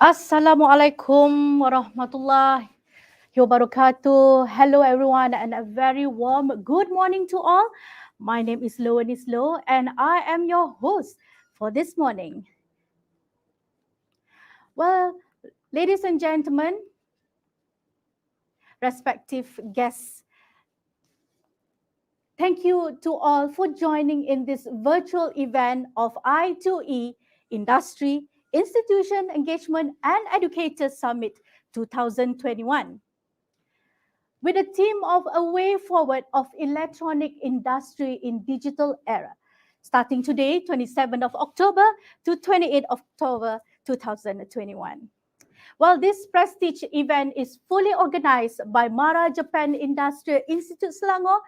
Assalamualaikum warahmatullahi wabarakatuh. Hello everyone and a very warm good morning to all. My name is Lo and I am your host for this morning. Well, ladies and gentlemen, respective guests, thank you to all for joining in this virtual event of I2E Industry, Institution Engagement and Educators Summit 2021. With a theme of a way forward of electronic industry in digital era, starting today, 27th of October to 28th of October 2021. Well, this prestige event is fully organized by Mara Japan Industrial Institute Selangor,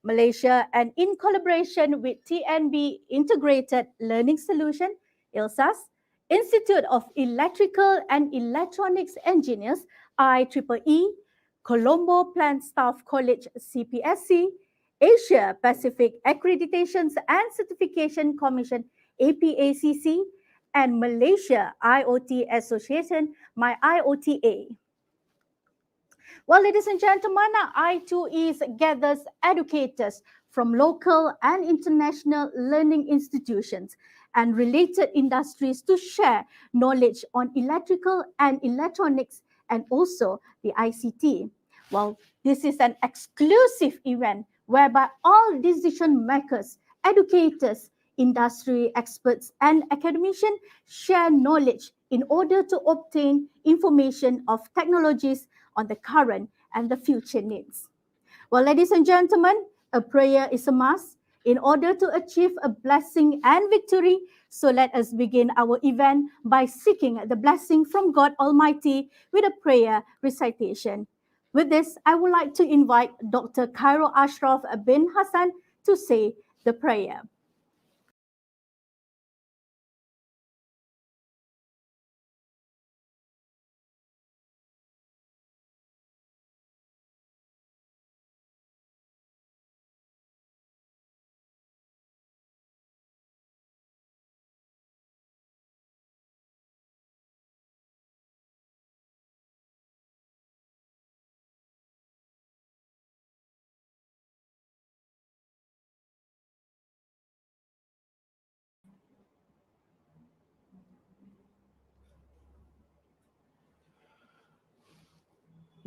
Malaysia, and in collaboration with TNB Integrated Learning Solution, ILSAS, Institute of Electrical and Electronics Engineers, IEEE, Colombo Plant Staff College, CPSC, Asia Pacific Accreditations and Certification Commission, APACC, and Malaysia IoT Association, MyIoTA. Well, ladies and gentlemen, I2E gathers educators from local and international learning institutions and related industries to share knowledge on electrical and electronics and also the ICT. Well, this is an exclusive event whereby all decision makers, educators, industry experts, and academicians share knowledge in order to obtain information of technologies on the current and the future needs. Well, ladies and gentlemen, a prayer is a must in order to achieve a blessing and victory. So let us begin our event by seeking the blessing from God Almighty with a prayer recitation. With this, I would like to invite Dr. Cairo Ashraf bin Hassan to say the prayer.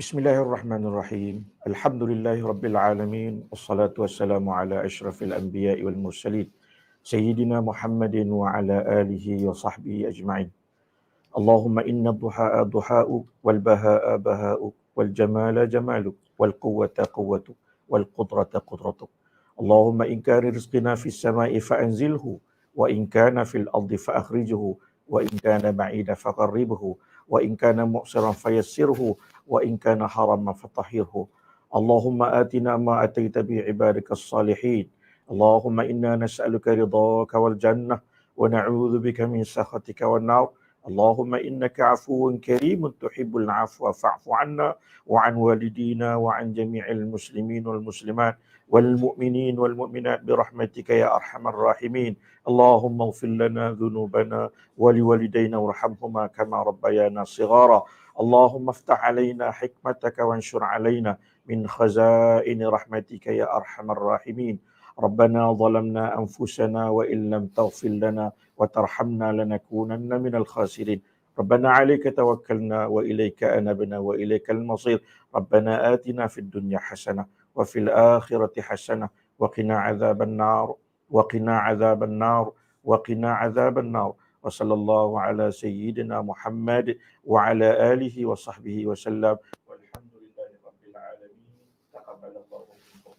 Bismillahirrahmanirrahim. Alhamdulillahirabbil alamin. Wassalatu wassalamu ala asyrafil anbiya'i wal mursalin. Sayyidina Muhammadin wa ala alihi wa sahbihi ajma'in. Allahumma inna duha'a duha'uk wal baha'a baha'uk wal jamala jamaluk wal quwwata quwwatuk wal qudrata qudratuk. Allahumma in kana rizqina fis sama'i fa'anzilhu wa in kana fil ardi fa'akhrijhu wa in kana ba'ida faqarribhu wa in kana mu'siran fayassirhu wa in kana haraman fatahhirhu. Allahumma atina ma ataita bi ibadika as-salihin. Allahumma inna nas'aluka ridhaka wal jannah wa na'udzu bika min sakhatika wan nar. اللهم إنك عفو كريم تحب العفو فاعف عنا وعن والدينا وعن جميع المسلمين والمسلمات والمؤمنين والمؤمنات برحمتك يا أرحم الراحمين. اللهم اغفر لنا ذنوبنا ولوالدينا وارحمهما كما ربيانا صغارا. اللهم افتح علينا حكمتك وانشر علينا من خزائن رحمتك يا أرحم الراحمين. ربنا ظلمنا أنفسنا وإن لم تغفر لنا وترحمنا لنكونن من الخاسرين. ربنا عليك توكلنا وإليك أنبنا وإليك المصير. ربنا آتنا في الدنيا حسنة وفي الآخرة حسنة وقنا عذاب النار وقنا عذاب النار وقنا عذاب النار. وصلى الله على سيدنا محمد وعلى آله وصحبه وسلم والحمد لله رب العالمين. تقبل الله منكم.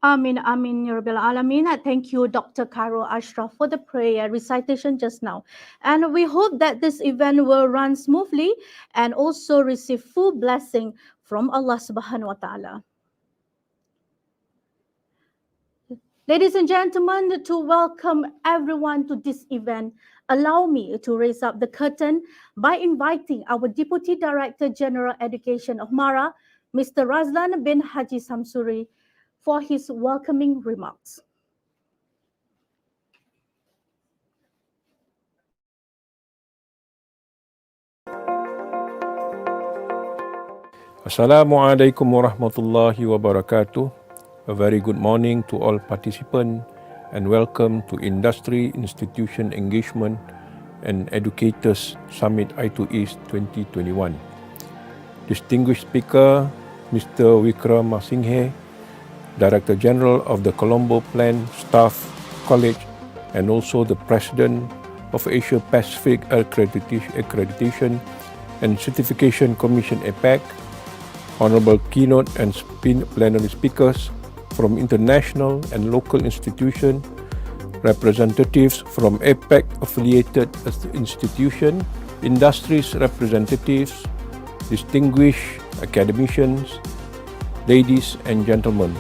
Amin, Amin, Ya Rabbil Alameen. Thank you, Dr. Karo Ashraf, for the prayer recitation just now. And we hope that this event will run smoothly and also receive full blessing from Allah Subhanahu wa Ta'ala. Ladies and gentlemen, to welcome everyone to this event, allow me to raise up the curtain by inviting our Deputy Director General Education of MARA, Mr. Razlan bin Haji Samsuri, for his welcoming remarks. Assalamualaikum warahmatullahi wabarakatuh. A very good morning to all participants and welcome to Industry Institution Engagement and Educators Summit I2East 2021. Distinguished speaker, Mr. Wickramasinghe, Director General of the Colombo Plan Staff College and also the President of Asia Pacific Accreditation and Certification Commission APAC, Honorable keynote and plenary speakers from international and local institutions, representatives from APAC-affiliated institutions, industries representatives, distinguished academicians, ladies and gentlemen.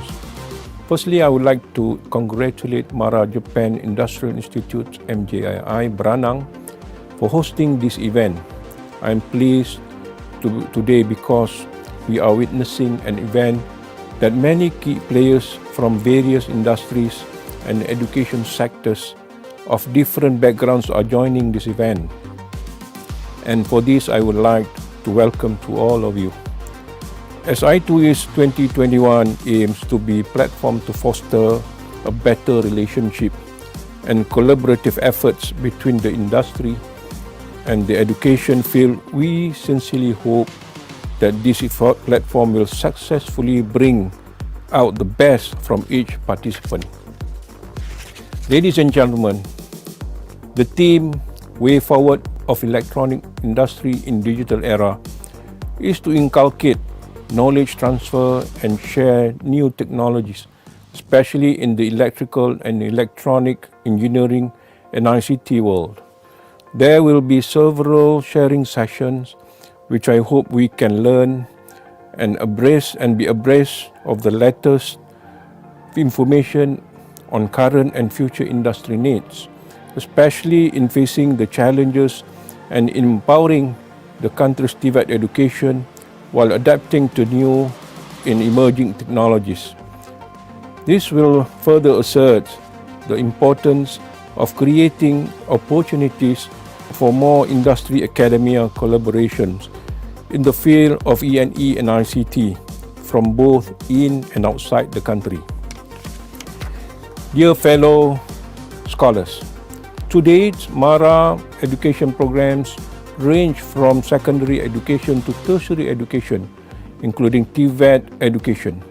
Firstly, I would like to congratulate MARA Japan Industrial Institute MJII Branang for hosting this event. I am pleased today because we are witnessing an event that many key players from various industries and education sectors of different backgrounds are joining this event. And for this, I would like to welcome to all of you. As I2East 2021 aims to be a platform to foster a better relationship and collaborative efforts between the industry and the education field, we sincerely hope that this platform will successfully bring out the best from each participant. Ladies and gentlemen, the theme Way Forward of Electronic Industry in Digital Era is to inculcate knowledge transfer and share new technologies, especially in the electrical and electronic engineering and ICT world. There will be several sharing sessions which I hope we can learn and be abreast of the latest information on current and future industry needs, especially in facing the challenges and empowering the country's TVET education while adapting to new and emerging technologies. This will further assert the importance of creating opportunities for more industry-academia collaborations in the field of E&E and ICT from both in and outside the country. Dear fellow scholars, to date, MARA education programs range from secondary education to tertiary education, including TVET education.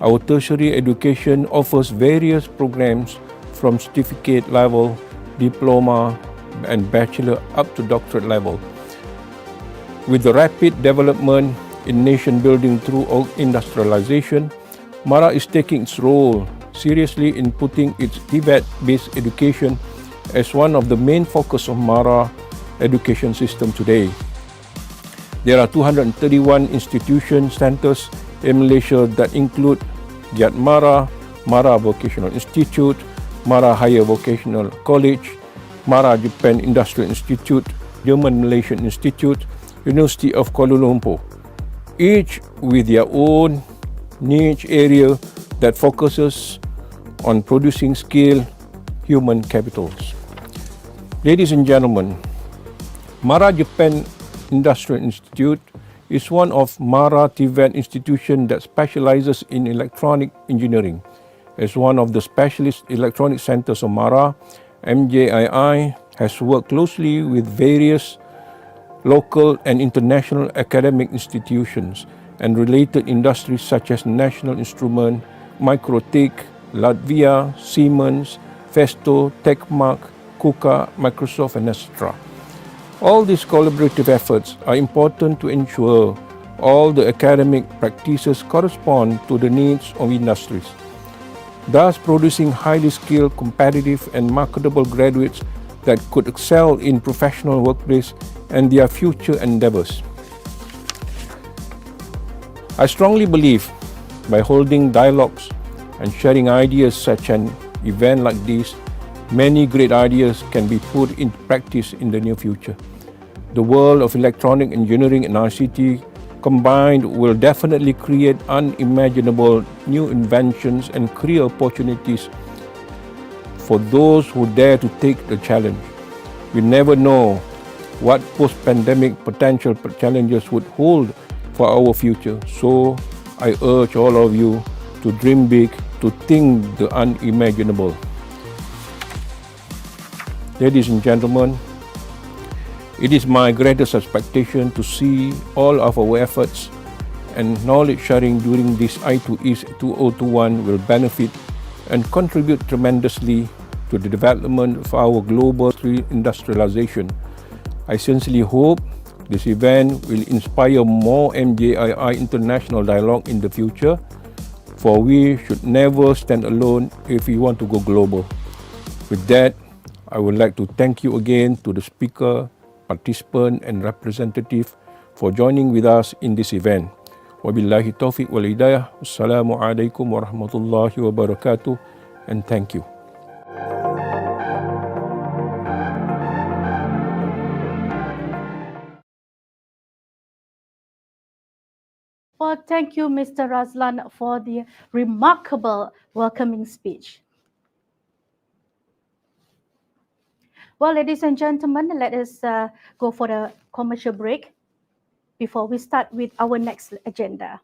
Our tertiary education offers various programs from certificate level, diploma, and bachelor up to doctorate level. With the rapid development in nation building through industrialization, MARA is taking its role seriously in putting its TVET-based education as one of the main focus of MARA education system today. There are 231 institution centers in Malaysia that include TVETMARA, MARA Vocational Institute, MARA Higher Vocational College, MARA Japan Industrial Institute, German Malaysian Institute, University of Kuala Lumpur, each with their own niche area that focuses on producing skilled human capitals. Ladies and gentlemen, MARA Japan Industrial Institute is one of MARA TVET institutions that specializes in electronic engineering. As one of the specialist electronic centers of MARA, MJII has worked closely with various local and international academic institutions and related industries such as National Instrument, Microtech, Latvia, Siemens, Festo, Techmark, KUKA, Microsoft, and etc. All these collaborative efforts are important to ensure all the academic practices correspond to the needs of industries. thus producing highly skilled, competitive, and marketable graduates that could excel in professional workplace and their future endeavors. I strongly believe by holding dialogues and sharing ideas such an event like this, many great ideas can be put into practice in the near future. The world of electronic engineering and ICT combined will definitely create unimaginable new inventions and career opportunities for those who dare to take the challenge. We never know what post-pandemic potential challenges would hold for our future. So I urge all of you to dream big, to think the unimaginable. Ladies and gentlemen, it is my greatest expectation to see all of our efforts and knowledge sharing during this I2E 2021 will benefit and contribute tremendously to the development of our global industrialization. I sincerely hope this event will inspire more MJII international dialogue in the future, for we should never stand alone if we want to go global. With that, I would like to thank you again to the speaker, participant and representative for joining with us in this event. Wabillahi taufiq wal hidayah. Assalamualaikum warahmatullahi wabarakatuh, and thank you. Well, thank you, Mr. Razlan, for the remarkable welcoming speech. Well, ladies and gentlemen, let us go for the commercial break before we start with our next agenda.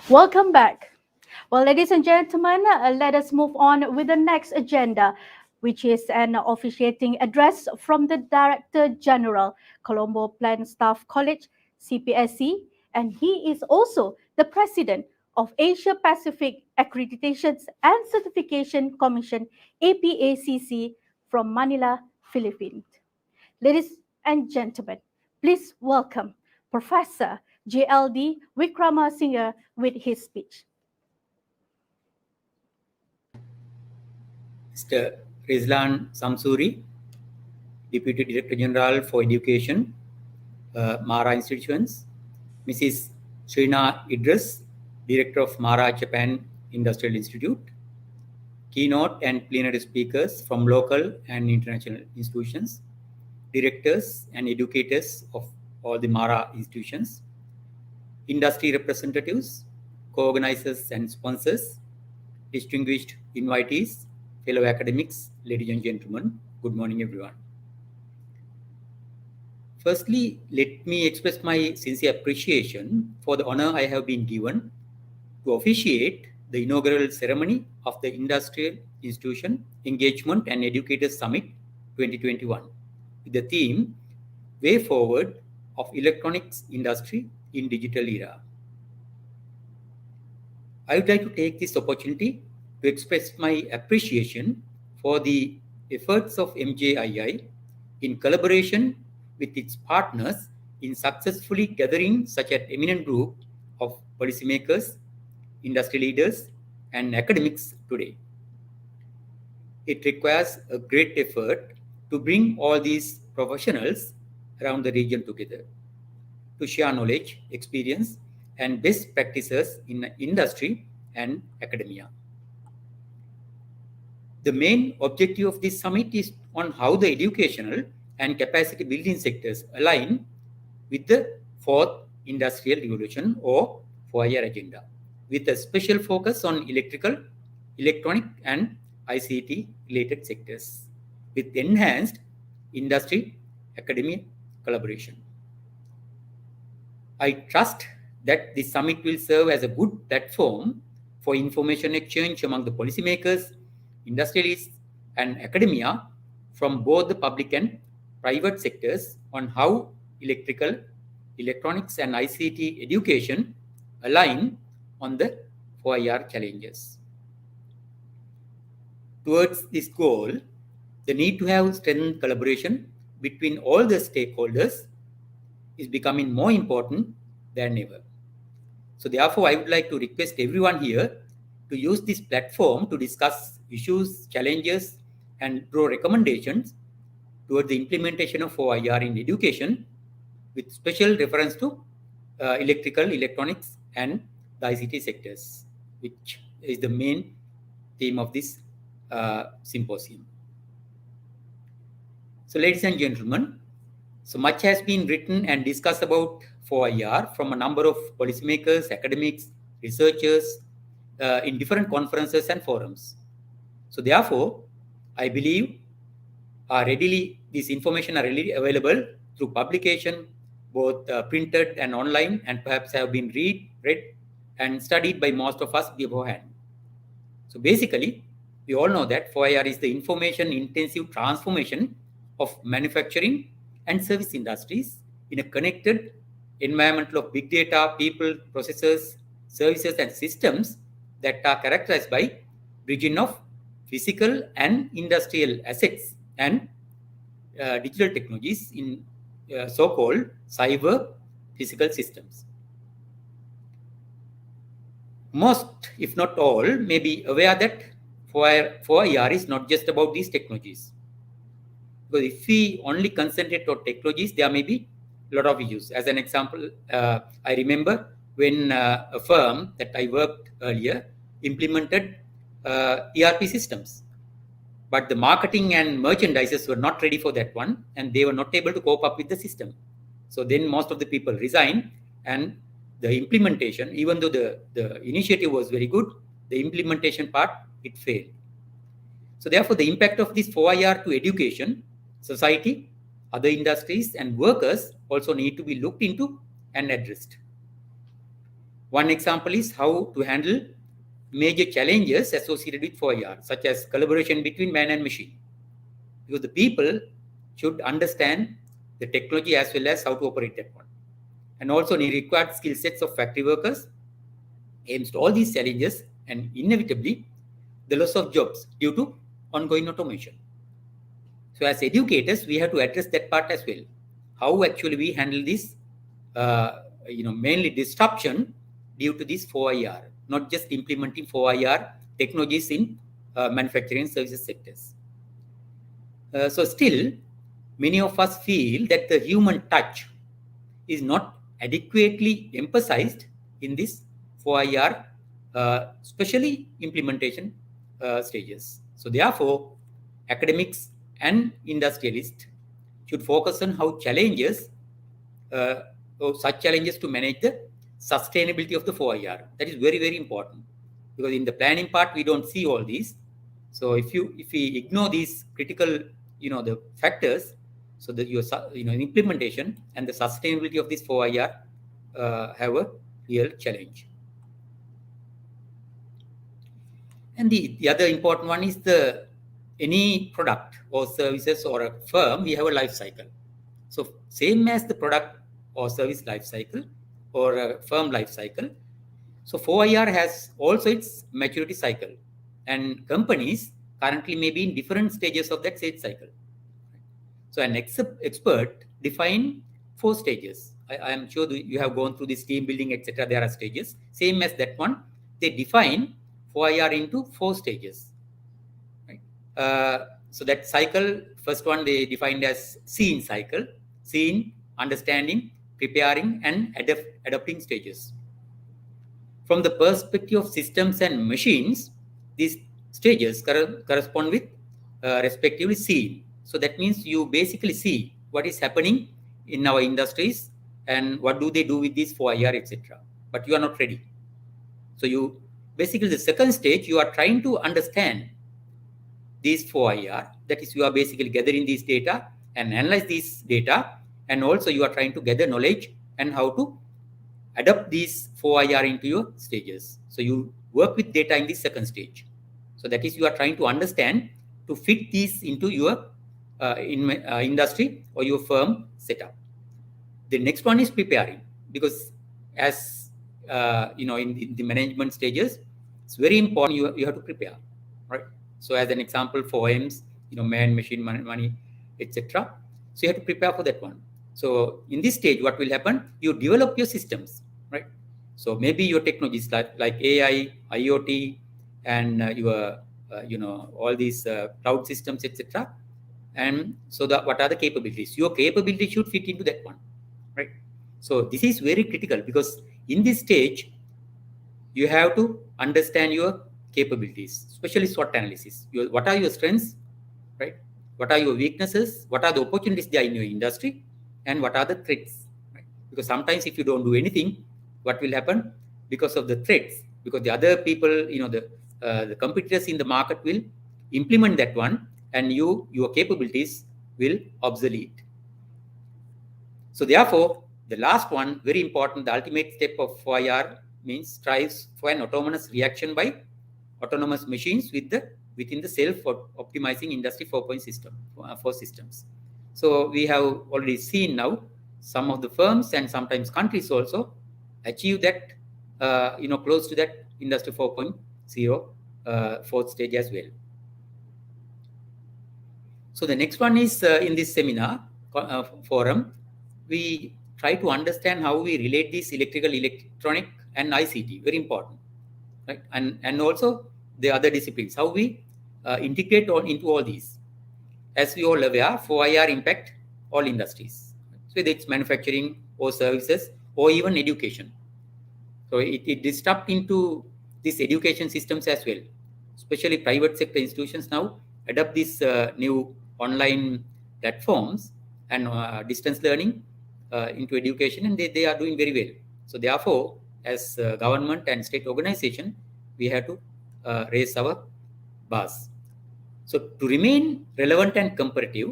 Welcome back. Well, ladies and gentlemen, let us move on with the next agenda, which is an officiating address from the Director General, Colombo Plant Staff College, CPSC, and he is also the President of Asia Pacific Accreditations and Certification Commission, APACC, from Manila, Philippines. Ladies and gentlemen, please welcome Professor JLD Wickramasinghe with his speech. Mr. Rizlan Samsuri, Deputy Director General for Education, MARA Institutions, Mrs. Srina Idris, Director of MARA Japan Industrial Institute, keynote and plenary speakers from local and international institutions, directors and educators of all the MARA institutions, industry representatives, co-organizers and sponsors, distinguished invitees, fellow academics, ladies and gentlemen, good morning everyone. Firstly, let me express my sincere appreciation for the honor I have been given to officiate the inaugural ceremony of the Industrial Institution Engagement and Educators Summit 2021 with the theme Way Forward of Electronics Industry in Digital Era. I would like to take this opportunity to express my appreciation for the efforts of MJII in collaboration with its partners in successfully gathering such an eminent group of policymakers, industry leaders, and academics today. It requires a great effort to bring all these professionals around the region together to share knowledge, experience, and best practices in industry and academia. The main objective of this summit is on how the educational and capacity building sectors align with the fourth industrial revolution or 4-year agenda, with a special focus on electrical, electronic, and ICT related sectors, with enhanced industry academia collaboration. I trust that this summit will serve as a good platform for information exchange among the policymakers, industrialists, and academia from both the public and private sectors on how electrical, electronics, and ICT education align on the 4-year challenges. Towards this goal, the need to have strengthened collaboration between all the stakeholders is becoming more important than ever. So therefore, I would like to request everyone here to use this platform to discuss issues, challenges, and draw recommendations toward the implementation of 4IR in education with special reference to electrical, electronics, and the ICT sectors, which is the main theme of this symposium. So ladies and gentlemen, so much has been written and discussed about 4IR from a number of policymakers, academics, researchers in different conferences and forums. So therefore, I believe this information are readily available through publication, both printed and online, and perhaps have been read and studied by most of us beforehand. So basically, we all know that 4IR is the information-intensive transformation of manufacturing and service industries in a connected environment of big data, people, processes, services, and systems that are characterized by bridging of physical and industrial assets and digital technologies in so-called cyber physical systems. Most, if not all, may be aware that 4IR is not just about these technologies. Because if we only concentrate on technologies, there may be a lot of issues. As an example, I remember when a firm that I worked earlier implemented ERP systems. But the marketing and merchandisers were not ready for that one, and they were not able to cope up with the system. So then most of the people resigned, and the implementation, even though the initiative was very good, the implementation part, it failed. So therefore, the impact of this 4IR to education, society, other industries, and workers also need to be looked into and addressed. One example is how to handle major challenges associated with 4IR, such as collaboration between man and machine. Because the people should understand the technology as well as how to operate that one. And also the required skill sets of factory workers aims to all these challenges and inevitably the loss of jobs due to ongoing automation. So as educators, we have to address that part as well. How actually we handle this, mainly disruption due to this 4IR, not just implementing 4IR technologies in manufacturing and services sectors. So still, many of us feel that the human touch is not adequately emphasized in this 4IR, especially implementation stages. So therefore, academics and industrialists should focus on how challenges, or such challenges to manage the sustainability of the 4IR. That is very, very important, because in the planning part, we don't see all these. So if we ignore these critical, the factors, so that your, implementation and the sustainability of this 4IR have a real challenge. And the other important one is any product or services or a firm, we have a life cycle. So same as the product or service life cycle or a firm life cycle. So 4IR has also its maturity cycle, and companies currently may be in different stages of that stage cycle. So an expert define 4 stages. I am sure you have gone through this team building, etc. There are stages. Same as that one, they define 4IR into 4 stages. Right? So that cycle, first one they defined as seeing cycle, seeing, understanding, preparing, and adapting stages. From the perspective of systems and machines, these stages correspond with respectively seeing. So that means you basically see what is happening in our industries and what do they do with this 4IR, etc. But you are not ready. So you basically, the second stage, you are trying to understand these 4IR. That is, you are basically gathering these data and analyze these data, and also you are trying to gather knowledge and how to adapt these 4IR into your stages. So you work with data in the second stage. So that is, you are trying to understand to fit these into your industry or your firm setup. The next one is preparing, because as in the management stages, it's very important you have to prepare, right? So as an example, 4Ms, man, machine, money, etc. So you have to prepare for that one. So in this stage, what will happen? You develop your systems, right? So maybe your technologies like AI, IoT, and your all these cloud systems, etc. And so what are the capabilities? Your capability should fit into that one, right? So this is very critical, because in this stage, you have to understand your capabilities, especially SWOT analysis. What are your strengths, right? What are your weaknesses? What are the opportunities there in your industry? And what are the threats, right? Because sometimes if you don't do anything, what will happen? Because of the threats, because the other people, the competitors in the market will implement that one, and your capabilities will obsolete. So therefore, the last one, very important, the ultimate step of 4IR means strives for an autonomous reaction by autonomous machines within the self-optimizing Industry 4.0 system for systems. So we have already seen now some of the firms and sometimes countries also achieve that, close to that Industry 4.0 fourth stage as well. So the next one is in this seminar forum, we try to understand how we relate this electrical, electronic, and ICT, very important, right? And also the other disciplines, how we integrate into all these. As we all aware, 4IR impact all industries. So whether it's manufacturing or services or even education. So it disrupts into these education systems as well. Especially private sector institutions now adopt these new online platforms and distance learning into education, and they are doing very well. So therefore, as government and state organization, we have to raise our bars. So to remain relevant and competitive,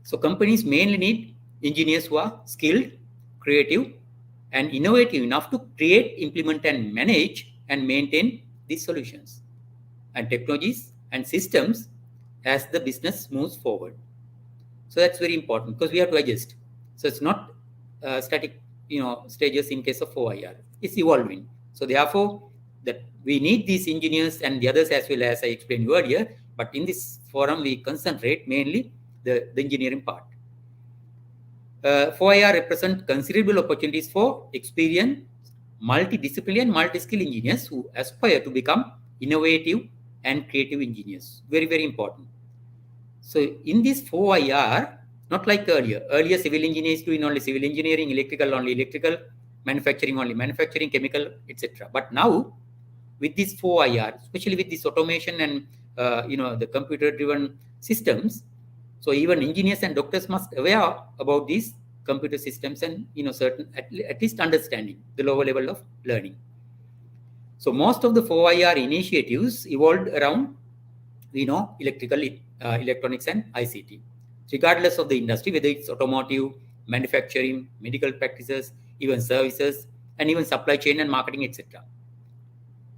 so companies mainly need engineers who are skilled, creative, and innovative enough to create, implement, and manage and maintain these solutions and technologies and systems as the business moves forward. So that's very important because we have to adjust. So it's not static, stages in case of 4IR. It's evolving. So therefore, that we need these engineers and the others as well, as I explained earlier. But in this forum, we concentrate mainly the engineering part. 4IR represent considerable opportunities for experienced, multidisciplinary and multi-skill engineers who aspire to become innovative and creative engineers. Very, very important. So in this 4IR, not like earlier. Earlier, civil engineers doing only civil engineering, electrical only electrical, manufacturing only manufacturing, chemical, etc. But now, with this 4IR, especially with this automation and the computer-driven systems, so even engineers and doctors must aware about these computer systems and certain at least understanding the lower level of learning. So most of the 4IR initiatives evolved around electrical, electronics and ICT, regardless of the industry, whether it's automotive, manufacturing, medical practices, even services, and even supply chain and marketing, etc.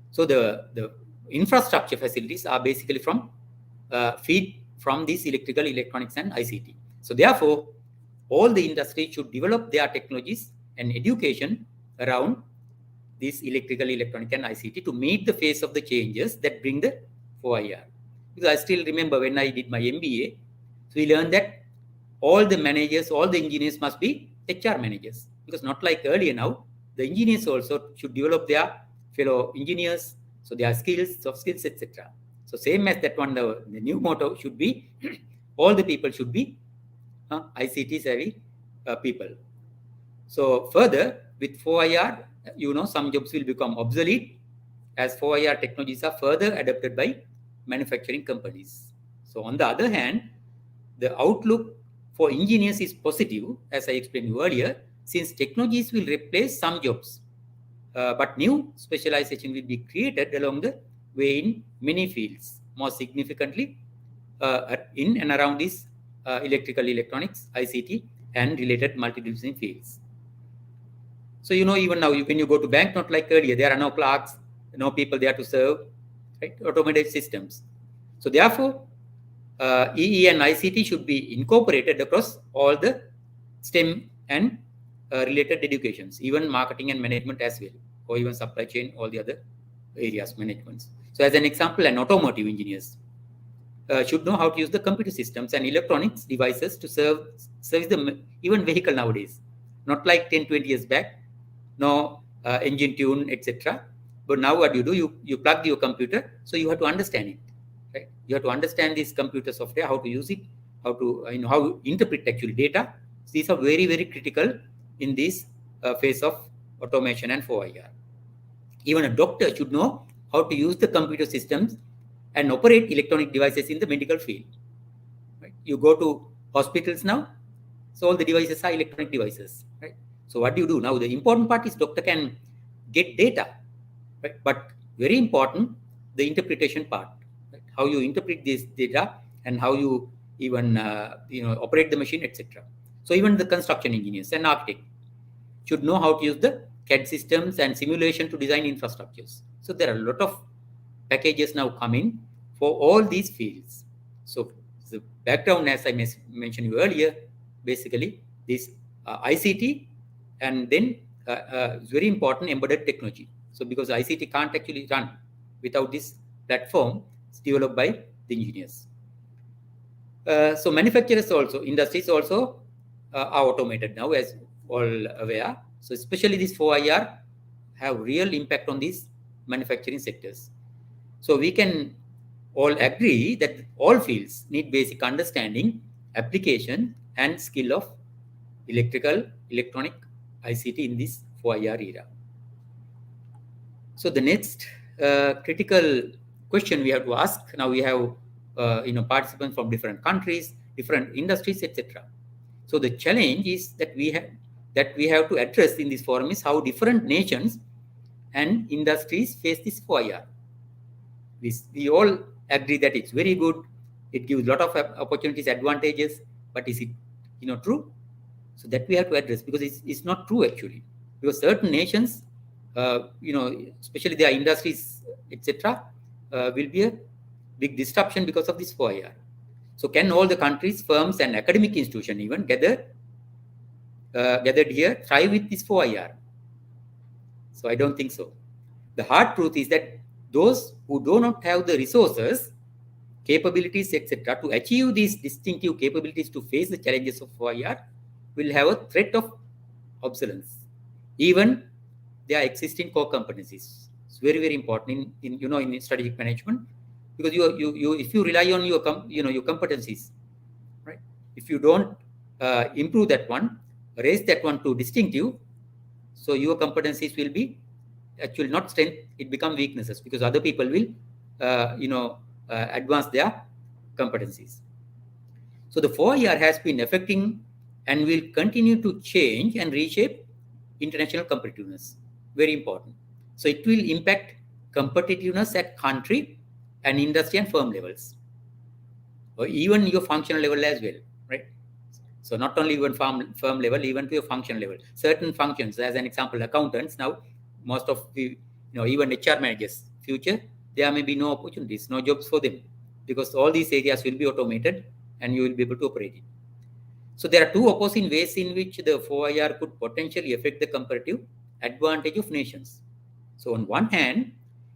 So the infrastructure facilities are basically from feed from these electrical, electronics, and ICT. So therefore, all the industry should develop their technologies and education around this electrical, electronic, and ICT to meet the phase of the changes that bring the 4IR. Because I still remember when I did my MBA, so we learned that all the managers, all the engineers must be HR managers. Because not like earlier now, the engineers also should develop their fellow engineers, so their skills, soft skills, etc. So same as that one, the new motto should be, all the people should be ICT savvy people. So further, with 4IR, some jobs will become obsolete as 4IR technologies are further adopted by manufacturing companies. So on the other hand, the outlook for engineers is positive, as I explained earlier, since technologies will replace some jobs, but new specialization will be created along the way in many fields, more significantly in and around this electrical, electronics, ICT, and related multidisciplinary fields. So, even now, when you go to bank, not like earlier, there are no clerks, no people there to serve, right? Automated systems. So, therefore, EE and ICT should be incorporated across all the STEM and related educations, even marketing and management as well, or even supply chain, all the other areas, managements. So, as an example, an automotive engineers should know how to use the computer systems and electronics devices to service the even vehicle nowadays. Not like 10, 20 years back, no engine tune, etc. But now what you do, you plug your computer, so you have to understand it, right? You have to understand this computer software, how to use it, how to how to interpret actual data. So these are very, very critical in this phase of automation and 4IR. Even a doctor should know how to use the computer systems and operate electronic devices in the medical field. Right? You go to hospitals now, so all the devices are electronic devices, right? So what do you do now? The important part is doctor can get data, right? But very important, the interpretation part, right? How you interpret this data and how you even operate the machine, etc. So even the construction engineers and architects should know how to use the CAD systems and simulation to design infrastructures. So there are a lot of packages now coming for all these fields. So the background, as I mentioned earlier, basically this ICT, and then it's very important, embedded technology. So because ICT can't actually run without this platform, it's developed by the engineers. So manufacturers also, industries also are automated now, as all aware. So especially this 4IR have real impact on these manufacturing sectors. So we can all agree that all fields need basic understanding, application, and skill of electrical, electronic, ICT in this 4IR era. So the next critical question we have to ask, now we have participants from different countries, different industries, etc. So the challenge is that we have to address in this forum is how different nations and industries face this 4IR. We all agree that it's very good, it gives a lot of opportunities, advantages, but is it true? So that we have to address, because it's not true actually. because certain nations, especially their industries, etc., will be a big disruption because of this 4IR. So can all the countries, firms, and academic institutions even gathered here thrive with this 4IR? So I don't think so. The hard truth is that those who do not have the resources, capabilities, etc., to achieve these distinctive capabilities to face the challenges of 4IR will have a threat of obsolescence, even their existing core competencies. It's very, very important in strategic management, because if you rely on your competencies, right? If you don't improve that one, raise that one to distinctive, so your competencies will be actually not strength, it become weaknesses, because other people will advance their competencies. So the 4IR has been affecting and will continue to change and reshape international competitiveness. Very important. So it will impact competitiveness at country and industry and firm levels, or even your functional level as well, right? So not only even firm level, even to your functional level. Certain functions, as an example, accountants, now most of the, even HR managers, future, there may be no opportunities, no jobs for them, because all these areas will be automated and you will be able to operate it. So there are two opposing ways in which the 4IR could potentially affect the comparative advantage of nations. So on one hand,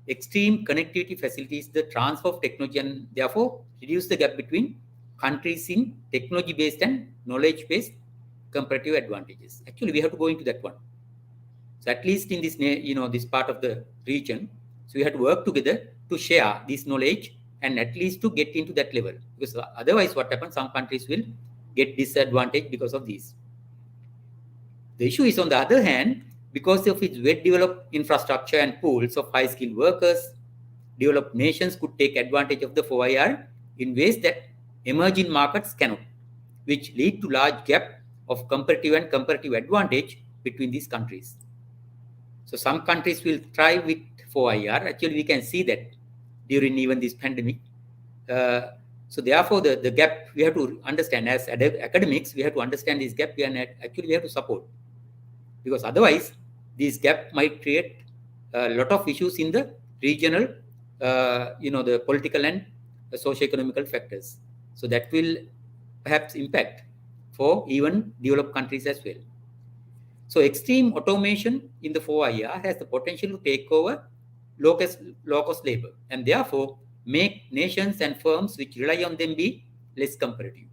extreme connectivity facilitates the transfer of technology and therefore reduce the gap between countries in technology-based and knowledge-based comparative advantages. Actually, we have to go into that one. So at least in this, this part of the region, so we have to work together to share this knowledge and at least to get into that level. Because otherwise, what happens? Some countries will get disadvantaged because of these. The issue is, on the other hand, because of its well-developed infrastructure and pools of high-skilled workers, developed nations could take advantage of the 4IR in ways that emerging markets cannot, which lead to large gap of comparative advantage between these countries. So some countries will thrive with 4IR. Actually, we can see that during even this pandemic. So therefore, the gap we have to understand as academics, we have to understand this gap and actually we have to support. Because otherwise, this gap might create a lot of issues in the regional, the political and socio-economical factors. So that will perhaps impact for even developed countries as well. So extreme automation in the 4IR has the potential to take over low-cost labor and therefore make nations and firms which rely on them be less competitive.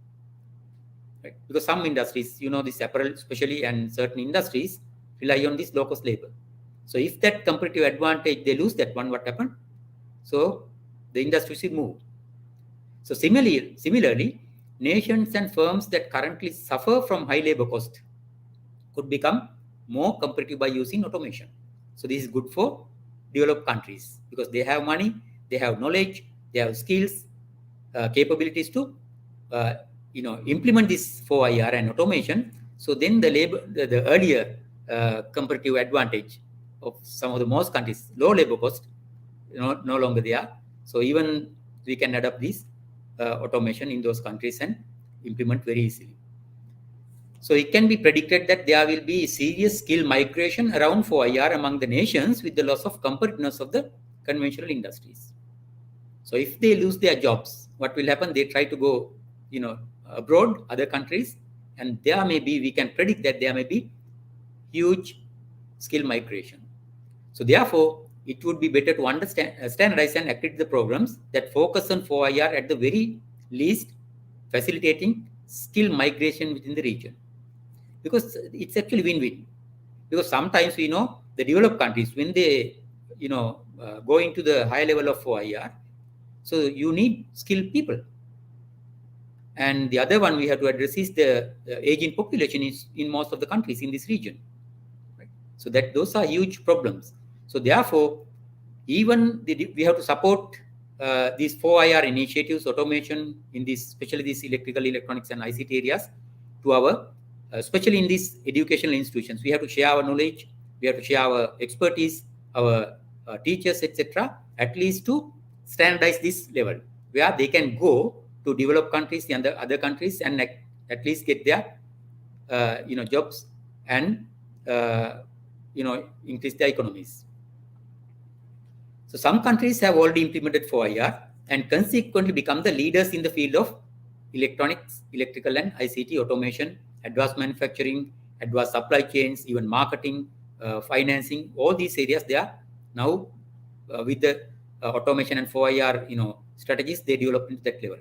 Right? Because some industries, this apparel especially, and certain industries rely on this low-cost labor. So if that competitive advantage, they lose that one, what happened? So the industries will move. So similarly, nations and firms that currently suffer from high labor cost could become more competitive by using automation. So this is good for developed countries because they have money, they have knowledge, they have skills, capabilities to implement this 4IR and automation. So then the earlier comparative advantage of some of the most countries, low labor cost, no longer there. So even we can adapt this automation in those countries and implement very easily. So it can be predicted that there will be serious skill migration around 4IR among the nations with the loss of competitiveness of the conventional industries. So if they lose their jobs, what will happen? They try to go, abroad, other countries, and we can predict that there may be huge skill migration. So therefore, it would be better to understand, standardize and accredit the programs that focus on 4IR at the very least, facilitating skill migration within the region. Because it's actually win-win. Because sometimes we know the developed countries, when they, go into the high level of 4IR, so you need skilled people. And the other one we have to address is the aging population in most of the countries in this region. Right? So those are huge problems. So therefore, even we have to support these 4IR initiatives, automation in this, especially these electrical, electronics, and ICT areas, to our, especially in these educational institutions. We have to share our knowledge, we have to share our expertise, our teachers, etc., at least to standardize this level, where they can go to developed countries and the other countries and at least get their, jobs and increase their economies. So some countries have already implemented 4IR and consequently become the leaders in the field of electronics, electrical and ICT automation, advanced manufacturing, advanced supply chains, even marketing, financing. All these areas they are now with the automation and 4IR strategies they develop into that level.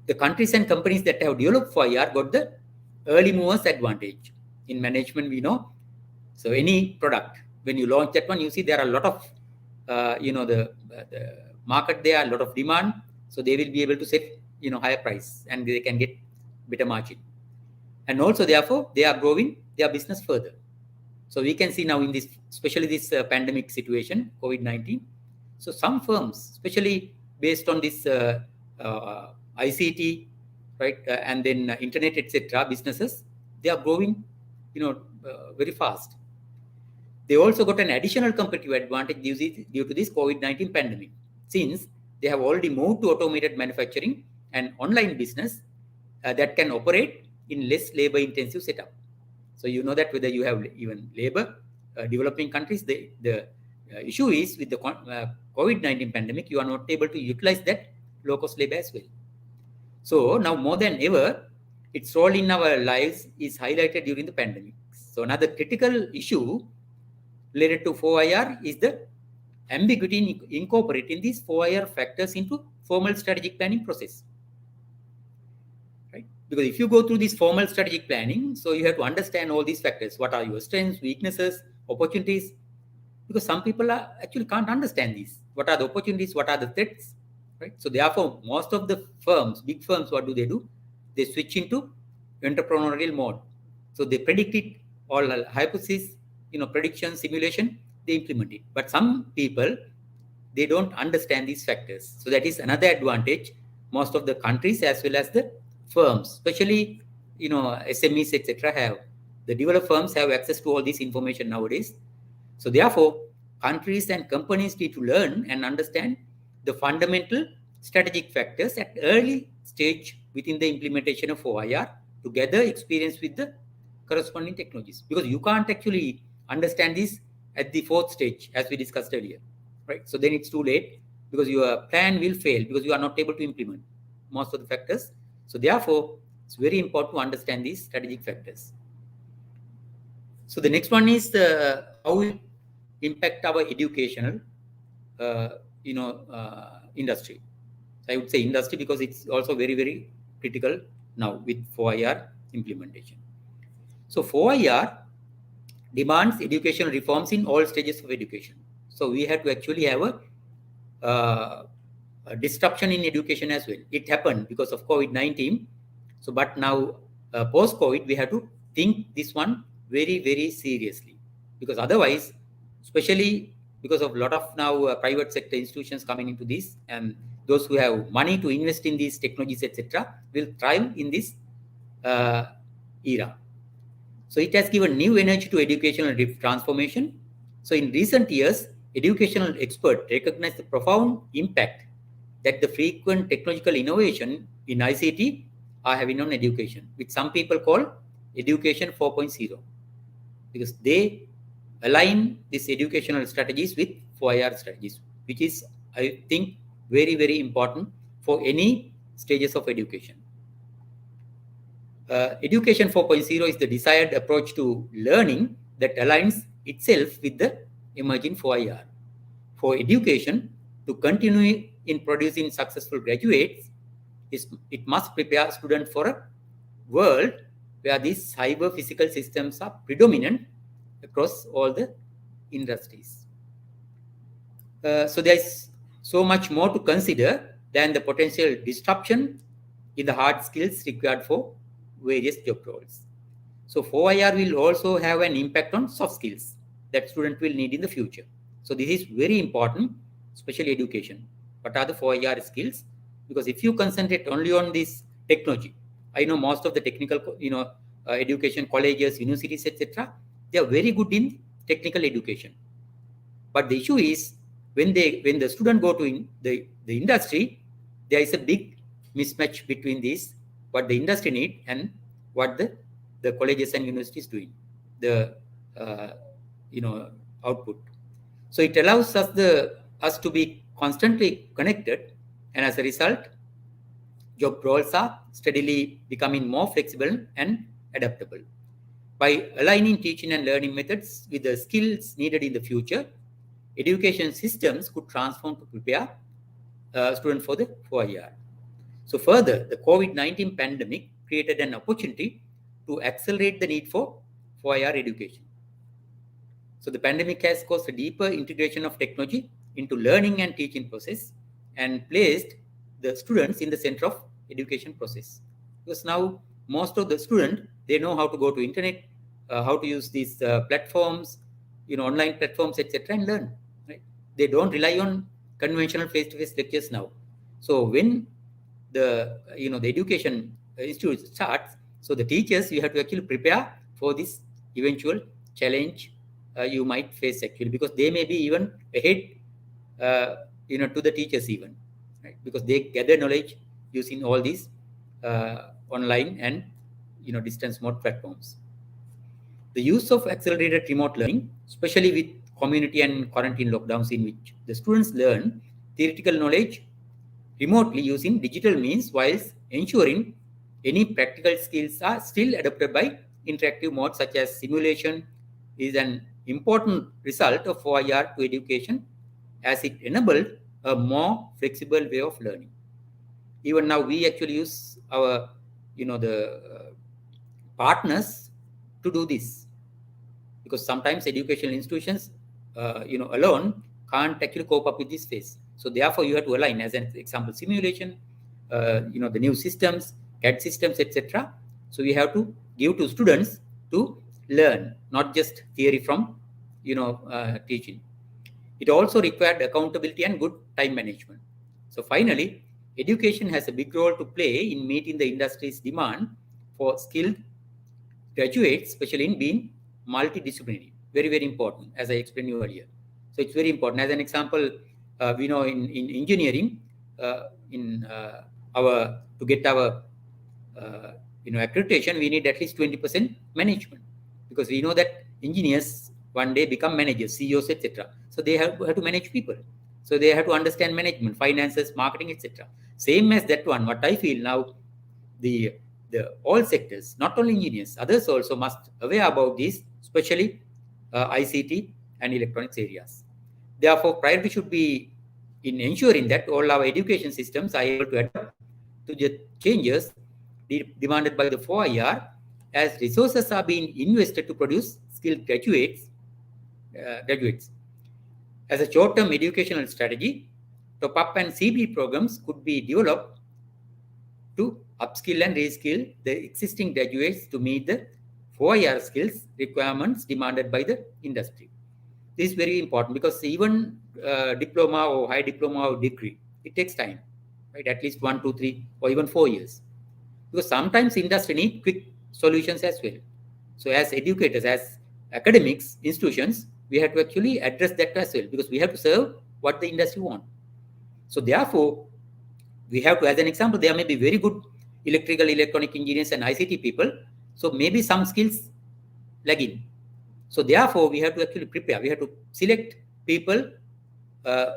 The countries and companies that have developed 4IR got the early movers advantage. In management, we know. So any product, when you launch that one, you see there are a lot of the market there, a lot of demand, so they will be able to set higher price and they can get better margin, and also therefore they are growing their business further. So we can see now in this, especially this pandemic situation, COVID-19. So some firms, especially based on this ICT, right, and then internet, etc. businesses, they are growing, very fast. They also got an additional competitive advantage due to this COVID-19 pandemic, since they have already moved to automated manufacturing and online business that can operate in less labor-intensive setup. So you know that whether you have even labor, developing countries, the issue is with the COVID-19 pandemic, you are not able to utilize that low-cost labor as well. So now more than ever, its role in our lives is highlighted during the pandemic. So another critical issue related to 4IR is the ambiguity in incorporating these 4IR factors into formal strategic planning process. Right? Because if you go through this formal strategic planning, so you have to understand all these factors. What are your strengths, weaknesses, opportunities? Because some people actually can't understand these. What are the opportunities? What are the threats? Right? So therefore, most of the firms, big firms, what do? They switch into entrepreneurial mode. So they predict it, all hypotheses, prediction, simulation, they implement it. But some people, they don't understand these factors. So that is another advantage most of the countries as well as the firms, especially SMEs, etc. have. The developed firms have access to all this information nowadays. So therefore, countries and companies need to learn and understand the fundamental strategic factors at early stage within the implementation of 4IR to gather experience with the corresponding technologies. Because you can't actually understand this at the fourth stage, as we discussed earlier, right? So then it's too late, because your plan will fail because you are not able to implement most of the factors. So therefore, it's very important to understand these strategic factors. So the next one is how it impact our educational, industry. So I would say industry because it's also very, very critical now with 4IR implementation. So 4IR demands educational reforms in all stages of education. So we have to actually have a disruption in education as well. It happened because of COVID-19. So, but now post-COVID, we have to think this one very, very seriously, because otherwise, especially because of a lot of now private sector institutions coming into this, and those who have money to invest in these technologies, etc., will thrive in this era. So it has given new energy to educational transformation. So in recent years, educational experts recognize the profound impact that the frequent technological innovation in ICT are having on education, which some people call education 4.0, because they align these educational strategies with 4IR strategies, which is, I think, very, very important for any stages of education. Education 4.0 is the desired approach to learning that aligns itself with the emerging 4IR. For education to continue in producing successful graduates, it must prepare students for a world where these cyber physical systems are predominant across all the industries. So there is so much more to consider than the potential disruption in the hard skills required for various job roles. So 4IR will also have an impact on soft skills that students will need in the future. So this is very important, especially education. What are the 4IR skills? Because if you concentrate only on this technology, I know most of the technical, education colleges, universities, etc., they are very good in technical education. But the issue is when the student go to the industry, there is a big mismatch between these, what the industry need and what the colleges and universities doing. The output. So it allows us to be constantly connected, and as a result, job roles are steadily becoming more flexible and adaptable. By aligning teaching and learning methods with the skills needed in the future, education systems could transform to prepare students for the 4-year. So further, the COVID-19 pandemic created an opportunity to accelerate the need for 4-year education. So the pandemic has caused a deeper integration of technology into learning and teaching process and placed the students in the center of education process. Because now most of the students, they know how to go to internet, how to use these platforms, online platforms, etc., and learn. Right? They don't rely on conventional face-to-face lectures now. So when the the education institute starts, so the teachers, you have to actually prepare for this eventual challenge you might face actually, because they may be even ahead to the teachers even, right? Because they gather knowledge using all these online and distance mode platforms. The use of accelerated remote learning, especially with community and quarantine lockdowns, in which the students learn theoretical knowledge remotely using digital means, whilst ensuring any practical skills are still adopted by interactive modes such as simulation, is an important result of 4-year to education, as it enabled a more flexible way of learning. Even now, we actually use our, partners to do this, because sometimes educational institutions, alone can't actually cope up with this phase. So therefore, you have to align, as an example, simulation, the new systems, CAD systems, etc. So we have to give to students to learn, not just theory from, teaching. It also required accountability and good time management. So finally, education has a big role to play in meeting the industry's demand for skilled graduates, especially in being multidisciplinary. Very, very important, as I explained you earlier. So it's very important. As an example, we know in engineering, to get our accreditation, we need at least 20% management, because we know that engineers one day become managers, CEOs, etc. So they have to manage people. So they have to understand management, finances, marketing, etc. Same as that one. What I feel now, the all sectors, not only engineers, others also must aware about this, especially ICT and electronics areas. Therefore, priority should be in ensuring that all our education systems are able to adapt to the changes demanded by the 4-year, as resources are being invested to produce skilled graduates. As a short-term educational strategy, top-up and CB programs could be developed to upskill and reskill the existing graduates to meet the 4-year skills requirements demanded by the industry. This is very important, because even diploma or high diploma or degree, it takes time, right? At least 1, 2, 3, or even 4 years. Because sometimes industry need quick solutions as well. So as educators, as academics, institutions, we have to actually address that as well, because we have to serve what the industry wants. So therefore, we have to, as an example, there may be very good electrical, electronic engineers and ICT people. So maybe some skills lagging. So therefore, we have to actually prepare. We have to select people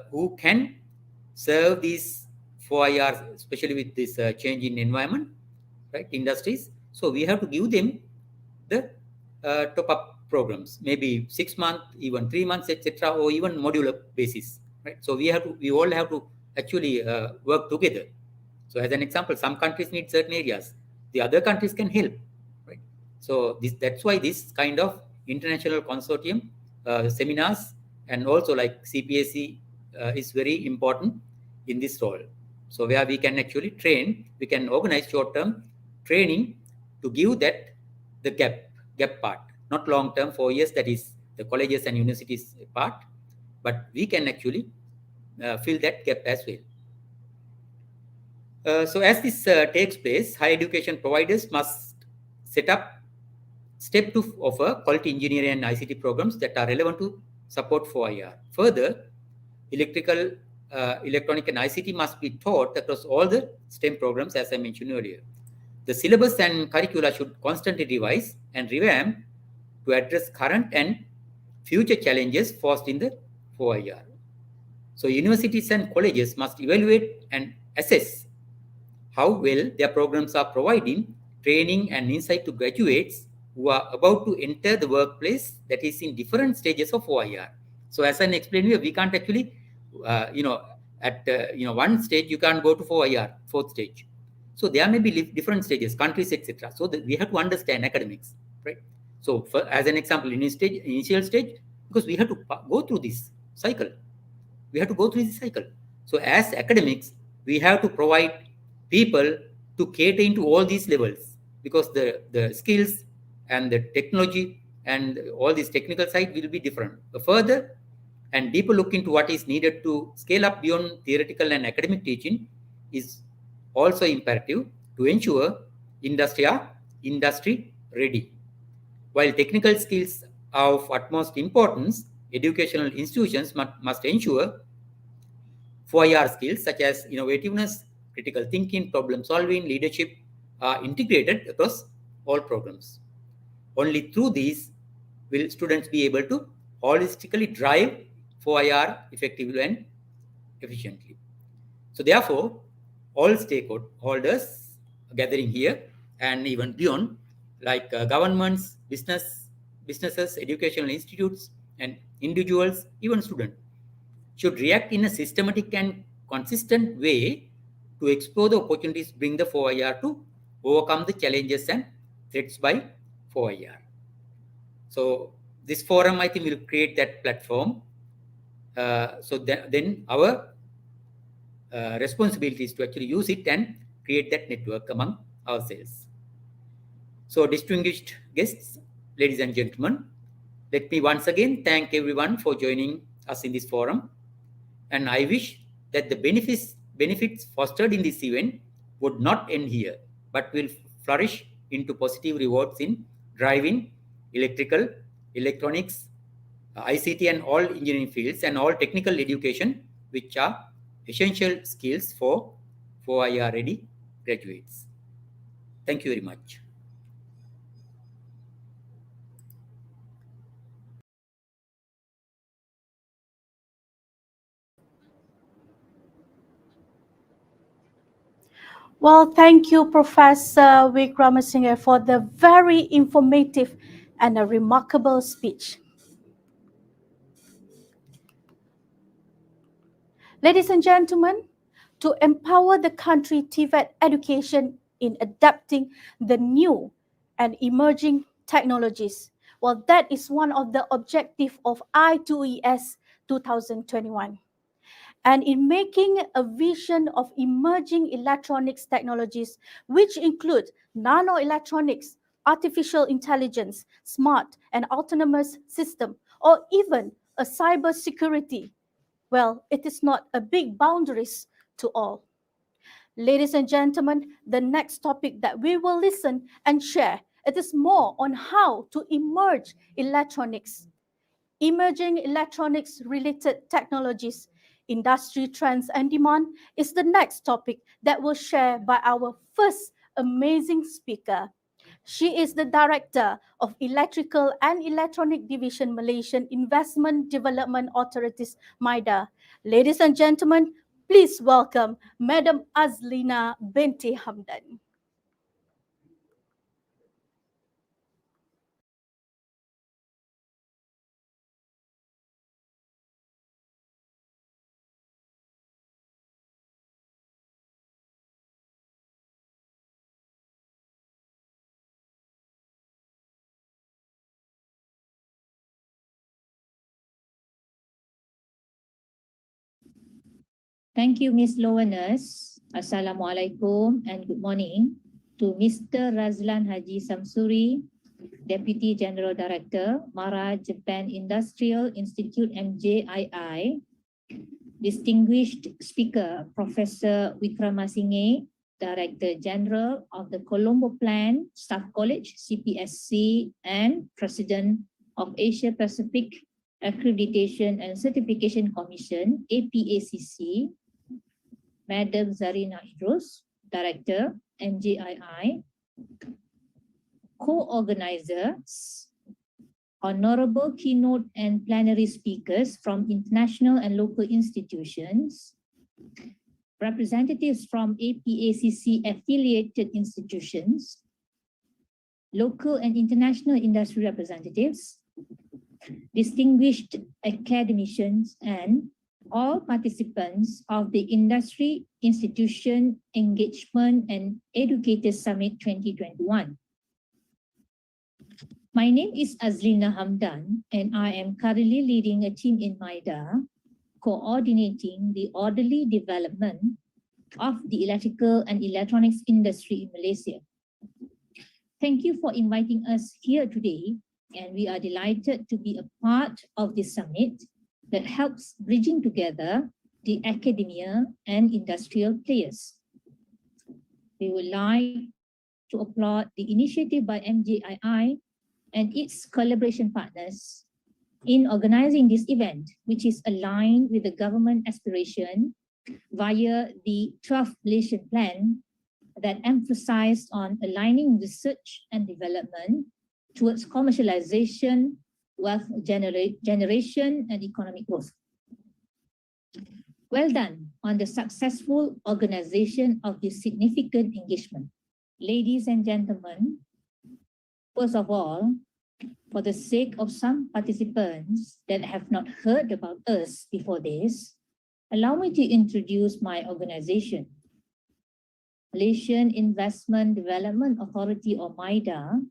who can serve these 4 years, especially with this change in environment, right? Industries. So we have to give them the top-up programs, maybe 6 months, even 3 months, etc., or even modular basis, right? So we all have to actually work together. So as an example, some countries need certain areas, the other countries can help, right? So that's why this kind of international consortium seminars, and also like CPSC is very important in this role. So where we can actually train, we can organize short-term training to give that the gap part, not long-term 4 years, that is the colleges and universities part, but we can actually fill that gap as well. So as this takes place, higher education providers must set up step to offer quality engineering and ICT programs that are relevant to support 4-year. Further, electrical, electronic and ICT must be taught across all the STEM programs, as I mentioned earlier. The syllabus and curricula should constantly revise and revamp to address current and future challenges posed in the 4IR. So universities and colleges must evaluate and assess how well their programs are providing training and insight to graduates who are about to enter the workplace that is in different stages of 4IR. So as I explained here, we can't actually, at one stage you can't go to 4IR, fourth stage. So there may be different stages, countries, etc. So we have to understand academics, right? So as an example, initial stage, because we have to go through this cycle. We have to go through this cycle. So as academics, we have to provide people to cater into all these levels, because the skills and the technology and all these technical side will be different. A further and deeper look into what is needed to scale up beyond theoretical and academic teaching is also imperative to ensure industry are industry ready. While technical skills are of utmost importance, educational institutions must ensure 4IR skills such as innovativeness, critical thinking, problem solving, leadership are integrated across all programs. Only through these will students be able to holistically drive 4IR effectively and efficiently. So therefore, all stakeholders gathering here and even beyond, like governments, businesses, educational institutes, and individuals, even students, should react in a systematic and consistent way to explore the opportunities bring the 4IR to overcome the challenges and threats by 4IR. So this forum, I think, will create that platform. Then our responsibility is to actually use it and create that network among ourselves. So distinguished guests, ladies and gentlemen, let me once again thank everyone for joining us in this forum. And I wish that the benefits fostered in this event would not end here, but will flourish into positive rewards in driving, electrical, electronics, ICT and all engineering fields and all technical education, which are essential skills for 4IR ready graduates. Thank you very much. Well, thank you, Professor Wickramasinghe, for the very informative and a remarkable speech. Ladies and gentlemen, to empower the country TVET education in adapting the new and emerging technologies, well, that is one of the objectives of I2ES 2021. And in making a vision of emerging electronics technologies, which include nanoelectronics, artificial intelligence, smart and autonomous system, or even a cyber security, well, it is not a big boundaries to all. Ladies and gentlemen, the next topic that we will listen and share, it is more on how to emerge electronics. Emerging electronics related technologies, industry trends and demand is the next topic that we'll share by our first amazing speaker. She is the Director of Electrical and Electronic Division Malaysian Investment Development Authorities, MyIoTA. Ladies and gentlemen, please welcome Madam Azlina binti Hamdan. Thank you, Ms. Loweness. Assalamualaikum and good morning to Mr. Razlan Haji Samsuri, Deputy General Director, MARA Japan Industrial Institute MJII, distinguished speaker, Professor Wickramasinghe, Director General of the Colombo Plan Staff College, CPSC, and President of Asia Pacific Accreditation and Certification Commission, APACC, Madam Zarina Idrus, Director, MJII, co-organizers, honorable keynote and plenary speakers from international and local institutions, representatives from APACC affiliated institutions, local and international industry representatives, distinguished academicians, and all participants of the Industry Institution Engagement and Educators Summit 2021. My name is Azlina Hamdan, and I am currently leading a team in MyIoTA, coordinating the orderly development of the electrical and electronics industry in Malaysia. Thank you for inviting us here today, and we are delighted to be a part of this summit that helps bridging together the academia and industrial players. We would like to applaud the initiative by MJII and its collaboration partners in organizing this event, which is aligned with the government aspiration via the 12th Malaysian Plan that emphasized on aligning research and development towards commercialization, wealth generation, and economic growth. Well done on the successful organization of this significant engagement. Ladies and gentlemen, first of all, for the sake of some participants that have not heard about us before this, allow me to introduce my organization. Malaysian Investment Development Authority, or MIDA,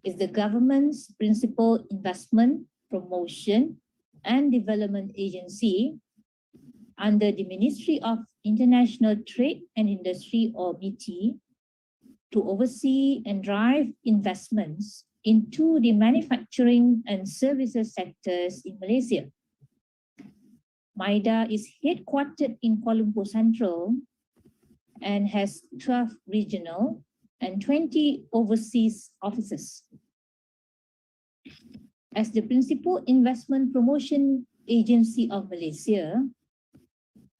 is the government's principal investment, promotion, and development agency under the Ministry of International Trade and Industry, or MITI, to oversee and drive investments into the manufacturing and services sectors in Malaysia. MIDA is headquartered in Kuala Lumpur Central and has 12 regional and 20 overseas offices. As the principal investment promotion agency of Malaysia,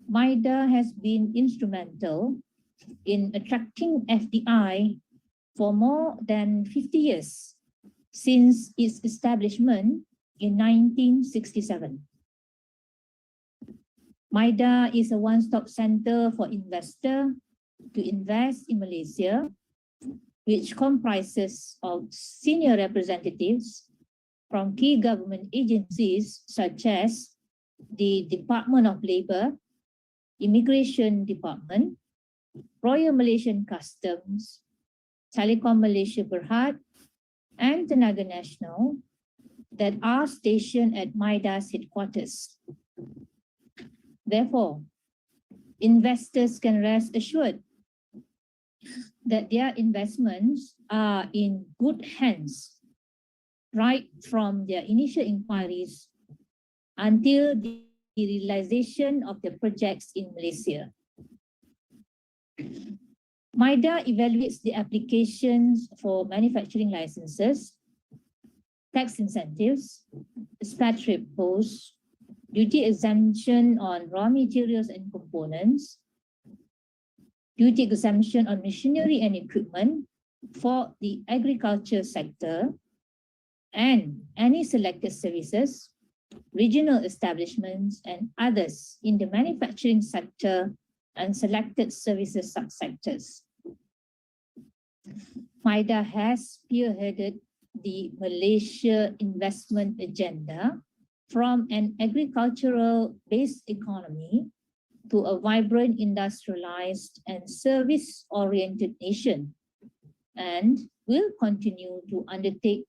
MIDA has been instrumental in attracting FDI for more than 50 years since its establishment in 1967. MIDA is a one-stop center for investors to invest in Malaysia, which comprises of senior representatives from key government agencies such as the Department of Labour, Immigration Department, Royal Malaysian Customs, Telekom Malaysia Berhad, and Tenaga Nasional that are stationed at MIDA's headquarters. Therefore, investors can rest assured that their investments are in good hands right from their initial inquiries until the realization of the projects in Malaysia. MIDA evaluates the applications for manufacturing licenses, tax incentives, expatriate posts, duty exemption on raw materials and components, duty exemption on machinery and equipment for the agriculture sector, and any selected services, regional establishments, and others in the manufacturing sector and selected services subsectors. MIDA has spearheaded the Malaysia investment agenda from an agricultural-based economy to a vibrant, industrialized, and service-oriented nation, and will continue to undertake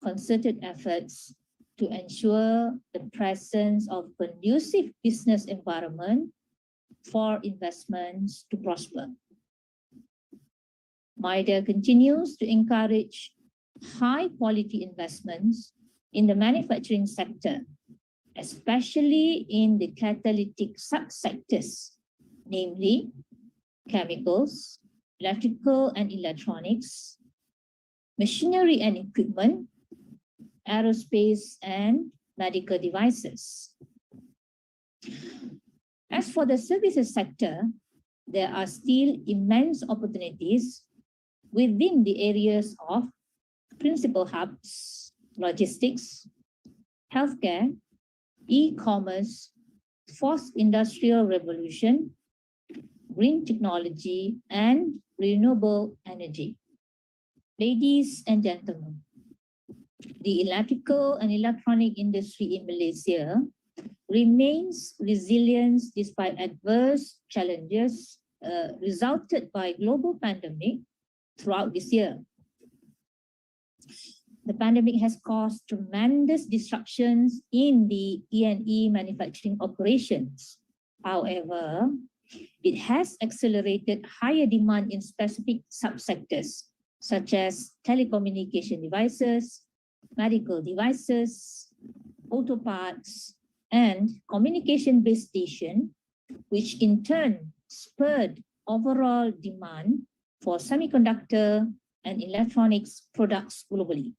concerted efforts to ensure the presence of conducive business environment for investments to prosper. MIDA continues to encourage high-quality investments in the manufacturing sector, especially in the catalytic subsectors, namely chemicals, electrical and electronics, machinery and equipment, aerospace, and medical devices. As for the services sector, there are still immense opportunities within the areas of principal hubs, logistics, healthcare, e-commerce, fourth industrial revolution, green technology, and renewable energy. Ladies and gentlemen, the electrical and electronic industry in Malaysia remains resilient despite adverse challenges resulted by global pandemic throughout this year. The pandemic has caused tremendous disruptions in the E&E manufacturing operations. However, it has accelerated higher demand in specific subsectors, such as telecommunication devices, medical devices, auto parts, and communication-based station, which in turn spurred overall demand for semiconductor and electronics products globally.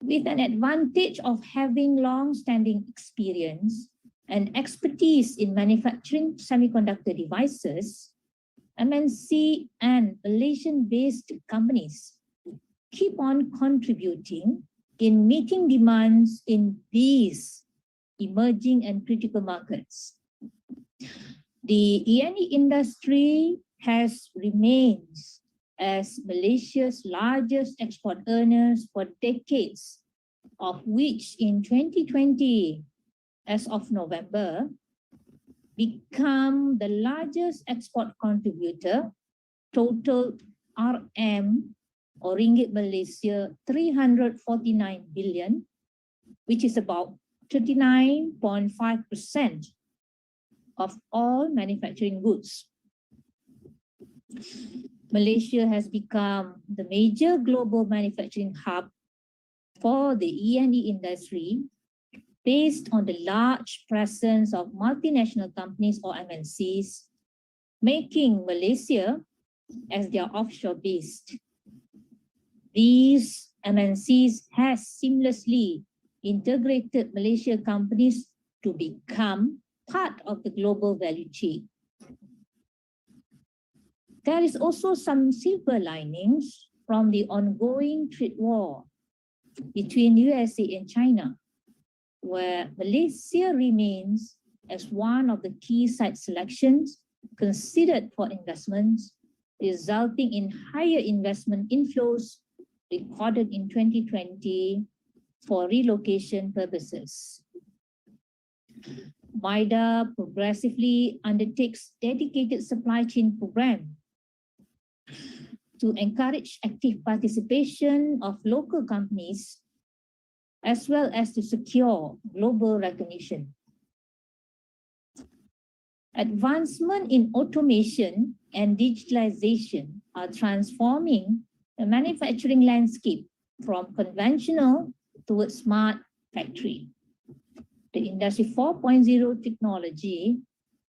With an advantage of having long-standing experience and expertise in manufacturing semiconductor devices, MNC and Malaysian-based companies keep on contributing in meeting demands in these emerging and critical markets. The E&E industry has remained as Malaysia's largest export earners for decades, of which in 2020, as of November, become the largest export contributor, total RM or Ringgit Malaysia 349 billion, which is about 39.5% of all manufacturing goods. Malaysia has become the major global manufacturing hub for the E&E industry based on the large presence of multinational companies or MNCs, making Malaysia as their offshore base. These MNCs has seamlessly integrated Malaysia companies to become part of the global value chain. There is also some silver linings from the ongoing trade war between USA and China, where Malaysia remains as one of the key site selections considered for investments, resulting in higher investment inflows recorded in 2020 for relocation purposes. MYDA progressively undertakes dedicated supply chain program to encourage active participation of local companies, as well as to secure global recognition. Advancement in automation and digitalization are transforming the manufacturing landscape from conventional towards smart factory. The Industry 4.0 technology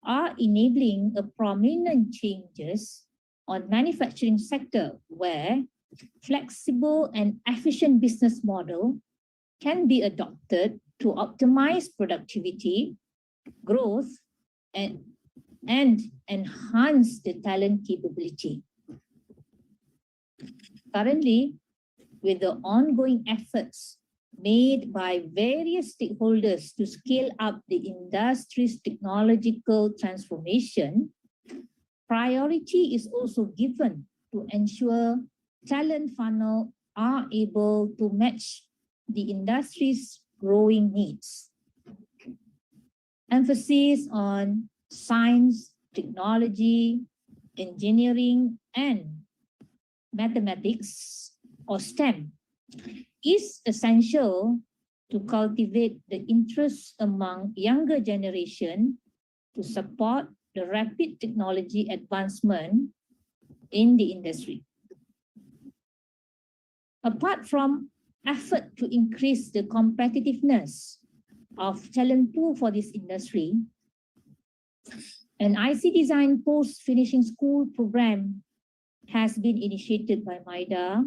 are enabling a prominent changes on manufacturing sector where flexible and efficient business model can be adopted to optimize productivity, growth, and enhance the talent capability. Currently, with the ongoing efforts made by various stakeholders to scale up the industry's technological transformation, priority is also given to ensure talent funnel are able to match the industry's growing needs. Emphasis on science, technology, engineering, and mathematics or STEM is essential to cultivate the interest among younger generation to support the rapid technology advancement in the industry. Apart from effort to increase the competitiveness of talent pool for this industry, an IC design post-finishing school program has been initiated by MYDA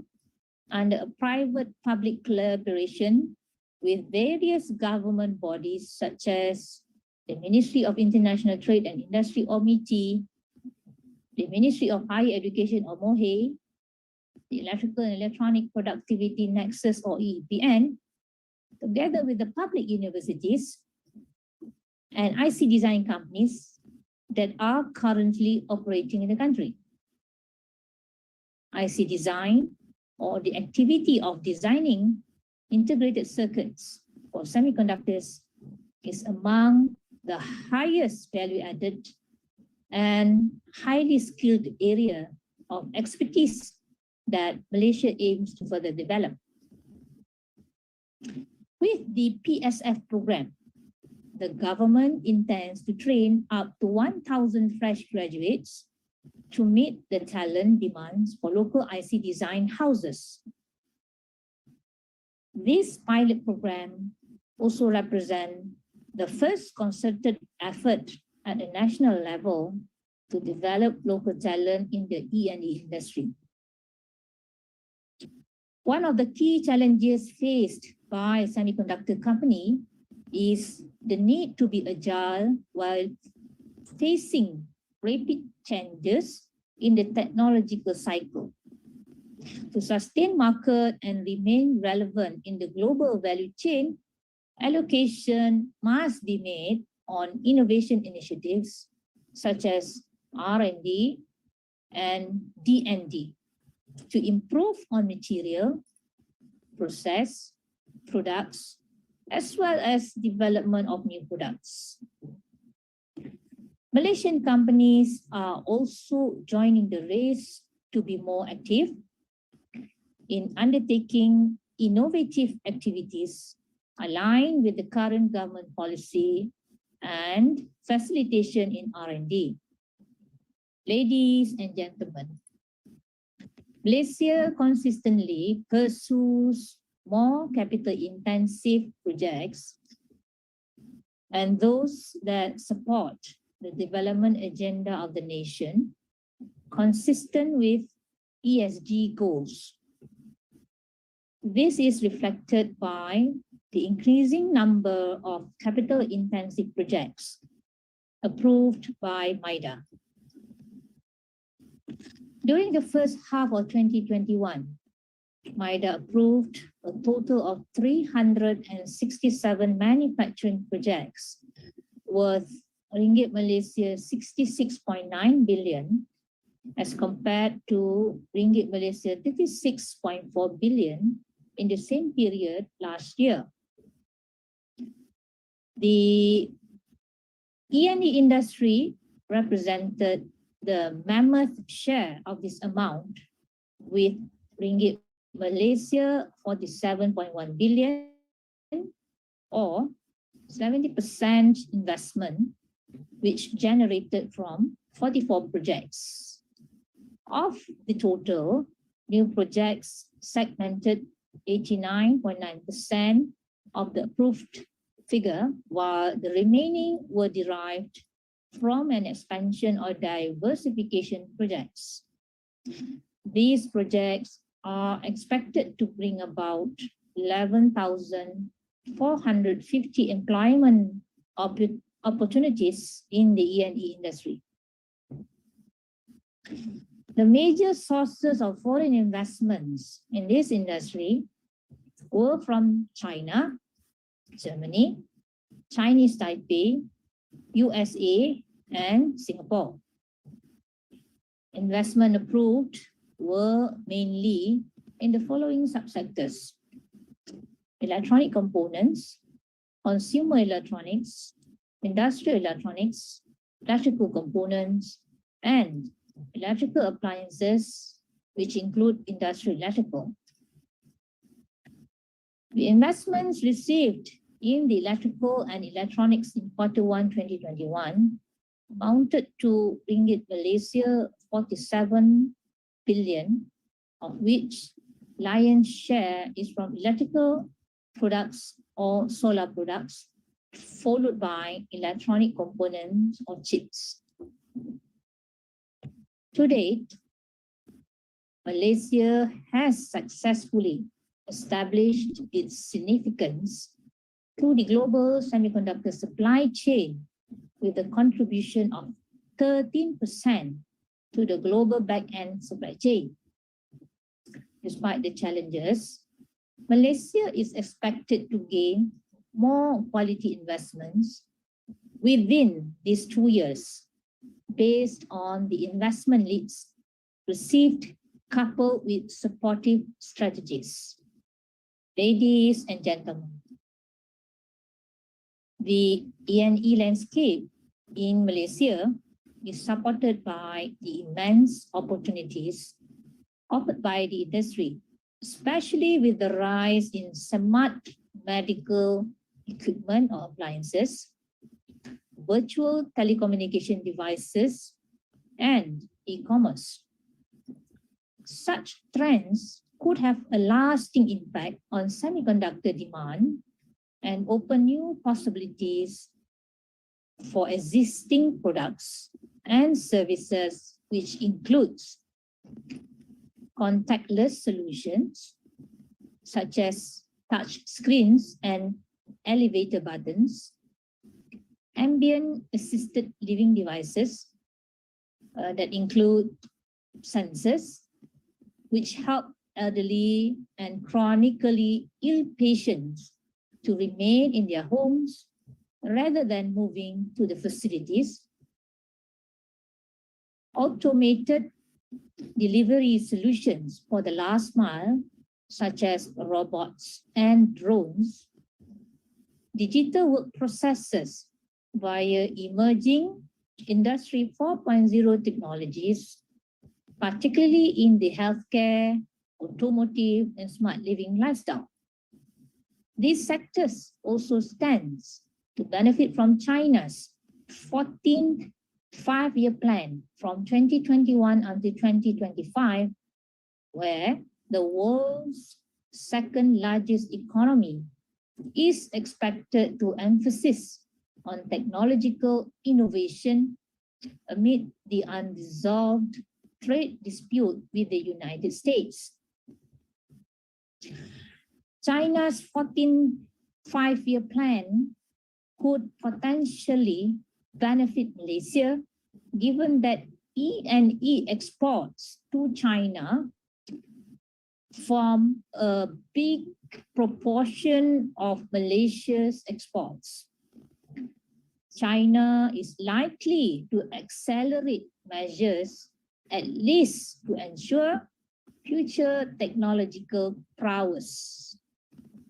under a private-public collaboration with various government bodies such as the Ministry of International Trade and Industry or MITI, the Ministry of Higher Education or MOHE, the Electrical and Electronic Productivity Nexus, or EEPN, together with the public universities and IC design companies that are currently operating in the country. IC design, or the activity of designing integrated circuits for semiconductors, is among the highest value added and highly skilled area of expertise that Malaysia aims to further develop. With the PSF program, the government intends to train up to 1,000 fresh graduates to meet the talent demands for local IC design houses. This pilot program also represents the first concerted effort at a national level to develop local talent in the E&E industry. One of the key challenges faced by semiconductor company is the need to be agile while facing rapid changes in the technological cycle. To sustain market and remain relevant in the global value chain, allocation must be made on innovation initiatives such as R&D and D&D to improve on material, process, products, as well as development of new products. Malaysian companies are also joining the race to be more active in undertaking innovative activities aligned with the current government policy and facilitation in R&D. Ladies and gentlemen, Malaysia consistently pursues more capital-intensive projects and those that support the development agenda of the nation, consistent with ESG goals. This is reflected by the increasing number of capital-intensive projects approved by MYDA. During the first half of 2021, MYDA approved a total of 367 manufacturing projects worth ringgit Malaysia 66.9 billion as compared to ringgit Malaysia 36.4 billion in the same period last year. The E&E industry represented the mammoth share of this amount with ringgit Malaysia 47.1 billion or 70% investment, which generated from 44 projects. Of the total, new projects segmented 89.9% of the approved figure, while the remaining were derived from an expansion or diversification projects. These projects are expected to bring about 11,450 employment opportunities in the E&E industry. The major sources of foreign investments in this industry were from China, Germany, Chinese Taipei, USA, and Singapore. Investment approved were mainly in the following subsectors: electronic components, consumer electronics, industrial electronics, electrical components, and electrical appliances, which include industrial electrical. The investments received in the electrical and electronics in Q1 2021 amounted to ringgit Malaysia 47 billion, of which lion's share is from electrical products or solar products, followed by electronic components or chips. To date, Malaysia has successfully established its significance to the global semiconductor supply chain with a contribution of 13% to the global back-end supply chain. despite the challenges, Malaysia is expected to gain more quality investments within these 2 years based on the investment leads received coupled with supportive strategies. Ladies and gentlemen, the E&E landscape in Malaysia is supported by the immense opportunities offered by the industry, especially with the rise in smart medical equipment or appliances, virtual telecommunication devices, and e-commerce. Such trends could have a lasting impact on semiconductor demand and open new possibilities for existing products and services, which includes contactless solutions such as touch screens and elevator buttons, ambient assisted living devices that include sensors, which help elderly and chronically ill patients to remain in their homes rather than moving to the facilities, automated delivery solutions for the last mile, such as robots and drones, digital work processes via emerging Industry 4.0 technologies, particularly in the healthcare, automotive, and smart living lifestyle. These sectors also stand to benefit from China's 14th five-year plan from 2021 until 2025, where the world's second largest economy is expected to emphasize on technological innovation amid the unresolved trade dispute with the United States. China's 14th five-year plan could potentially benefit Malaysia, given that E&E exports to China form a big proportion of Malaysia's exports. China is likely to accelerate measures at least to ensure future technological prowess,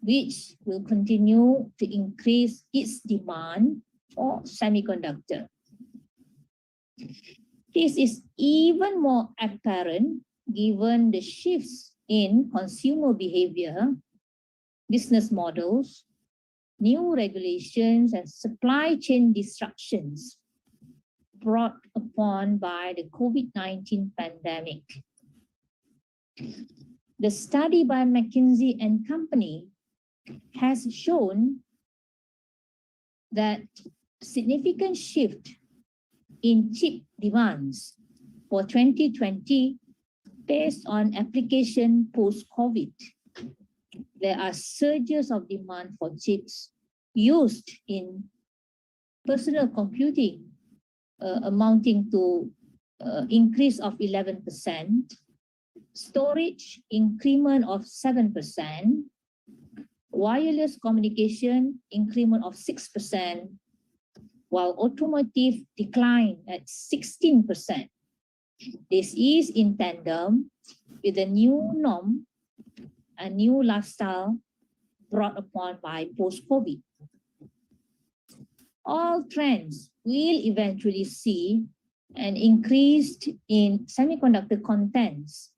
which will continue to increase its demand for semiconductor. This is even more apparent given the shifts in consumer behavior, business models, new regulations, and supply chain disruptions brought upon by the COVID-19 pandemic. The study by McKinsey and Company has shown that significant shift in chip demands for 2020 based on application post-COVID. There are surges of demand for chips used in personal computing, amounting to increase of 11%, storage increment of 7%, wireless communication increment of 6%, while automotive declined at 16%. This is in tandem with the new norm, a new lifestyle brought upon by post-COVID. All trends will eventually see an increase in semiconductor contents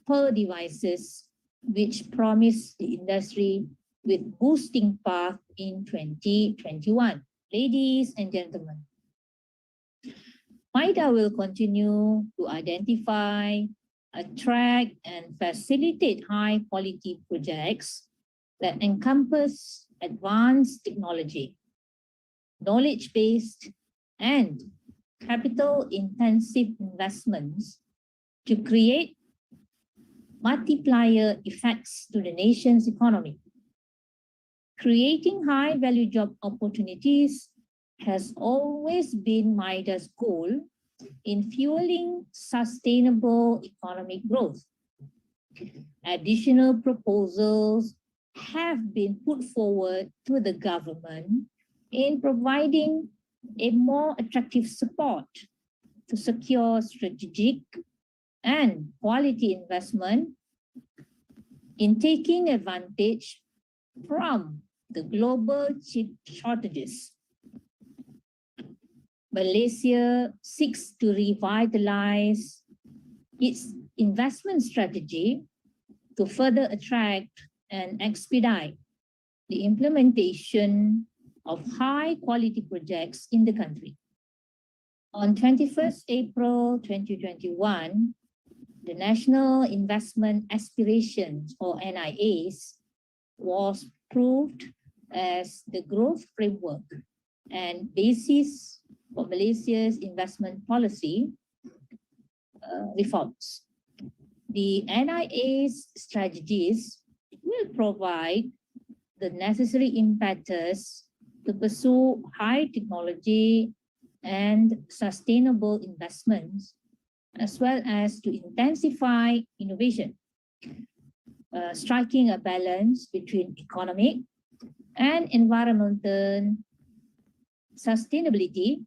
per devices, which promise the industry with boosting path in 2021. Ladies and gentlemen, MyIoTA will continue to identify, attract, and facilitate high-quality projects that encompass advanced technology, knowledge-based, and capital-intensive investments to create multiplier effects to the nation's economy. Creating high-value job opportunities has always been MyIoTA's goal in fueling sustainable economic growth. Additional proposals have been put forward to the government in providing a more attractive support to secure strategic and quality investment in taking advantage from the global chip shortages. Malaysia seeks to revitalize its investment strategy to further attract and expedite the implementation of high-quality projects in the country. On 21st April 2021, the National Investment Aspirations, or NIAs, was approved as the growth framework and basis for Malaysia's investment policy reforms. The NIA's strategies will provide the necessary impetus to pursue high technology and sustainable investments, as well as to intensify innovation, striking a balance between economic and environmental sustainability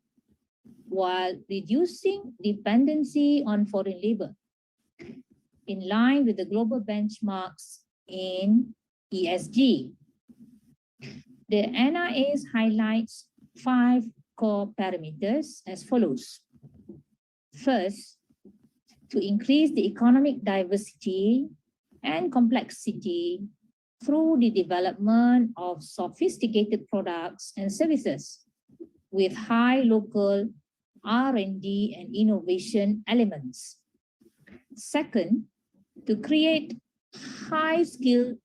while reducing dependency on foreign labor, in line with the global benchmarks in ESG. The NIAs highlights 5 core parameters as follows. First, to increase the economic diversity and complexity through the development of sophisticated products and services with high local R&D and innovation elements. Second, to create high-skilled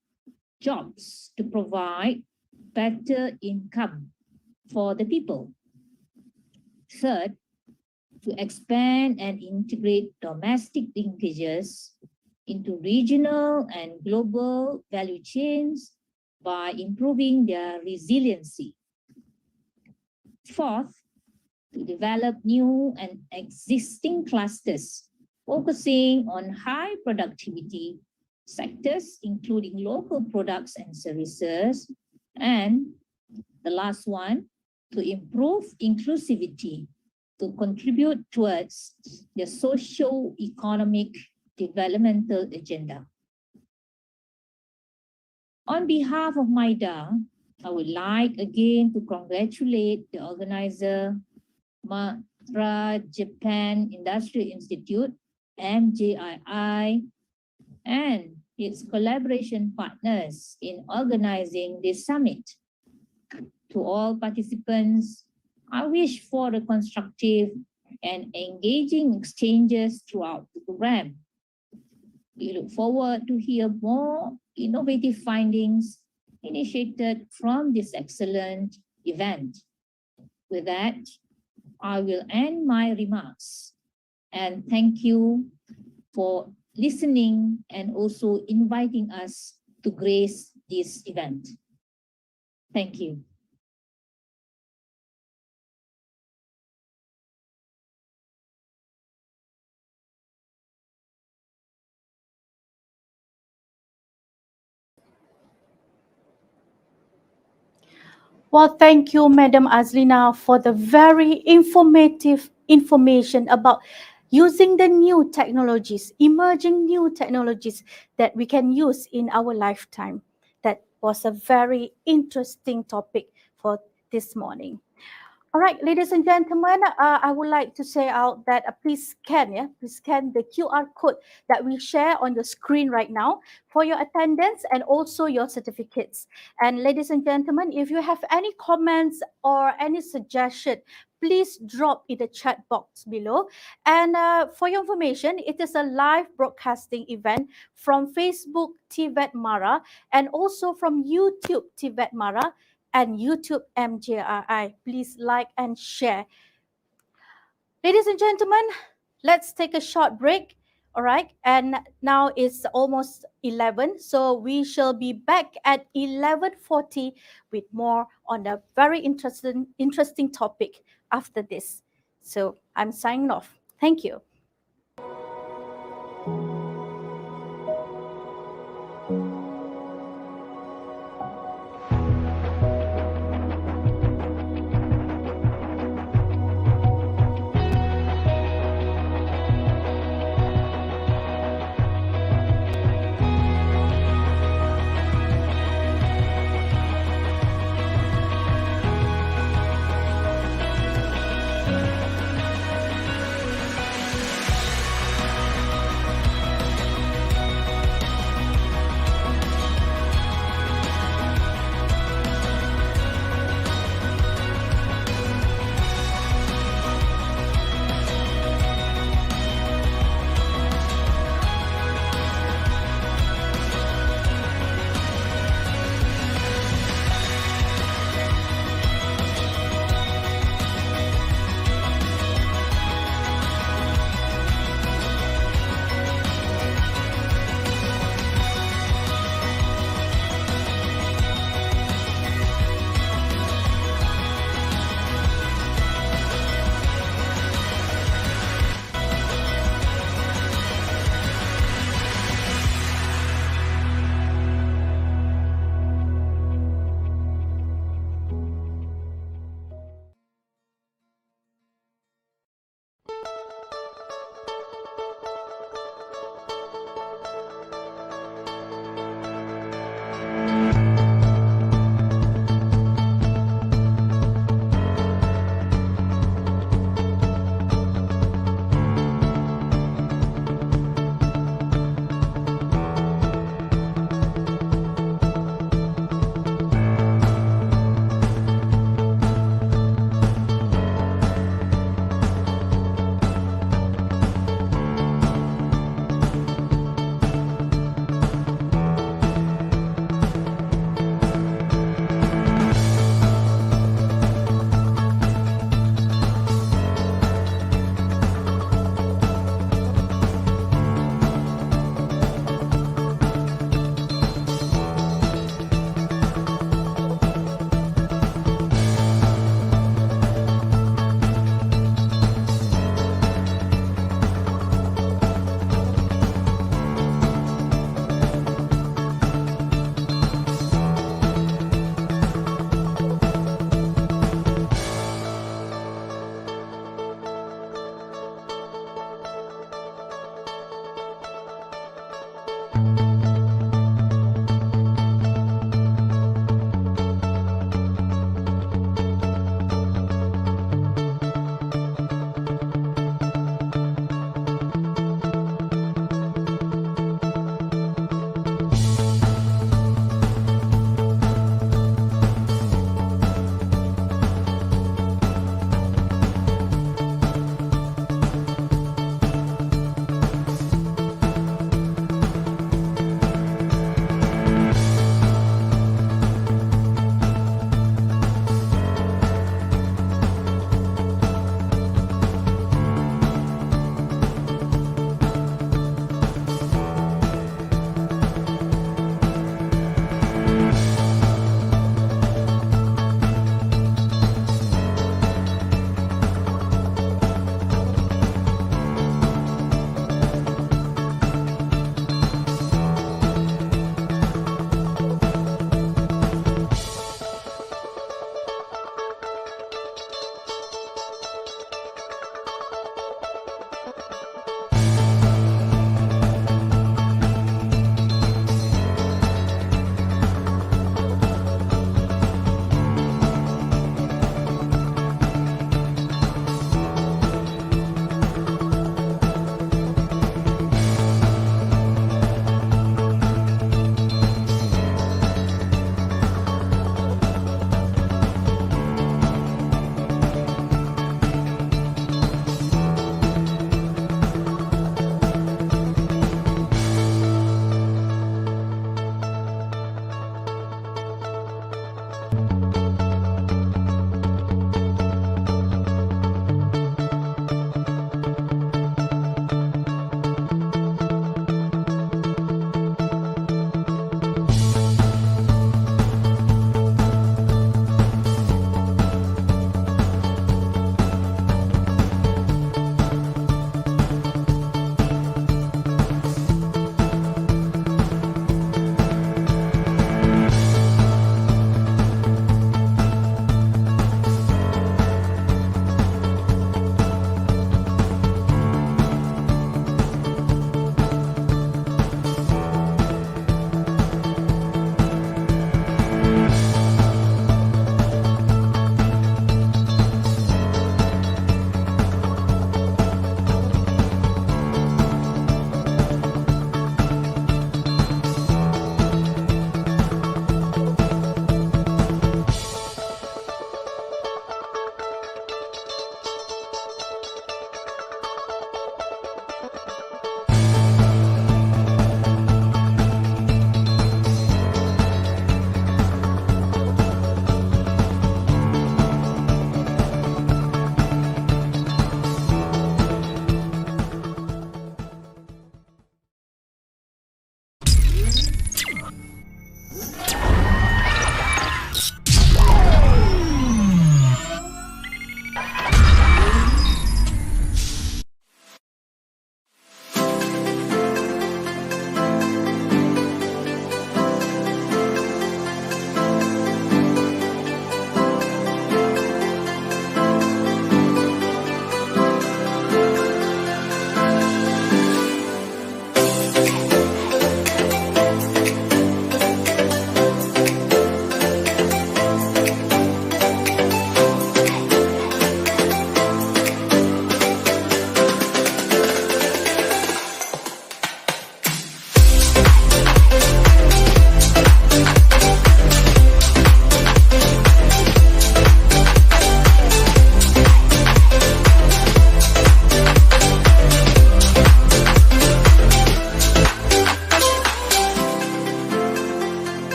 jobs to provide better income for the people. Third, to expand and integrate domestic linkages into regional and global value chains by improving their resiliency. Fourth, to develop new and existing clusters, focusing on high productivity sectors, including local products and services. And the last one, to improve inclusivity, to contribute towards the socio-economic developmental agenda. On behalf of MyIoTA, I would like again to congratulate the organizer, Madya Japan Industrial Institute, MJII, and its collaboration partners in organizing this summit. To all participants, I wish for a constructive and engaging exchanges throughout the program. We look forward to hear more innovative findings initiated from this excellent event. With that, I will end my remarks and thank you for listening and also inviting us to grace this event. Thank you. Well, thank you, Madam Azlina, for the very informative information about using the new technologies, emerging new technologies that we can use in our lifetime. That was a very interesting topic for this morning. All right, ladies and gentlemen, I would like to say out that please scan the QR code that we share on the screen right now for your attendance and also your certificates. And ladies and gentlemen, if you have any comments or any suggestion, please drop in the chat box below. And for your information, it is a live broadcasting event from Facebook TVETMARA and also from YouTube TVETMARA and YouTube MJII. Please like and share. Ladies and gentlemen, let's take a short break. All right, and now it's almost 11, so we shall be back at 11:40 with more on a very interesting topic after this. So I'm signing off. Thank you.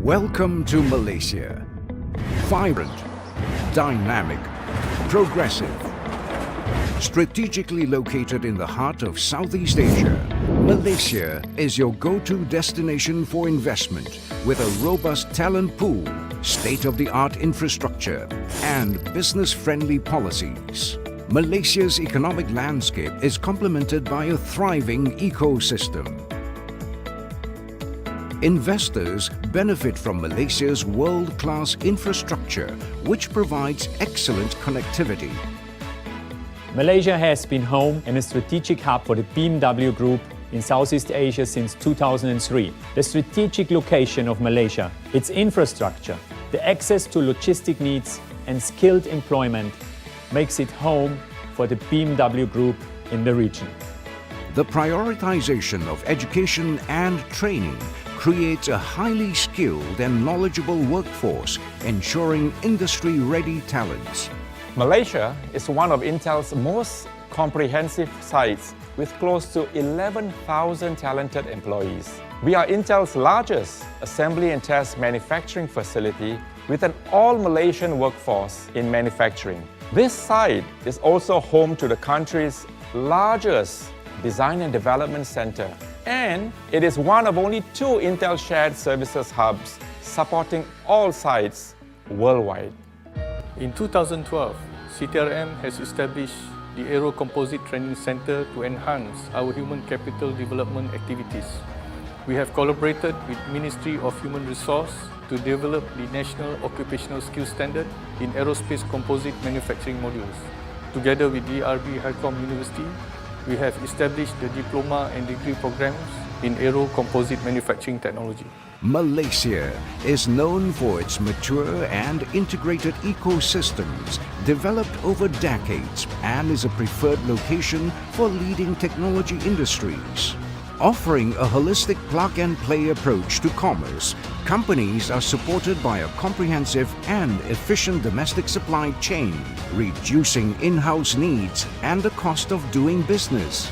Welcome to Malaysia. Vibrant, dynamic, progressive. Strategically located in the heart of Southeast Asia, Malaysia is your go-to destination for investment with a robust talent pool, state-of-the-art infrastructure, and business-friendly policies. Malaysia's economic landscape is complemented by a thriving ecosystem. Investors benefit from Malaysia's world-class infrastructure, which provides excellent connectivity. Malaysia has been home and a strategic hub for the BMW Group in Southeast Asia since 2003. The strategic location of Malaysia, its infrastructure, the access to logistic needs and skilled employment makes it home for the BMW Group in the region. The prioritization of education and training creates a highly skilled and knowledgeable workforce, ensuring industry-ready talents. Malaysia is one of Intel's most comprehensive sites with close to 11,000 talented employees. We are Intel's largest assembly and test manufacturing facility with an all-Malaysian workforce in manufacturing. This site is also home to the country's largest design and development center, and it is one of only 2 Intel shared services hubs supporting all sites worldwide. In 2012, CTRM has established the Aero Composite Training Center to enhance our human capital development activities. We have collaborated with Ministry of Human Resource to develop the National Occupational Skills Standard in Aerospace Composite Manufacturing modules. Together with YBhg University, we have established the diploma and degree programs in Aero Composite Manufacturing Technology. Malaysia is known for its mature and integrated ecosystems developed over decades and is a preferred location for leading technology industries. Offering a holistic plug-and-play approach to commerce, companies are supported by a comprehensive and efficient domestic supply chain, reducing in-house needs and the cost of doing business.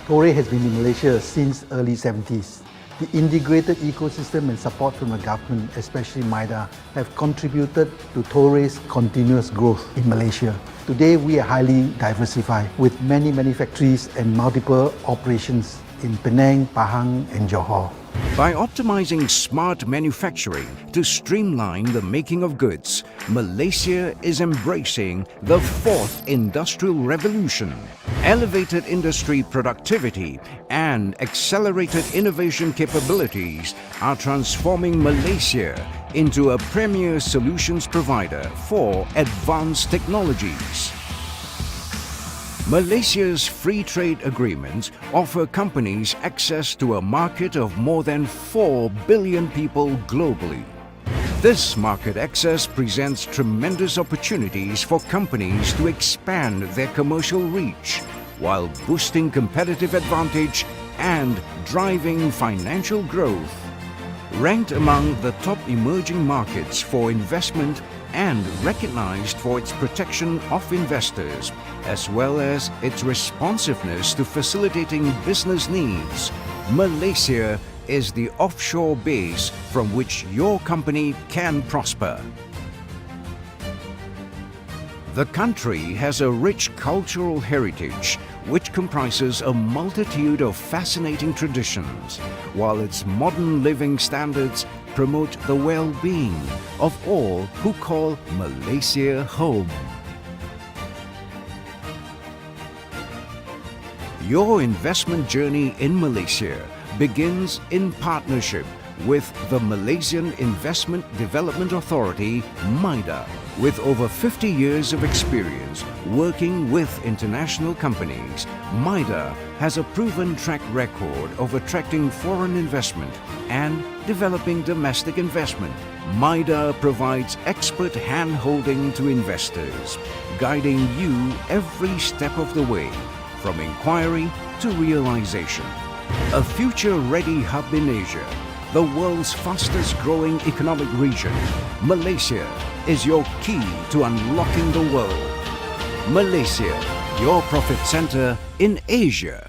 Torre has been in Malaysia since early 70s. The integrated ecosystem and support from the government, especially MyIoTA, have contributed to Torre's continuous growth in Malaysia. Today, we are highly diversified with many factories and multiple operations in Penang, Pahang and Johor. By optimizing smart manufacturing to streamline the making of goods, Malaysia is embracing the 4th industrial revolution. Elevated industry productivity and accelerated innovation capabilities are transforming Malaysia into a premier solutions provider for advanced technologies. Malaysia's free trade agreements offer companies access to a market of more than 4 billion people globally. This market access presents tremendous opportunities for companies to expand their commercial reach while boosting competitive advantage and driving financial growth. Ranked among the top emerging markets for investment and recognized for its protection of investors, as well as its responsiveness to facilitating business needs, Malaysia is the offshore base from which your company can prosper. The country has a rich cultural heritage which comprises a multitude of fascinating traditions, while its modern living standards promote the well-being of all who call Malaysia home. Your investment journey in Malaysia begins in partnership with the Malaysian Investment Development Authority, MyIoTA. With over 50 years of experience working with international companies, MyIoTA has a proven track record of attracting foreign investment and developing domestic investment. MyIoTA provides expert hand-holding to investors, guiding you every step of the way, from inquiry to realization. A future-ready hub in Asia, the world's fastest-growing economic region, Malaysia is your key to unlocking the world. Malaysia, your profit center in Asia.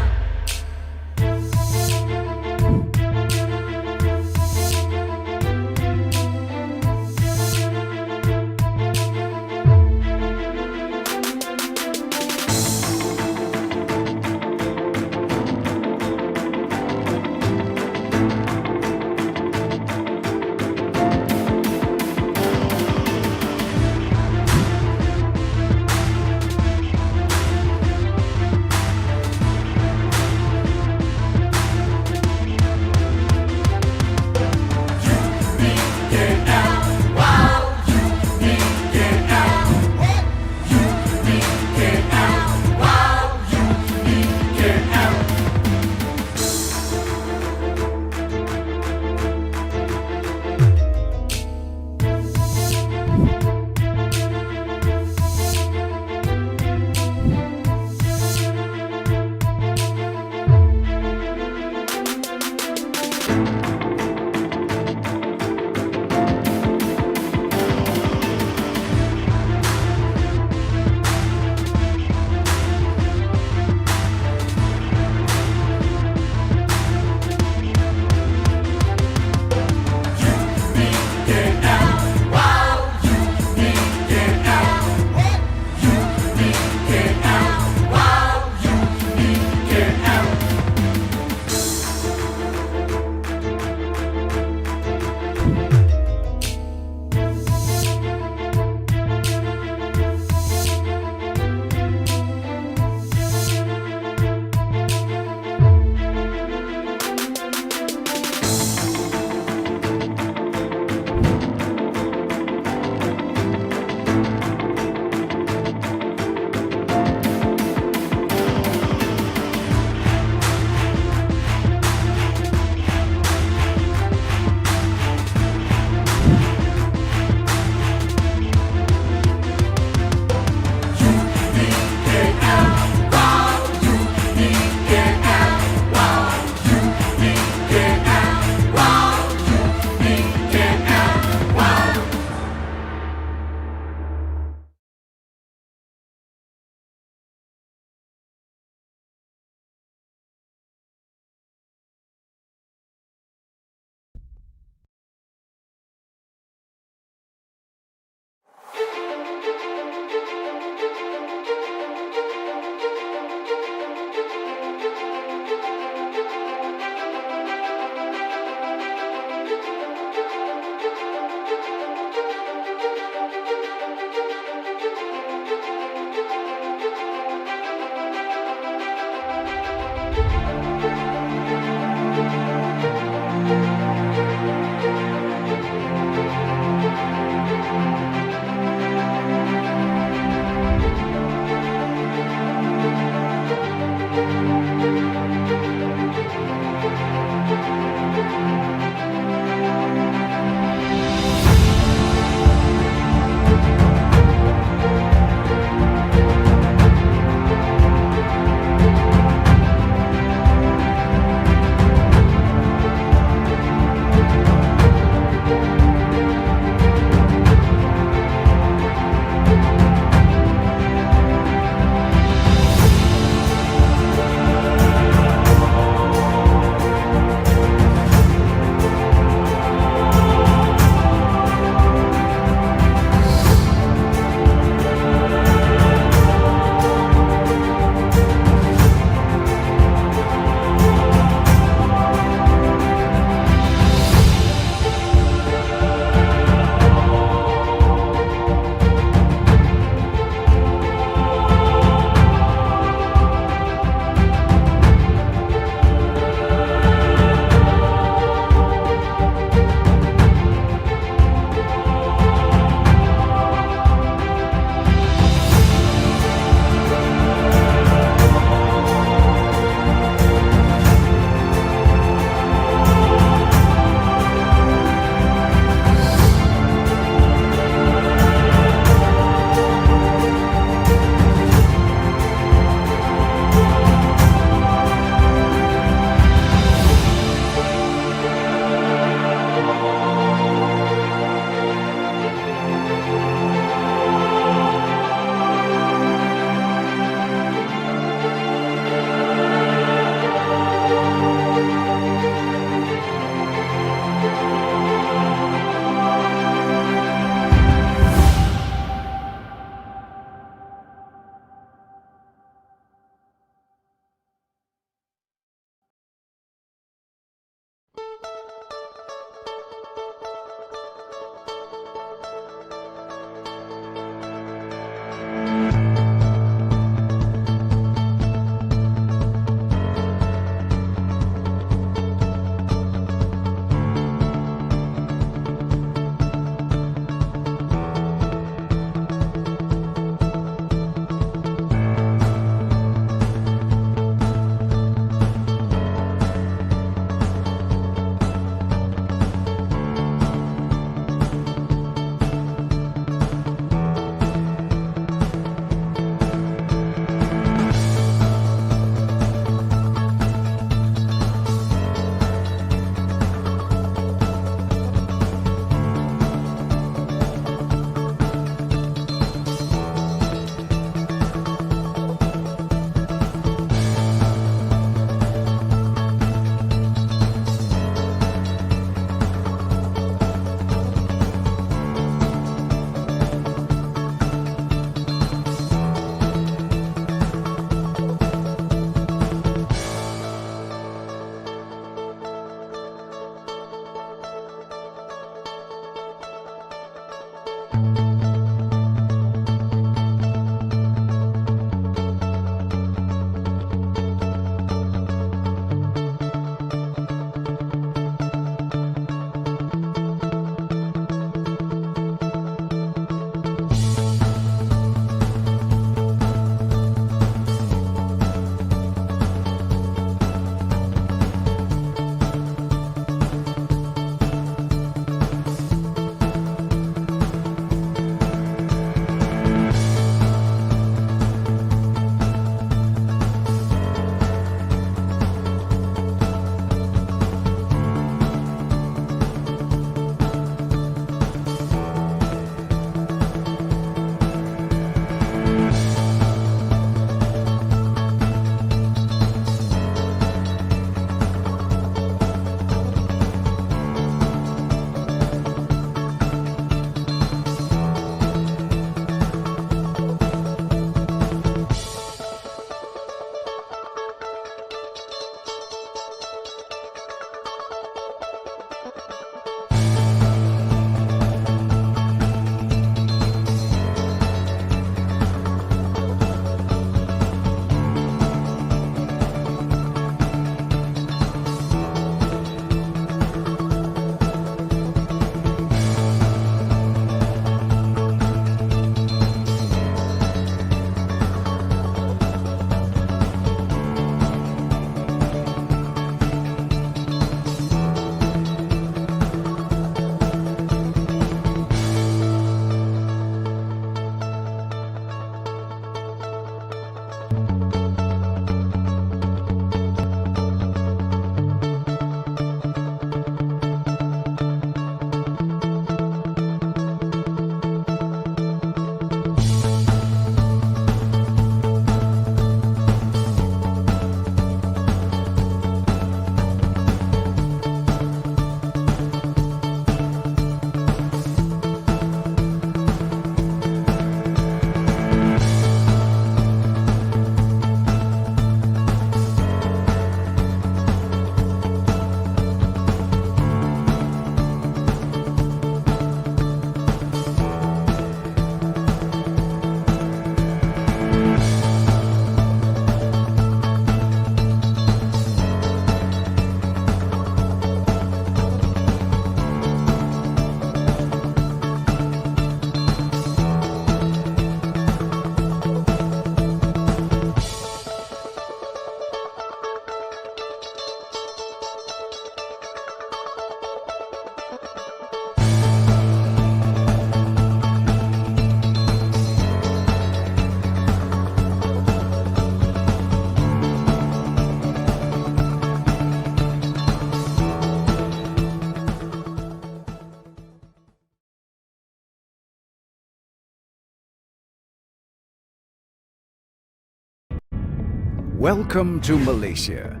Welcome to Malaysia.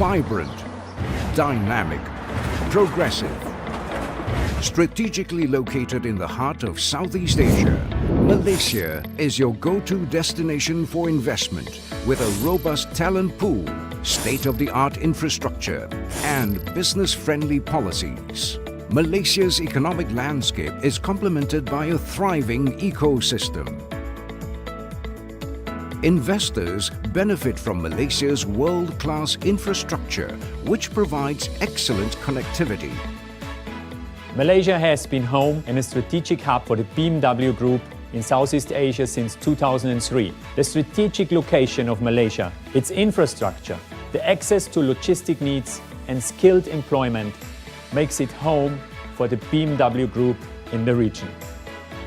Vibrant, dynamic, progressive. Strategically located in the heart of Southeast Asia, Malaysia is your go-to destination for investment with a robust talent pool, state-of-the-art infrastructure, and business-friendly policies. Malaysia's economic landscape is complemented by a thriving ecosystem. Investors benefit from Malaysia's world-class infrastructure, which provides excellent connectivity. Malaysia has been home and a strategic hub for the BMW Group in Southeast Asia since 2003. The strategic location of Malaysia, its infrastructure, the access to logistic needs and skilled employment makes it home for the BMW Group in the region.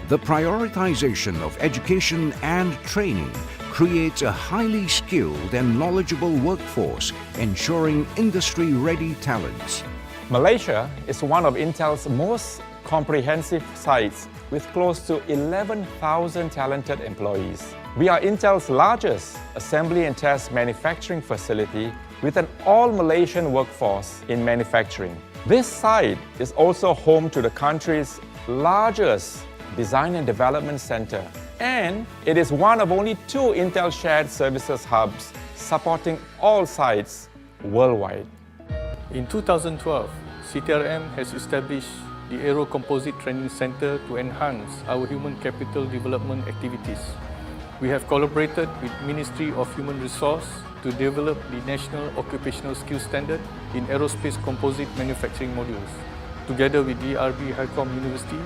The prioritization of education and training creates a highly skilled and knowledgeable workforce, ensuring industry-ready talents. Malaysia is one of Intel's most comprehensive sites with close to 11,000 talented employees. We are Intel's largest assembly and test manufacturing facility with an all-Malaysian workforce in manufacturing. This site is also home to the country's largest design and development center, and it is one of only 2 Intel shared services hubs supporting all sites worldwide. In 2012, CTRM has established the Aero Composite Training Center to enhance our human capital development activities. We have collaborated with Ministry of Human Resource to develop the National Occupational Skills Standard in aerospace composite manufacturing modules. Together with YBhg University,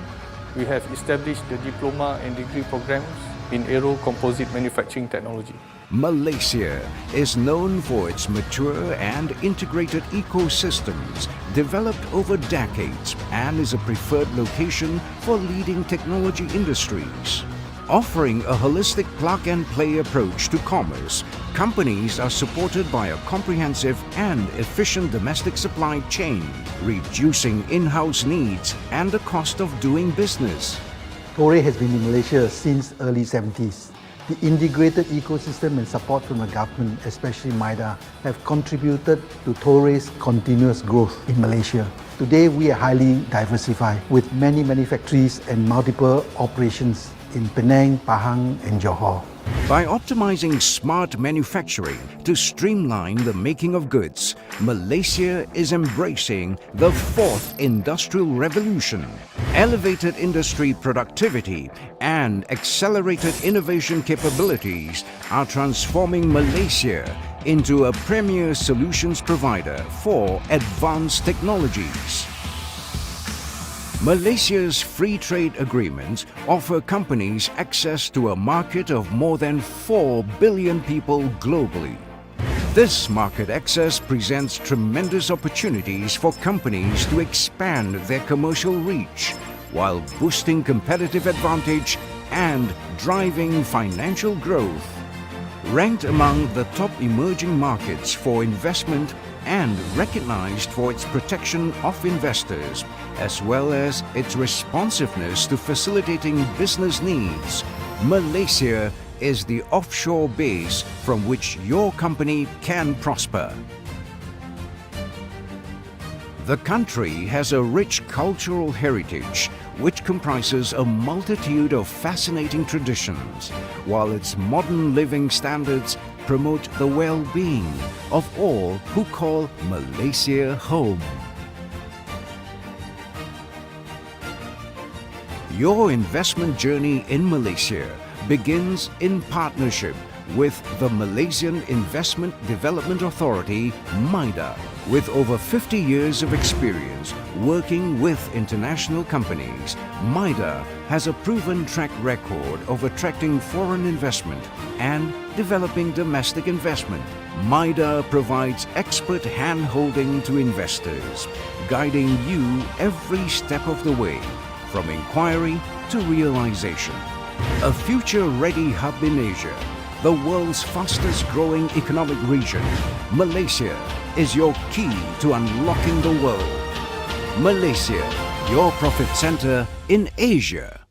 we have established the diploma and degree programs in aero composite manufacturing technology. Malaysia is known for its mature and integrated ecosystems developed over decades and is a preferred location for leading technology industries. Offering a holistic plug-and-play approach to commerce, companies are supported by a comprehensive and efficient domestic supply chain, reducing in-house needs and the cost of doing business. Torre has been in Malaysia since early 70s. The integrated ecosystem and support from the government, especially MyIoTA, have contributed to Torre's continuous growth in Malaysia. Today, we are highly diversified with many factories and multiple operations in Penang, Pahang and Johor. By optimizing smart manufacturing to streamline the making of goods, Malaysia is embracing the 4th industrial revolution. Elevated industry productivity and accelerated innovation capabilities are transforming Malaysia into a premier solutions provider for advanced technologies. Malaysia's free trade agreements offer companies access to a market of more than 4 billion people globally. This market access presents tremendous opportunities for companies to expand their commercial reach while boosting competitive advantage and driving financial growth. Ranked among the top emerging markets for investment and recognized for its protection of investors, as well as its responsiveness to facilitating business needs, Malaysia is the offshore base from which your company can prosper. The country has a rich cultural heritage which comprises a multitude of fascinating traditions, while its modern living standards promote the well-being of all who call Malaysia home. Your investment journey in Malaysia begins in partnership with the Malaysian Investment Development Authority, MyIoTA. With over 50 years of experience working with international companies, MyIoTA has a proven track record of attracting foreign investment and developing domestic investment. MyIoTA provides expert hand-holding to investors, guiding you every step of the way, from inquiry to realization. A future-ready hub in Asia, the world's fastest-growing economic region, Malaysia is your key to unlocking the world. Malaysia, your profit center in Asia.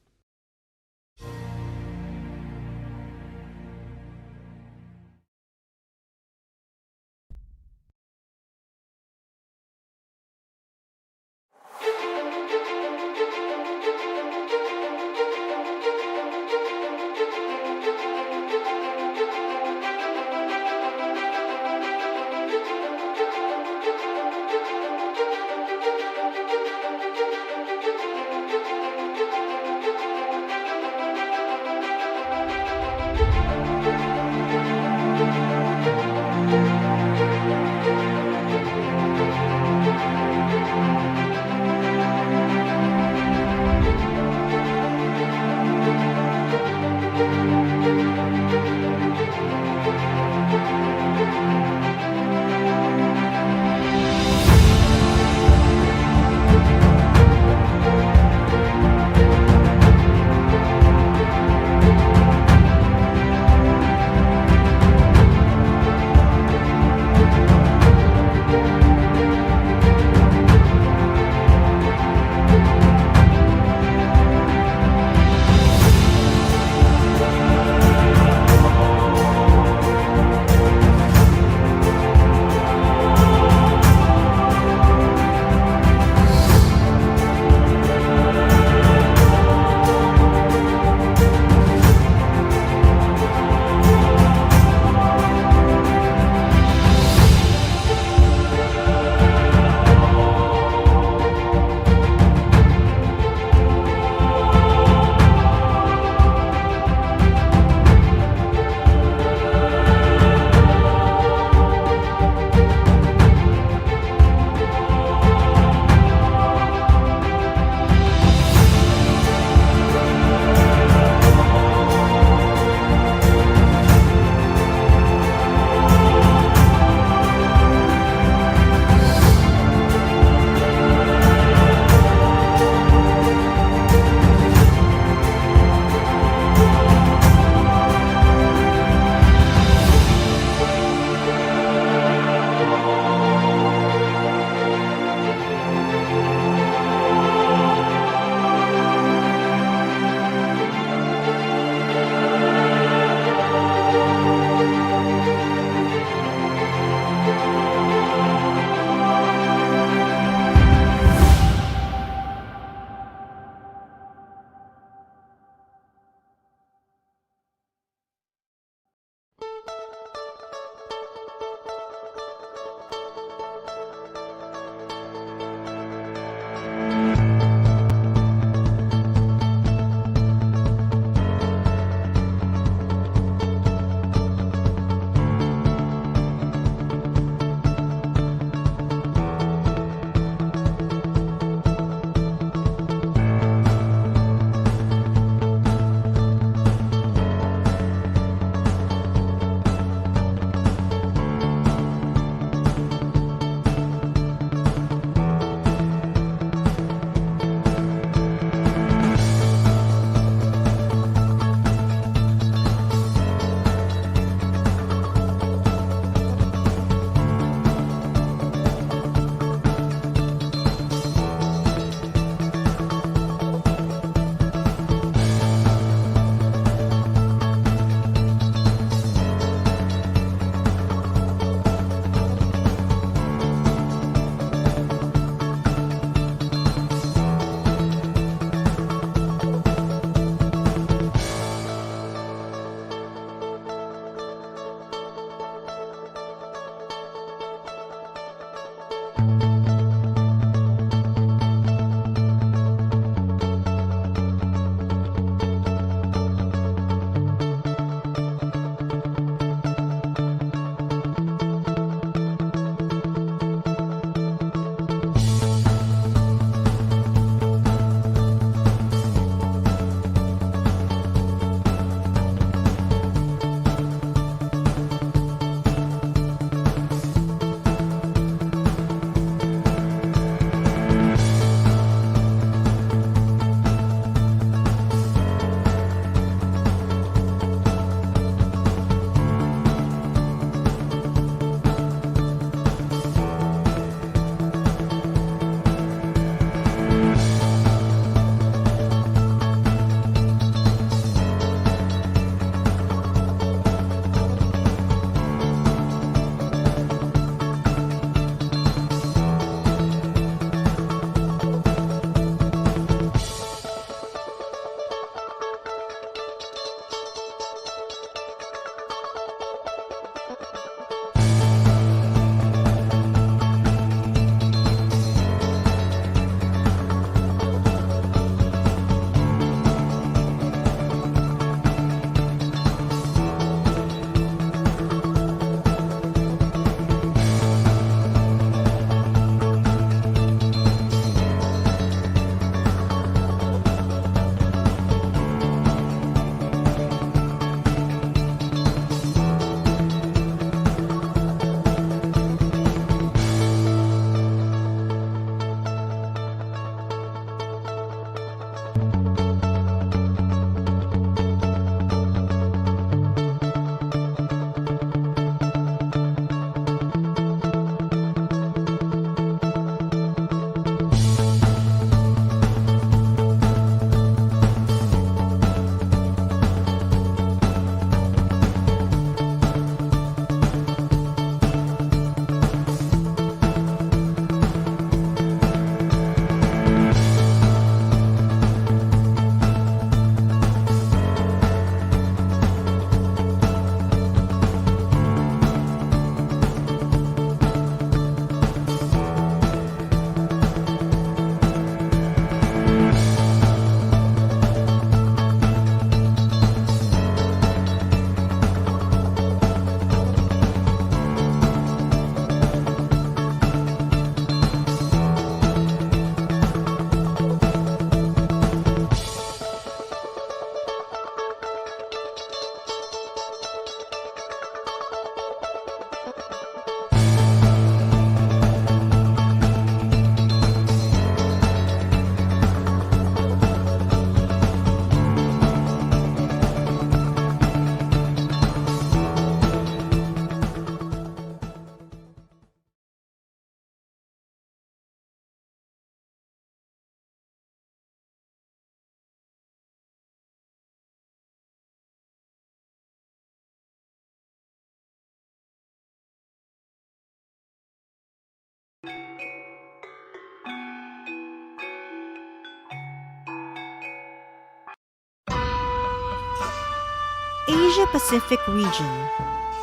Asia-Pacific region,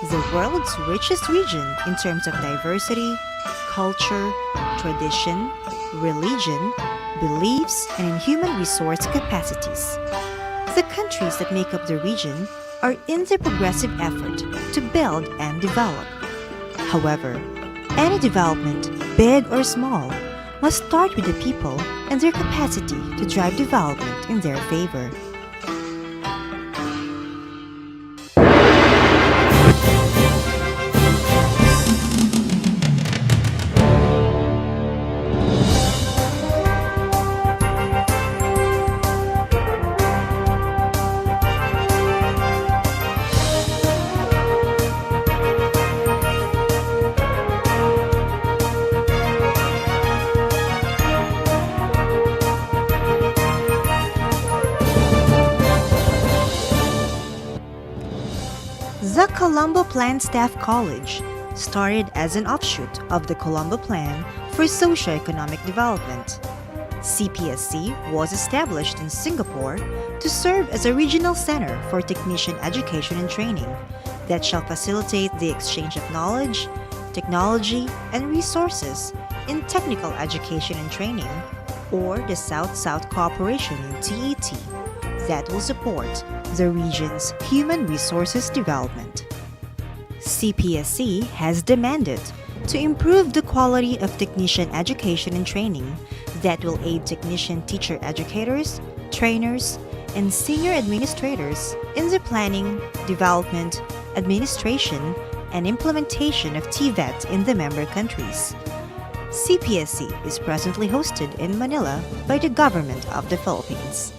the world's richest region in terms of diversity, culture, tradition, religion, beliefs, and in human resource capacities. The countries that make up the region are in the progressive effort to build and develop. However, any development, big or small, must start with the people and their capacity to drive development in their favor. The Colombo Plan Staff College started as an offshoot of the Colombo Plan for Socio-Economic Development. CPSC was established in Singapore to serve as a regional center for technician education and training that shall facilitate the exchange of knowledge, technology, and resources in technical education and training, or the South-South Cooperation in TET, that will support the region's human resources development. CPSC has demanded to improve the quality of technician education and training that will aid technician teacher educators, trainers, and senior administrators in the planning, development, administration, and implementation of TVET in the member countries. CPSC is presently hosted in Manila by the Government of the Philippines.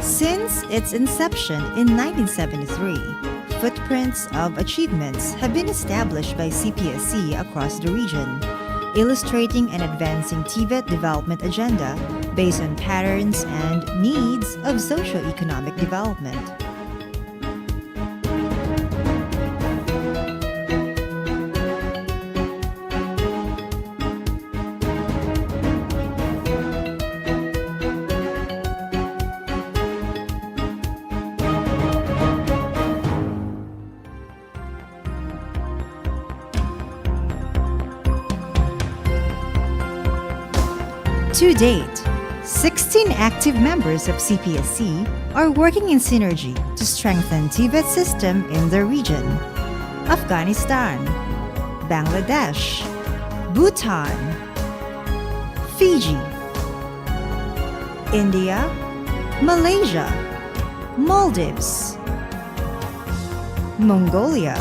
Since its inception in 1973, footprints of achievements have been established by CPSC across the region, illustrating and advancing TVET development agenda based on patterns and needs of socio-economic development. To date, 16 active members of CPSC are working in synergy to strengthen TVET system in the region. Afghanistan, Bangladesh, Bhutan, Fiji, India, Malaysia, Maldives, Mongolia,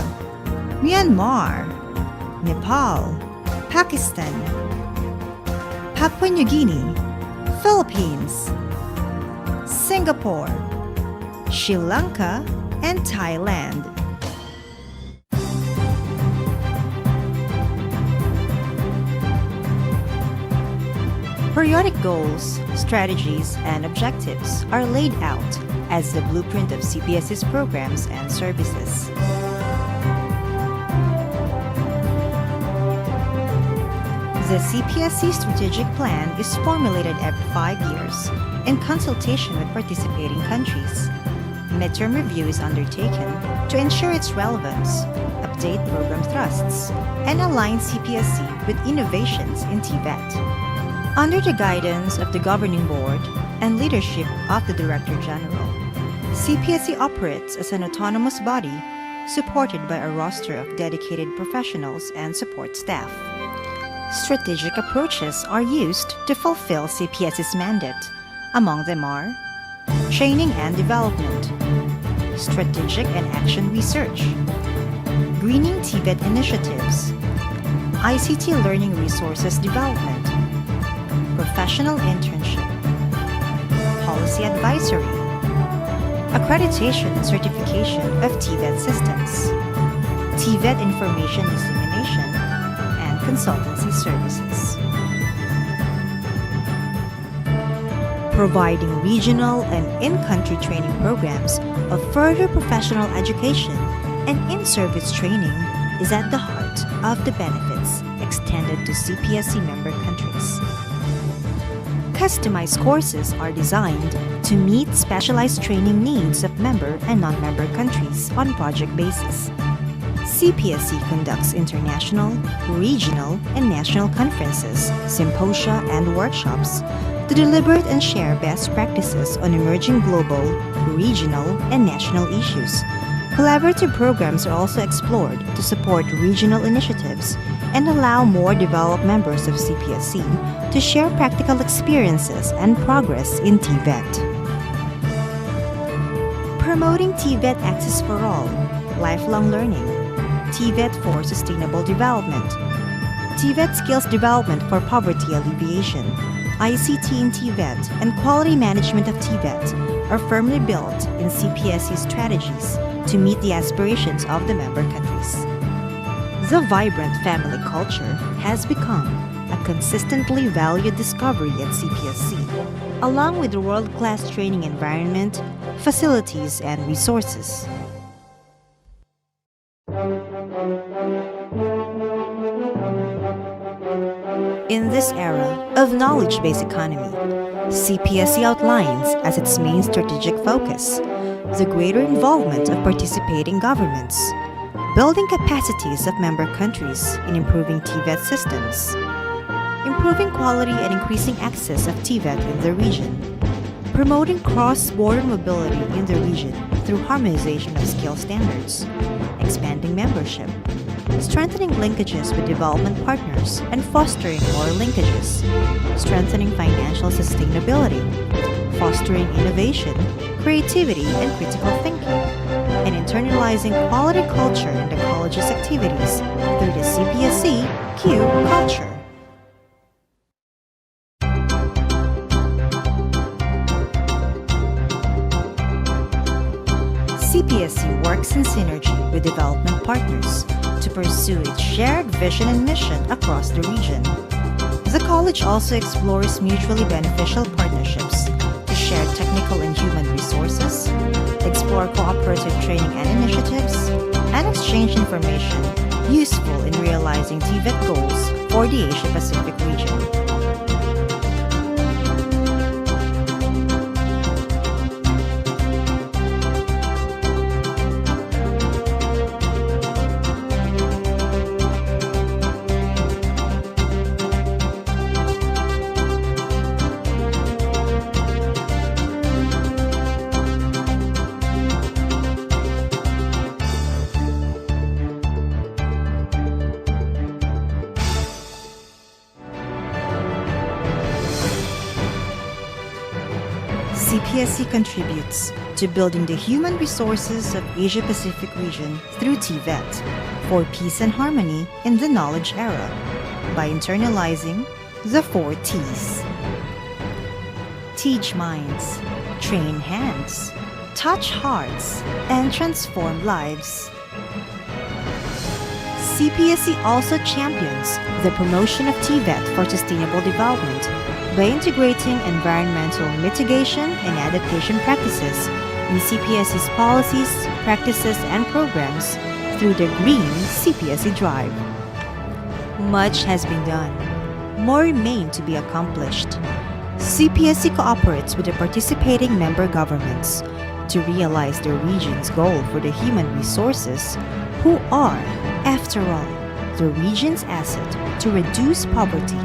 Myanmar, Nepal, Pakistan, Papua New Guinea, Philippines, Singapore, Sri Lanka, and Thailand. Periodic goals, strategies, and objectives are laid out as the blueprint of CPSC's programs and services. The CPSC strategic plan is formulated every 5 years in consultation with participating countries. Midterm review is undertaken to ensure its relevance, update program thrusts, and align CPSC with innovations in TVET. Under the guidance of the Governing Board and leadership of the Director General, CPSC operates as an autonomous body supported by a roster of dedicated professionals and support staff. Strategic approaches are used to fulfill CPSC's mandate. Among them are training and development, strategic and action research, greening TVET initiatives, ICT learning resources development, professional internship, policy advisory, accreditation and certification of TVET systems, TVET information dissemination, consultancy services. Providing regional and in-country training programs of further professional education and in-service training is at the heart of the benefits extended to CPSC member countries. Customized courses are designed to meet specialized training needs of member and non-member countries on project basis. CPSC conducts international, regional, and national conferences, symposia, and workshops to deliberate and share best practices on emerging global, regional, and national issues. Collaborative programs are also explored to support regional initiatives and allow more developed members of CPSC to share practical experiences and progress in TVET. Promoting TVET access for all, lifelong learning, TVET for sustainable development, TVET skills development for poverty alleviation, ICT in TVET, and quality management of TVET are firmly built in CPSC strategies to meet the aspirations of the member countries. The vibrant family culture has become a consistently valued discovery at CPSC, along with the world-class training environment, facilities, and resources. In this era of knowledge-based economy, CPSC outlines as its main strategic focus the greater involvement of participating governments, building capacities of member countries in improving TVET systems, improving quality and increasing access of TVET in the region, promoting cross-border mobility in the region through harmonization of skill standards, expanding membership, strengthening linkages with development partners and fostering more linkages, strengthening financial sustainability, fostering innovation, creativity, and critical thinking, and internalizing quality culture in the college's activities through the CPSC Q culture. CPSC works in synergy with development partners to pursue its shared vision and mission across the region. The college also explores mutually beneficial partnerships to share technical and human resources, explore cooperative training and initiatives, and exchange information useful in realizing TVET goals for the Asia-Pacific region. CPSC contributes to building the human resources of Asia-Pacific region through TVET for peace and harmony in the knowledge era by internalizing the 4 T's. Teach minds, train hands, touch hearts, and transform lives. CPSC also champions the promotion of TVET for sustainable development by integrating environmental mitigation and adaptation practices in CPSC's policies, practices, and programs through the Green CPSC Drive. Much has been done. More remain to be accomplished. CPSC cooperates with the participating member governments to realize the region's goal for the human resources, who are, after all, the region's asset to reduce poverty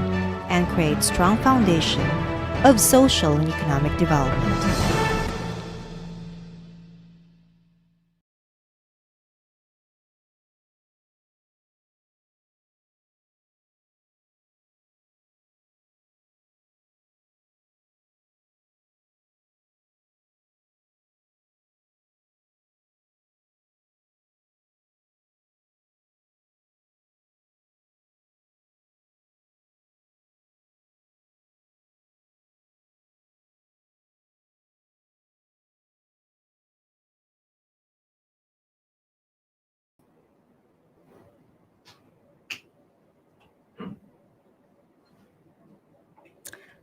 and create strong foundation of social and economic development.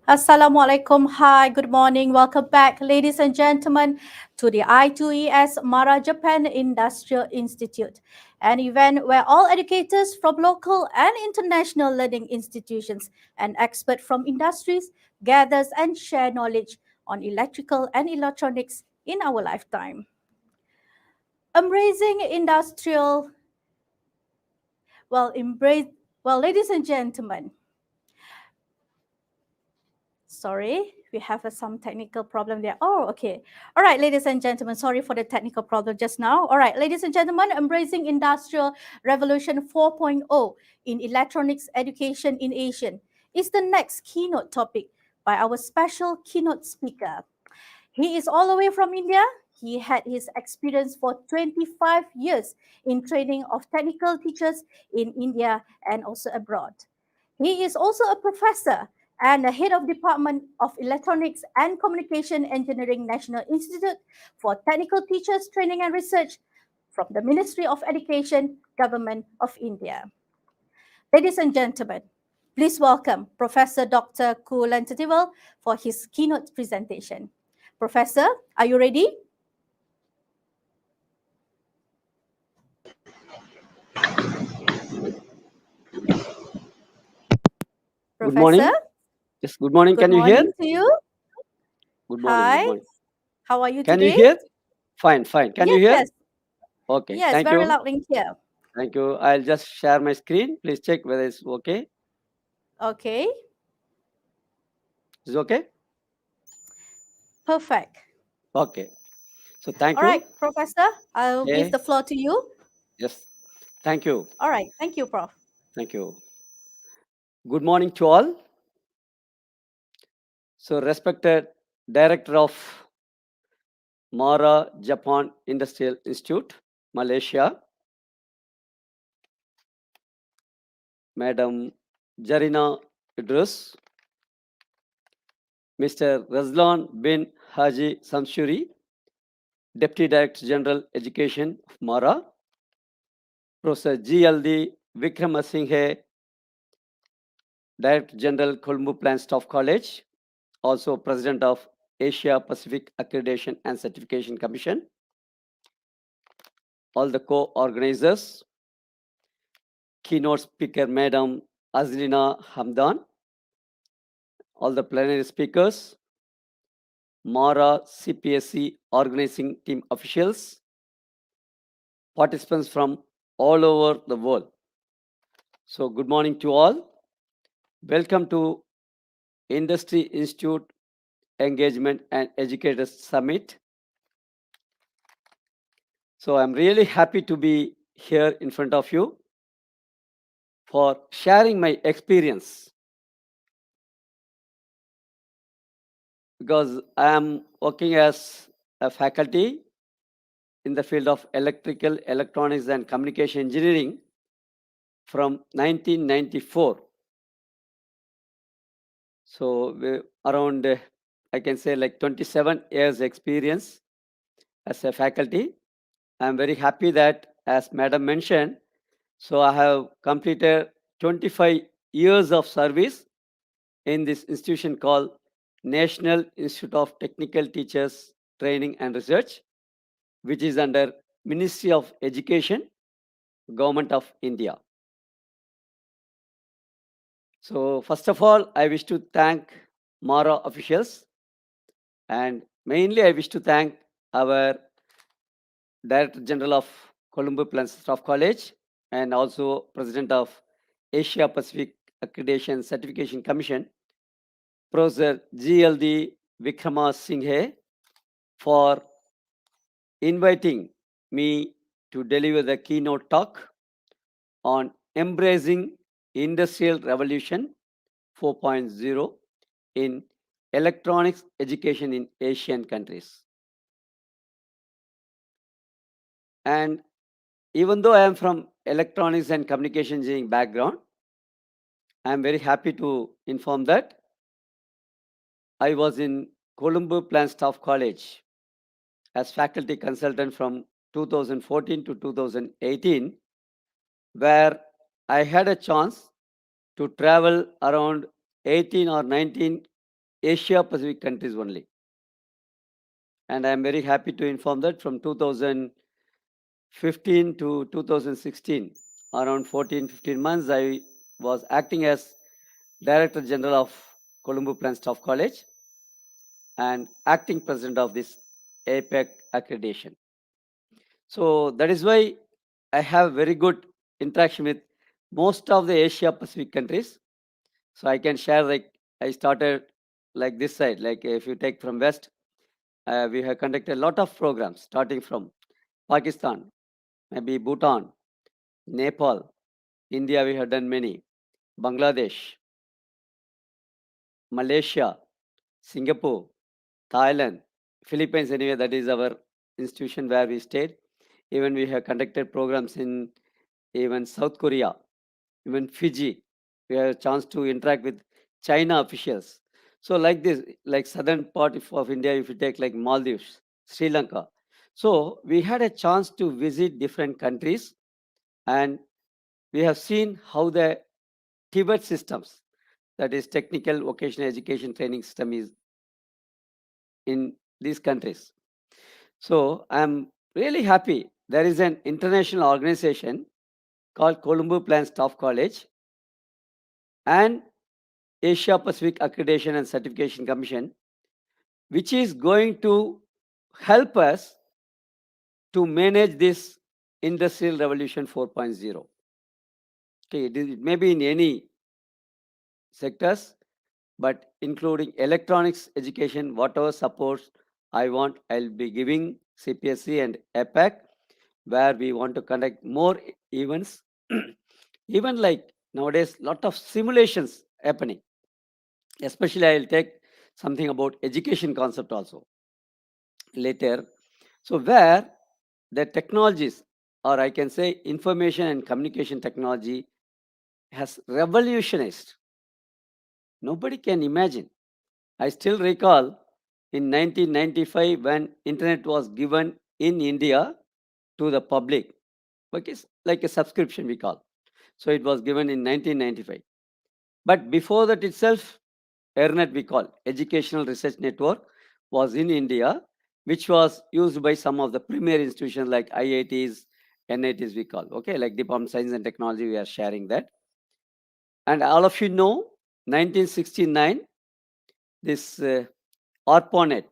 Assalamualaikum. Hi, good morning. Welcome back, ladies and gentlemen, to the I2ES Mara Japan Industrial Institute, an event where all educators from local and international learning institutions and experts from industries gathers and share knowledge on electrical and electronics in our lifetime. Embracing industrial, ladies and gentlemen, sorry, we have some technical problem there. Oh, okay. All right, ladies and gentlemen, sorry for the technical problem just now. All right, ladies and gentlemen, embracing Industrial Revolution 4.0 in electronics education in Asia is the next keynote topic by our special keynote speaker. He is all the way from India. He had his experience for 25 years in training of technical teachers in India and also abroad. He is also a professor and the head of Department of Electronics and Communication Engineering National Institute for Technical Teachers Training and Research from the Ministry of Education, Government of India. Ladies and gentlemen, please welcome Professor Dr. Kulantatival for his keynote presentation. Professor, are you ready? Good morning. Professor? Yes, good morning. Good Can you hear? morning to you. Good morning. Hi. Good morning. How are you Can today? you hear? Fine, fine. Can you hear? Yes. Okay. Yes, Thank very you. loud and clear. Thank you. I'll just share my screen. Please check whether it's okay. Okay. Is it okay? Perfect. Okay. So thank All you. right, Professor, I'll give Okay. the floor to you. Yes. Thank you. All right. Thank you, Prof. Thank you. Good morning to all. So respected Director of Mara Japan Industrial Institute, Malaysia, Madam Jarina Idris, Mr. Razlan bin Haji Samshuri, Deputy Director General Education of Mara, Professor G.L.D. Vikramasinghe, Director General Colombo Plan Staff College, also President of Asia Pacific Accreditation and Certification Commission, all the co-organizers, keynote speaker Madam Azlina Hamdan, all the plenary speakers, Mara CPSC organizing team officials, participants from all over the world. So good morning to all. Welcome to Industry Institute Engagement and Educators Summit. So I'm really happy to be here in front of you for sharing my experience, because I am working as a faculty in the field of electrical, electronics and communication engineering from 1994. So around, I can say like 27 years experience as a faculty. I'm very happy that, as Madam mentioned, so I have completed 25 years of service in this institution called National Institute of Technical Teachers Training and Research, which is under Ministry of Education, Government of India. So first of all, I wish to thank Mara officials, and mainly I wish to thank our Director General of Colombo Plan Staff College and also President of Asia Pacific Accreditation Certification Commission, Professor G.L.D. Vikramasinghe, for inviting me to deliver the keynote talk on embracing Industrial Revolution 4.0 in electronics education in Asian countries. And even though I am from electronics and communication engineering background, I am very happy to inform that I was in Colombo Plan Staff College as faculty consultant from 2014 to 2018, where I had a chance to travel around 18 or 19 Asia Pacific countries only. And I am very happy to inform that from 2015 to 2016, around 14-15 months, I was acting as Director General of Colombo Plan Staff College and acting president of this APEC accreditation. So that is why I have very good interaction with most of the Asia Pacific countries. So I can share, like I started like this side, like if you take from West, we have conducted a lot of programs starting from Pakistan, maybe Bhutan, Nepal, India, we have done many, Bangladesh, Malaysia, Singapore, Thailand, Philippines, anyway, that is our institution where we stayed. Even we have conducted programs in even South Korea, even Fiji. We had a chance to interact with China officials. So like this, like southern part of India, if you take like Maldives, Sri Lanka. So we had a chance to visit different countries, and we have seen how the TVET systems, that is technical vocational education training system, is in these countries. So I'm really happy. There is an international organization called Colombo Plan Staff College and Asia Pacific Accreditation and Certification Commission, which is going to help us to manage this Industrial Revolution 4.0. Okay, it may be in any sectors, but including electronics education, whatever supports I want, I'll be giving CPSC and APEC, where we want to conduct more events. Even like nowadays, lot of simulations happening. Especially I'll take something about education concept also later. So where the technologies, or I can say information and communication technology, has revolutionized. Nobody can imagine. I still recall in 1995 when internet was given in India to the public, like a subscription we call. So it was given in 1995. But before that itself, ERNET we call, Educational Research Network, was in India, which was used by some of the premier institutions like IITs, NITs we call, okay, like Department of Science and Technology, we are sharing that. And all of you know, 1969, this ARPANET,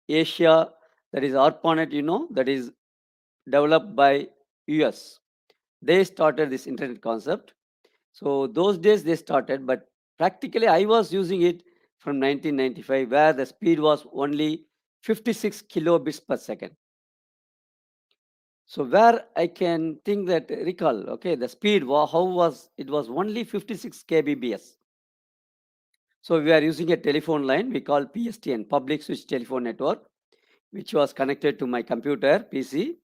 Asia, that is ARPANET, you know, that is developed by US. They started this internet concept. So those days they started, but practically I was using it from 1995, where the speed was only 56 kilobits per second. So where I can think that, recall, okay, the speed, how was, it was only 56 kbps. So we are using a telephone line, we call PSTN, Public Switch Telephone Network, which was connected to my computer, PC.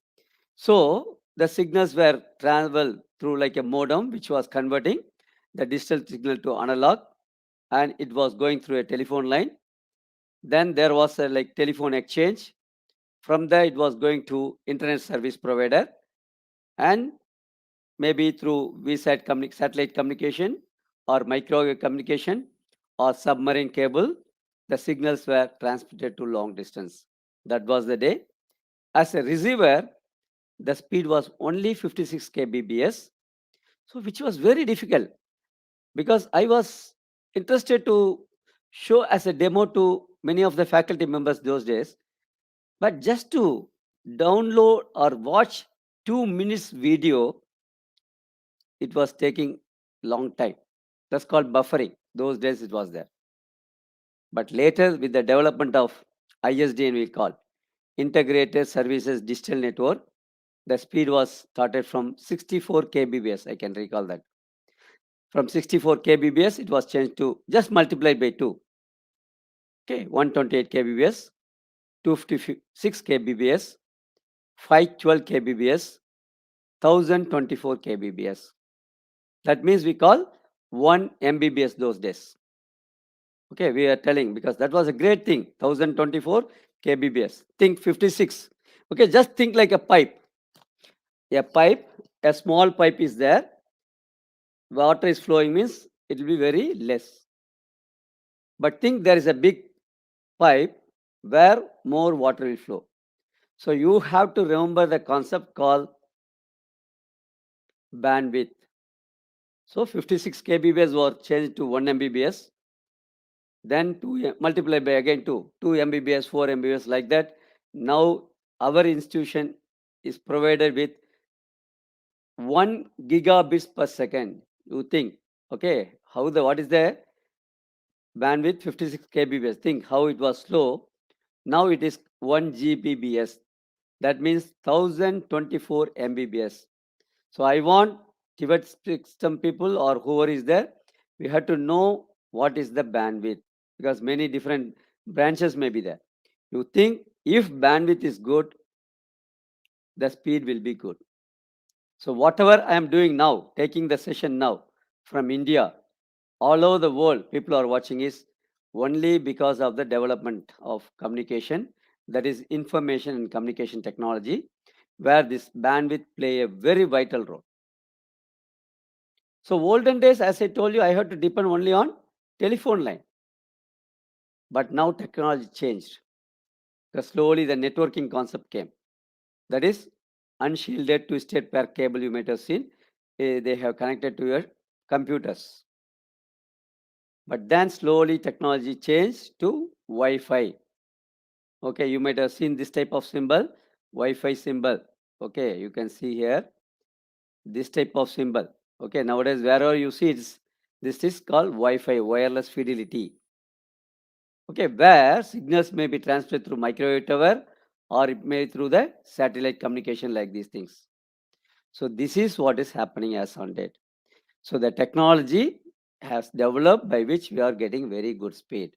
So the signals were traveled through like a modem, which was converting the digital signal to analog, and it was going through a telephone line. Then there was a like telephone exchange. From there, it was going to internet service provider, and maybe through VSAT satellite communication or microwave communication or submarine cable, the signals were transmitted to long distance. That was the day. As a receiver, the speed was only 56 kbps, so which was very difficult, because I was interested to show as a demo to many of the faculty members those days. But just to download or watch 2 minutes video, it was taking long time. That's called buffering. Those days it was there. But later, with the development of ISDN, we call Integrated Services Digital Network, the speed was started from 64 kbps. I can recall that. From 64 kbps, it was changed to just multiplied by 2. Okay, 128 kbps, 256 kbps, 512 kbps, 1024 kbps. That means we call 1 Mbps those days. Okay, we are telling, because that was a great thing, 1024 kbps. Think 56. Okay, just think like a pipe. A pipe, a small pipe is there. Water is flowing means it will be very less. But think there is a big pipe where more water will flow. So you have to remember the concept called bandwidth. So 56 kbps was changed to 1 mbps, then multiply by again 2 mbps, 4 mbps, like that. Now our institution is provided with 1 gigabits per second. You think, okay, what is the bandwidth? 56 kbps. Think how it was slow. Now it is 1 gbps. That means 1024 mbps. So I want TVET system people or whoever is there, we have to know what is the bandwidth, because many different branches may be there. You think if bandwidth is good, the speed will be good. So whatever I am doing now, taking the session now from India, all over the world, people are watching is only because of the development of communication, that is information and communication technology, where this bandwidth play a very vital role. So olden days, as I told you, I had to depend only on telephone line. But now technology changed, because slowly the networking concept came. That is unshielded twisted pair cable you might have seen. They have connected to your computers. But then slowly technology changed to Wi-Fi. Okay, you might have seen this type of symbol, Wi-Fi symbol. Okay, you can see here this type of symbol. Okay, nowadays wherever you see it, this is called Wi-Fi, wireless fidelity. Okay, where signals may be transferred through microwave tower, or it may through the satellite communication, like these things. So this is what is happening as on date. So the technology has developed by which we are getting very good speed.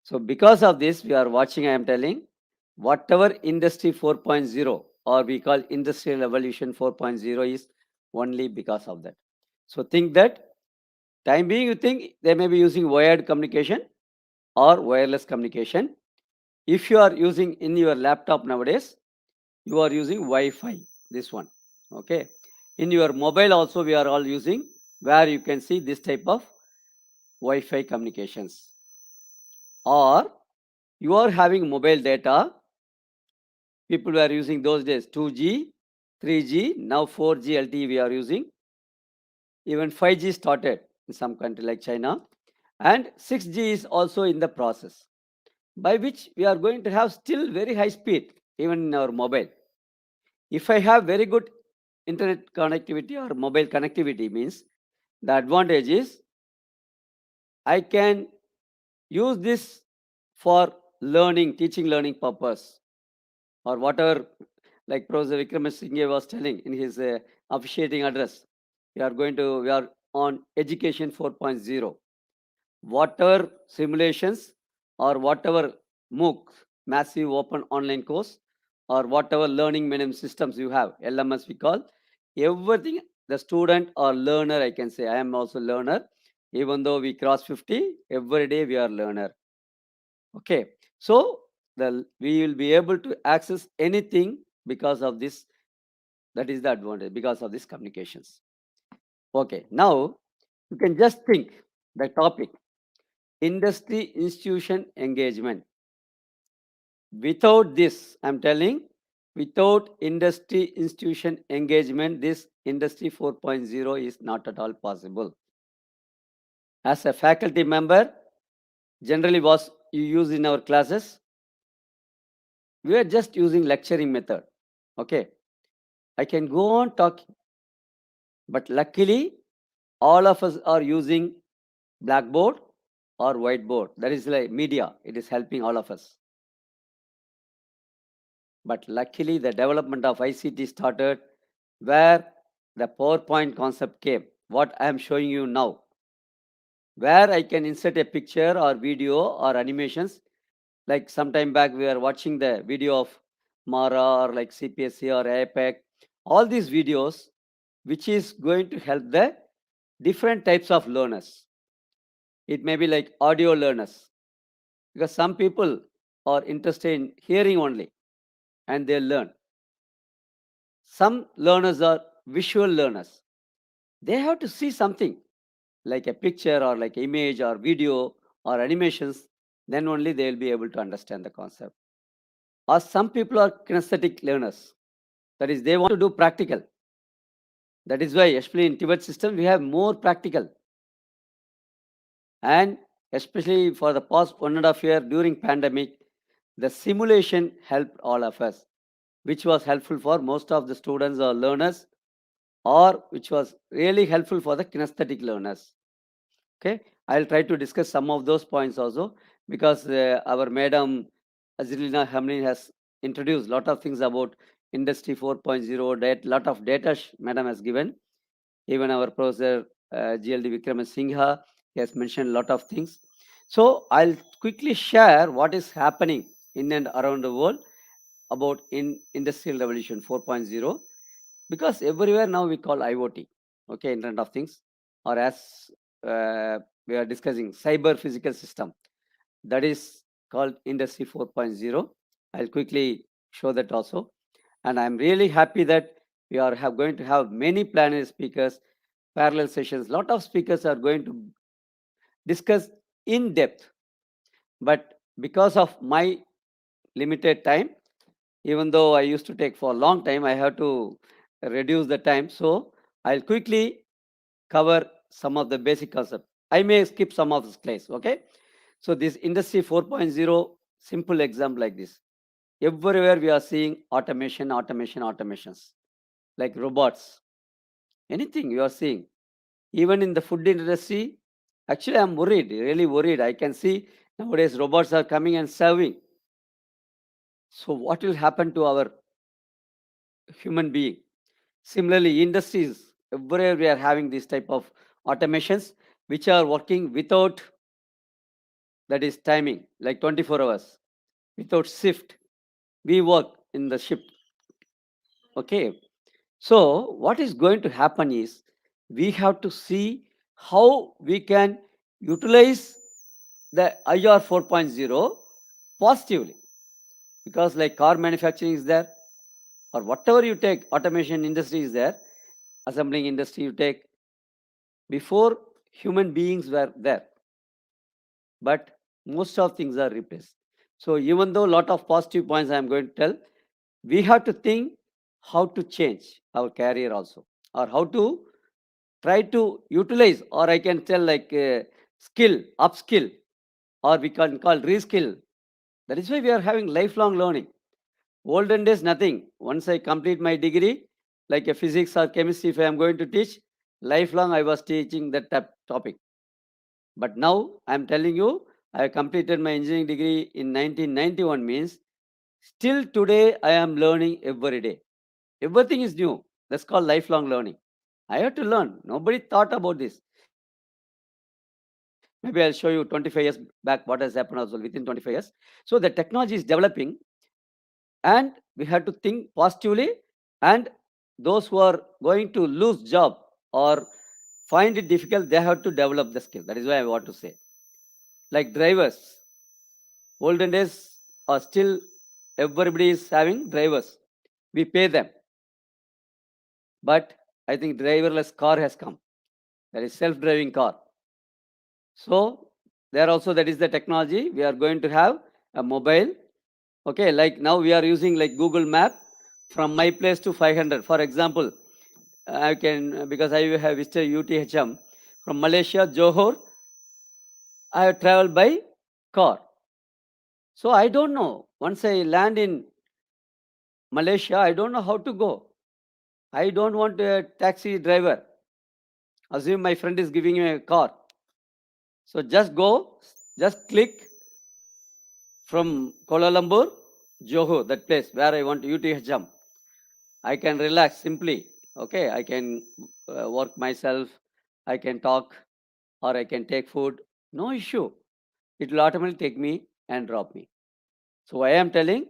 So because of this, we are watching, I am telling, whatever industry 4.0 or we call industrial revolution 4.0 is only because of that. So think that time being, you think they may be using wired communication or wireless communication. If you are using in your laptop nowadays, you are using Wi-Fi, this one. Okay. In your mobile also, we are all using, where you can see this type of Wi-Fi communications. Or you are having mobile data. People were using those days 2G, 3G, now 4G LTE we are using. Even 5G started in some country like China. And 6G is also in the process, by which we are going to have still very high speed even in our mobile. If I have very good internet connectivity or mobile connectivity, means the advantage is I can use this for learning, teaching, learning purpose, or whatever, like Professor Vikramasinghe was telling in his officiating address. We are on education 4.0. Whatever simulations or whatever MOOC, massive open online course, or whatever learning medium systems you have, LMS we call, everything, the student or learner, I can say, I am also learner. Even though we cross 50, every day we are learner. Okay, so we will be able to access anything because of this. That is the advantage, because of these communications. Okay, now you can just think the topic, industry institution engagement. Without this, I'm telling, without industry institution engagement, this industry 4.0 is not at all possible. As a faculty member, generally was you use in our classes, we are just using lecturing method. Okay, I can go on talking, but luckily all of us are using blackboard or whiteboard. That is like media. It is helping all of us. But luckily the development of ICT started, where the PowerPoint concept came, what I am showing you now, where I can insert a picture or video or animations. Like some time back, we are watching the video of MARA or like CPSC or APEC, all these videos, which is going to help the different types of learners. It may be like audio learners, because some people are interested in hearing only and they learn. Some learners are visual learners. They have to see something like a picture or like image or video or animations. then only they will be able to understand the concept. Or some people are kinesthetic learners. That is, they want to do practical. That is why, especially in Tibet system, we have more practical. And especially for the past 1.5 years during pandemic, the simulation helped all of us, which was helpful for most of the students or learners, or which was really helpful for the kinesthetic learners. Okay, I'll try to discuss some of those points also, because our Madam Azilina Hamlin has introduced a lot of things about Industry 4.0, lot of data Madam has given. Even our Professor GLD Vikraman Singha, he has mentioned a lot of things. So I'll quickly share what is happening in and around the world about in Industrial Revolution 4.0, because everywhere now we call IoT, okay, Internet of Things, or as we are discussing, cyber physical system, that is called Industry 4.0. I'll quickly show that also. And I'm really happy that we are going to have many plenary speakers, parallel sessions. Lot of speakers are going to discuss in depth. But because of my limited time, even though I used to take for a long time, I have to reduce the time. So I'll quickly cover some of the basic concepts. I may skip some of the slides, okay? So this Industry 4.0, simple example like this. Everywhere we are seeing automation, automations, like robots. Anything you are seeing. Even in the food industry, actually I'm worried, really worried. I can see nowadays robots are coming and serving. So what will happen to our human being? Similarly, industries, everywhere we are having this type of automations which are working without, that is timing, like 24 hours, without shift. We work in the shift. Okay. So what is going to happen is we have to see how we can utilize the IR 4.0 positively. Because like car manufacturing is there, or whatever you take, automation industry is there, assembling industry you take, before human beings were there. But most of things are replaced. So even though a lot of positive points I am going to tell, we have to think how to change our career also, or how to try to utilize, or I can tell like skill, upskill, or we can call reskill. That is why we are having lifelong learning. Olden days, nothing. Once I complete my degree, like a physics or chemistry, if I am going to teach, lifelong I was teaching that topic. But now I am telling you, I completed my engineering degree in 1991, means still today I am learning every day. Everything is new. That's called lifelong learning. I have to learn. Nobody thought about this. Maybe I'll show you 25 years back what has happened also within 25 years. So the technology is developing, and we have to think positively. And those who are going to lose job or find it difficult, they have to develop the skill. That is why I want to say. Like drivers, olden days are still everybody is having drivers. We pay them. But I think driverless car has come. That is self-driving car. So there also, that is the technology. We are going to have a mobile. Okay, like now we are using like Google Map from my place to 500. For example, I can, because I have visited UTHM from Malaysia, Johor, I have traveled by car. So I don't know. Once I land in Malaysia, I don't know how to go. I don't want a taxi driver. Assume my friend is giving me a car. So just go, just click from Kuala Lumpur, Johor, that place where I want UTHM. I can relax simply. Okay, I can work myself. I can talk, or I can take food. No issue. It will automatically take me and drop me. So I am telling,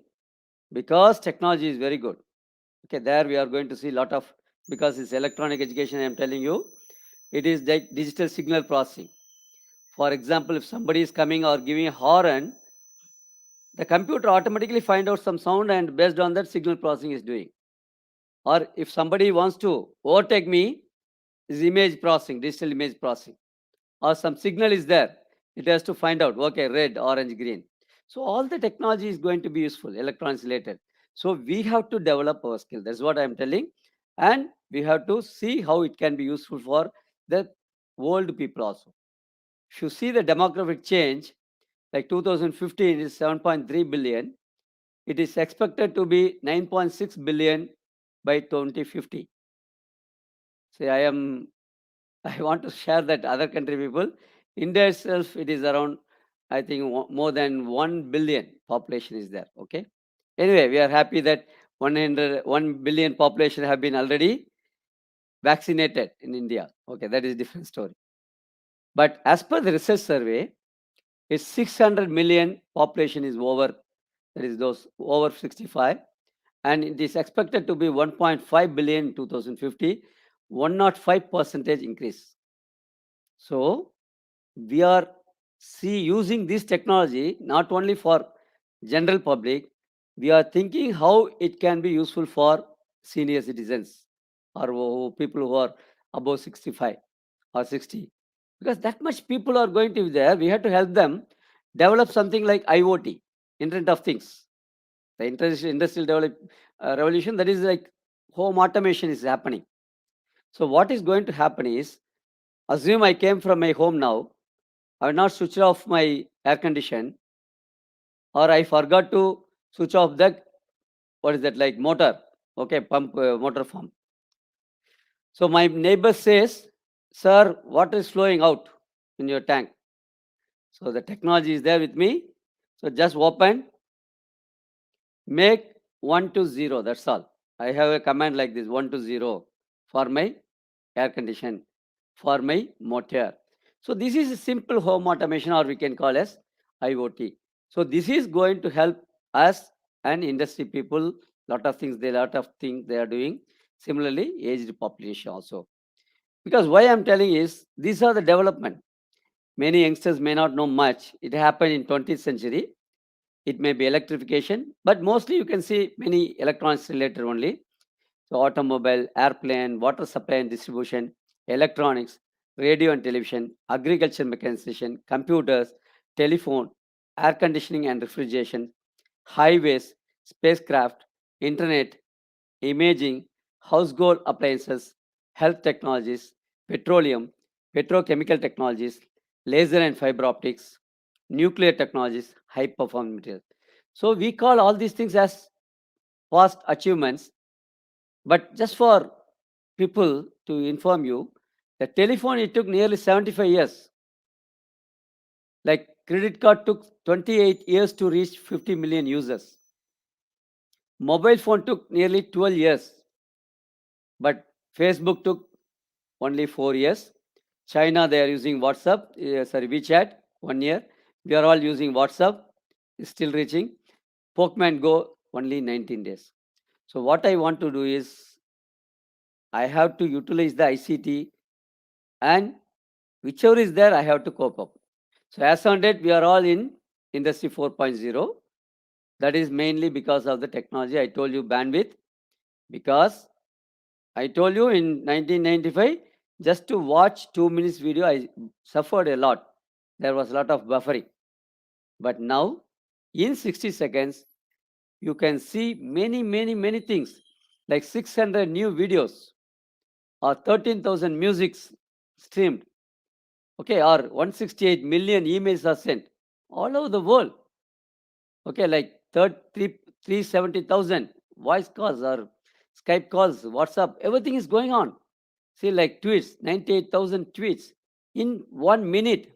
because technology is very good. Okay, there we are going to see a lot of, because it's electronic education, I am telling you, it is like digital signal processing. For example, if somebody is coming or giving a horn, the computer automatically find out some sound, and based on that, signal processing is doing. Or if somebody wants to overtake me, is image processing, digital image processing. Or some signal is there. It has to find out, okay, red, orange, green. So all the technology is going to be useful, electronics related. So we have to develop our skill. That's what I'm telling. And we have to see how it can be useful for the old people also. If you see the demographic change, like 2015 is 7.3 billion. It is expected to be 9.6 billion by 2050. See, I want to share that other country people. India itself, it is around, I think, more than 1 billion population is there. Okay. Anyway, we are happy that 1 billion population have been already vaccinated in India. Okay, that is a different story. But as per the research survey, it's 600 million population is over, that is those over 65, and it is expected to be 1.5 billion in 2050, 105% increase. So we are using this technology not only for general public, we are thinking how it can be useful for senior citizens or people who are above 65 or 60. Because that much people are going to be there, we have to help them develop something like IoT, Internet of Things. The industrial revolution, that is like home automation is happening. So what is going to happen is, assume I came from my home now, I will not switch off my air condition, or I forgot to switch off the, what is that, like motor, okay, pump, motor pump. So my neighbor says, sir, water is flowing out in your tank. So the technology is there with me. So just open, make 1 to 0, that's all. I have a command like this, 1 to 0 for my air condition, for my motor. So this is a simple home automation, or we can call as IoT. So this is going to help us and industry people, lot of things they are doing. Similarly, aged population also. Because why I'm telling is, these are the development. Many youngsters may not know much. It happened in 20th century. It may be electrification, but mostly you can see many electronics related only. So automobile, airplane, water supply and distribution, electronics, radio and television, agriculture mechanization, computers, telephone, air conditioning and refrigeration, highways, spacecraft, internet, imaging, household appliances, health technologies, petroleum, petrochemical technologies, laser and fiber optics, nuclear technologies, high performance materials. So we call all these things as past achievements. But just for people to inform you, the telephone, it took nearly 75 years. Like credit card took 28 years to reach 50 million users. Mobile phone took nearly 12 years. But Facebook took only 4 years. China, they are using WeChat, 1 year. We are all using WhatsApp, is still reaching. Pokemon Go, only 19 days. So what I want to do is, I have to utilize the ICT, and whichever is there, I have to cope up. So as on date, we are all in Industry 4.0. That is mainly because of the technology. I told you bandwidth, because I told you in 1995, just to watch 2 minutes video, I suffered a lot. There was a lot of buffering. But now, in 60 seconds, you can see many things, like 600 new videos or 13,000 musics streamed, okay, or 168 million emails are sent all over the world, okay, like 370,000 voice calls or Skype calls, WhatsApp, everything is going on. See, like tweets, 98,000 tweets in 1 minute.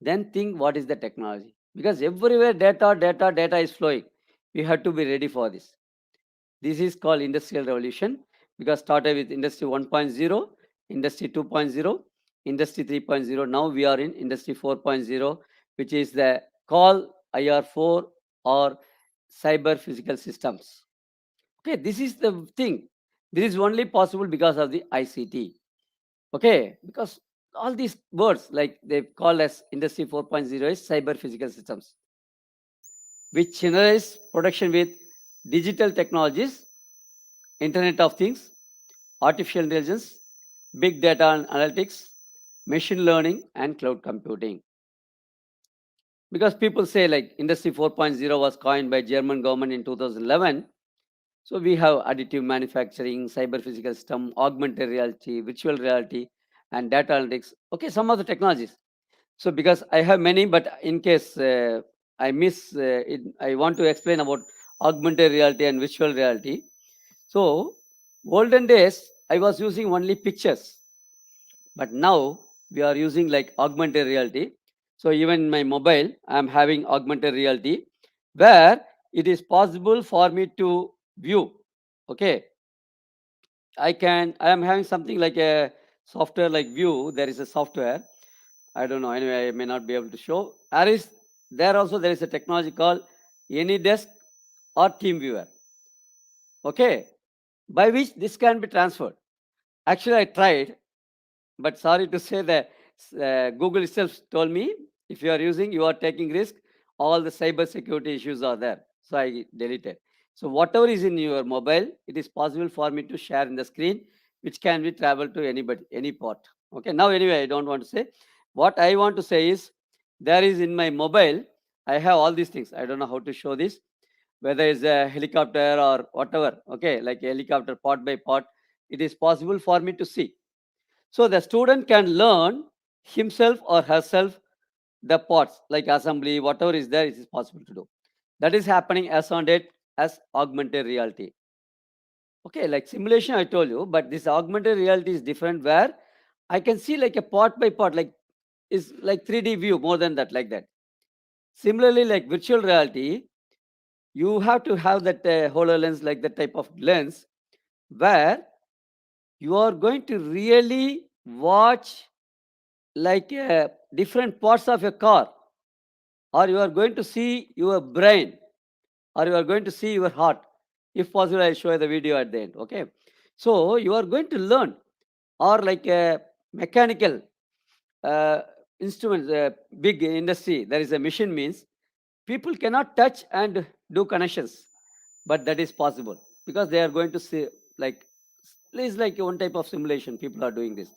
Then think what is the technology, because everywhere data is flowing. We have to be ready for this. This is called industrial revolution, because started with industry 1.0, industry 2.0, industry 3.0. Now we are in industry 4.0, which is the call IR4 or cyber physical systems. Okay, this is the thing. This is only possible because of the ICT. Okay, because all these words, like they call as industry 4.0, is cyber physical systems, which generates production with digital technologies, Internet of Things, artificial intelligence, big data and analytics, machine learning, and cloud computing. because people say like Industry 4.0 was coined by German government in 2011. So we have additive manufacturing, cyber physical system, augmented reality, virtual reality, and data analytics. Okay, some of the technologies. So because I have many, but in case I miss it, I want to explain about augmented reality and virtual reality. So olden days, I was using only pictures, but now we are using like augmented reality. So even in my mobile, I'm having augmented reality where it is possible for me to view. Okay, I am having something like a software like view. There is a software. I don't know. Anyway, I may not be able to show. There is a technology called AnyDesk or TeamViewer. Okay, by which this can be transferred. Actually, I tried, but sorry to say that Google itself told me if you are using, you are taking risk. All the cyber security issues are there. So I deleted. So whatever is in your mobile, it is possible for me to share in the screen, which can be traveled to anybody, any port. Okay. Now, anyway, I don't want to say. What I want to say is there is in my mobile, I have all these things. I don't know how to show this, whether it's a helicopter or whatever. Okay, like a helicopter part by part, it is possible for me to see. So the student can learn himself or herself the parts like assembly, whatever is there, it is possible to do. That is happening as on date as augmented reality. Okay, like simulation I told you, but this augmented reality is different where I can see like a part by part, like is like 3D view more than that, like that. Similarly, like virtual reality, you have to have that HoloLens, like that type of lens where you are going to really watch like different parts of a car, or you are going to see your brain, or you are going to see your heart. If possible, I'll show you the video at the end. Okay, so you are going to learn, or like a mechanical instruments, big industry, there is a machine means people cannot touch and do connections, but that is possible because they are going to see like it's like one type of simulation people are doing this.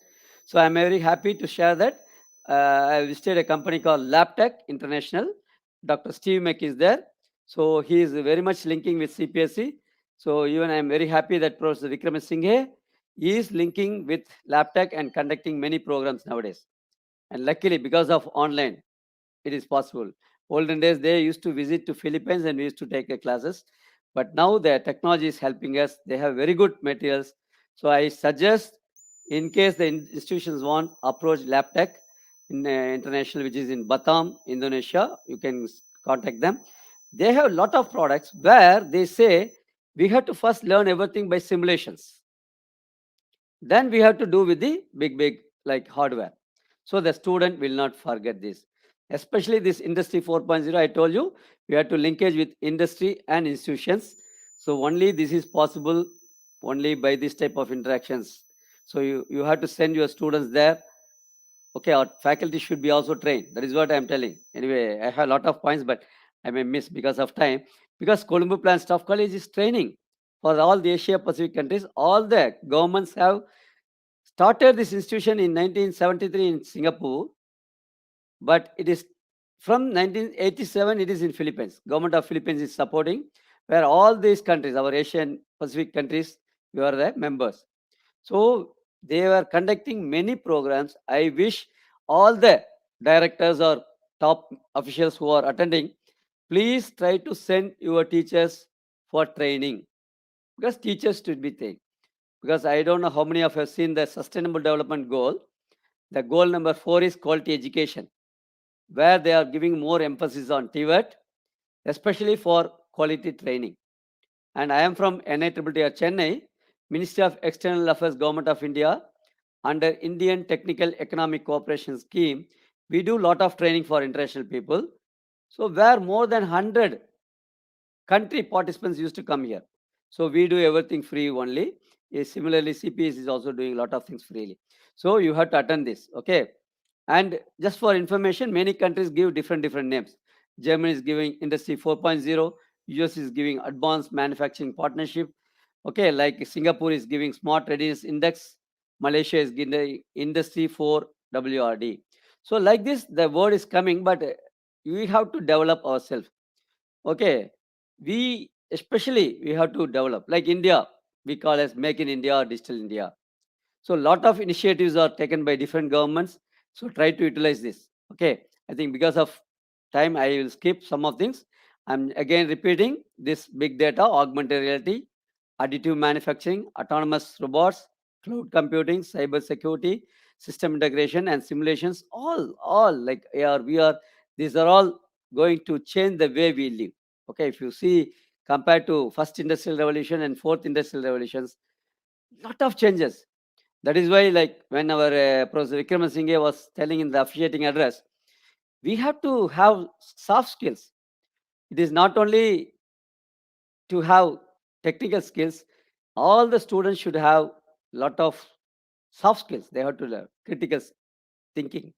So I'm very happy to share that I visited a company called LabTech International. Dr. Steve Mack is there, so he is very much linking with CPSC. So even I'm very happy that Professor Vikram Singhe is linking with LabTech and conducting many programs nowadays. And luckily, because of online, it is possible. Olden days, they used to visit to Philippines and we used to take the classes. But now the technology is helping us. They have very good materials. So I suggest, in case the institutions want, approach LabTech International, which is in Batam, Indonesia. You can contact them. They have a lot of products where they say we have to first learn everything by simulations. Then we have to do with the big like hardware. So the student will not forget this. Especially this Industry 4.0, I told you, we have to linkage with industry and institutions. So only this is possible only by this type of interactions. So you have to send your students there. Okay, our faculty should be also trained. That is what I'm telling. Anyway, I have a lot of points, but I may miss because of time. Because Colombo Plan Staff College is training for all the Asia Pacific countries. All the governments have started this institution in 1973 in Singapore, but it is from 1987, it is in Philippines. Government of Philippines is supporting, where all these countries, our Asian Pacific countries, we are the members. So they were conducting many programs. I wish all the directors or top officials who are attending, please try to send your teachers for training, because teachers should be trained. Because I don't know how many of you have seen the Sustainable Development Goal. The goal number 4 is quality education, where they are giving more emphasis on TVET, especially for quality training. And I am from NITTR Chennai, Ministry of External Affairs, Government of India, under Indian Technical Economic Cooperation Scheme. We do a lot of training for international people. So where more than 100 country participants used to come here. So we do everything free only. Similarly, CPS is also doing a lot of things freely. So you have to attend this, okay? And just for information, many countries give different names. Germany is giving Industry 4.0, US is giving Advanced Manufacturing Partnership, okay, like Singapore is giving Smart Readiness Index, Malaysia is giving Industry 4 WRD. So like this, the word is coming, but we have to develop ourselves. Okay, especially we have to develop, like India, we call as Make in India or Digital India. So a lot of initiatives are taken by different governments. So try to utilize this. Okay, I think because of time, I will skip some of things. I'm again repeating this: big data, augmented reality, additive manufacturing, autonomous robots, cloud computing, cyber security, system integration, and simulations. All like AR, VR. These are all going to change the way we live. Okay, if you see compared to first industrial revolution and fourth industrial revolutions, lot of changes. That is why, like when our Professor Vikramasinghe was telling in the officiating address, we have to have soft skills. It is not only to have technical skills, all the students should have lot of soft skills. They have to learn critical thinking.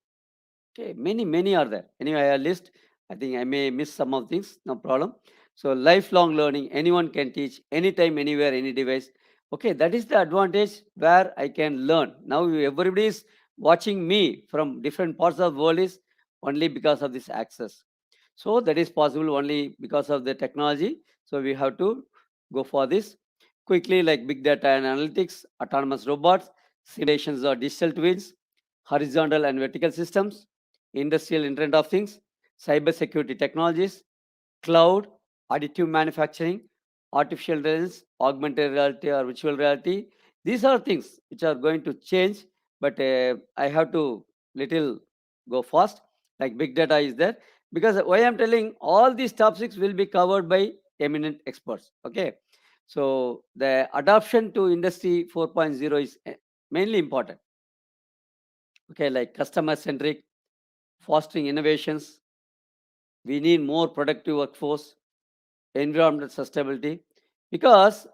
Okay, many are there. Anyway, I list. I think I may miss some of things. No problem. So lifelong learning. Anyone can teach anytime, anywhere, any device. Okay, that is the advantage where I can learn. Now everybody is watching me from different parts of the world is only because of this access. So that is possible only because of the technology. So we have to go for this quickly, like big data and analytics, autonomous robots, simulations or digital twins, horizontal and vertical systems, industrial Internet of Things, cyber security technologies, cloud, additive manufacturing, artificial intelligence, augmented reality or virtual reality. These are things which are going to change, but I have to little go fast. Like big data is there, because why I'm telling all these topics will be covered by eminent experts. Okay, so the adoption to industry 4.0 is mainly important. Okay, like customer centric, fostering innovations. We need more productive workforce, environmental sustainability, because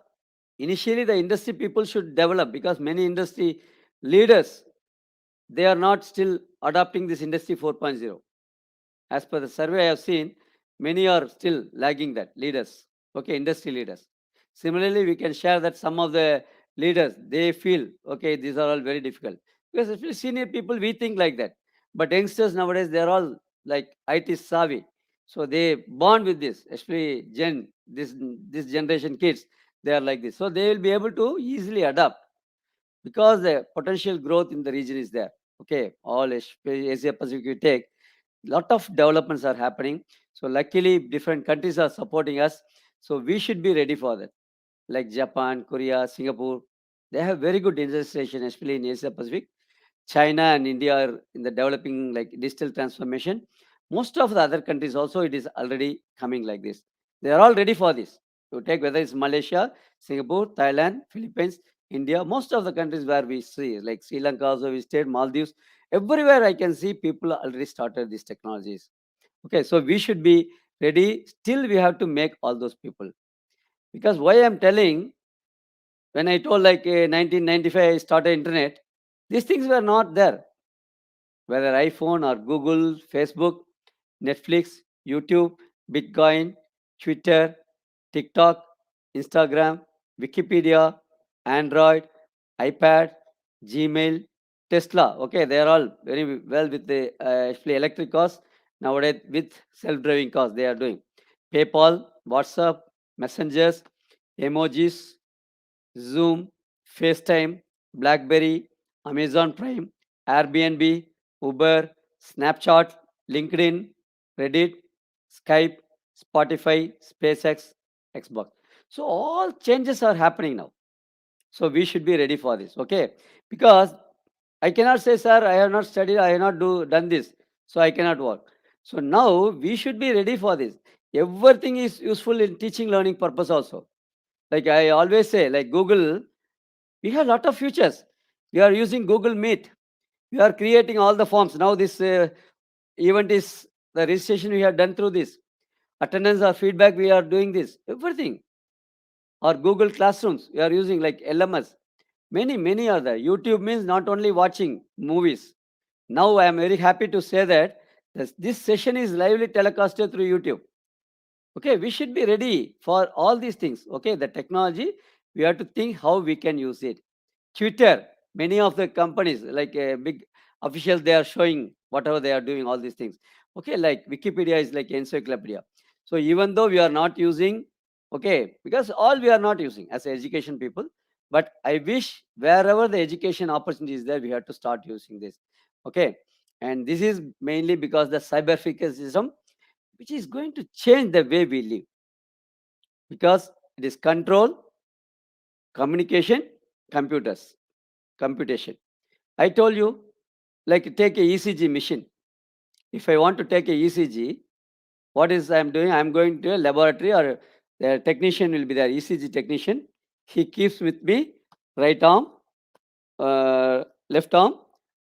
initially the industry people should develop, because many industry leaders, they are not still adopting this industry 4.0. As per the survey I have seen, many are still lagging that leaders. Okay, industry leaders. Similarly, we can share that some of the leaders, they feel, okay, these are all very difficult. Because especially senior people, we think like that. But youngsters nowadays, they're all like IT savvy. So they born with this, especially this generation kids, they are like this. So they will be able to easily adapt, because the potential growth in the region is there. Okay, all Asia Pacific you take, lot of developments are happening. So luckily different countries are supporting us, so we should be ready for that. Like Japan, Korea, Singapore, they have very good industrialization, especially in Asia Pacific. China and India are in the developing like digital transformation. Most of the other countries also, it is already coming like this. They are all ready for this. You take whether it's Malaysia, Singapore, Thailand, Philippines, India, most of the countries where we see, like Sri Lanka also we stayed, Maldives, everywhere I can see people already started these technologies. Okay, so we should be ready. Still, we have to make all those people. Because why I'm telling, when I told like 1995 I started internet, these things were not there. Whether iPhone or Google, Facebook, Netflix, YouTube, Bitcoin, Twitter, TikTok, Instagram, Wikipedia, Android, iPad, Gmail, Tesla. Okay, they are all very well with the actually electric cars. Nowadays, with self-driving cars, they are doing. PayPal, WhatsApp, messengers, emojis, Zoom, FaceTime, BlackBerry, Amazon Prime, Airbnb, Uber, Snapchat, LinkedIn, Reddit, Skype, Spotify, SpaceX, Xbox. So all changes are happening now. So we should be ready for this, okay? Because I cannot say, sir, I have not studied, I have not done this, so I cannot work. So now we should be ready for this. Everything is useful in teaching, learning purpose also. Like I always say, like Google, we have a lot of futures. We are using Google Meet. We are creating all the forms. Now this event is the registration we have done through this. Attendance or feedback, we are doing this. Everything. Or Google Classrooms, we are using like LMS. Many are there. YouTube means not only watching movies. Now I am very happy to say that this session is lively telecasted through YouTube. Okay, we should be ready for all these things. Okay, the technology, we have to think how we can use it. Twitter, many of the companies, like big officials, they are showing whatever they are doing, all these things. Okay, like Wikipedia is like encyclopedia. So even though we are not using, okay, because all we are not using as education people, but I wish wherever the education opportunity is there, we have to start using this. Okay, and this is mainly because the cyber which is going to change the way we live, because it is control, communication, computation. I told you, like take a ECG machine. If I want to take a ECG, what is I'm doing? I'm going to a laboratory, or the technician will be there, ECG technician. He keeps with me right arm, left arm,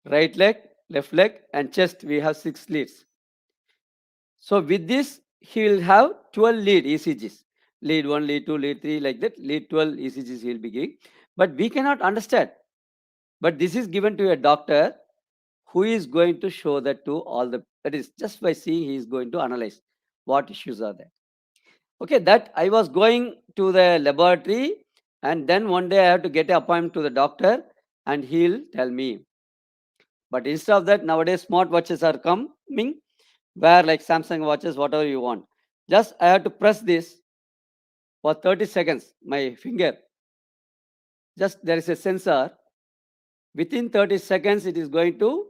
right leg, left leg, and chest. We have 6 leads. So with this, he will have 12 lead ECGs. Lead 1, lead 2, lead 3, like that. Lead 12 ECGs he will be giving. But we cannot understand. But this is given to a doctor who is going to show that to all the, that is just by seeing, he is going to analyze what issues are there. Okay, that I was going to the laboratory, and then one day I have to get an appointment to the doctor and he'll tell me. But instead of that, nowadays smart watches are coming, where like Samsung watches, whatever you want. Just I have to press this for 30 seconds, my finger. Just there is a sensor. Within 30 seconds, it is going to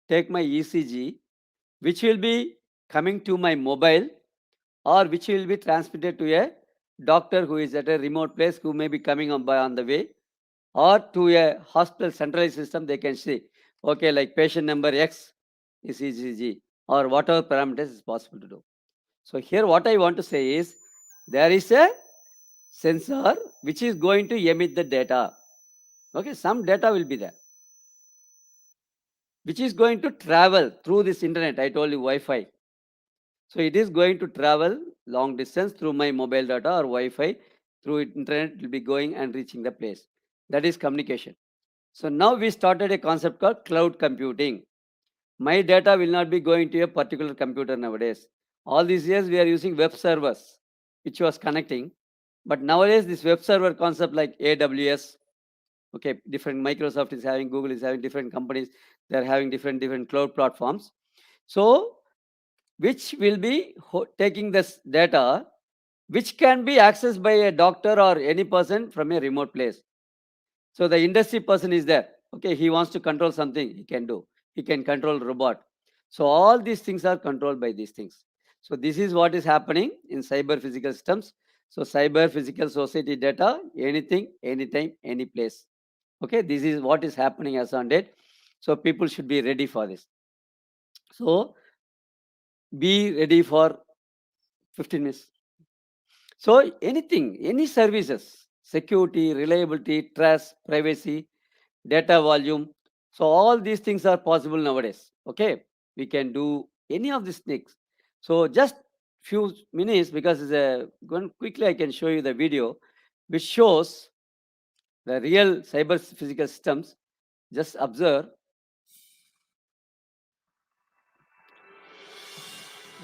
take my ECG, which will be coming to my mobile, or which will be transmitted to a doctor who is at a remote place, who may be coming on the way, or to a hospital centralized system. They can see, okay, like patient number X is ECG, or whatever parameters is possible to do. So here what I want to say is, there is a sensor which is going to emit the data. Okay, some data will be there, which is going to travel through this internet. I told you Wi-Fi. So it is going to travel long distance through my mobile data or Wi-Fi. Through internet, it will be going and reaching the place. That is communication. So now we started a concept called cloud computing. My data will not be going to a particular computer nowadays. All these years we are using web servers, which was connecting. But nowadays this web server concept like AWS, okay, different Microsoft is having, Google is having, different companies, they're having different cloud platforms. So which will be taking this data, which can be accessed by a doctor or any person from a remote place. So the industry person is there. Okay, he wants to control something, he can do. He can control robot. So all these things are controlled by these things. So this is what is happening in cyber physical systems. So cyber physical society data, anything, anytime, any place. Okay, this is what is happening as on date. So people should be ready for this. So be ready for 15 minutes. So anything, any services, security, reliability, trust, privacy, data volume. So all these things are possible nowadays. Okay, we can do any of these things. So just few minutes, because it's a quickly I can show you the video which shows the real cyber physical systems. Just observe.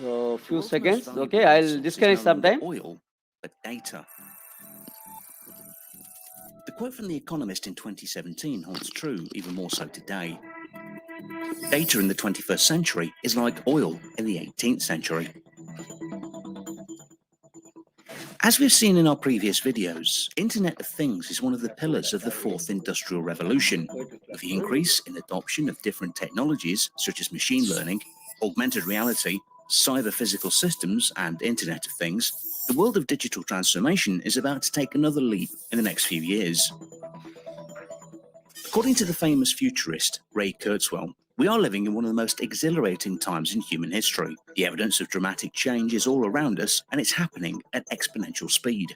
So few seconds. Okay, I'll disconnect sometime. Oil, but data. The quote from The Economist in 2017 holds true even more so today. Data in the 21st century is like oil in the 18th century. As we've seen in our previous videos, Internet of Things is one of the pillars of the fourth industrial revolution. With the increase in adoption of different technologies such as machine learning, augmented reality, cyber physical systems, and Internet of Things, the world of digital transformation is about to take another leap in the next few years. According to the famous futurist Ray Kurzweil, we are living in one of the most exhilarating times in human history. The evidence of dramatic change is all around us, and it's happening at exponential speed.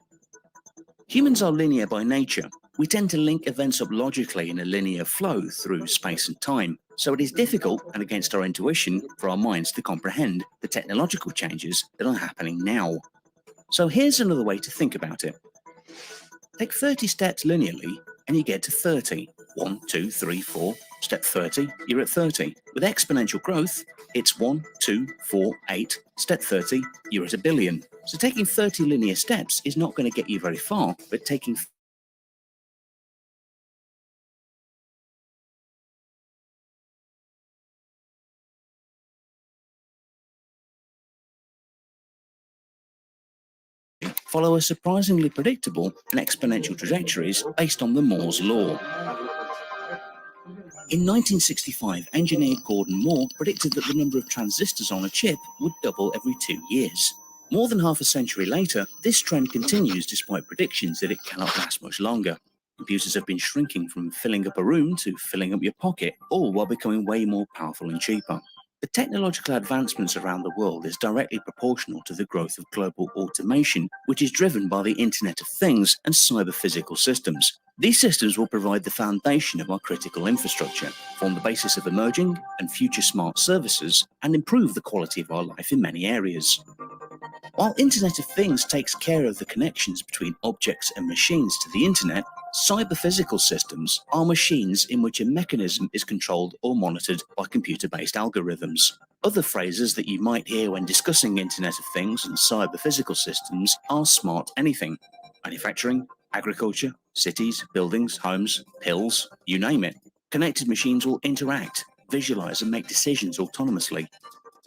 Humans are linear by nature. We tend to link events up logically in a linear flow through space and time, so it is difficult and against our intuition for our minds to comprehend the technological changes that are happening now. So here's another way to think about it. Take 30 steps linearly and you get to 30. 1, 2, 3, 4. Step 30, you're at 30. With exponential growth, it's 1, 2, 4, 8. Step 30, you're at 1 billion. So taking 30 linear steps is not going to get you very far, but taking follow a surprisingly predictable and exponential trajectories based on the Moore's law. In 1965, engineer Gordon Moore predicted that the number of transistors on a chip would double every 2 years. More than half a century later, this trend continues despite predictions that it cannot last much longer. Computers have been shrinking from filling up a room to filling up your pocket, all while becoming way more powerful and cheaper. The technological advancements around the world is directly proportional to the growth of global automation, which is driven by the Internet of Things and cyber-physical systems. These systems will provide the foundation of our critical infrastructure, form the basis of emerging and future smart services, and improve the quality of our life in many areas. While Internet of Things takes care of the connections between objects and machines to the Internet, cyber-physical systems are machines in which a mechanism is controlled or monitored by computer-based algorithms. Other phrases that you might hear when discussing Internet of Things and cyber-physical systems are smart anything, manufacturing, agriculture, cities, buildings, homes, pills, you name it. Connected machines will interact, visualize, and make decisions autonomously.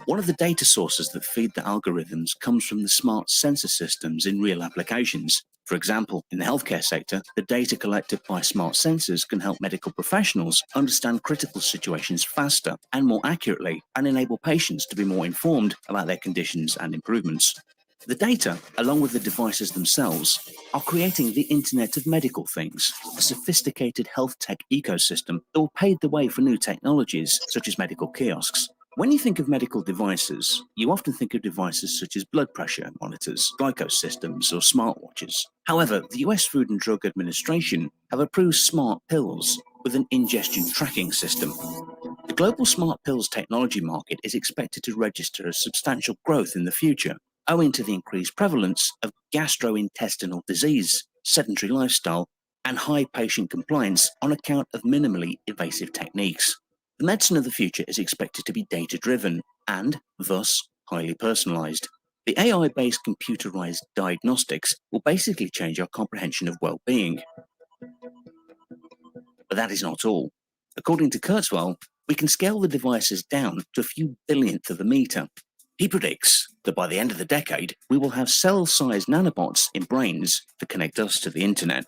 One of the data sources that feed the algorithms comes from the smart sensor systems in real applications. For example, in the healthcare sector, the data collected by smart sensors can help medical professionals understand critical situations faster and more accurately and enable patients to be more informed about their conditions and improvements. The data, along with the devices themselves, are creating the Internet of Medical Things, a sophisticated health tech ecosystem that will pave the way for new technologies such as medical kiosks. When you think of medical devices, you often think of devices such as blood pressure monitors, glucose systems, or smartwatches. However, the US Food and Drug Administration have approved smart pills with an ingestion tracking system. The global smart pills technology market is expected to register a substantial growth in the future, owing to the increased prevalence of gastrointestinal disease, sedentary lifestyle, and high patient compliance on account of minimally invasive techniques. The medicine of the future is expected to be data-driven and, thus, highly personalized. The AI-based computerized diagnostics will basically change our comprehension of well-being. But that is not all. According to Kurzweil, we can scale the devices down to a few billionth of a meter. He predicts that by the end of the decade, we will have cell-sized nanobots in brains that connect us to the internet.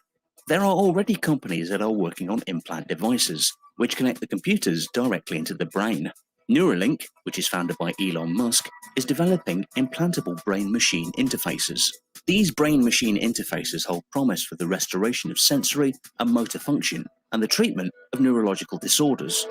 There are already companies that are working on implant devices, which connect the computers directly into the brain. Neuralink, which is founded by Elon Musk, is developing implantable brain-machine interfaces. These brain-machine interfaces hold promise for the restoration of sensory and motor function and the treatment of neurological disorders.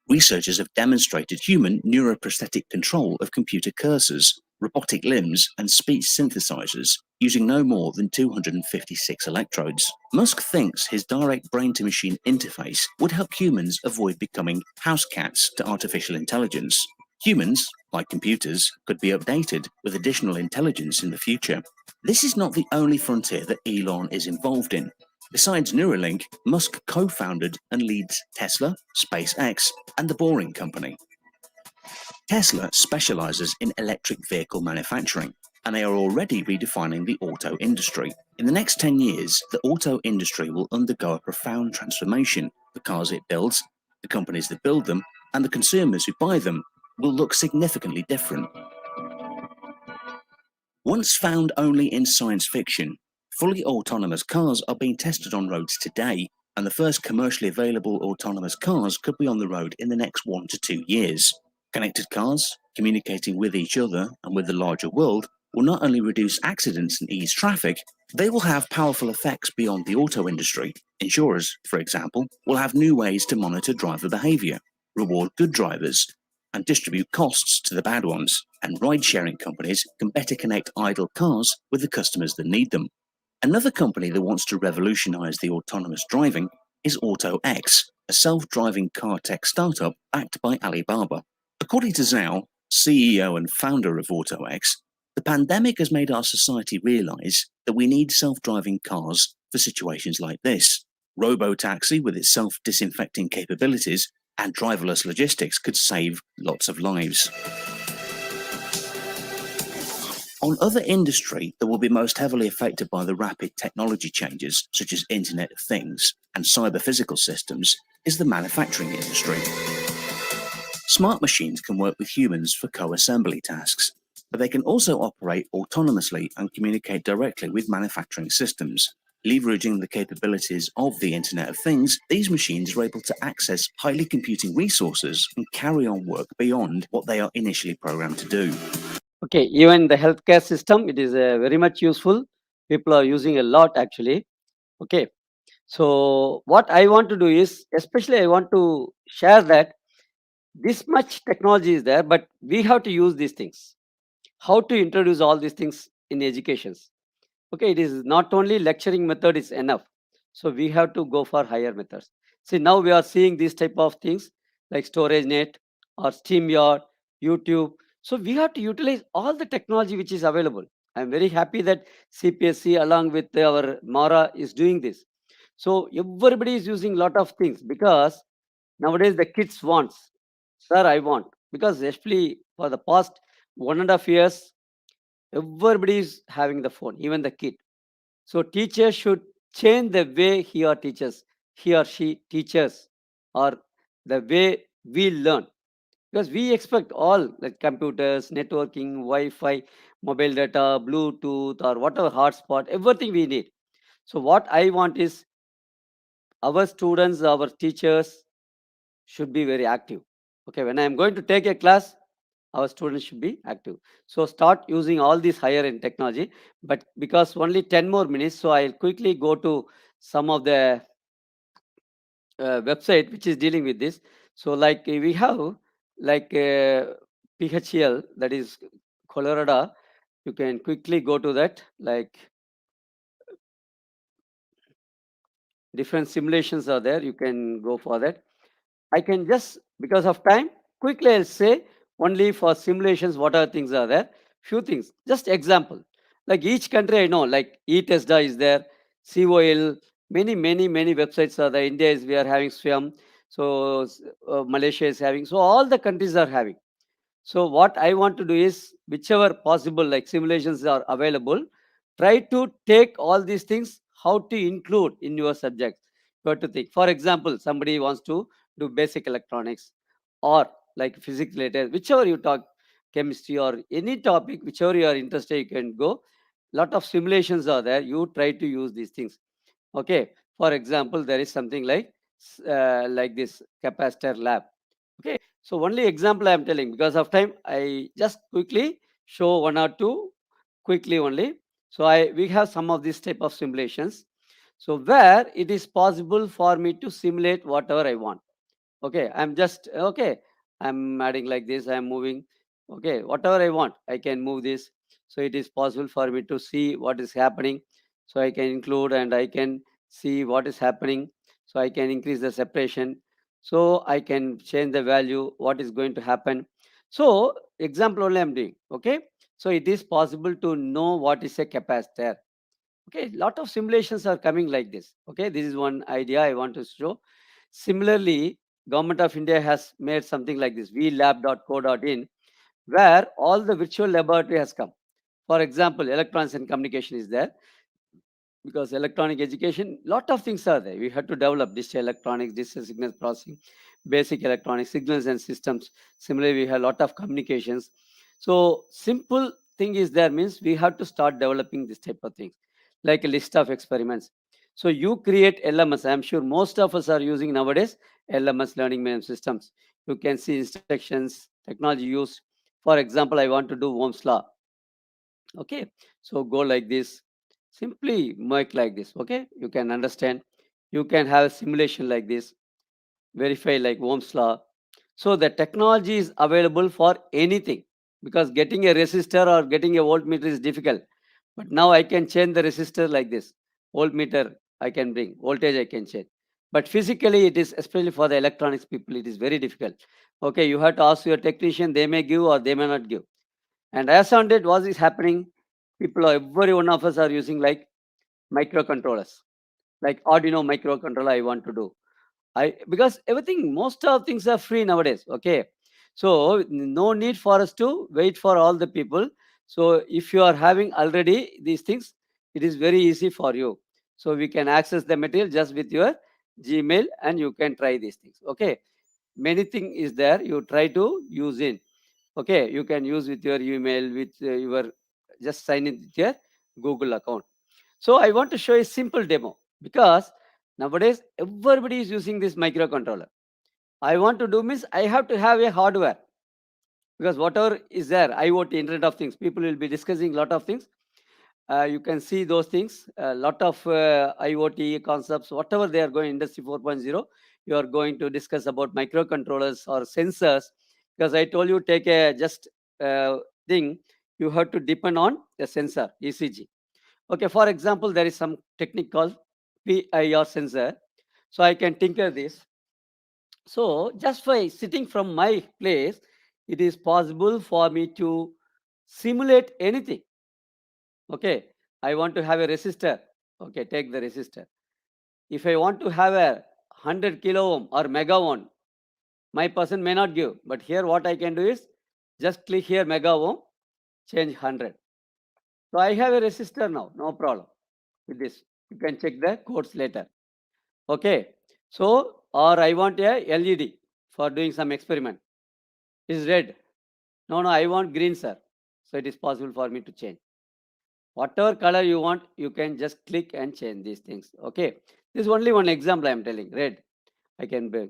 Researchers have demonstrated human neuroprosthetic control of computer cursors, robotic limbs, and speech synthesizers using no more than 256 electrodes. Musk thinks his direct brain-to-machine interface would help humans avoid becoming house cats to artificial intelligence. Humans, like computers, could be updated with additional intelligence in the future. This is not the only frontier that Elon is involved in. Besides Neuralink, Musk co-founded and leads Tesla, SpaceX, and the Boring Company. Tesla specializes in electric vehicle manufacturing, and they are already redefining the auto industry. In the next 10 years, the auto industry will undergo a profound transformation. The cars it builds, the companies that build them, and the consumers who buy them will look significantly different. Once found only in science fiction, fully autonomous cars are being tested on roads today, and the first commercially available autonomous cars could be on the road in the next 1 to 2 years. Connected cars, communicating with each other and with the larger world, will not only reduce accidents and ease traffic, they will have powerful effects beyond the auto industry. Insurers, for example, will have new ways to monitor driver behavior, reward good drivers, and distribute costs to the bad ones. And ride-sharing companies can better connect idle cars with the customers that need them. Another company that wants to revolutionize the autonomous driving is AutoX, a self-driving car tech startup backed by Alibaba. According to Zhao, CEO and founder of AutoX, the pandemic has made our society realize that we need self-driving cars for situations like this. Robo-taxi with its self-disinfecting capabilities and driverless logistics could save lots of lives. On other industry that will be most heavily affected by the rapid technology changes, such as Internet of Things and cyber-physical systems, is the manufacturing industry. Smart machines can work with humans for co-assembly tasks. but they can also operate autonomously and communicate directly with manufacturing systems. Leveraging the capabilities of the Internet of Things, these machines are able to access highly computing resources and carry on work beyond what they are initially programmed to do. Okay, even the healthcare system, it is very much useful. People are using a lot actually. Okay, so what I want to do is, especially I want to share that this much technology is there, but we have to use these things. How to introduce all these things in educations? Okay, it is not only lecturing method is enough. So we have to go for higher methods. See, now we are seeing these type of things like StorageNet or SteamYard, YouTube. So we have to utilize all the technology which is available. I'm very happy that CPSC along with our MARA is doing this. So everybody is using lot of things because nowadays the kids wants, sir, I want. Because especially for the past 1.5 years, everybody is having the phone, even the kid. So teacher should change the way he or she teaches, or the way we learn. Because we expect all like computers, networking, Wi-Fi, mobile data, Bluetooth, or whatever hotspot, everything we need. So what I want is our students, our teachers should be very active. Okay, when I am going to take a class, our students should be active. So start using all these higher end technology. But because only 10 more minutes, so I'll quickly go to some of the website which is dealing with this. So like we have like PHL, that is Colorado. You can quickly go to that, like different simulations are there. You can go for that. I can just, because of time, quickly I'll say only for simulations what are things are there. Few things, just example. Like each country I know, like eTesda is there, COL, many websites are there. India is, we are having SWAM, so Malaysia is having, so all the countries are having. So what I want to do is, whichever possible, like simulations are available, try to take all these things, how to include in your subject. You have to think. For example, somebody wants to do basic electronics or like physics related, whichever you talk, chemistry or any topic, whichever you are interested, you can go. Lot of simulations are there. You try to use these things. Okay. For example, there is something like this capacitor lab. Okay. So only example I am telling, because of time, I just quickly show one or two quickly only. So we have some of this type of simulations. So where it is possible for me to simulate whatever I want. Okay, I'm just okay. I'm adding like this. I'm moving. Okay, whatever I want, I can move this. So it is possible for me to see what is happening. So I can include and I can see what is happening. So I can increase the separation. So I can change the value, what is going to happen. So example only I'm doing. Okay, so it is possible to know what is a capacitor. Okay, lot of simulations are coming like this. Okay, this is one idea I want to show. Similarly, Government of India has made something like this, vlab.co.in, where all the virtual laboratory has come. For example, electronics and communication is there, because electronic education, lot of things are there. We have to develop digital electronics, digital signal processing, basic electronics, signals and systems. Similarly, we have a lot of communications. So simple thing is there, means we have to start developing this type of things, like a list of experiments. So you create LMS. I'm sure most of us are using nowadays LMS, learning management systems. You can see instructions, technology used. For example, I want to do Ohm's law. Okay, so go like this, simply make like this. Okay, you can understand. You can have a simulation like this, verify like Ohm's law. So the technology is available for anything, because getting a resistor or getting a voltmeter is difficult. But now I can change the resistor like this. Voltmeter I can bring, voltage I can change. But physically it is, especially for the electronics people, it is very difficult. Okay, you have to ask your technician, they may give or they may not give. And as on date, what is happening? People, every one of us are using like microcontrollers, like Arduino microcontroller. I want to do. Because everything, most of things are free nowadays. Okay, so no need for us to wait for all the people. So if you are having already these things, it is very easy for you. So we can access the material just with your Gmail, and you can try these things. Okay, many things is there. You try to use in. Okay, you can use with your email, with your, just sign in with your Google account. So I want to show a simple demo because nowadays everybody is using this microcontroller. I want to do means I have to have a hardware, because whatever is there, IoT, Internet of Things, people will be discussing a lot of things. You can see those things, a lot of IoT concepts, whatever they are going, Industry 4.0, you are going to discuss about microcontrollers or sensors, because I told you, take a just thing, you have to depend on the sensor, ECG. Okay, for example, there is some technique called PIR sensor. So I can tinker this. So just by sitting from my place, it is possible for me to simulate anything. Okay, I want to have a resistor. Okay, take the resistor. If I want to have a 100 kilo ohm or mega ohm, my person may not give. But here what I can do is just click here mega ohm, change 100. So I have a resistor now, no problem with this. You can check the codes later. Okay, so or I want a LED for doing some experiment. Is red. No, I want green, sir. So it is possible for me to change. Whatever color you want, you can just click and change these things. Okay, this is only one example I am telling. Red, I can build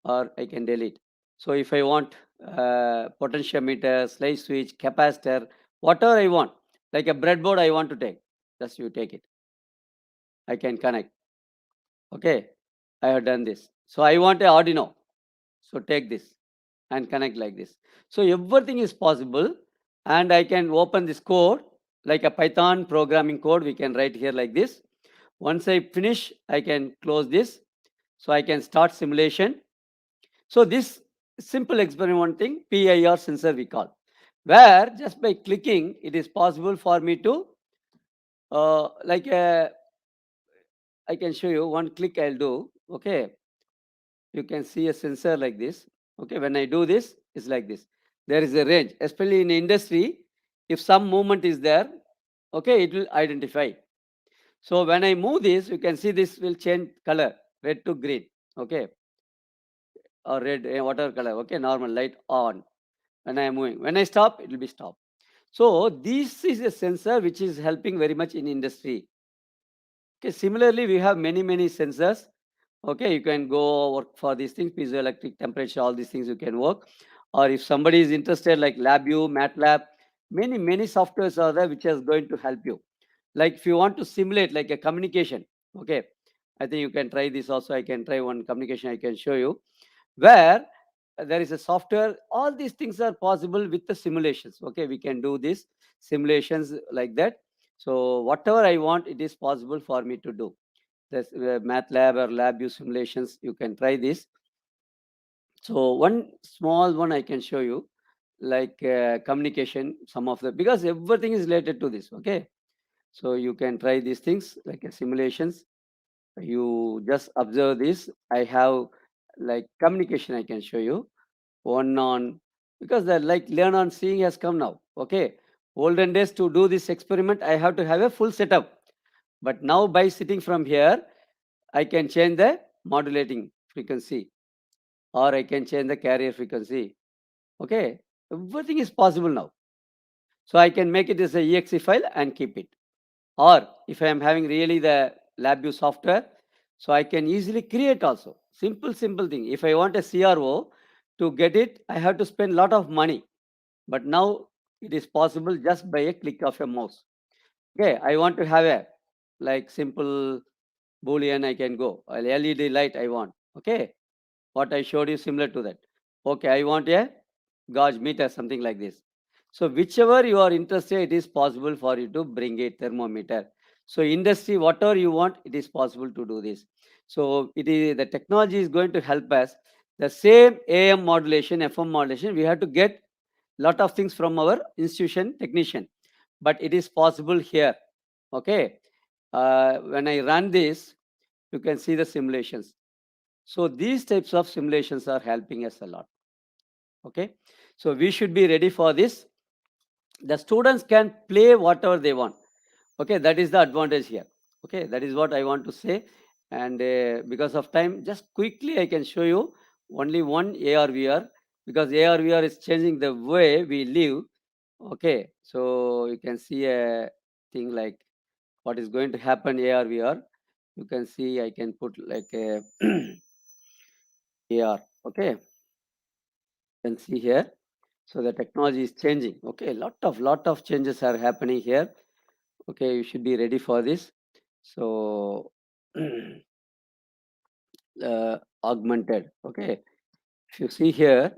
or I can delete. So if I want potentiometer, slide switch, capacitor, whatever I want, like a breadboard I want to take, just you take it. I can connect. Okay, I have done this. So I want a Arduino. So take this and connect like this. So everything is possible, and I can open this code like a Python programming code. We can write here like this. Once I finish, I can close this. So I can start simulation. So this simple experiment thing, PIR sensor we call, where just by clicking, it is possible for me to I can show you one click I'll do. Okay, you can see a sensor like this. Okay, when I do this, it's like this. There is a range, especially in industry. If some movement is there, okay, it will identify. So when I move this, you can see this will change color, red to green. Okay, or red, whatever color. Okay, normal light on. When I am moving, when I stop, it will be stop. So this is a sensor which is helping very much in industry. Okay, similarly, we have many sensors. Okay, you can go work for these things, piezoelectric, temperature, all these things you can work. Or if somebody is interested, like LabVIEW, MATLAB, many softwares are there which is going to help you. Like if you want to simulate like a communication, okay, I think you can try this also. I can try one communication, I can show you, where there is a software. All these things are possible with the simulations. Okay, we can do this simulations like that. So whatever I want, it is possible for me to do. This MATLAB or LabVIEW simulations, you can try this. So one small one I can show you, like communication, some of the, because everything is related to this. Okay, so you can try these things like simulations. You just observe this. I have like communication, I can show you one on, because the like learn on seeing has come now. Okay, olden days to do this experiment, I have to have a full setup. But now by sitting from here, I can change the modulating frequency, or I can change the carrier frequency. Okay, everything is possible now. So I can make it as a exe file and keep it. Or if I am having really the LabVIEW software, so I can easily create also. Simple thing. If I want a CRO, to get it, I have to spend a lot of money. But now it is possible just by a click of a mouse. Okay, I want to have a like simple Boolean, I can go. A LED light I want. Okay, what I showed you similar to that. Okay, I want a gauge meter, something like this. So whichever you are interested, it is possible for you to bring a thermometer. So industry, whatever you want, it is possible to do this. So it is, the technology is going to help us. The same AM modulation, FM modulation, we have to get lot of things from our institution technician, but it is possible here. Okay, when I run this, you can see the simulations. So these types of simulations are helping us a lot. Okay, so we should be ready for this. The students can play whatever they want. Okay, that is the advantage here. Okay, that is what I want to say. And because of time, just quickly I can show you only one AR VR. because AR, VR is changing the way we live. Okay, so you can see a thing like what is going to happen AR, VR. You can see I can put like a AR. Okay, you can see here. So the technology is changing. Okay, lot of changes are happening here. Okay, you should be ready for this. So augmented. Okay, if you see here,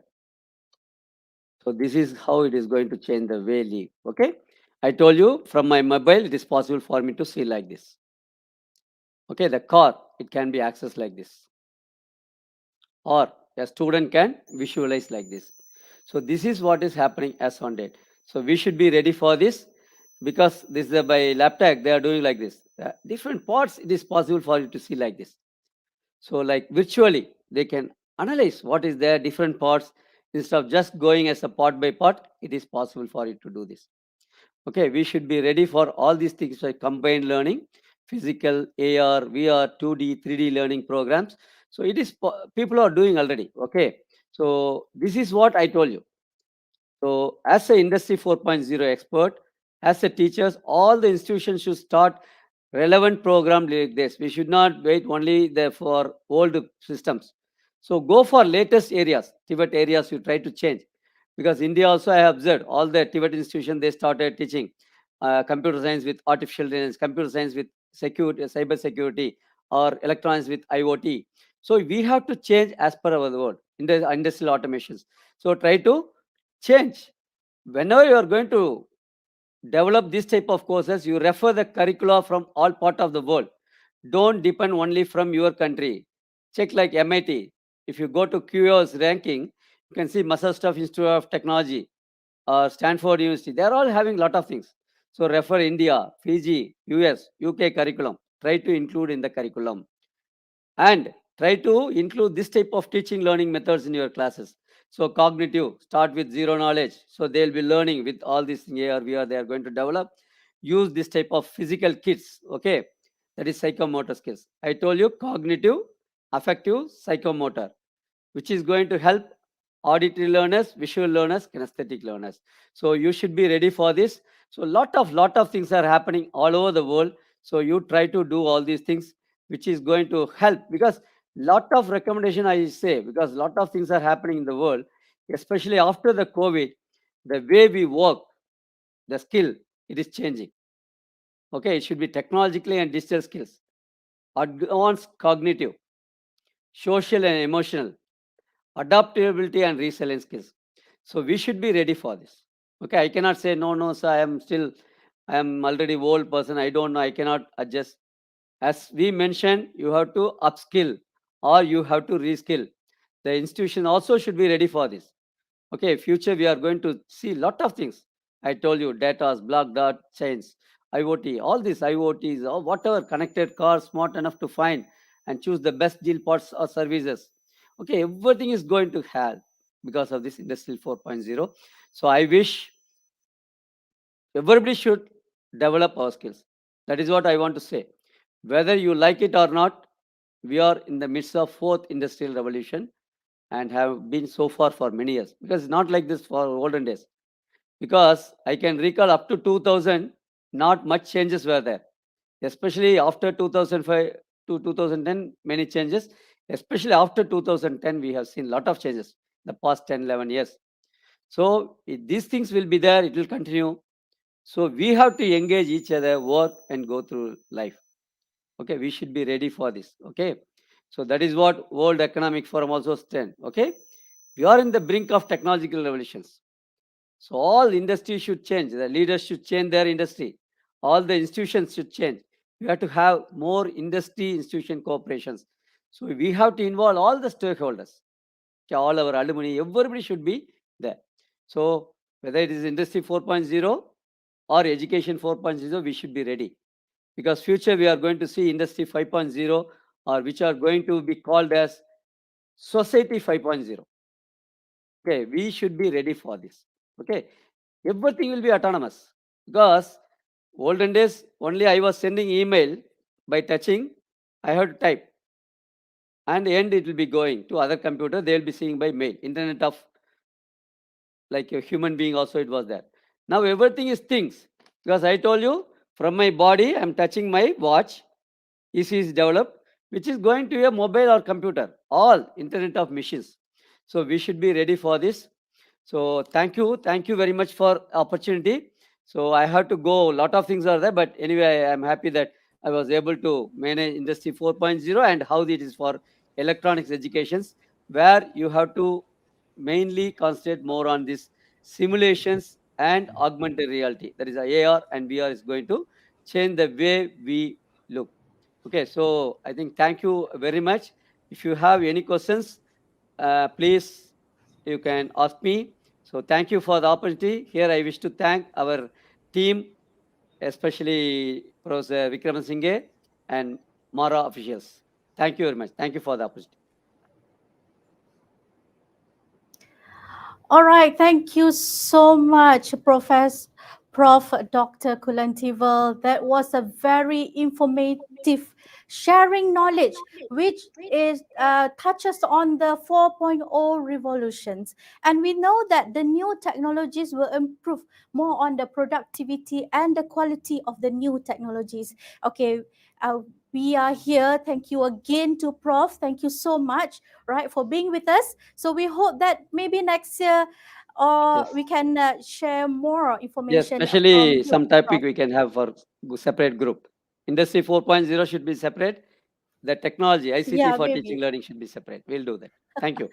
so this is how it is going to change the way live. Okay, I told you from my mobile it is possible for me to see like this. Okay, the car, it can be accessed like this, or a student can visualize like this. So this is what is happening as on date. So we should be ready for this, because this is by laptop they are doing like this. Different parts it is possible for you to see like this. So like virtually they can analyze what is their different parts. Instead of just going as a part by part, it is possible for you to do this. Okay, we should be ready for all these things like combined learning, physical, AR, VR, 2D, 3D learning programs. So it is people are doing already. Okay, so this is what I told you. So as a industry 4.0 expert, as a teachers, all the institutions should start relevant program like this. We should not wait only there for old systems. So go for latest areas, Tibet areas you try to change. Because India also I have observed all the Tibet institutions, they started teaching computer science with artificial intelligence, computer science with security, cyber security, or electronics with IoT. So we have to change as per our world, industrial automations. So try to change. Whenever you are going to develop this type of courses, you refer the curricula from all part of the world. Don't depend only from your country. Check like MIT. If you go to QO's ranking, you can see Massachusetts Institute of Technology or Stanford University. They are all having a lot of things. So refer India, Fiji, US, UK curriculum. Try to include in the curriculum. And try to include this type of teaching learning methods in your classes. So cognitive, start with zero knowledge. So they'll be learning with all this AR, VR they are going to develop. Use this type of physical kits. Okay, that is psychomotor skills. I told you cognitive, affective, psychomotor, which is going to help auditory learners, visual learners, kinesthetic learners. So you should be ready for this. So lot of things are happening all over the world. So you try to do all these things, which is going to help, because lot of recommendation I say, because lot of things are happening in the world, especially after the COVID, the way we work, the skill, it is changing. Okay, it should be technologically and digital skills, advanced cognitive, social and emotional, adaptability and resilience skills. So we should be ready for this. Okay, I cannot say no sir, I am already old person, I don't know, I cannot adjust. As we mentioned, you have to upskill or you have to reskill. The institution also should be ready for this. Okay, future we are going to see lot of things. I told you, data, blockchains, IoT, all these IoTs or whatever, connected cars, smart enough to find and choose the best deal parts or services. Okay, everything is going to help because of this Industry 4.0. So I wish everybody should develop our skills. That is what I want to say. Whether you like it or not, we are in the midst of fourth industrial revolution and have been so far for many years, because it's not like this for olden days. Because I can recall up to 2000, not much changes were there. Especially after 2005 to 2010, many changes. Especially after 2010, we have seen a lot of changes the past 10, 11 years. So these things will be there, it will continue. So we have to engage each other, work and go through life. Okay, we should be ready for this. Okay, so that is what World Economic Forum also stands. Okay, we are in the brink of technological revolutions. So all industries should change. The leaders should change their industry. All the institutions should change. We have to have more industry institution cooperations. So we have to involve all the stakeholders. Okay, all our alumni, everybody should be there. So whether it is Industry 4.0 or Education 4.0, we should be ready. Because future we are going to see Industry 5.0, or which are going to be called as Society 5.0. Okay, we should be ready for this. Okay, everything will be autonomous, because olden days only I was sending email by touching, I have to type, and end it will be going to other computer, they will be seeing by mail. Internet of like a human being also it was there. Now everything is things, because I told you from my body I'm touching my watch. EC is developed, which is going to a mobile or computer, all Internet of Machines. So we should be ready for this. So thank you very much for opportunity. So I have to go, a lot of things are there, but anyway, I'm happy that I was able to manage Industry 4.0 and how it is for electronics educations, where you have to mainly concentrate more on this simulations and augmented reality. That is AR and VR is going to change the way we look. Okay, so I think thank you very much. If you have any questions, please, you can ask me. So thank you for the opportunity. Here I wish to thank our team, especially Professor Vikram Singhe and MARA officials. Thank you very much. Thank you for the opportunity. All right, thank you so much, Prof. Dr. Kulantival. That was a very informative sharing knowledge, which is touches on the 4.0 revolutions. And we know that the new technologies will improve more on the productivity and the quality of the new technologies. Okay, we are here. Thank you again to Prof. Thank you so much, right, for being with us. So we hope that maybe next year Yes. we can share more Yes, information. especially from some you, topic Prof. we can have for separate group. Industry 4.0 should be separate. The technology, ICT Yeah, for maybe. teaching learning should be separate. We'll do that. Thank you.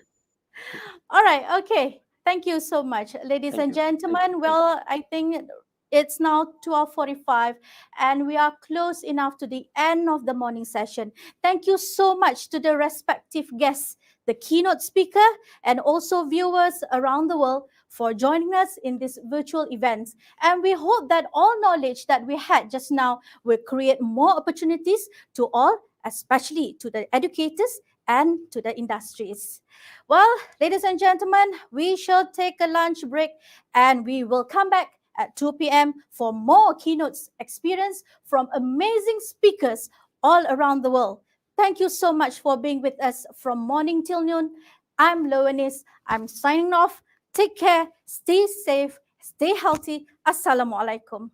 All right, okay. Thank you so much, ladies Thank and you. Thank you. gentlemen. Well, I think it's now 12:45 and we are close enough to the end of the morning session. Thank you so much to the respective guests, the keynote speaker, and also viewers around the world for joining us in this virtual event. And we hope that all knowledge that we had just now will create more opportunities to all, especially to the educators and to the industries. Well, ladies and gentlemen, we shall take a lunch break and we will come back at 2 p.m. for more keynotes experience from amazing speakers all around the world. Thank you so much for being with us from morning till noon. I'm Loanis. I'm signing off. Take care, stay safe, stay healthy. Assalamualaikum.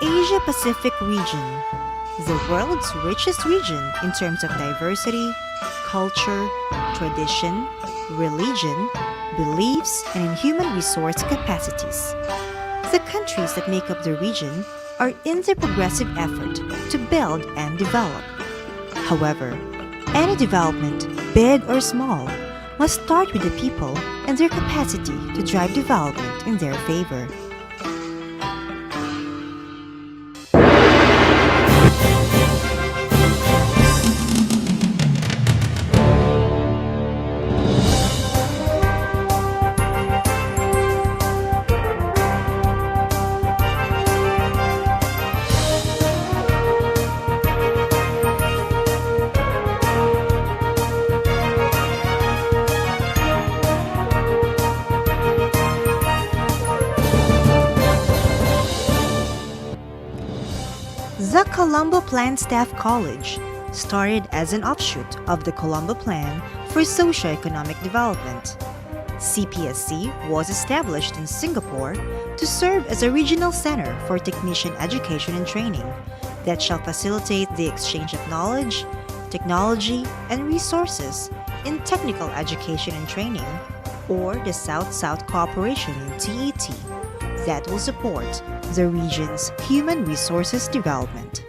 Asia-Pacific region, the world's richest region in terms of diversity, culture, tradition, religion, beliefs, and human resource capacities. The countries that make up the region are in the progressive effort to build and develop. However, any development, big or small, must start with the people and their capacity to drive development in their favor. The Colombo Plan Staff College started as an offshoot of the Colombo Plan for Socio-Economic Development. CPSC was established in Singapore to serve as a regional center for technician education and training that shall facilitate the exchange of knowledge, technology, and resources in technical education and training, or the South-South Cooperation in TET, that will support the region's human resources development.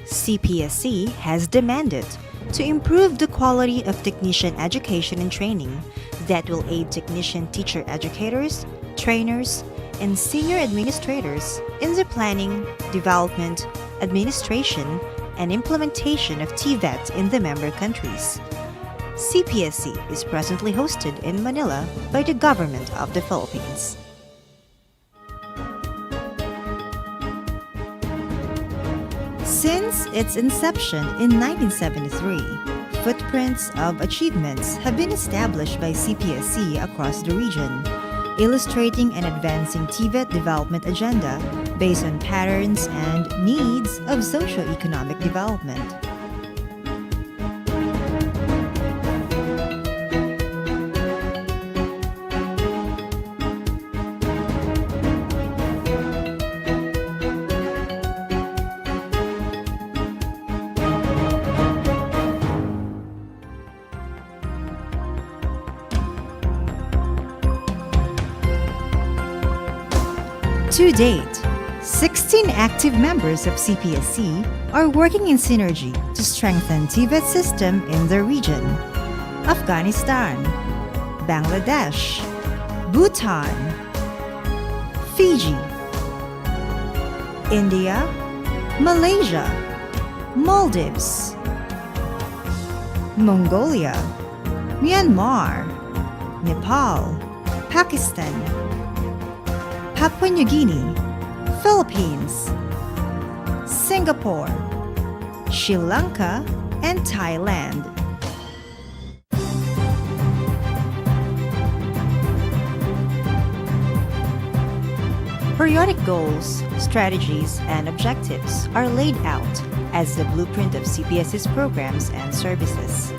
CPSC has demanded to improve the quality of technician education and training that will aid technician teacher educators, trainers, and senior administrators in the planning, development, administration, and implementation of TVET in the member countries. CPSC is presently hosted in Manila by the Government of the Philippines. Since its inception in 1973, footprints of achievements have been established by CPSC across the region, illustrating and advancing TVET development agenda based on patterns and needs of socio-economic development. To date, 16 active members of CPSC are working in synergy to strengthen TVET system in the region. Afghanistan, Bangladesh, Bhutan, Fiji, India, Malaysia, Maldives, Mongolia, Myanmar, Nepal, Pakistan, Papua New Guinea, Philippines, Singapore, Sri Lanka, and Thailand. Periodic goals, strategies, and objectives are laid out as the blueprint of CPSC's programs and services.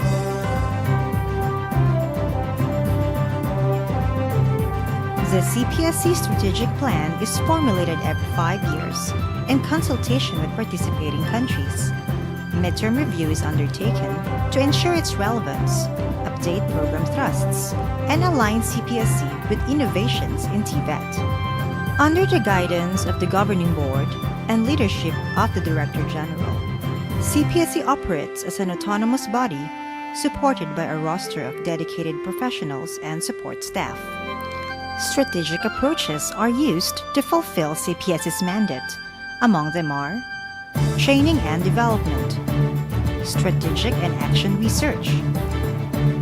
The CPSC strategic plan is formulated every 5 years in consultation with participating countries. Midterm review is undertaken to ensure its relevance, update program thrusts, and align CPSC with innovations in TVET. Under the guidance of the Governing Board and leadership of the Director General, CPSC operates as an autonomous body supported by a roster of dedicated professionals and support staff. Strategic approaches are used to fulfill CPSC's mandate. Among them are training and development, strategic and action research,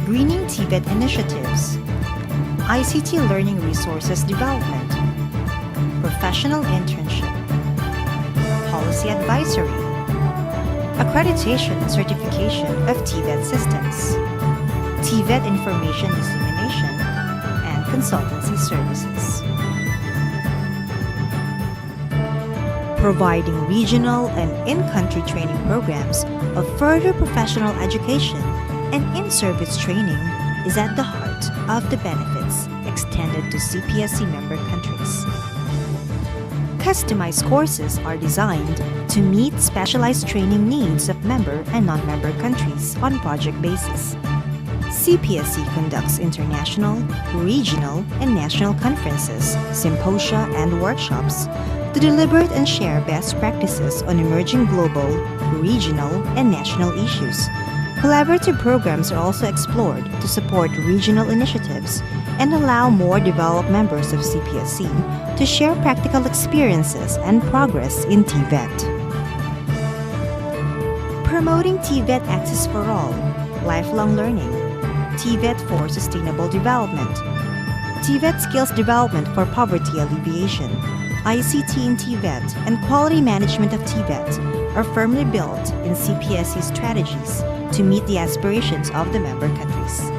greening TVET initiatives, ICT learning resources development, professional internship, policy advisory, accreditation and certification of TVET systems, TVET information dissemination, and consultancy services. Providing regional and in-country training programs of further professional education and in-service training is at the heart of the benefits extended to CPSC member countries. Customized courses are designed to meet specialized training needs of member and non-member countries on project basis. CPSC conducts international, regional, and national conferences, symposia, and workshops to deliberate and share best practices on emerging global, regional, and national issues. Collaborative programs are also explored to support regional initiatives and allow more developed members of CPSC to share practical experiences and progress in TVET. Promoting TVET access for all, lifelong learning, TVET for sustainable development, TVET skills development for poverty alleviation, ICT in TVET, and quality management of TVET are firmly built in CPSC strategies to meet the aspirations of the member countries.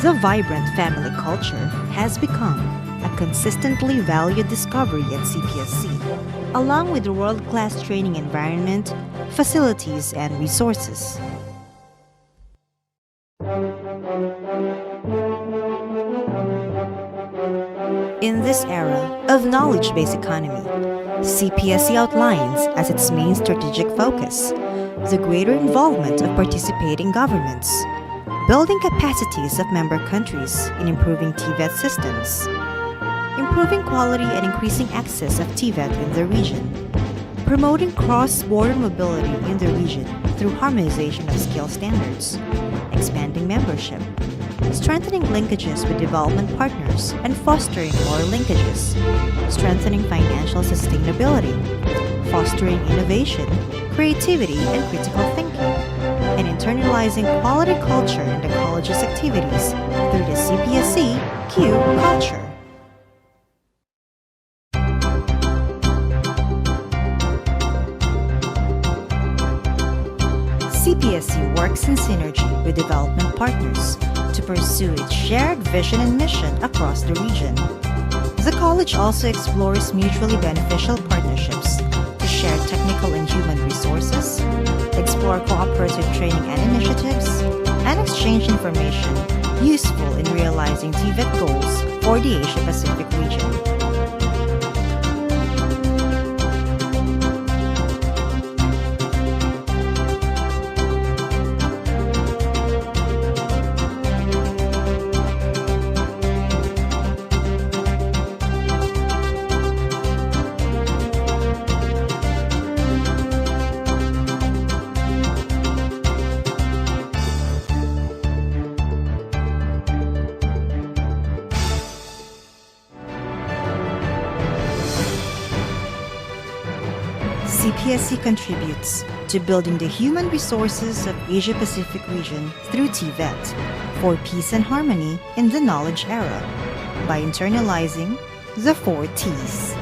The vibrant family culture has become a consistently valued discovery at CPSC, along with the world-class training environment, facilities, and resources. In this era of knowledge-based economy, CPSC outlines as its main strategic focus the greater involvement of participating governments, building capacities of member countries in improving TVET systems, improving quality and increasing access of TVET in the region, promoting cross-border mobility in the region through harmonization of skill standards, expanding membership, strengthening linkages with development partners and fostering more linkages, strengthening financial sustainability, fostering innovation, creativity, and critical thinking, and internalizing quality culture in the college's activities through the CPSC Q culture. CPSC works in synergy with development partners to pursue its shared vision and mission across the region. The college also explores mutually beneficial partnerships to share technical and human resources, explore cooperative training and initiatives, and exchange information useful in realizing TVET goals for the Asia-Pacific region. CPSC contributes to building the human resources of Asia-Pacific region through TVET for peace and harmony in the knowledge era by internalizing the 4 T's.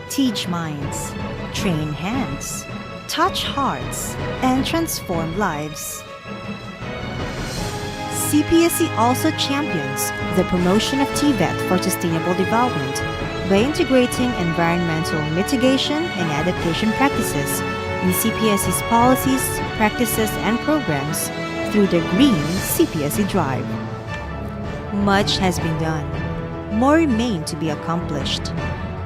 Teach minds, train hands, touch hearts, and transform lives. CPSC also champions the promotion of TVET for sustainable development by integrating environmental mitigation and adaptation practices in CPSC's policies, practices, and programs through the Green CPSC Drive. Much has been done. More remain to be accomplished.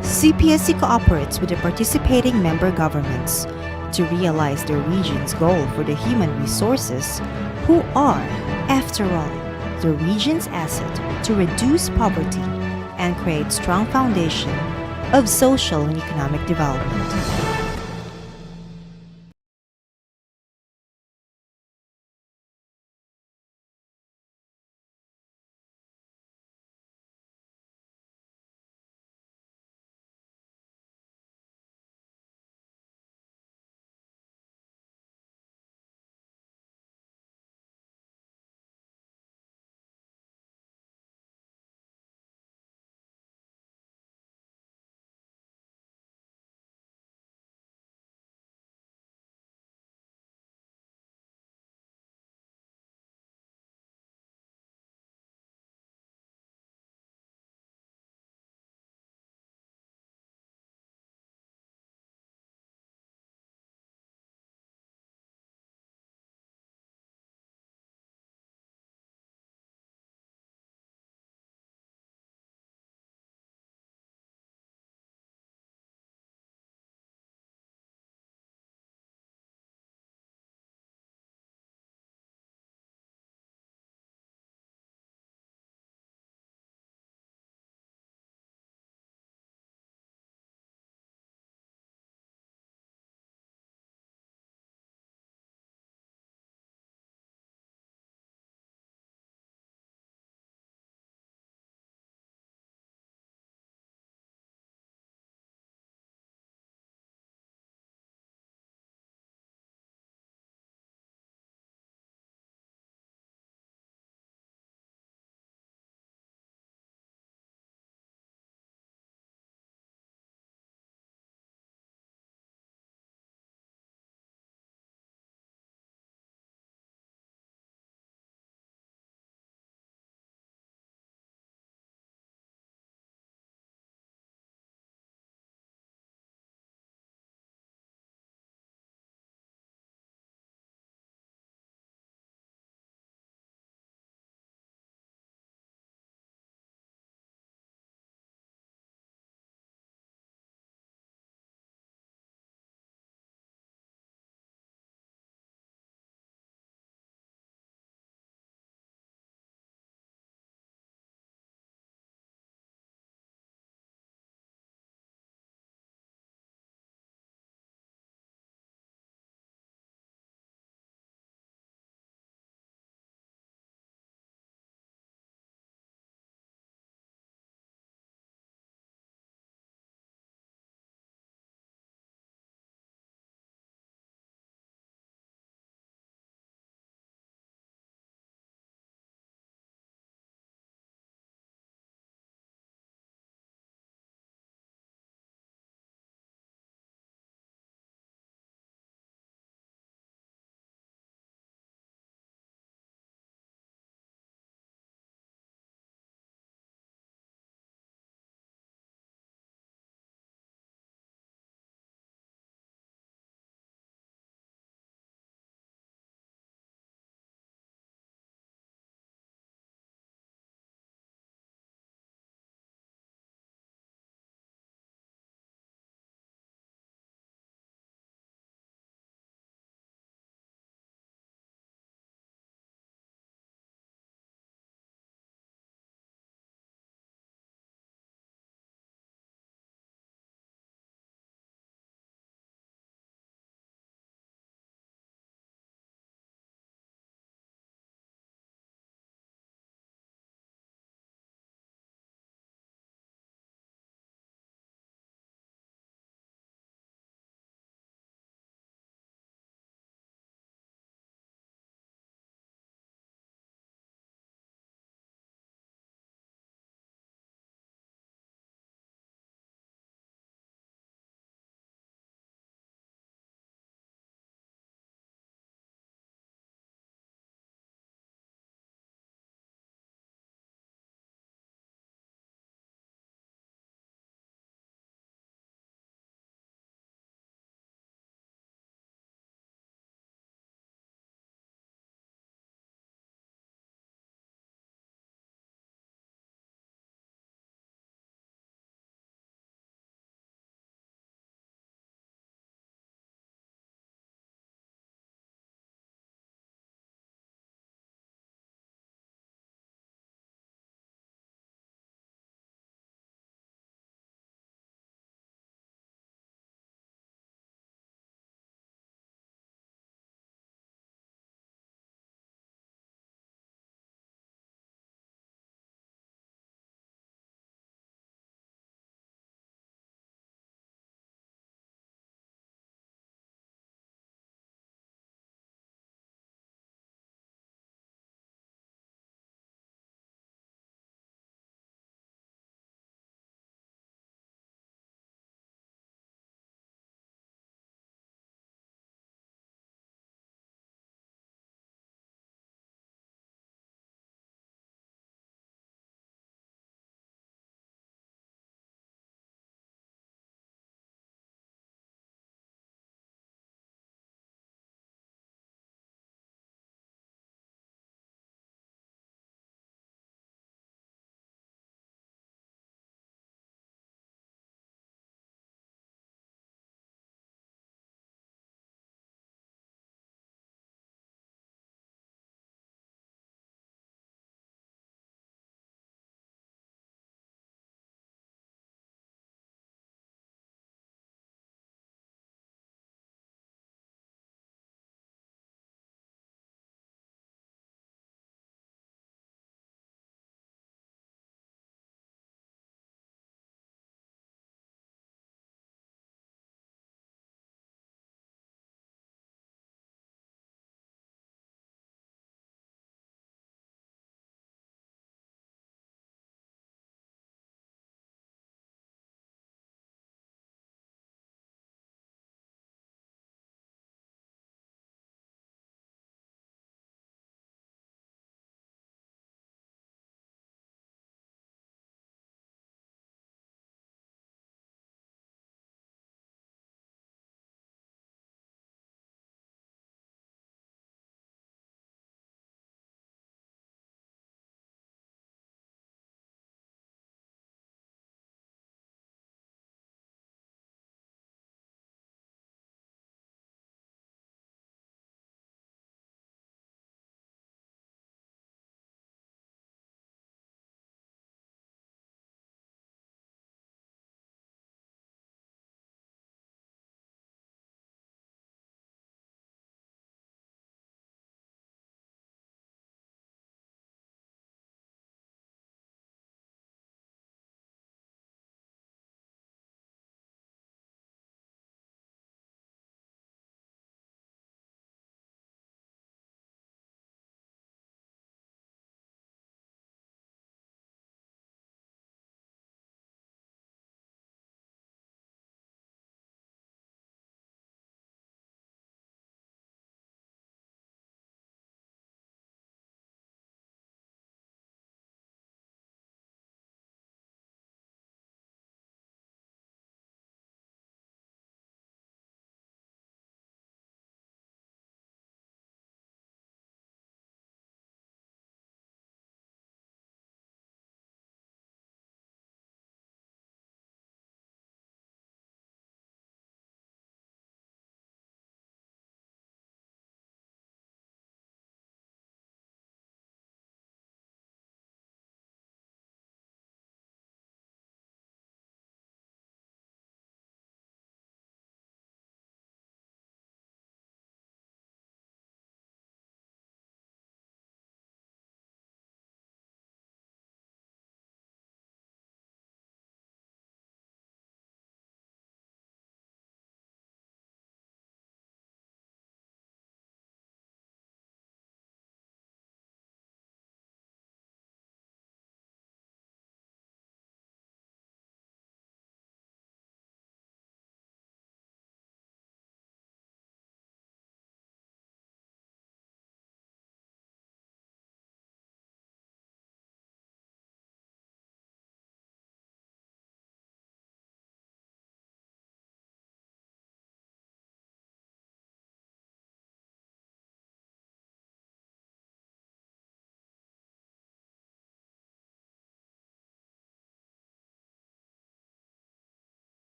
CPSC cooperates with the participating member governments to realize the region's goal for the human resources, who are, after all, the region's asset to reduce poverty and create strong foundation of social and economic development.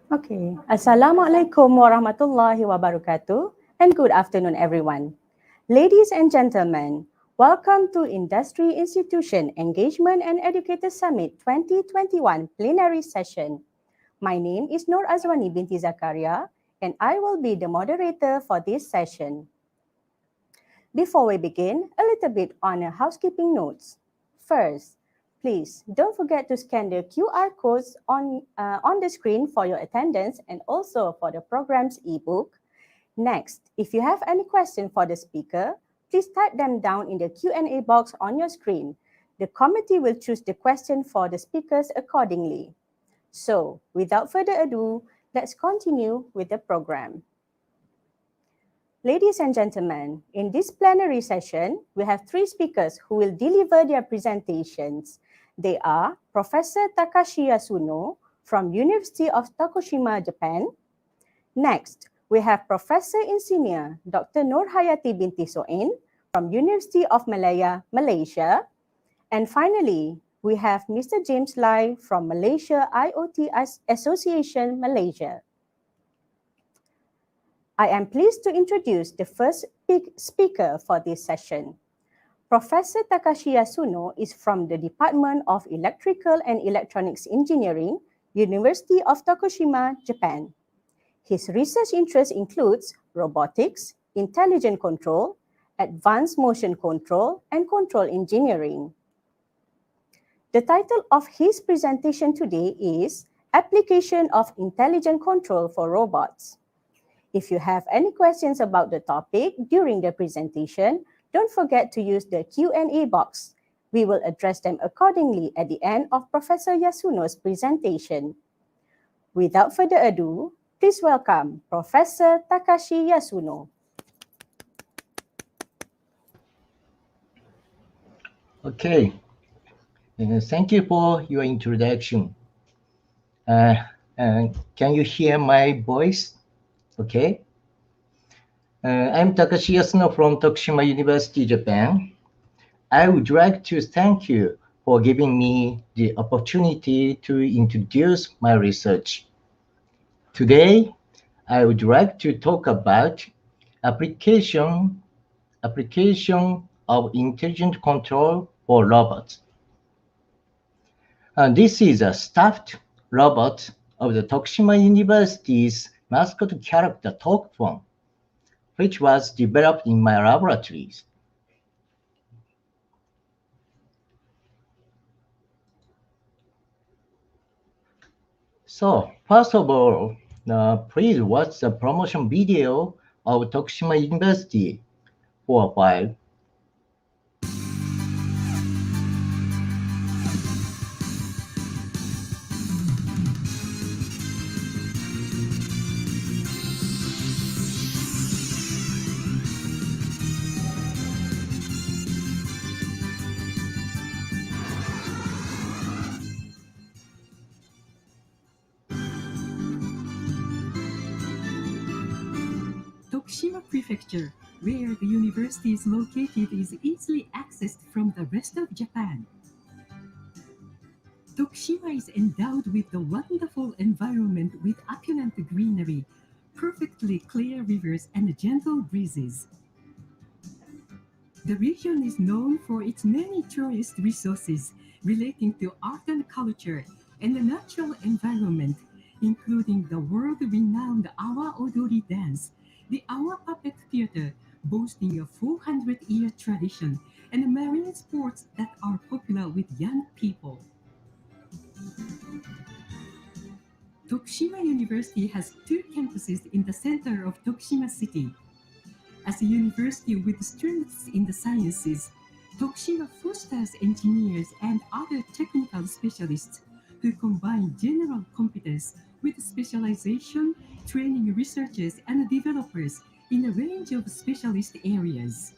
Okay. Assalamualaikum warahmatullahi wabarakatuh and good afternoon everyone. Ladies and gentlemen, welcome to Industry Institution Engagement and Educator Summit 2021 plenary session. My name is Nur Azwani binti Zakaria and I will be the moderator for this session. Before we begin, a little bit on housekeeping notes. First, please don't forget to scan the QR codes on the screen for your attendance and also for the program's ebook. Next, if you have any question for the speaker, please type them down in the Q&A box on your screen. The committee will choose the question for the speakers accordingly. So, without further ado, let's continue with the program. Ladies and gentlemen, in this plenary session, we have three speakers who will deliver their presentations. They are Professor Takashi Yasuno from University of Tokushima, Japan. Next, we have Professor Insinyur Dr. Nur Hayati binti Soin from University of Malaya, Malaysia. And finally, we have Mr. James Lai from Malaysia IoT Association, Malaysia. I am pleased to introduce the first speaker for this session. Professor Takashi Yasuno is from the Department of Electrical and Electronics Engineering, University of Tokushima, Japan. His research interest includes robotics, intelligent control, advanced motion control, and control engineering. The title of his presentation today is Application of Intelligent Control for Robots. If you have any questions about the topic during the presentation, don't forget to use the Q&A box. We will address them accordingly at the end of Professor Yasuno's presentation. Without further ado, please welcome Professor Takashi Yasuno. Okay, thank you for your introduction. Can you hear my voice? Okay. I'm Takashi Yasuno from Tokushima University, Japan. I would like to thank you for giving me the opportunity to introduce my research. Today, I would like to talk about application of intelligent control for robots. This is a stuffed robot of the Tokushima University's mascot character Tuan, which was developed in my laboratories. So, first of all, please watch the promotion video of Tokushima University for a while. Tokushima Prefecture, where the university is located, is easily accessed from the rest of Japan. Tokushima is endowed with a wonderful environment with opulent greenery, perfectly clear rivers, and gentle breezes. The region is known for its many tourist resources relating to art and culture and the natural environment, including the world-renowned Awa Odori dance, the Awa Puppet Theater, boasting a 400-year tradition, and marine sports that are popular with young people. Tokushima University has two campuses in the center of Tokushima City. As a university with strengths in the sciences, Tokushima fosters engineers and other technical specialists who combine general competence with specialization, training researchers and developers in a range of specialist areas.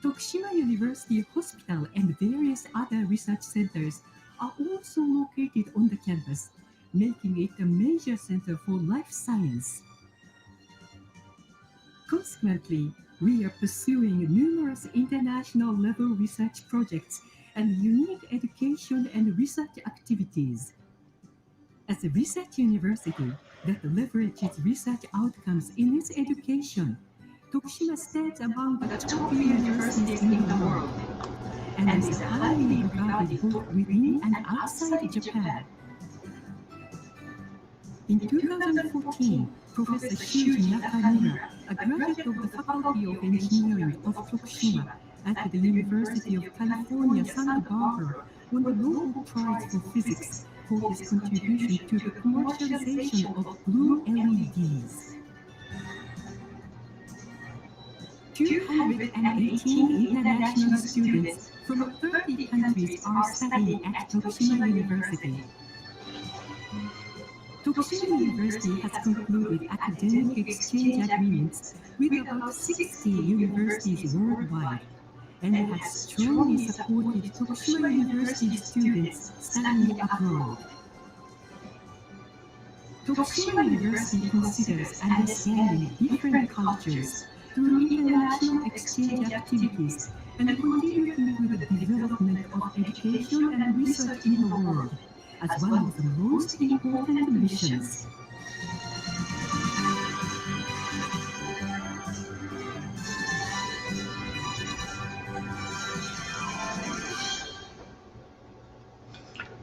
Tokushima University Hospital and various other research centers are also located on the campus, making it a major center for life science. Consequently, we are pursuing numerous international level research projects and unique education and research activities. As a research university that leverages research outcomes in its education, Tokushima stands among the top universities in the world and is highly regarded both within and outside Japan. In 2014, Professor Shuji Nakamura, a graduate of the Faculty of Engineering of Tokushima at the University of California, Santa Barbara, won the Nobel Prize for Physics for his contribution to the commercialization of blue LEDs. 218 international students from 30 countries are studying at Tokushima University. Tokushima University has concluded academic exchange agreements with about 60 universities worldwide and has strongly supported Tokushima University students studying abroad. Tokushima University considers understanding different cultures through international exchange activities and contributing to the development of education and research in the world as one of the most important missions.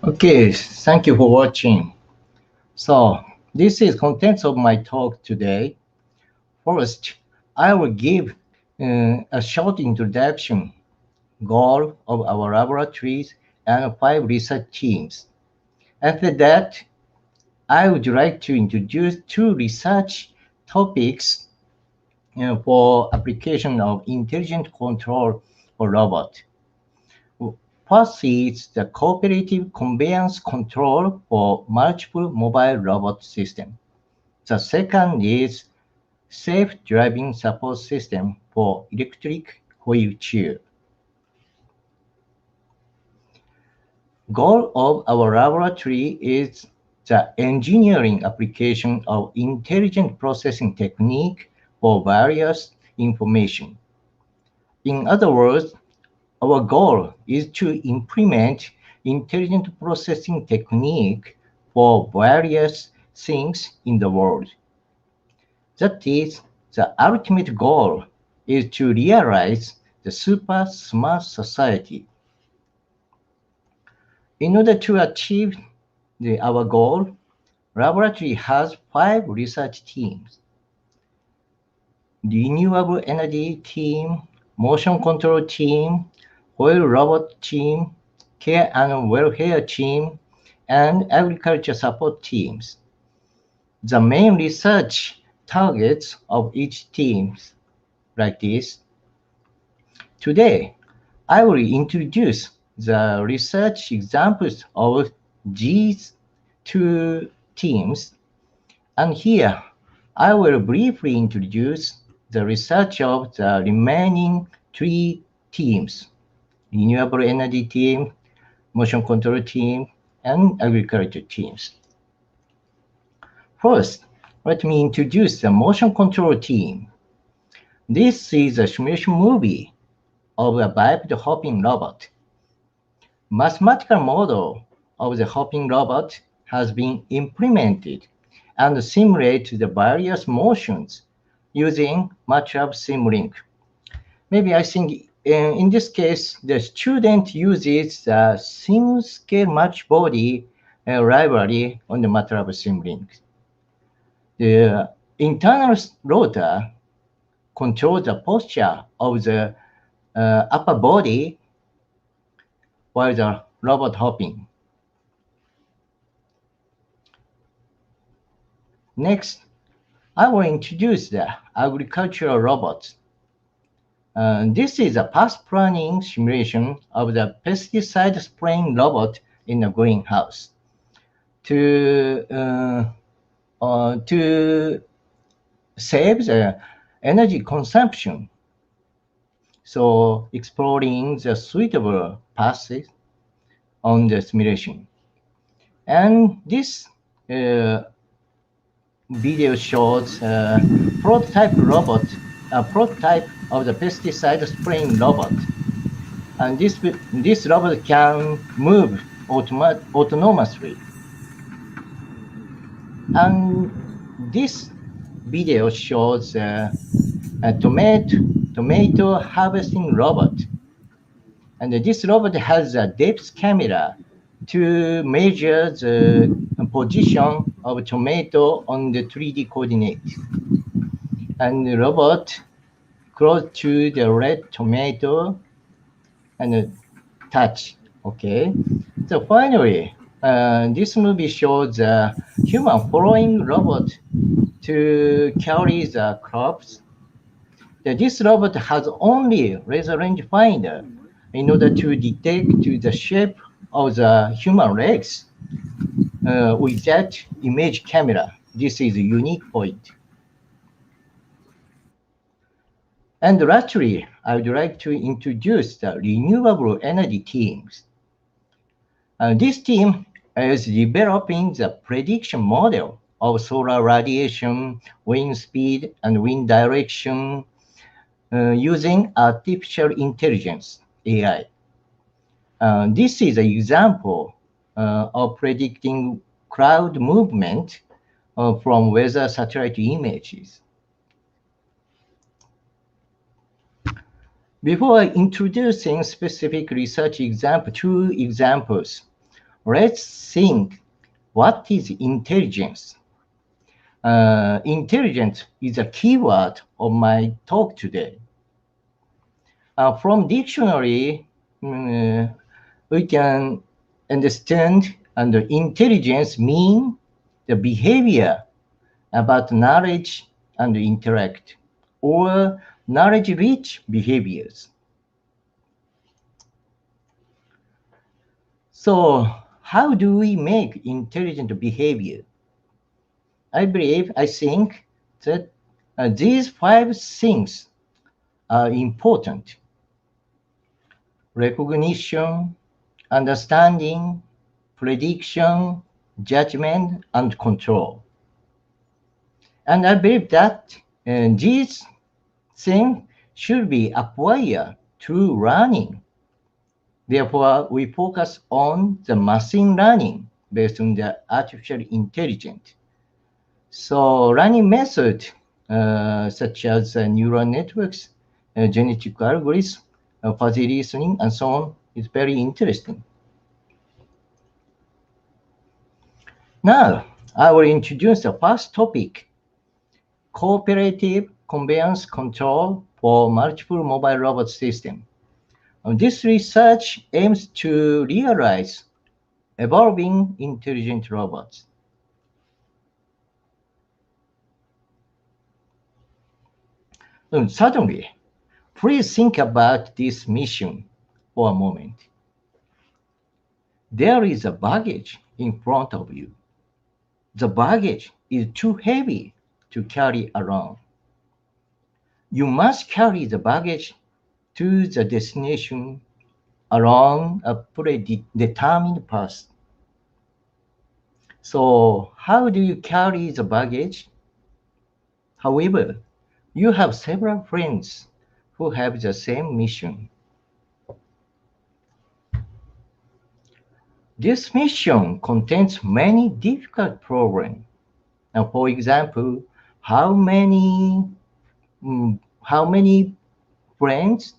Okay, thank you for watching. So this is contents of my talk today. First, I will give a short introduction, goal of our laboratories, and 5 research teams. After that, I would like to introduce 2 research topics for application of intelligent control for robot. First is the cooperative conveyance control for multiple mobile robot system. The second is safe driving support system for electric wheelchair. Goal of our laboratory is the engineering application of intelligent processing technique for various information. In other words, our goal is to implement intelligent processing technique for various things in the world. That is, the ultimate goal is to realize the super smart society. In order to achieve our goal, laboratory has 5 research teams: renewable energy team, motion control team, oil robot team, care and welfare team, and agriculture support teams. The main research targets of each team like this. Today, I will introduce the research examples of these 2 teams, and here I will briefly introduce the research of the remaining 3 teams: renewable energy team, motion control team, and agriculture teams. First, let me introduce the motion control team. This is a simulation movie of a biped hopping robot. Mathematical model of the hopping robot has been implemented and simulates the various motions using MATLAB Simulink. Maybe I think in this case, the student uses the sim scale match body library on the MATLAB Simulink. The internal rotor controls the posture of the upper body while the robot hopping. Next, I will introduce the agricultural robots. This is a past planning simulation of the pesticide spraying robot in a greenhouse. To save the energy consumption, so exploring the suitable paths on the simulation. And this video shows a prototype robot, a prototype of the pesticide spraying robot. And this robot can move autonomously. And this video shows a tomato harvesting robot. And this robot has a depth camera to measure the position of tomato on the 3D coordinate. And the robot close to the red tomato and touch. Okay. So finally, this movie shows a human following robot to carry the crops. This robot has only laser rangefinder in order to detect the shape of the human legs with that image camera. This is a unique point. And lastly, I would like to introduce the renewable energy teams. This team is developing the prediction model of solar radiation, wind speed, and wind direction using artificial intelligence, AI. This is an example of predicting cloud movement from weather satellite images. Before introducing specific research two examples, let's think, what is intelligence? Intelligence is a keyword of my talk today. From dictionary, we can understand under intelligence mean the behavior about knowledge and intellect, or knowledge-rich behaviors. So how do we make intelligent behavior? I think that these 5 things are important: recognition, understanding, prediction, judgment, and control. And I believe that these things should be acquired through learning. Therefore, we focus on the machine learning based on the artificial intelligence. So learning methods such as neural networks, genetic algorithms, fuzzy reasoning, and so on is very interesting. Now, I will introduce the first topic, cooperative conveyance control for multiple mobile robot system. This research aims to realize evolving intelligent robots. Suddenly, please think about this mission for a moment. There is a baggage in front of you. The baggage is too heavy to carry around. You must carry the baggage to the destination along a predetermined path. So how do you carry the baggage? However, you have several friends who have the same mission. This mission contains many difficult problems. Now, for example, how many friends?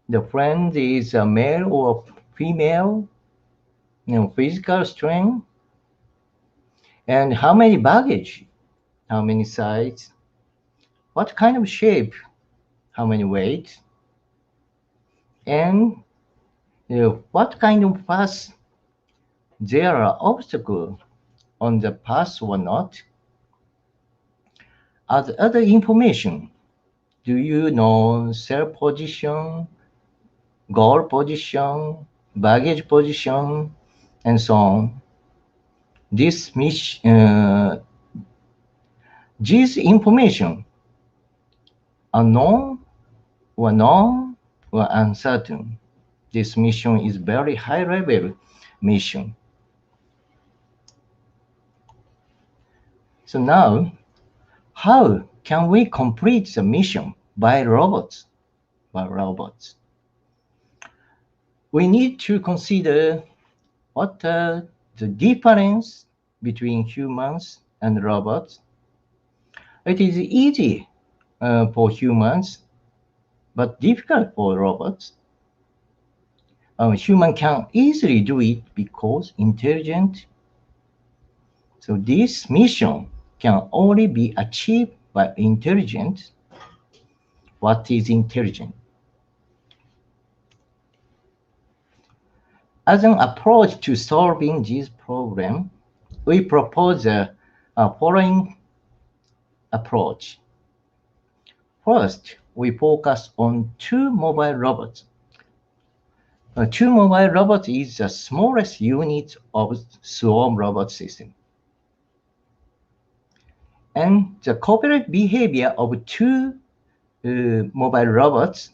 The friend is a male or female? Physical strength, and how many baggage? How many size? What kind of shape? How many weight? And what kind of path? There are obstacles on the path or not? Other information, do you know cell position, goal position, baggage position, and so on? This information are known or uncertain. This mission is very high-level mission. So now, how can we complete the mission by robots? We need to consider what are the difference between humans and robots. It is easy for humans, but difficult for robots. Human can easily do it because intelligent. So this mission can only be achieved by intelligence. What is intelligent? As an approach to solving this problem, we propose a following approach. First, we focus on two mobile robots. Two mobile robots is the smallest unit of swarm robot system. And the corporate behavior of two mobile robots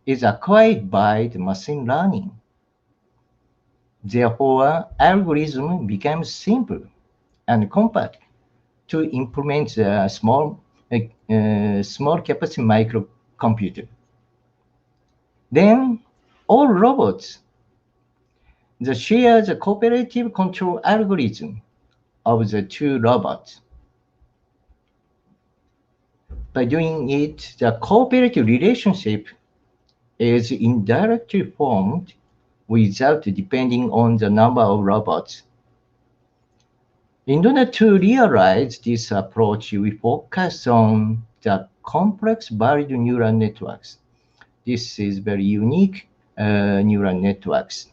is acquired by the machine learning. Therefore, algorithm becomes simple and compact to implement a small capacity microcomputer. Then all robots share the cooperative control algorithm of the two robots. By doing it, the cooperative relationship is indirectly formed without depending on the number of robots. In order to realize this approach, we focus on the complex varied neural networks. This is very unique neural networks.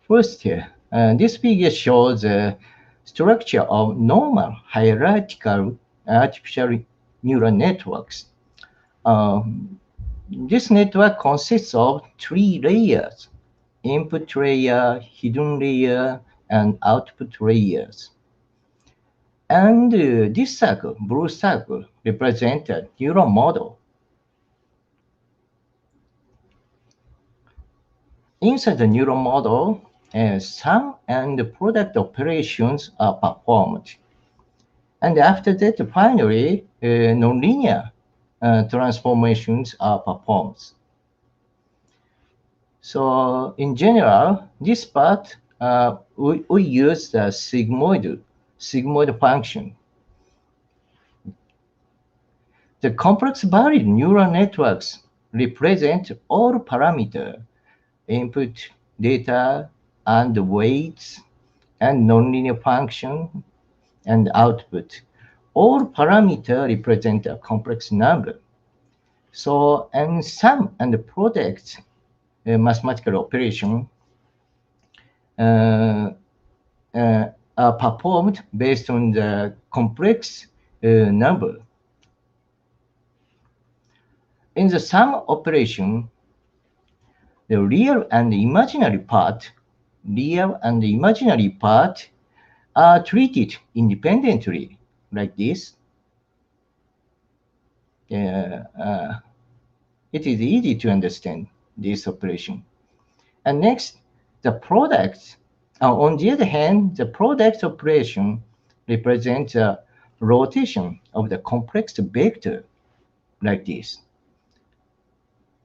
First, this figure shows the structure of normal hierarchical artificial neural networks. This network consists of 3 layers: input layer, hidden layer, and output layers. And this circle, blue circle, represents a neural model. Inside the neural model, sum and product operations are performed. And after that, finally, nonlinear transformations are performed. So in general, this part, we use the sigmoid function. The complex varied neural networks represent all parameters, input, data, and weights, and nonlinear function, and output. All parameters represent a complex number. So, and sum and product mathematical operation are performed based on the complex number. In the sum operation, the real and imaginary part are treated independently, like this. It is easy to understand this operation. And next, the products. On the other hand, the product operation represents a rotation of the complex vector, like this.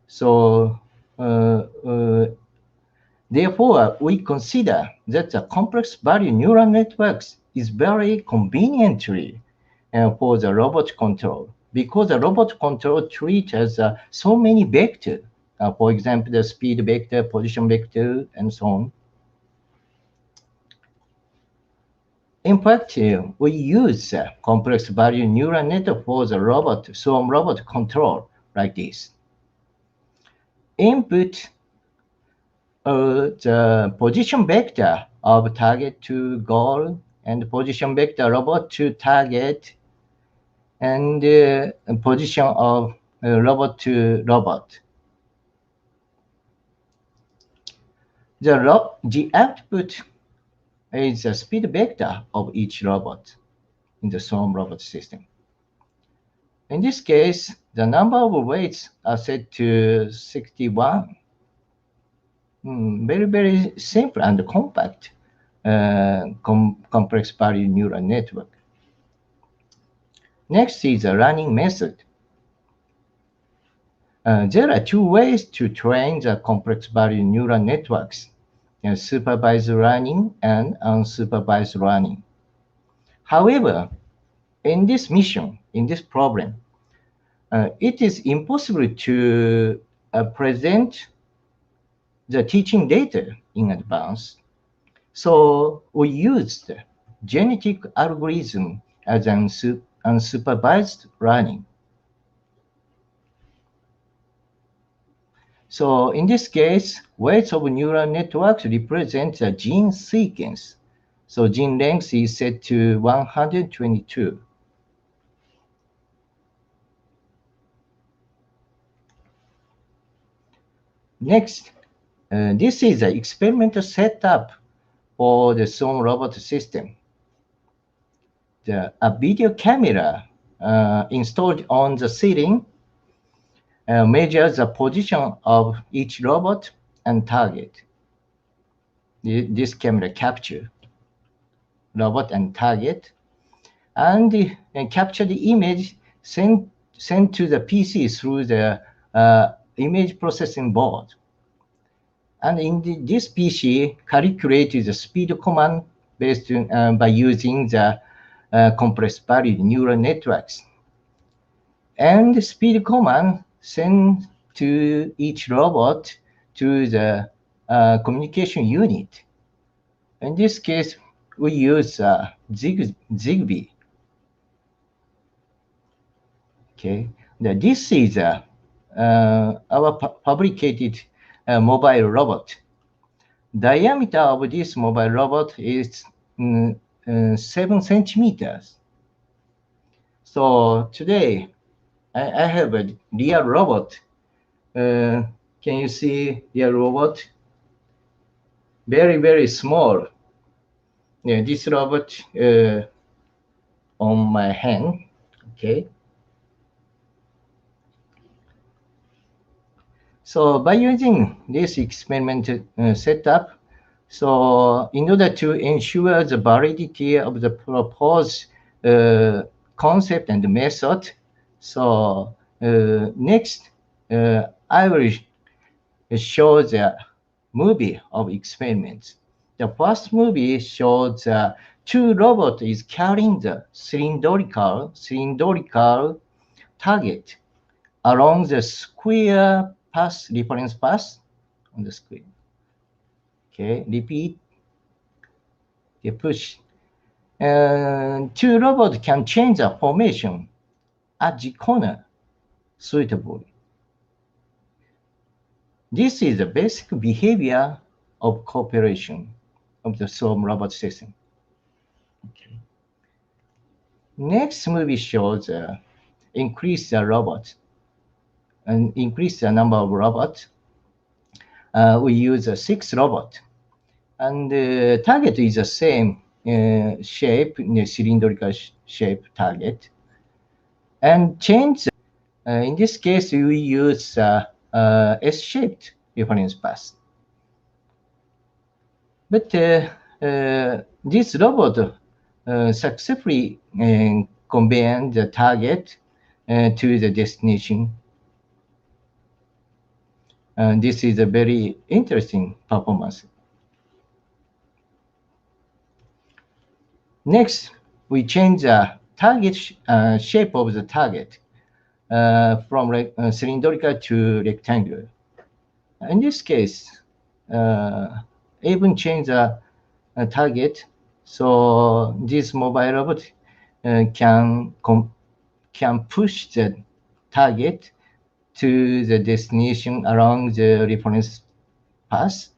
So, therefore, we consider that the complex varied neural networks is very conveniently for the robot control, because the robot control treats as so many vectors. For example, the speed vector, position vector, and so on. In fact, we use complex varied neural network for the swarm robot control, like this. Input the position vector of target to goal, and position vector robot to target, and position of robot to robot. The output is the speed vector of each robot in the swarm robot system. In this case, the number of weights are set to 61. Very, very simple and compact complex varied neural network. Next is the running method. There are 2 ways to train the complex varied neural networks. supervised learning and unsupervised learning. However, in this mission, in this problem, it is impossible to present the teaching data in advance. So we used genetic algorithm as unsupervised learning. So in this case, weights of neural networks represent a gene sequence. So gene length is set to 122. Next, this is an experimental setup for the Swarm robot system. A video camera installed on the ceiling measures the position of each robot and target. This camera capture robot and target, and capture the image sent to the PC through the image processing board. And in this PC, calculated the speed command based by using the compressed value neural networks. And the speed command sent to each robot to the communication unit. In this case, we use Zigbee. Okay, now this is our fabricated mobile robot. Diameter of this mobile robot is 7 centimeters. So today, I have a real robot. Can you see real robot? Very, very small. Yeah, this robot on my hand. Okay. So by using this experimental setup, so in order to ensure the validity of the proposed concept and method, so next I will show the movie of experiments. The first movie shows two robots is carrying the cylindrical target along the square path, reference path on the screen. Okay, repeat. Okay, push. Two robots can change the formation at the corner suitably. This is the basic behavior of cooperation of the Swarm robot system. Okay. Next movie shows increase the robots and increase the number of robots. We use 6 robots, and the target is the same shape, cylindrical shape target, and change. In this case, we use S-shaped reference path. But this robot successfully conveyed the target to the destination. This is a very interesting performance. Next, we change the target shape of the target from cylindrical to rectangular. In this case, even change the target, so this mobile robot can push the target to the destination along the reference path.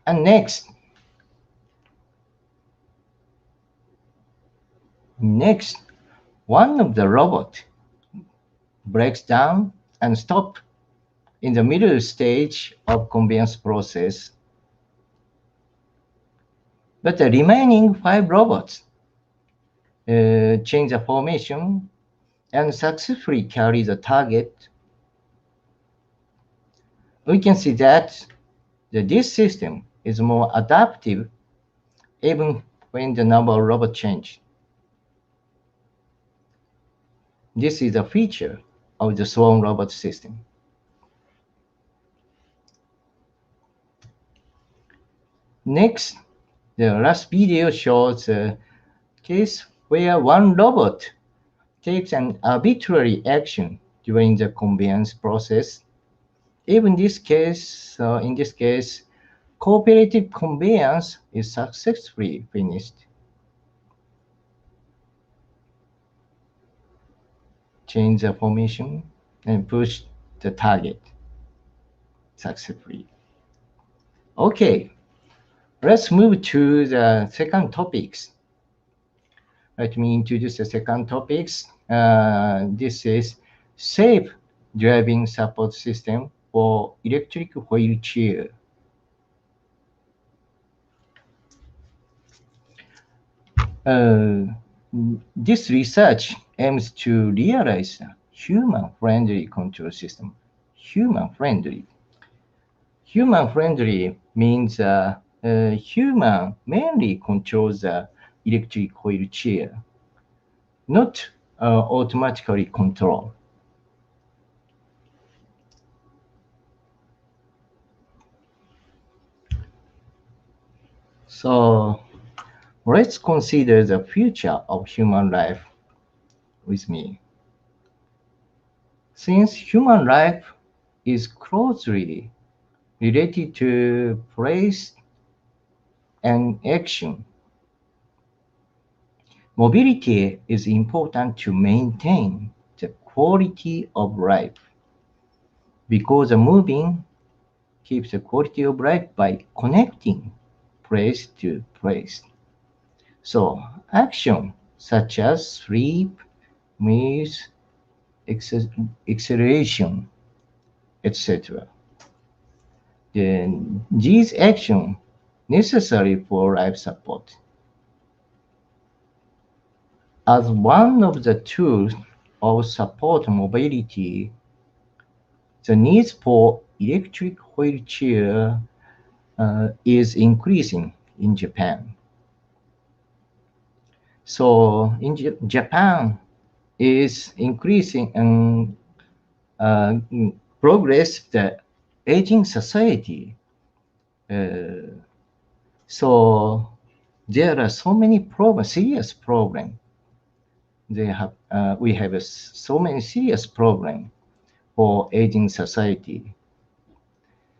And next, one of the robot breaks down and stop in the middle stage of conveyance process. But the remaining 5 robots change the formation and successfully carry the target. We can see that this system is more adaptive even when the number of robots change. This is a feature of the Swarm robot system. Next, the last video shows a case where one robot takes an arbitrary action during the conveyance process. Even in this case, cooperative conveyance is successfully finished. Change the formation and push the target successfully. Okay, let's move to the second topics. Let me introduce the second topics. This is safe driving support system for electric wheelchair. This research aims to realize a human-friendly control system. Human-friendly. Human-friendly means human mainly controls the electric wheelchair, not automatically control. So let's consider the future of human life with me. Since human life is closely related to place and action, mobility is important to maintain the quality of life, because moving keeps the quality of life by connecting place to place. So action such as sleep, meals, acceleration, etc. Then these actions necessary for life support. As one of the tools of support mobility, the need for electric wheelchair is increasing in Japan. So in Japan is increasing and progress the aging society. So there are so many problems, serious problems. We have so many serious problems for aging society.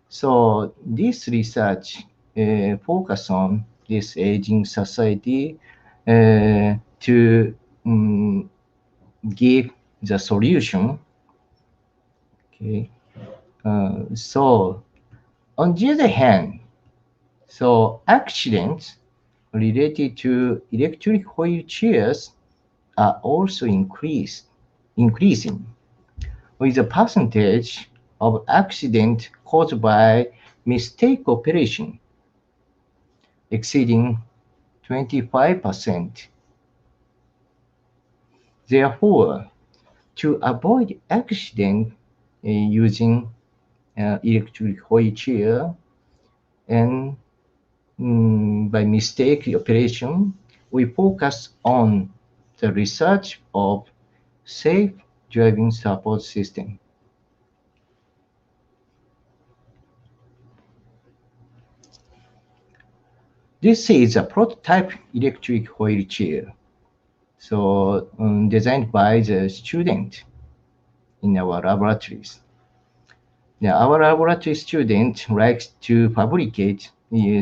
So this research focus on this aging society to give the solution. Okay. So on the other hand, so accidents related to electric wheelchairs are also increasing, with the percentage of accident caused by mistake operation exceeding 25%. Therefore, to avoid accident using electric wheelchair and by mistake operation, we focus on the research of safe driving support system. This is a prototype electric wheelchair, so designed by the student in our laboratories. Now, our laboratory student likes to fabricate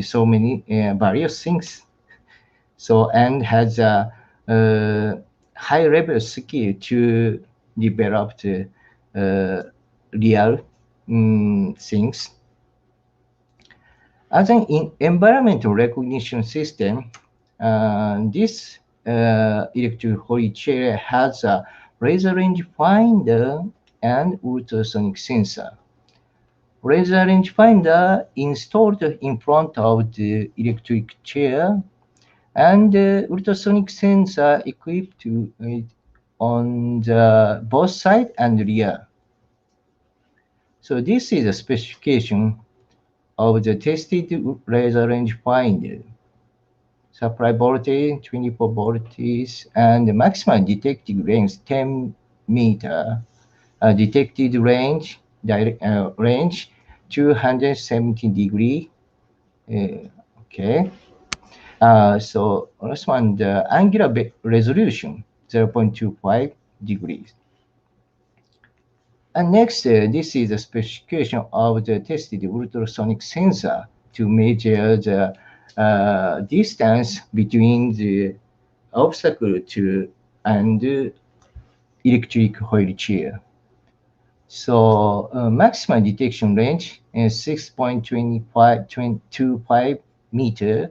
so many various things, so and has a high level skill to develop the real things. As an environmental recognition system, this electric wheelchair has a laser rangefinder and ultrasonic sensor. Laser rangefinder installed in front of the electric chair, and ultrasonic sensor equipped on the both side and rear. So this is a specification of the tested laser rangefinder. Supply voltage 24 volts and the maximum detected range 10 meter. Detected range range 270 degree. Okay. So last one, the angular resolution, 0.25 degrees. And next, this is a specification of the tested ultrasonic sensor to measure the distance between the obstacle and electric wheelchair. So maximum detection range is 6.25 meter,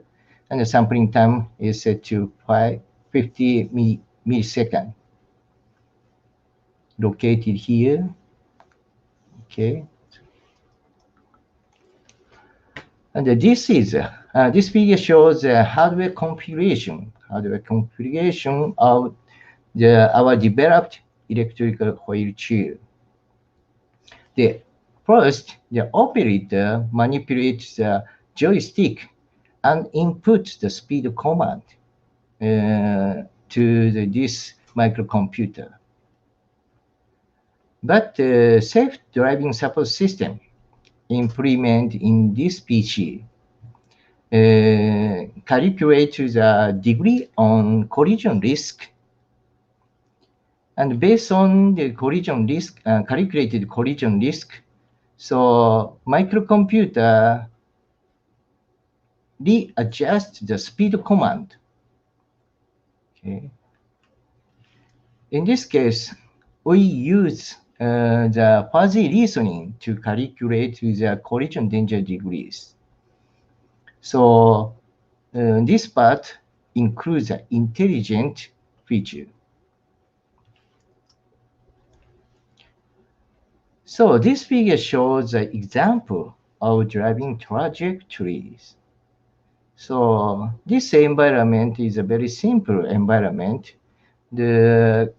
and the sampling time is set to 50 milliseconds. Located here. Okay. And this figure shows hardware configuration of our developed electrical wheelchair. First, the operator manipulates the joystick and inputs the speed command to this microcomputer. But the safe driving support system implemented in this PC calculates the degree on collision risk, and based on the collision risk, calculated collision risk, so microcomputer readjusts the speed command. Okay. In this case, we use the fuzzy reasoning to calculate the collision danger degrees. So this part includes an intelligent feature. So this figure shows an example of driving trajectories. So this environment is a very simple environment. The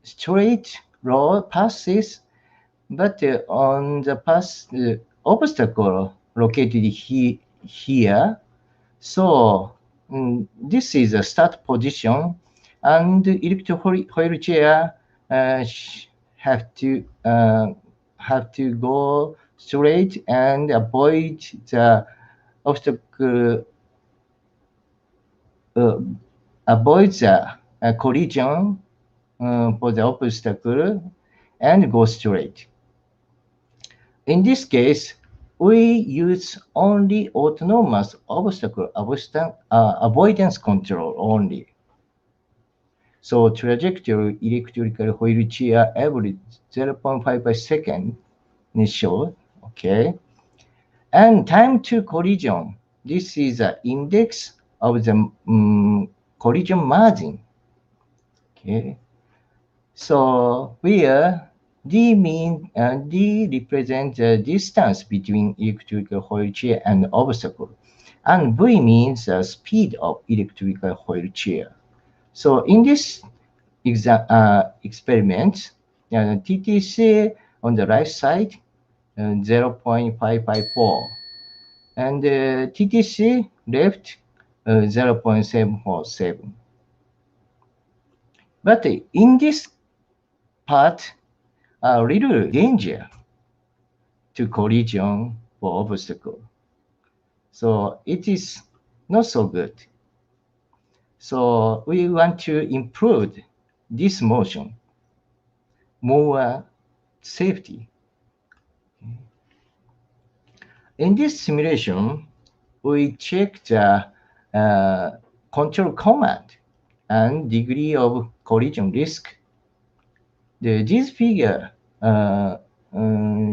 straight road passes, but on the path, the obstacle located here. So this is a start position, and the electric wheelchair have to go straight and avoid the obstacle, avoid the collision for the obstacle and go straight. In this case, we use only autonomous obstacle avoidance control only. So trajectory electrical wheelchair average 0.5 per second is shown. Okay. And time to collision. This is an index of the collision margin. Okay. So where D represents the distance between electrical wheelchair and obstacle, and V means the speed of electrical wheelchair. So in this experiment, TTC on the right side, 0.554, and TTC left, 0.747. But in this part, a little danger to collision for obstacle. So it is not so good. So we want to improve this motion, more safety. In this simulation, we check the control command and degree of collision risk. This figure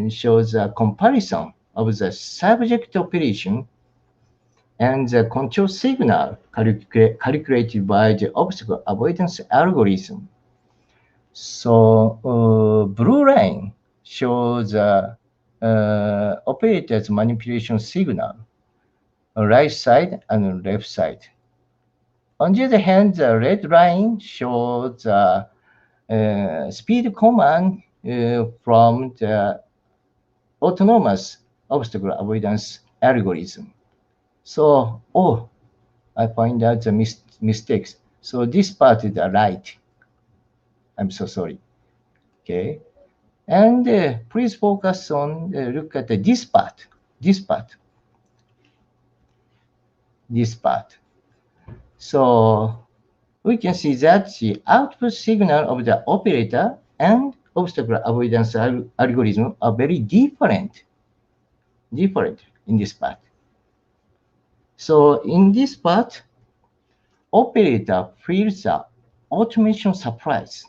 shows a comparison of the subject operation and the control signal calculated by the obstacle avoidance algorithm. So blue line shows the operator's manipulation signal, right side and left side. On the other hand, the red line shows the speed command from the autonomous obstacle avoidance algorithm. So, I find out the mistakes. So this part is the right. I'm so sorry. Okay. And please focus on, look at this part. This part. this part. So we can see that the output signal of the operator and obstacle avoidance algorithm are very different in this part. So in this part, operator feels the automation surprise.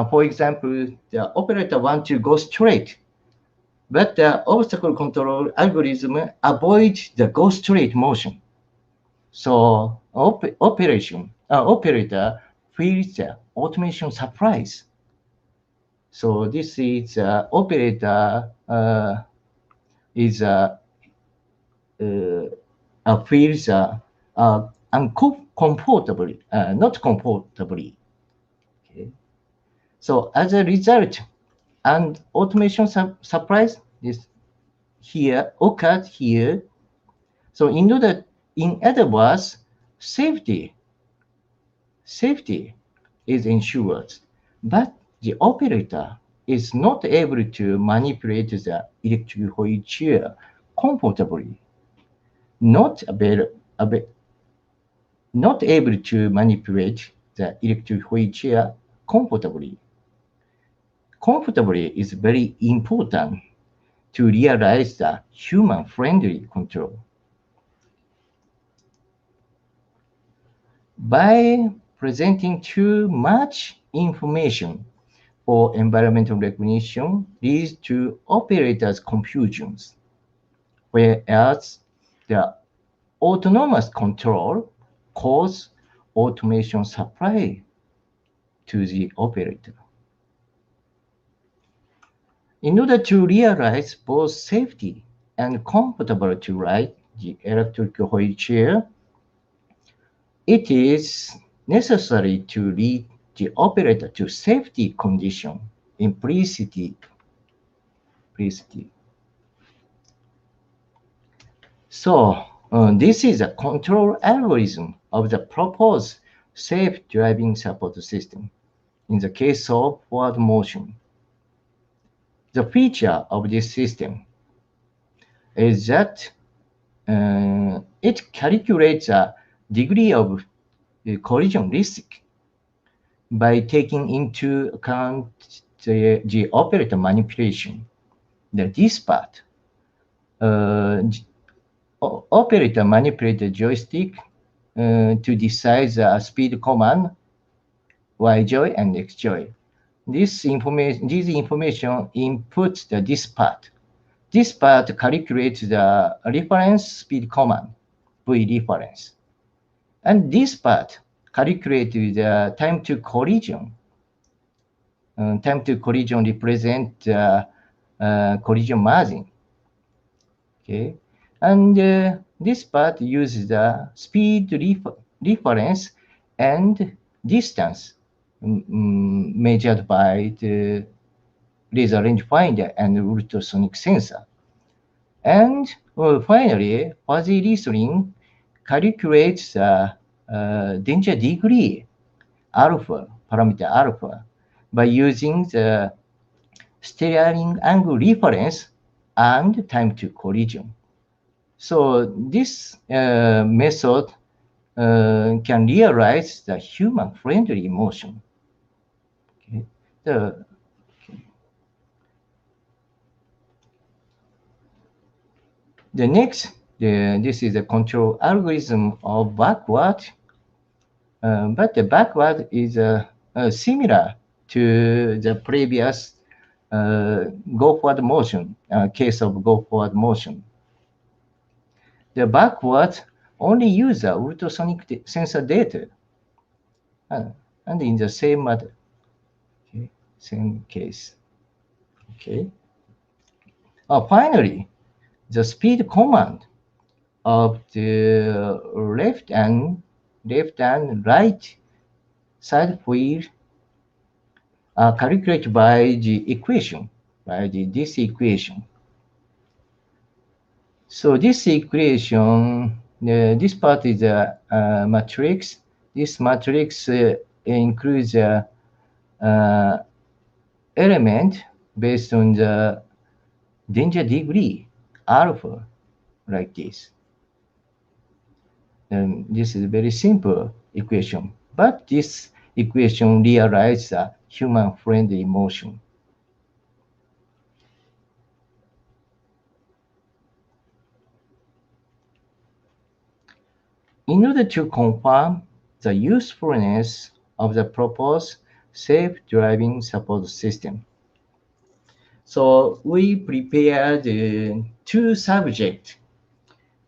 For example, the operator wants to go straight, but the obstacle control algorithm avoids the go straight motion. So operator feels the automation surprise. So this is operator feels uncomfortably, not comfortably. Okay. So as a result, and automation surprise is here occurs here. So in other words, safety is ensured, but the operator is not able to manipulate the electric wheelchair comfortably. Not able to manipulate the electric wheelchair comfortably. Comfortably is very important to realize the human-friendly control. By presenting too much information for environmental recognition leads to operators' confusions, whereas the autonomous control causes automation supply to the operator. In order to realize both safety and comfortable to ride the electric wheelchair, it is necessary to lead the operator to safety condition implicitly. So this is a control algorithm of the proposed safe driving support system in the case of forward motion. The feature of this system is that it calculates a degree of collision risk by taking into account the operator manipulation. This part, operator manipulates the joystick to decide the speed command YJoy and XJoy. This information inputs this part. This part calculates the reference speed command, V reference. And this part calculates the time to collision. Time to collision represents collision margin. Okay, and this part uses the speed reference and distance measured by the laser rangefinder and ultrasonic sensor. And finally, fuzzy reasoning calculates the danger degree alpha, parameter alpha, by using the steering angle reference and time to collision. So this method can realize the human-friendly motion. Okay. The next, this is the control algorithm of backward, but the backward is similar to the previous go forward motion, case of go forward motion. The backward only use the ultrasonic sensor data, and in the same matter, okay, same case. Okay. Finally, the speed command of the left and right side wheel are calculated by the equation, by this equation. So this equation, this part is a matrix. This matrix includes a element based on the danger degree alpha, like this. This is a very simple equation, but this equation realizes a human-friendly motion. In order to confirm the usefulness of the proposed safe driving support system, so we prepared two subjects.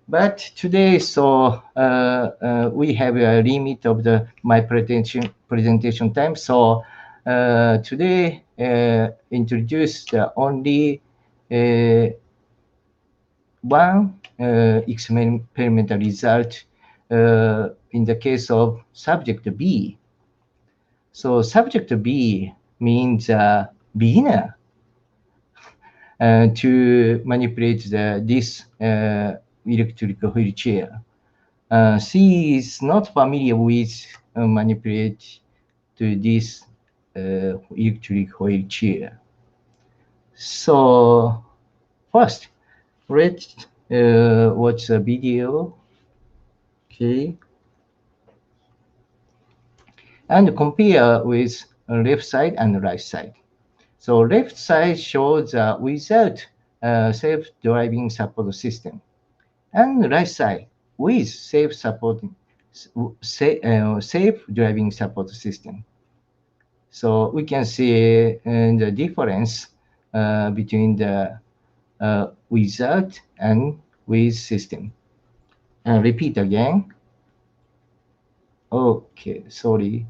But today, we have a limit of my presentation time. So today, introduce only one experimental result in the case of subject B. So subject B means beginner to manipulate this electric wheelchair. C is not familiar with manipulate to this electric wheelchair. So first, let's watch the video. Okay. And compare with left side and right side. So left side shows without self-driving support system, and right side with self-driving support system. So we can see the difference between the without and with system. And repeat again. Okay, sorry.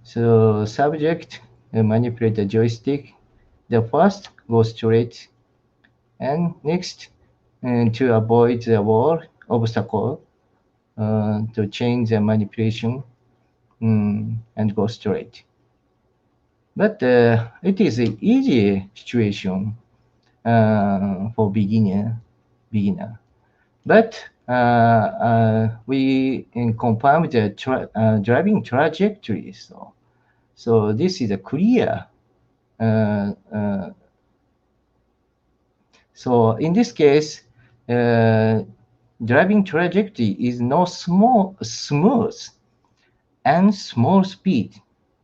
So subject manipulate the joystick. The first goes straight, and next to avoid the wall obstacle to change the manipulation and go straight. But it is an easy situation for beginner. But we confirm the driving trajectory. So this is a clear. So in this case, driving trajectory is not smooth, and small speed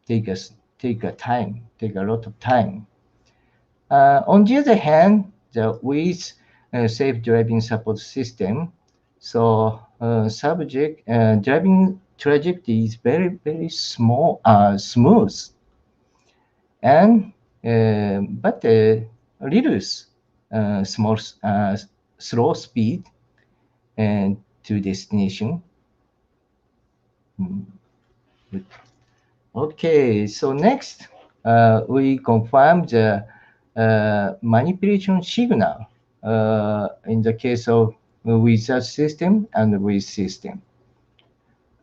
take a lot of time. On the other hand, with safe driving support system, so subject driving trajectory is very smooth, and but reduce slow speed and to destination. Okay, so next we confirm the manipulation signal in the case of without system and with system.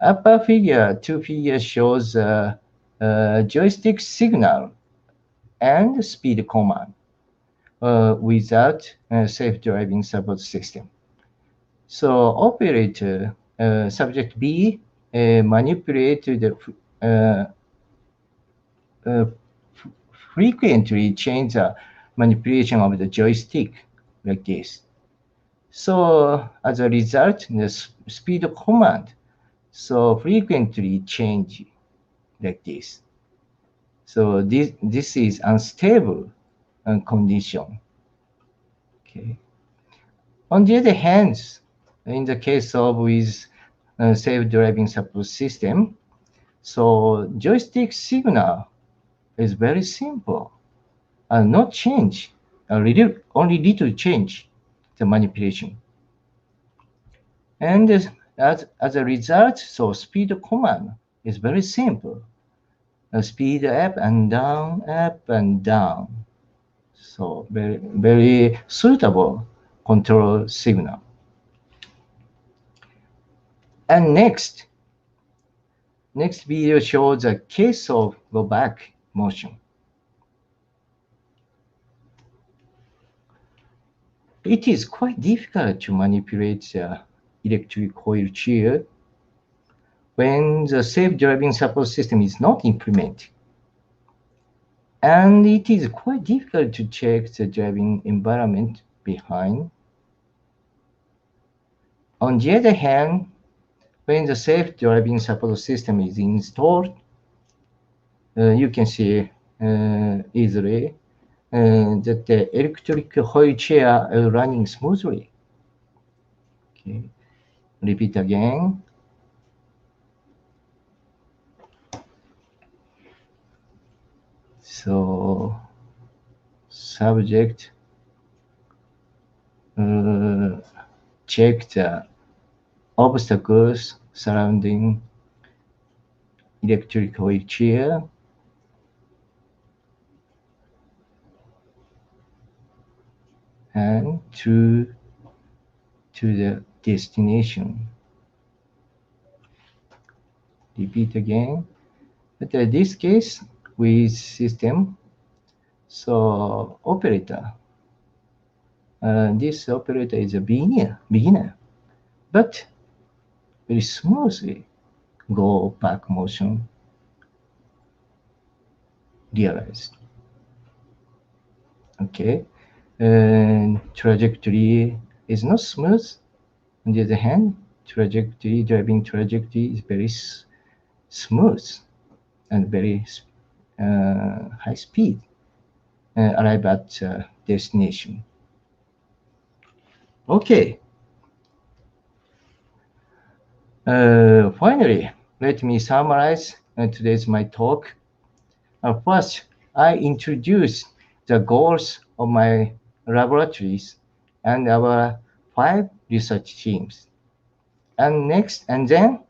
Upper figure, two figures shows joystick signal and speed command without self-driving support system. So operator subject B manipulate the frequently change the manipulation of the joystick like this. So as a result, the speed command so frequently change like this. So this is unstable condition. Okay. On the other hand, in the case of with self-driving support system, so joystick signal is very simple, not change, only little change the manipulation. And as a result, so speed command is very simple. Speed up and down. So very suitable control signal. And next video shows a case of go back motion. It is quite difficult to manipulate the electric wheelchair when the safe driving support system is not implemented. And it is quite difficult to check the driving environment behind. On the other hand, when the safe driving support system is installed, you can see easily that the electric wheelchair are running smoothly. Okay. Repeat again. So, subject check the obstacles surrounding electric wheelchair. And to the destination. Repeat again. But in this case, with system, so operator. This operator is a beginner, but very smoothly go back motion realized. Okay, and trajectory is not smooth. On the other hand, driving trajectory is very smooth and very high speed. Arrive at destination. Okay. Finally, let me summarize today's my talk. First, I introduce the goals of my laboratories and our 5 research teams. And then,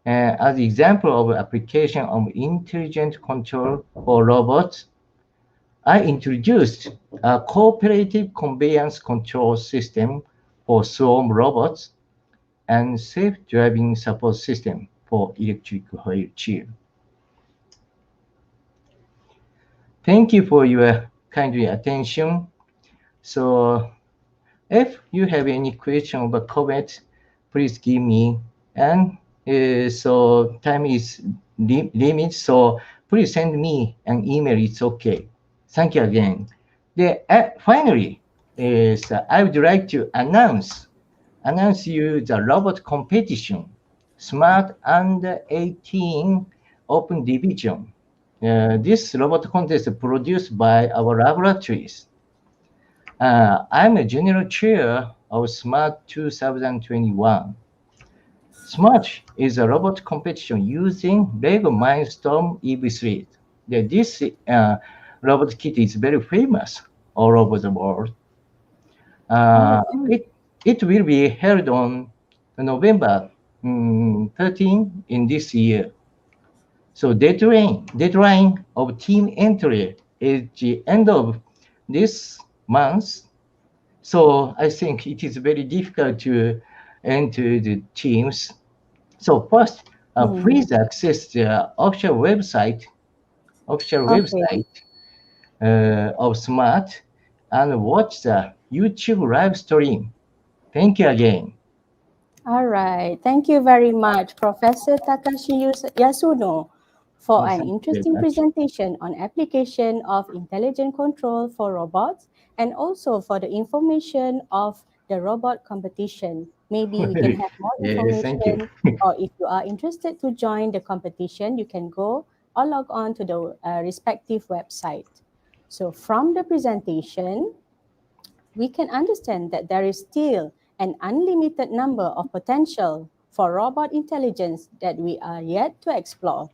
as example of application of intelligent control for robots, I introduced a cooperative conveyance control system for swarm robots and safe driving support system for electric wheelchair. Thank you for your kind attention. So if you have any question or comment, please give me. And so time is limited, so please send me an email. It's okay. Thank you again. Finally, I would like to announce you the robot competition, Smart Under 18 Open Division. This robot contest is produced by our laboratories. I'm a general chair of SMART 2021. SMART is a robot competition using LEGO Mindstorm EV3. This robot kit is very famous all over the world. It will be held on November 13 in this year. So deadline of team entry is the end of this month. So I think it is very difficult to enter the teams. So first, please access the official website of SMART and watch the YouTube live stream. Thank you again. All right. Thank you very much, Professor Takashi Yasuno, for an interesting presentation on application of intelligent control for robots and also for the information of the robot competition. Maybe we can have more information, or if you are interested to join the competition, you can go or log on to the respective website. So from the presentation, we can understand that there is still an unlimited number of potential for robot intelligence that we are yet to explore.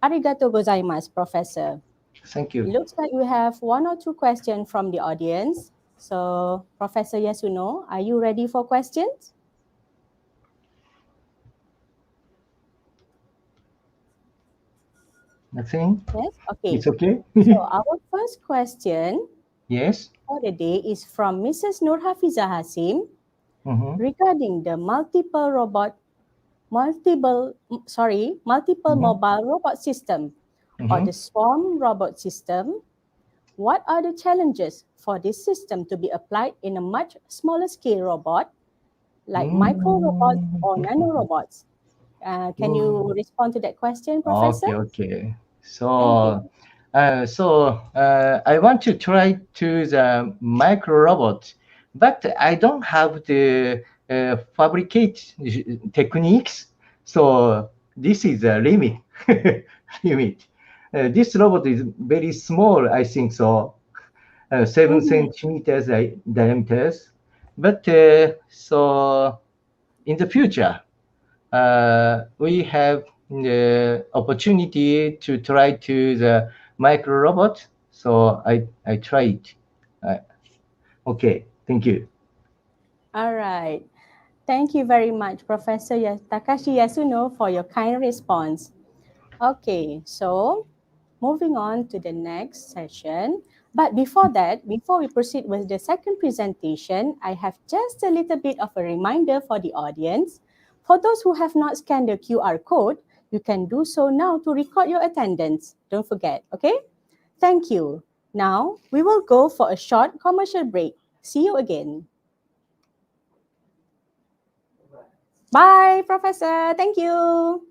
Arigato gozaimasu, Professor. Thank you. It looks like we have 1 or 2 questions from the audience. So, Professor Yasuno, are you ready for questions? Nothing? Yes? Okay. It's okay. So, our first question for the day is from Mrs. Nur Hafiza Hasim regarding the multiple mobile robot system or the swarm robot system. What are the challenges for this system to be applied in a much smaller scale robot like micro robots or nano robots? Can you respond to that question, Professor? Okay. So I want to try to the micro robot, but I don't have the fabricate techniques. So this is a limit. limit. This robot is very small, I think so, 7 centimeters diameters. But so in the future, we have the opportunity to try to the micro robot. So I tried. Okay, thank you. All right. Thank you very much, Professor Takashi Yasuno, for your kind response. Okay, so moving on to the next session. But before that, before we proceed with the second presentation, I have just a little bit of a reminder for the audience. For those who have not scanned the QR code, you can do so now to record your attendance. Don't forget, okay? Thank you. Now, we will go for a short commercial break. See you again. Bye, Professor. Thank you.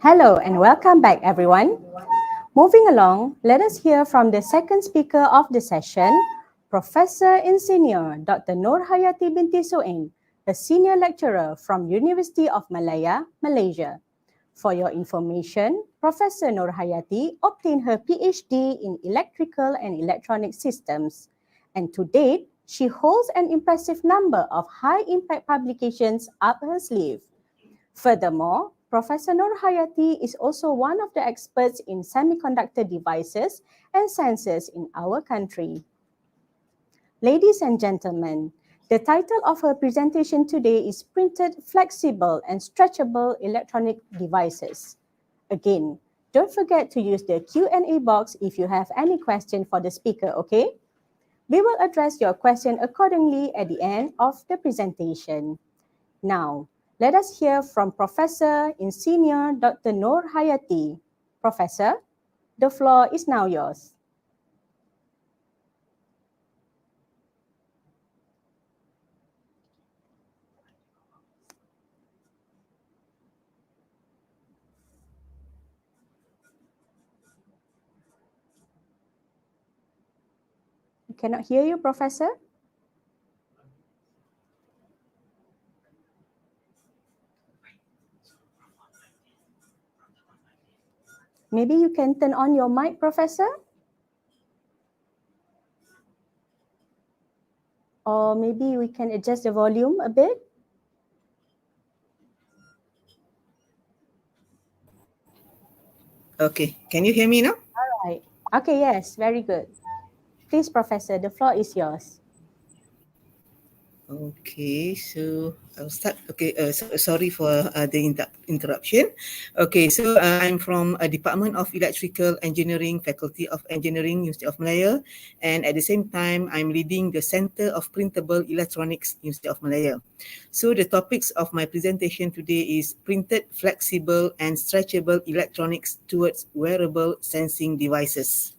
Hello and welcome back, everyone. Moving along, let us hear from the second speaker of the session, Professor Insinyur Dr. Nur Hayati binti Soeng, a senior lecturer from University of Malaya, Malaysia. For your information, Professor Nur Hayati obtained her PhD in Electrical and Electronic Systems, and to date, she holds an impressive number of high-impact publications up her sleeve. Furthermore, Professor Nur Hayati is also one of the experts in semiconductor devices and sensors in our country. Ladies and gentlemen, the title of her presentation today is Printed, Flexible and Stretchable Electronic Devices. Again, don't forget to use the Q&A box if you have any question for the speaker, okay? We will address your question accordingly at the end of the presentation. Now, let us hear from Professor Insinyur Dr. Nur Hayati. Professor, the floor is now yours. cannot hear you, Professor. Maybe you can turn on your mic, Professor. Or maybe we can adjust the volume a bit. Okay, can you hear me now? All right. Okay, yes, very good. Please, Professor, the floor is yours. Okay, so I'll start. Okay, sorry for the interruption. Okay, so I'm from a Department of Electrical Engineering, Faculty of Engineering, University of Malaya, and at the same time, I'm leading the Center of Printable Electronics, University of Malaya. So the topics of my presentation today is printed, flexible, and stretchable electronics towards wearable sensing devices.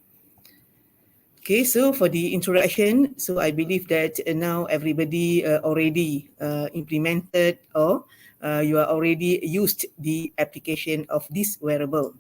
Okay, so for the introduction, so I believe that now everybody already implemented or you are already used the application of this wearable.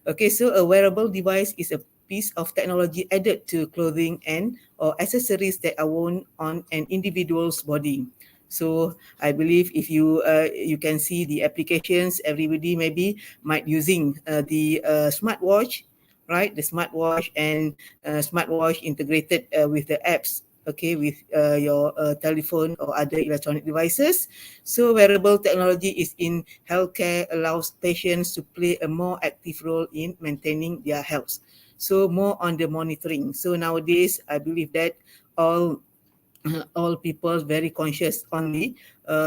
Okay, so a wearable device is a piece of technology added to clothing and or accessories that are worn on an individual's body. So I believe if you you can see the applications, everybody maybe might using the smartwatch, right? The smartwatch and smartwatch integrated with the apps, okay, with your telephone or other electronic devices. So wearable technology is in healthcare allows patients to play a more active role in maintaining their health. So more on the monitoring. So nowadays, I believe that all people very conscious on the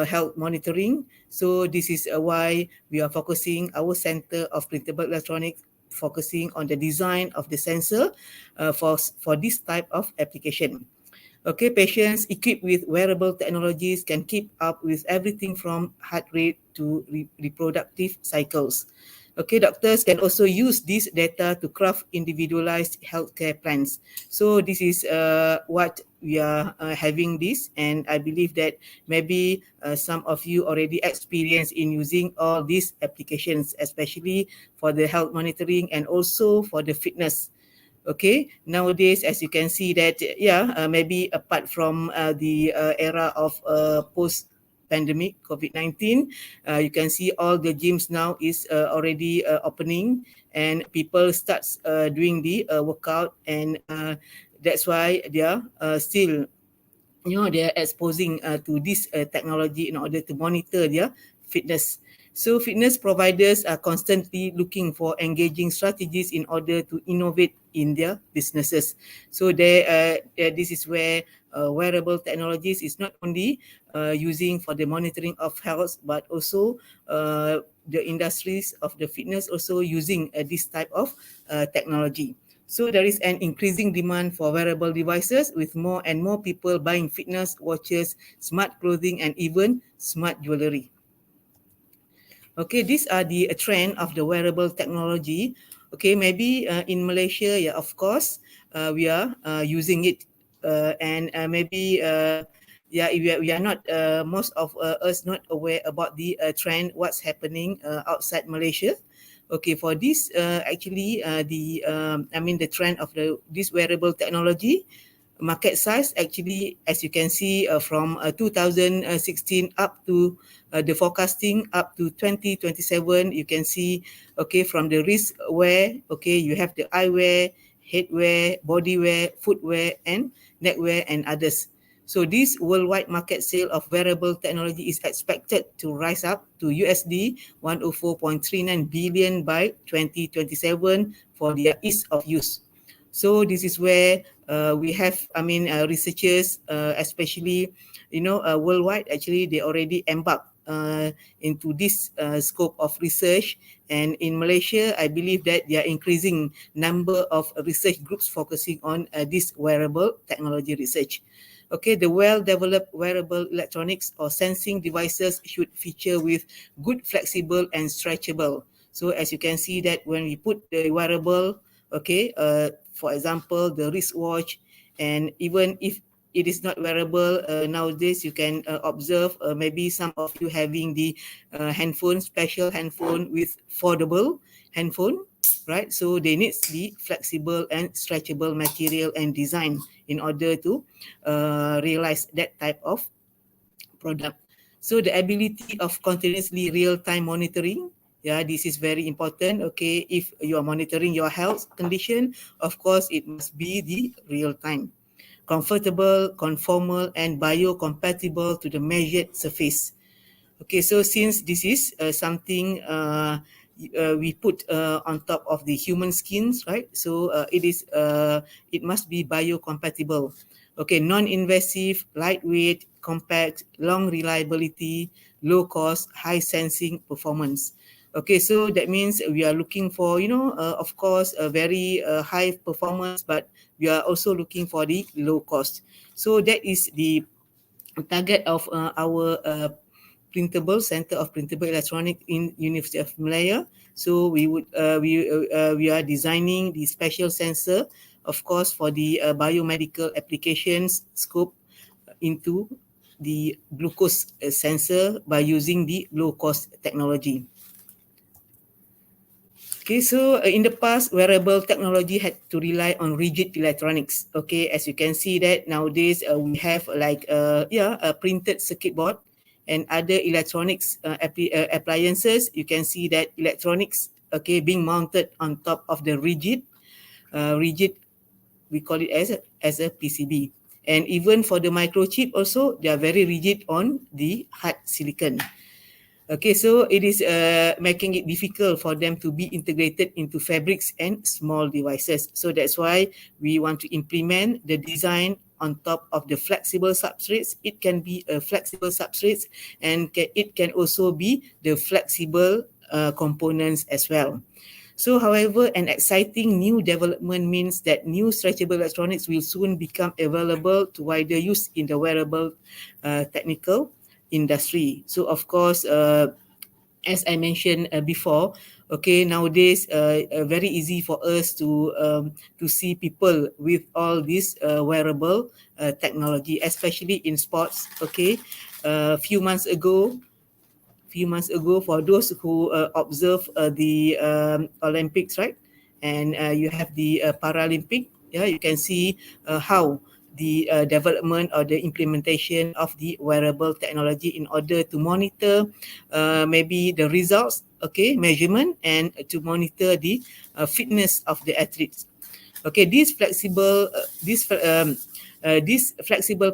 health monitoring. So this is why we are focusing our Center of Printable Electronics focusing on the design of the sensor for this type of application. Okay, patients equipped with wearable technologies can keep up with everything from heart rate to reproductive cycles. Okay, doctors can also use this data to craft individualized healthcare plans. So this is what we are having this, and I believe that maybe some of you already experienced in using all these applications, especially for the health monitoring and also for the fitness. Okay, nowadays, as you can see that, maybe apart from the era of post-pandemic COVID-19, you can see all the gyms now is already opening and people start doing the workout, and that's why they are still, they are exposing to this technology in order to monitor their fitness. So fitness providers are constantly looking for engaging strategies in order to innovate in their businesses. So this is where wearable technologies is not only using for the monitoring of health, but also the industries of the fitness also using this type of technology. So there is an increasing demand for wearable devices with more and more people buying fitness watches, smart clothing, and even smart jewelry. Okay, these are the trend of the wearable technology. Okay, maybe in Malaysia, yeah, of course, we are using it, and maybe we are not most of us not aware about the trend, what's happening outside Malaysia. Okay, for this actually the trend of this wearable technology. Market size actually, as you can see, from 2016 up to the forecasting up to 2027, you can see, okay, from the wristwear, okay, you have the eyewear, headwear, bodywear, footwear, and neckwear, and others. So this worldwide market sale of wearable technology is expected to rise up to USD 104.39 billion by 2027 for their ease of use. So this is where we have, researchers, especially, worldwide, actually, they already embarked into this scope of research. And in Malaysia, I believe that there are increasing number of research groups focusing on this wearable technology research. Okay, the well-developed wearable electronics or sensing devices should feature with good flexible and stretchable. So as you can see that when we put the wearable, okay, for example, the wristwatch, and even if it is not wearable, nowadays you can observe maybe some of you having the handphone, special handphone with foldable handphone, right? So they need the flexible and stretchable material and design in order to realize that type of product. So the ability of continuously real-time monitoring, yeah, this is very important. Okay, if you are monitoring your health condition, of course, it must be the real-time. Comfortable, conformal, and biocompatible to the measured surface. Okay, so since this is something we put on top of the human skins, right? So it must be biocompatible. Okay, non-invasive, lightweight, compact, long reliability, low cost, high sensing performance. Okay, so that means we are looking for, of course, a very high performance, but we are also looking for the low cost. So that is the target of our printable Center of Printable Electronic in University of Malaya. So we are designing the special sensor, of course, for the biomedical applications scope into the glucose sensor by using the low cost technology. Okay, so in the past, wearable technology had to rely on rigid electronics. Okay, as you can see that nowadays we have like a printed circuit board and other electronics appliances. You can see that electronics, okay, being mounted on top of the rigid, we call it as a PCB. And even for the microchip also, they are very rigid on the hard silicon. Okay, so it is making it difficult for them to be integrated into fabrics and small devices. So that's why we want to implement the design on top of the flexible substrates. It can be a flexible substrates, and it can also be the flexible components as well. So, however, an exciting new development means that new stretchable electronics will soon become available to wider use in the wearable technical industry. So of course, as I mentioned before, okay, nowadays very easy for us to see people with all this wearable technology, especially in sports. Okay, a few months ago, for those who observe the Olympics, right, and you have the Paralympic, yeah, you can see how the development or the implementation of the wearable technology in order to monitor maybe the results, okay, measurement, and to monitor the fitness of the athletes. Okay, these flexible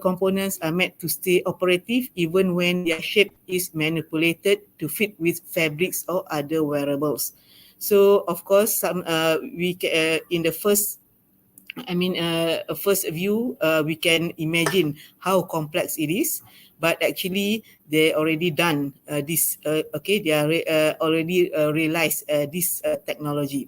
components are meant to stay operative even when their shape is manipulated to fit with fabrics or other wearables. So of course, in the first view, we can imagine how complex it is, but actually they already done this. They are already realized this technology.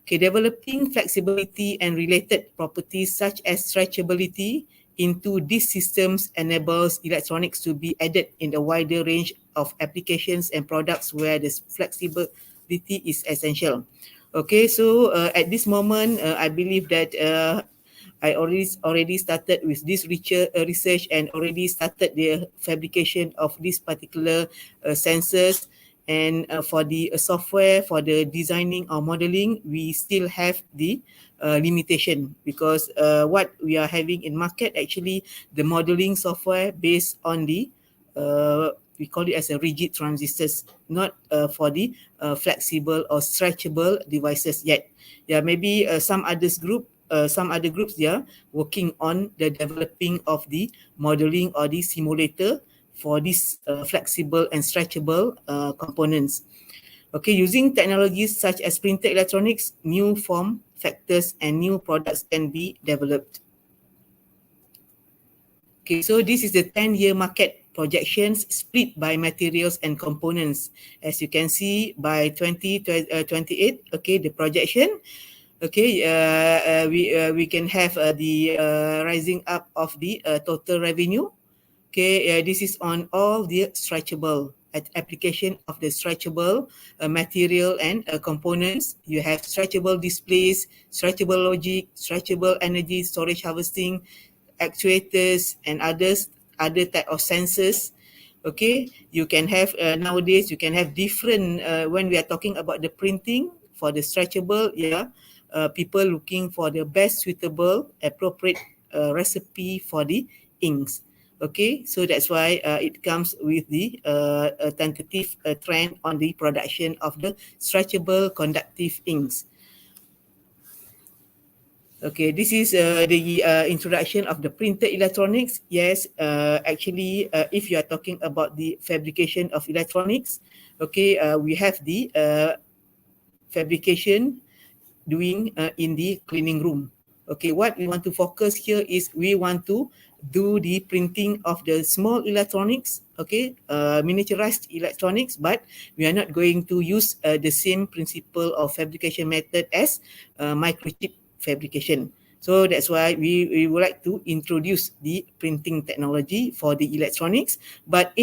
Okay, developing flexibility and related properties such as stretchability into these systems enables electronics to be added in a wider range of applications and products where the flexibility is essential. Okay, so at this moment, I believe that I already started with this research and already started the fabrication of this particular sensors. And for the software, for the designing or modeling, we still have the limitation because what we are having in market, actually, the modeling software based on the we call it as a rigid transistors, not for the flexible or stretchable devices yet. Yeah, maybe some other groups they are working on the developing of the modeling or the simulator for these flexible and stretchable components. Okay, using technologies such as printed electronics, new form factors and new products can be developed. Okay, so this is the 10-year market projections split by materials and components. As you can see, by 2028, okay, the projection, okay, we can have the rising up of the total revenue. Okay, this is on all the stretchable application of the stretchable material and components. You have stretchable displays, stretchable logic, stretchable energy storage harvesting, actuators, and other type of sensors. Okay, you can have nowadays you can have different when we are talking about the printing for the stretchable, people looking for the best suitable, appropriate recipe for the inks. Okay, so that's why it comes with the tentative trend on the production of the stretchable conductive inks. Okay, this is the introduction of the printed electronics. Yes, actually, if you are talking about the fabrication of electronics, okay, we have the fabrication doing in the cleaning room. Okay, what we want to focus here is we want to do the printing of the small electronics, okay, miniaturized electronics, but we are not going to use the same principle of fabrication method as microchip fabrication. So that's why we would like to introduce the printing technology for the electronics, but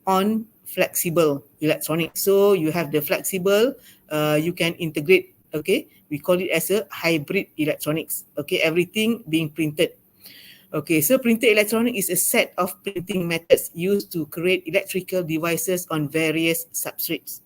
on flexible electronics. So you have the flexible, you can integrate, okay, we call it as a hybrid electronics, okay, everything being printed. Okay, so printed electronic is a set of printing methods used to create electrical devices on various substrates.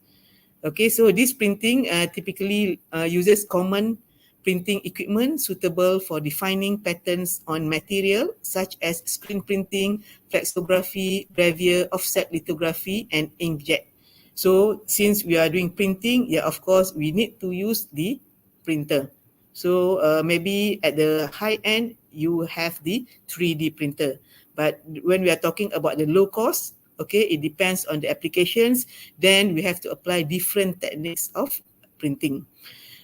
Okay, so this printing typically uses common printing equipment suitable for defining patterns on material such as screen printing, flexography, gravure, offset lithography, and inkjet. So since we are doing printing, of course, we need to use the printer. So maybe at the high end, you have the 3D printer. But when we are talking about the low cost, okay, it depends on the applications. Then we have to apply different techniques of printing.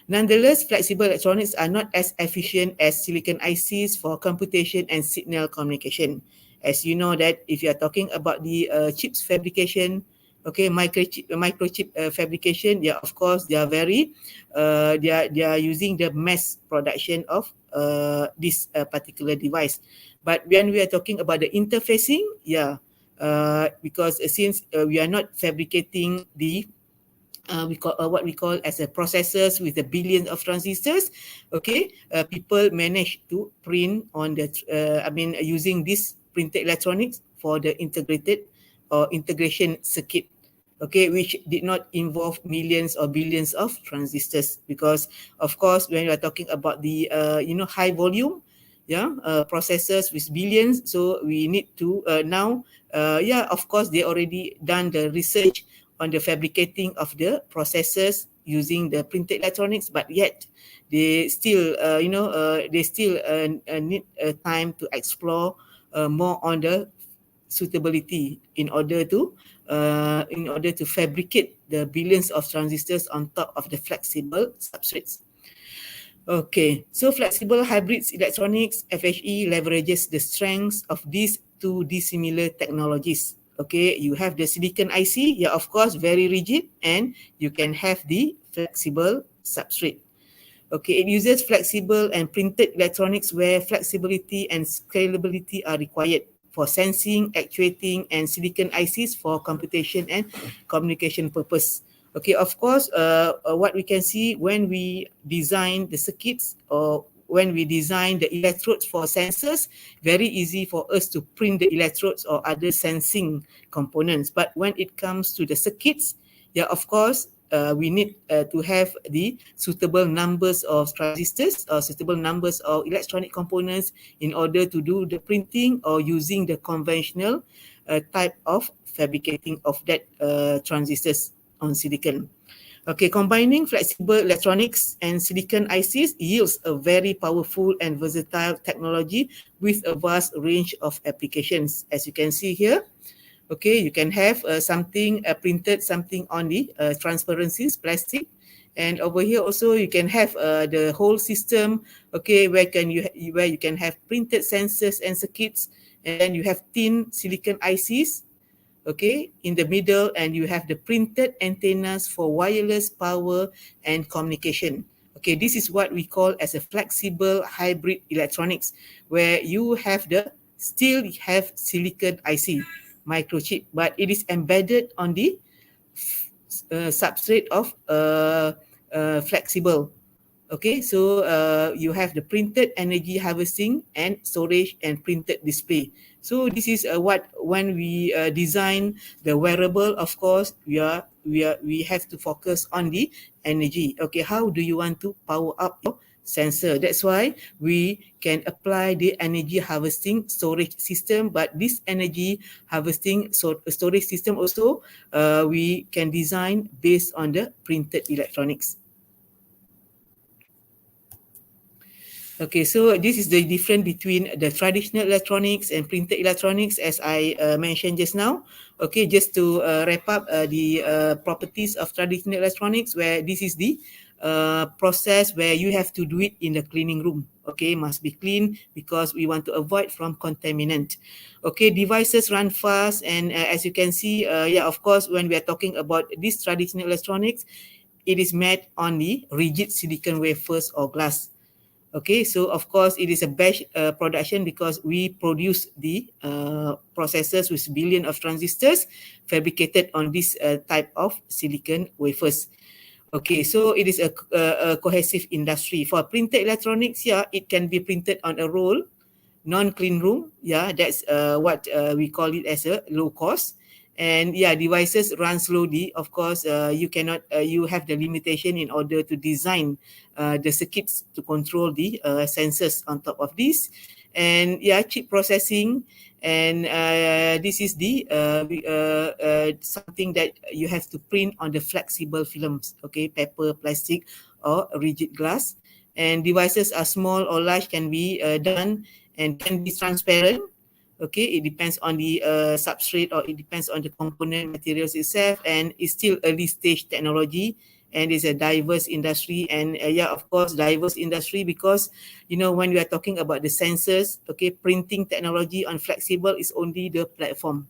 Nonetheless, flexible electronics are not as efficient as silicon ICs for computation and signal communication. As you know that if you are talking about the chips fabrication, okay, microchip fabrication, of course, they are very, they are using the mass production of this particular device. But when we are talking about the interfacing, because since we are not fabricating the we call what we call as a processors with a billion of transistors, okay, people manage to print on the using this printed electronics for the integrated or integration circuit, okay, which did not involve millions or billions of transistors, because of course when we are talking about the high volume processors with billions, so we need to now of course they already done the research on the fabricating of the processors using the printed electronics, but yet they still need time to explore more on the suitability in order to fabricate the billions of transistors on top of the flexible substrates. Okay, so flexible hybrids electronics, FHE, leverages the strengths of these two dissimilar technologies. Okay, you have the silicon IC, of course, very rigid, and you can have the flexible substrate. Okay, it uses flexible and printed electronics where flexibility and scalability are required for sensing, actuating, and silicon ICs for computation and communication purpose. Okay, of course, what we can see when we design the circuits or when we design the electrodes for sensors, very easy for us to print the electrodes or other sensing components. But when it comes to the circuits, of course, we need to have the suitable numbers of transistors or suitable numbers of electronic components in order to do the printing or using the conventional type of fabricating of that transistors on silicon. Okay, combining flexible electronics and silicon ICs yields a very powerful and versatile technology with a vast range of applications. As you can see here, okay, you can have something printed, something on the transparencies, plastic, and over here also you can have the whole system. Okay, where you can have printed sensors and circuits, and then you have thin silicon ICs. Okay, in the middle, and you have the printed antennas for wireless power and communication. Okay, this is what we call as a flexible hybrid electronics, where you have still have silicon IC microchip, but it is embedded on the substrate of flexible. Okay, so you have the printed energy harvesting and storage and printed display. So this is what when we design the wearable, of course, we have to focus on the energy. Okay, how do you want to power up your sensor? That's why we can apply the energy harvesting storage system. But this energy harvesting storage system also we can design based on the printed electronics. Okay, so this is the difference between the traditional electronics and printed electronics, as I mentioned just now. Okay, just to wrap up the properties of traditional electronics, where this is the process where you have to do it in the cleaning room. Okay, must be clean because we want to avoid from contaminant. Okay, devices run fast, and as you can see, yeah, of course, when we are talking about this traditional electronics, it is made on the rigid silicon wafers or glass. Okay, so of course it is a batch production because we produce the processors with billion of transistors fabricated on this type of silicon wafers. Okay, so it is a cohesive industry. For printed electronics, yeah, it can be printed on a roll, non-clean room. Yeah, that's what we call it as a low cost. And yeah, devices run slowly. Of course, you cannot, you have the limitation in order to design the circuits to control the sensors on top of this. And yeah, chip processing. And this is the something that you have to print on the flexible films, okay, paper, plastic, or rigid glass. And devices are small or large, can be done and can be transparent. Okay, it depends on the substrate, or it depends on the component materials itself, and it's still early stage technology, and it's a diverse industry. And yeah, of course, diverse industry because, you know, when we are talking about the sensors, okay, printing technology on flexible is only the platform.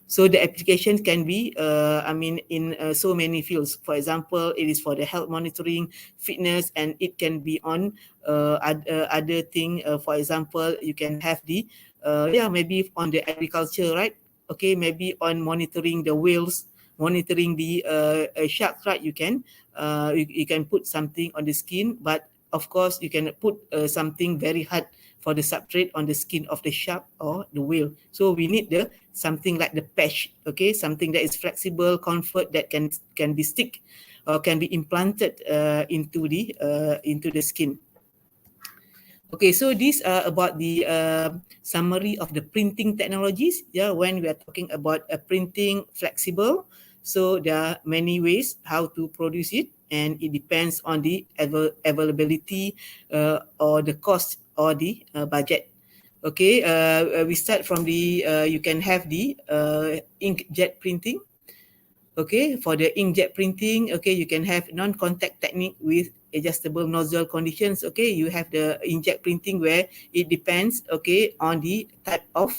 So the application can be, I mean, in so many fields. For example, it is for the health monitoring, fitness, and it can be on other thing. For example, you can have the, yeah, maybe on the agriculture, right? Okay, maybe on monitoring the whales, monitoring the sharks, right? You can put something on the skin, but of course, you can put something very hard for the substrate on the skin of the shark or the whale. So we need the something like the patch, okay, something that is flexible, comfort, that can be stick or can be implanted into the skin. Okay, so these are about the summary of the printing technologies. Yeah, when we are talking about printing flexible, so there are many ways how to produce it, and it depends on the availability or the cost or the budget. Okay, we start from the, you can have the inkjet printing. Okay, for the inkjet printing, okay, you can have non-contact technique with adjustable nozzle conditions. Okay, you have the inkjet printing where it depends, okay, on the type of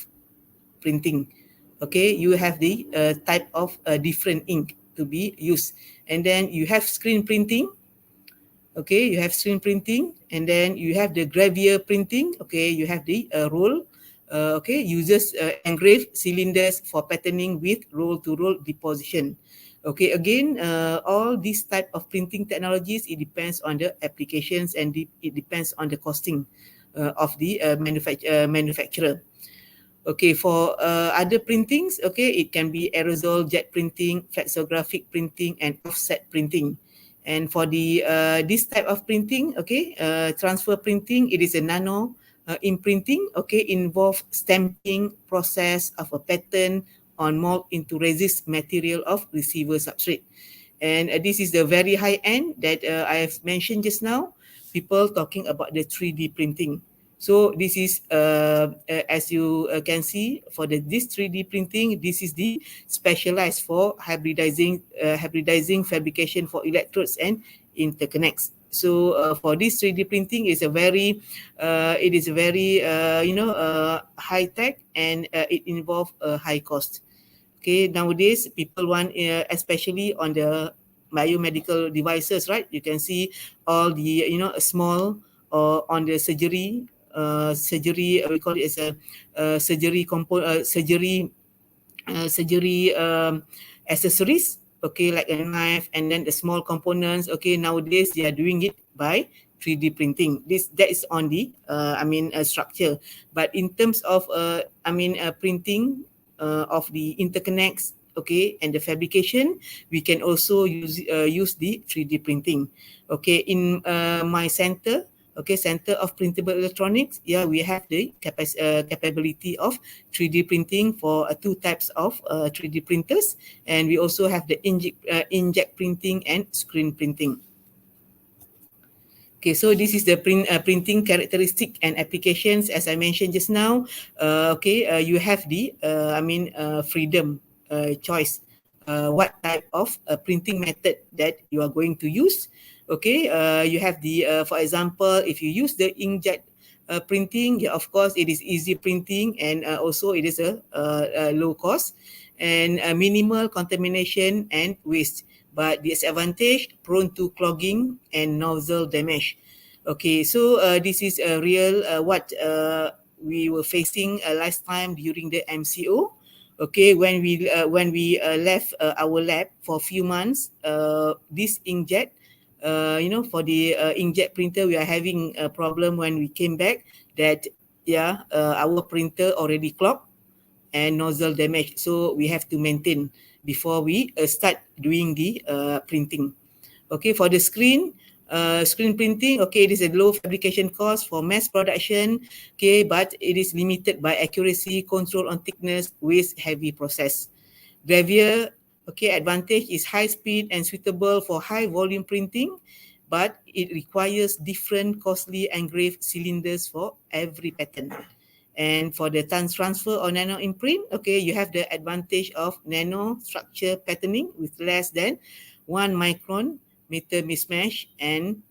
printing. Okay, you have the type of different ink to be used. And then you have screen printing. Okay, you have screen printing, and then you have the gravure printing. Okay, you have the roll. Okay, uses engraved cylinders for patterning with roll-to-roll deposition. Okay, again, all these type of printing technologies, it depends on the applications, and it depends on the costing of the manufacturer. Okay, for other printings, okay, it can be aerosol jet printing, flexographic printing, and offset printing. And for the this type of printing, okay, transfer printing, it is a nano imprinting, okay, involve stamping process of a pattern on mold into resist material of receiver substrate. And this is the very high end that I have mentioned just now, people talking about the 3D printing. So this is, as you can see, for this 3D printing, this is the specialized for hybridizing fabrication for electrodes and interconnects. So for this 3D printing, is a very, it is very, high tech, and it involves a high cost. Okay, nowadays people want, especially on the biomedical devices, right? You can see all the, small or on the surgery, we call it as a surgery accessories. Okay, like a knife, and then the small components. Okay, nowadays they are doing it by 3D printing. That is on the structure. But in terms of printing of the interconnects, okay, and the fabrication, we can also use the 3D printing. Okay, in my center, okay, Center of Printable Electronics, yeah, we have the capability of 3D printing for two types of 3D printers, and we also have the inkjet printing and screen printing. Okay, so this is the printing characteristic and applications. As I mentioned just now, you have the freedom choice, what type of printing method that you are going to use. Okay, you have the, for example, if you use the inkjet printing, yeah, of course, it is easy printing, and also it is a low cost and minimal contamination and waste. But disadvantage, prone to clogging and nozzle damage. Okay, so this is a real what we were facing last time during the MCO. Okay, when we left our lab for a few months, this inkjet, for the inkjet printer, we are having a problem when we came back that our printer already clogged and nozzle damage, so we have to maintain before we start doing the printing. Okay, for the screen printing, okay, it is a low fabrication cost for mass production, okay, but it is limited by accuracy, control on thickness, waste heavy process. Gravure, okay, advantage is high speed and suitable for high volume printing, but it requires different costly engraved cylinders for every pattern. And for the transfer or nano imprint, okay, you have the advantage of nano structure patterning with less than 1 micron meter mismatch, and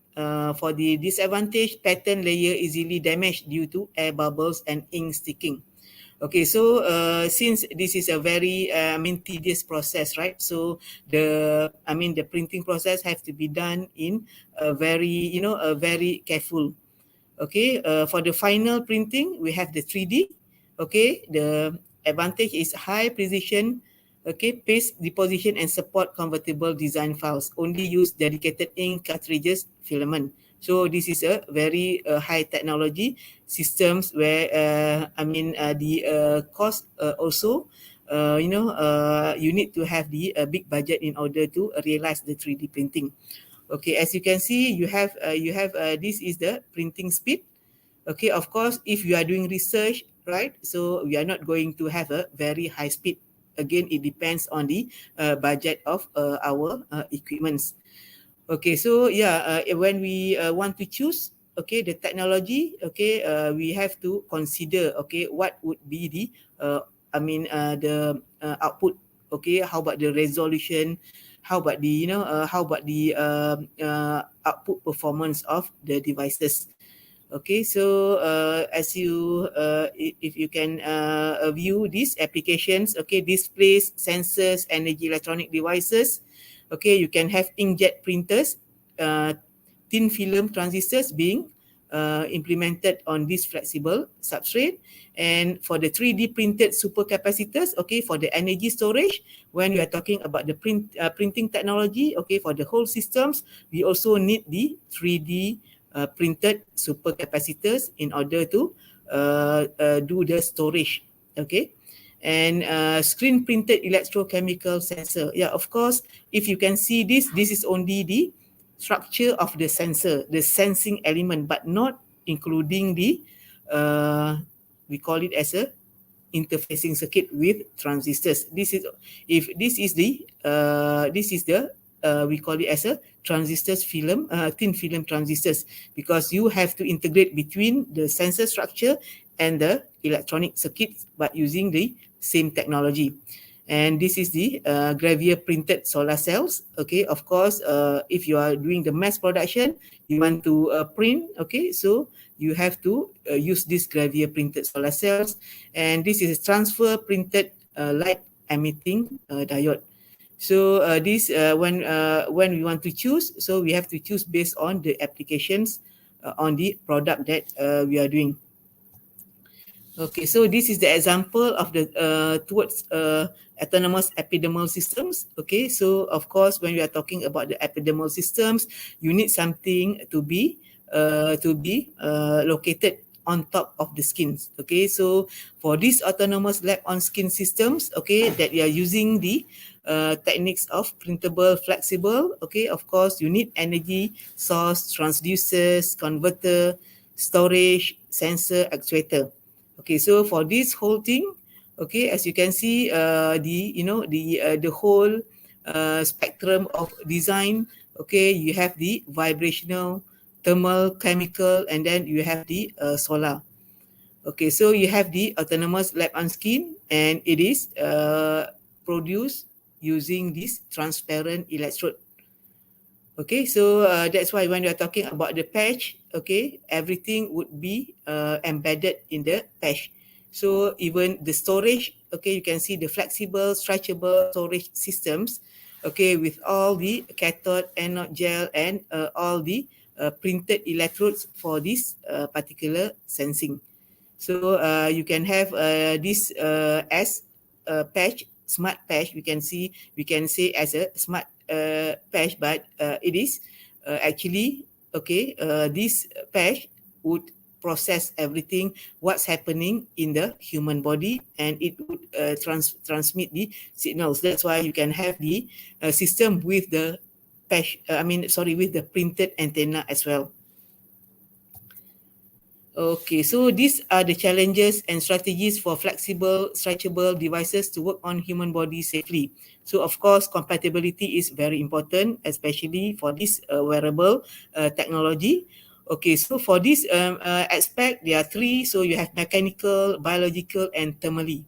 for the disadvantage, pattern layer easily damaged due to air bubbles and ink sticking. Okay, so since this is a very tedious process, right? So the printing process have to be done in a very careful. Okay, for the final printing, we have the 3D. Okay, the advantage is high precision. Okay, paste deposition and support convertible design files. Only use dedicated ink cartridges filament. So this is a very high technology systems where the cost also you need to have the big budget in order to realize the 3D printing. Okay, as you can see, you have this is the printing speed. Okay, of course, if you are doing research, right, so we are not going to have a very high speed. Again, it depends on the budget of our equipments. Okay, so when we want to choose, okay, the technology, okay, we have to consider, okay, what would be the the output. Okay, how about the resolution? How about the output performance of the devices? Okay, so as you if you can view these applications, okay, displays, sensors, energy electronic devices. Okay, you can have inkjet printers, thin film transistors being implemented on this flexible substrate. And for the 3D printed supercapacitors, okay, for the energy storage, when we are talking about the printing technology, okay, for the whole systems, we also need the 3D printed supercapacitors in order to do the storage. Okay. And screen printed electrochemical sensor. Yeah, of course, if you can see this is only the structure of the sensor, the sensing element, but not including the we call it as a interfacing circuit with transistors. This is the we call it as a transistors film, thin film transistors, because you have to integrate between the sensor structure and the electronic circuits, but using the same technology. And this is the gravure printed solar cells. Okay, of course, if you are doing the mass production, you want to print, okay, so you have to use this gravure printed solar cells. And this is transfer printed light emitting diode. So this when we want to choose, so we have to choose based on the applications on the product that we are doing. Okay, so this is the example of the towards autonomous epidermal systems. Okay, so of course, when we are talking about the epidermal systems, you need something to be to be located on top of the skins. Okay, so for these autonomous lab on skin systems, okay, that you are using the techniques of printable, flexible, okay, of course you need energy source, transducers, converter, storage, sensor, actuator. Okay, so for this whole thing, okay, as you can see, the whole spectrum of design. Okay, you have the vibrational, thermal, chemical, and then you have the solar. Okay, so you have the autonomous lab on skin, and it is produced using this transparent electrode. Okay, so that's why when we are talking about the patch, okay, everything would be embedded in the patch. So even the storage, okay, you can see the flexible, stretchable storage systems, okay, with all the cathode, anode gel, and all the printed electrodes for this particular sensing. So you can have this as a patch, smart patch. We can say as a smart patch, but it is actually okay. This patch would process everything what's happening in the human body, and it would transmit the signals. That's why you can have the system with the patch. With the printed antenna as well. Okay, so these are the challenges and strategies for flexible, stretchable devices to work on human body safely. So of course, compatibility is very important, especially for this wearable technology. Okay, so for this aspect, there are three. So you have mechanical, biological, and thermally.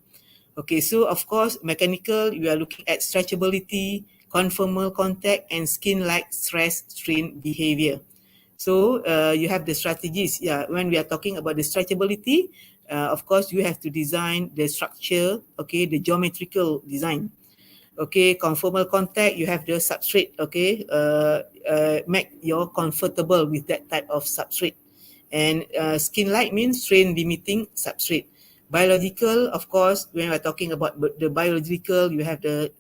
Okay, so of course, mechanical, you are looking at stretchability, conformal contact, and skin-like stress strain behavior. So you have the strategies. Yeah, when we are talking about the stretchability, of course, you have to design the structure, okay, the geometrical design. Okay, conformal contact, you have the substrate, okay, make you comfortable with that type of substrate. And skin-like means strain-limiting substrate. Biological, of course, when we're talking about the biological, you have the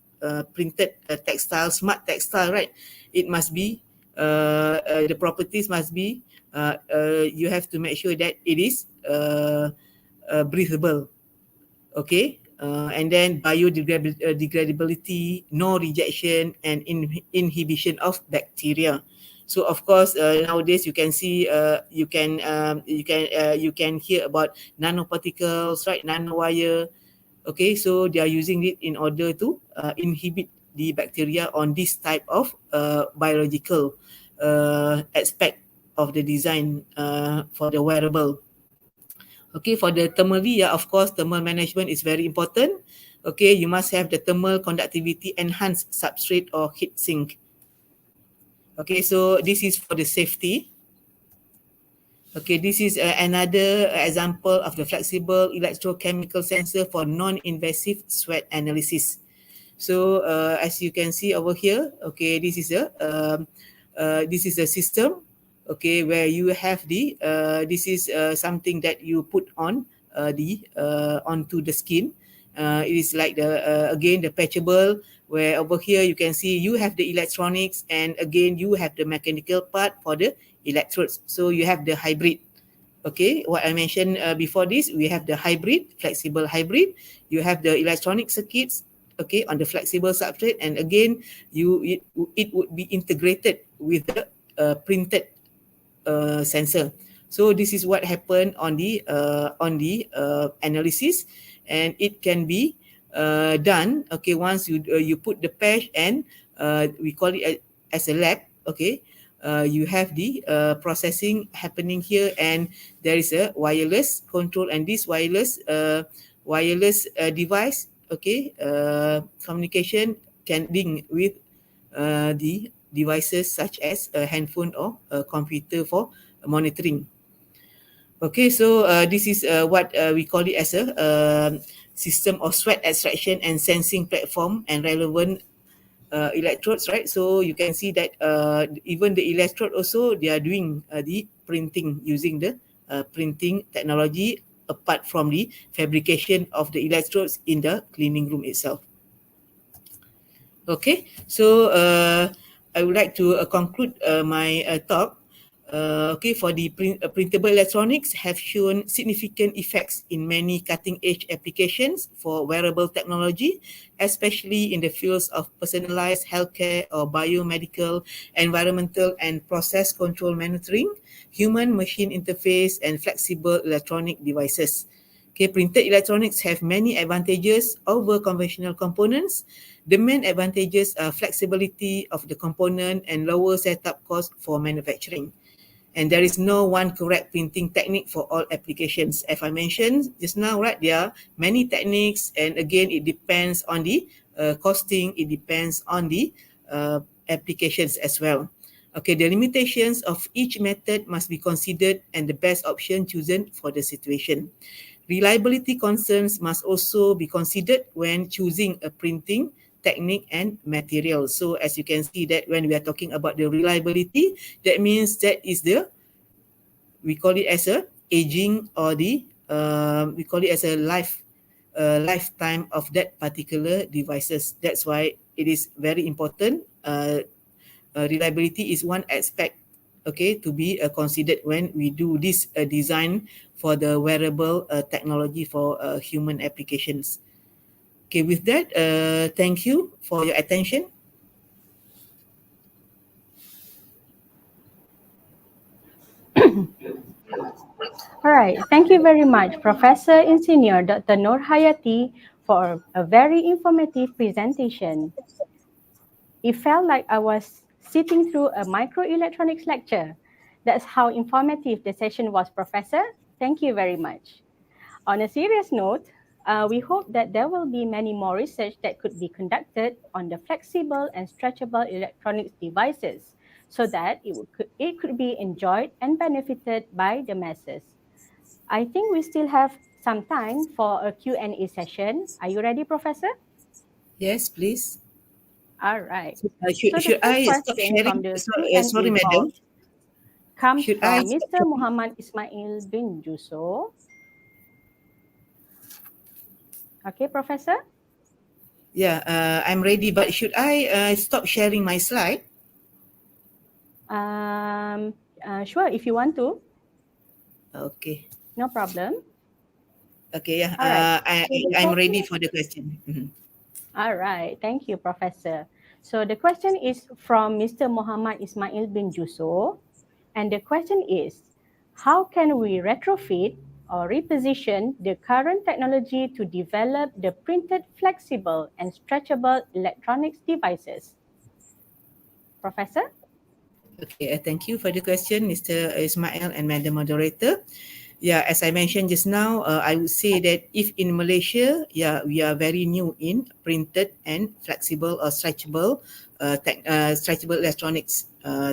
printed textile, smart textile, right? It must be the properties must be you have to make sure that it is breathable, okay, and then biodegradability, no rejection, and inhibition of bacteria. So of course nowadays you can see you can hear about nanoparticles, right? Nanowire. Okay, so they are using it in order to inhibit the bacteria on this type of biological aspect of the design for the wearable. Okay, for the thermally, yeah, of course, thermal management is very important. Okay, you must have the thermal conductivity enhanced substrate or heat sink. Okay, so this is for the safety. Okay, this is another example of the flexible electrochemical sensor for non-invasive sweat analysis. So as you can see over here, okay, this is a system, okay, where you have the this is something that you put on onto the skin. It is like the again the patchable, where over here you can see you have the electronics, and again you have the mechanical part for the electrodes. So you have the hybrid. Okay, what I mentioned before this, we have the hybrid, flexible hybrid. You have the electronic circuits, okay, on the flexible substrate, and again it would be integrated with the printed sensor. So this is what happened on the analysis, and it can be done, okay, once you put the patch, and we call it as a lab. Okay, you have the processing happening here, and there is a wireless control, and this wireless device, okay, communication can link with the devices such as a handphone or a computer for monitoring. Okay, so this is what we call it as a system of sweat extraction and sensing platform and relevant electrodes, right? So you can see that even the electrode also, they are doing the printing using the printing technology, apart from the fabrication of the electrodes in the cleaning room itself. Okay, so I would like to conclude my talk. For the printable electronics have shown significant effects in many cutting-edge applications for wearable technology, especially in the fields of personalized healthcare or biomedical, environmental and process control monitoring, human-machine interface, and flexible electronic devices. Printed electronics have many advantages over conventional components. The main advantages are flexibility of the component and lower setup cost for manufacturing. And there is no one correct printing technique for all applications. As I mentioned just now, right, there are many techniques, and again, it depends on the costing, it depends on the applications as well. The limitations of each method must be considered and the best option chosen for the situation. Reliability concerns must also be considered when choosing a printing technique and material. So as you can see that when we are talking about the reliability, that means that is we call it as a aging, or we call it as a lifetime of that particular devices. That's why it is very important. Reliability is one aspect, to be considered when we do this design for the wearable technology for human applications. With that, thank you for your attention. All right, thank you very much, Professor Insinyur Dr. Nur Hayati, for a very informative presentation. It felt like I was sitting through a microelectronics lecture. That's how informative the session was, Professor. Thank you very much. On a serious note, we hope that there will be many more research that could be conducted on the flexible and stretchable electronics devices so that it could be enjoyed and benefited by the masses. I think we still have some time for a Q&A session. Are you ready, Professor? Yes, please. All right. Should I stop sharing? Sorry, madam. Comes from Mr. Muhammad Ismail bin Juso. Okay, Professor? Yeah, I'm ready, but should I stop sharing my slide? Sure, if you want to. Okay. No problem. Okay, yeah. Right. I'm ready for the question. Mm-hmm. All right. Thank you, Professor. So the question is from Mr. Muhammad Ismail bin Juso. And the question is, how can we retrofit or reposition the current technology to develop the printed flexible and stretchable electronics devices? Professor? Okay, thank you for the question, Mr. Ismail and Madam Moderator. Yeah, as I mentioned just now, I would say that if in Malaysia, we are very new in printed and flexible or stretchable stretchable electronics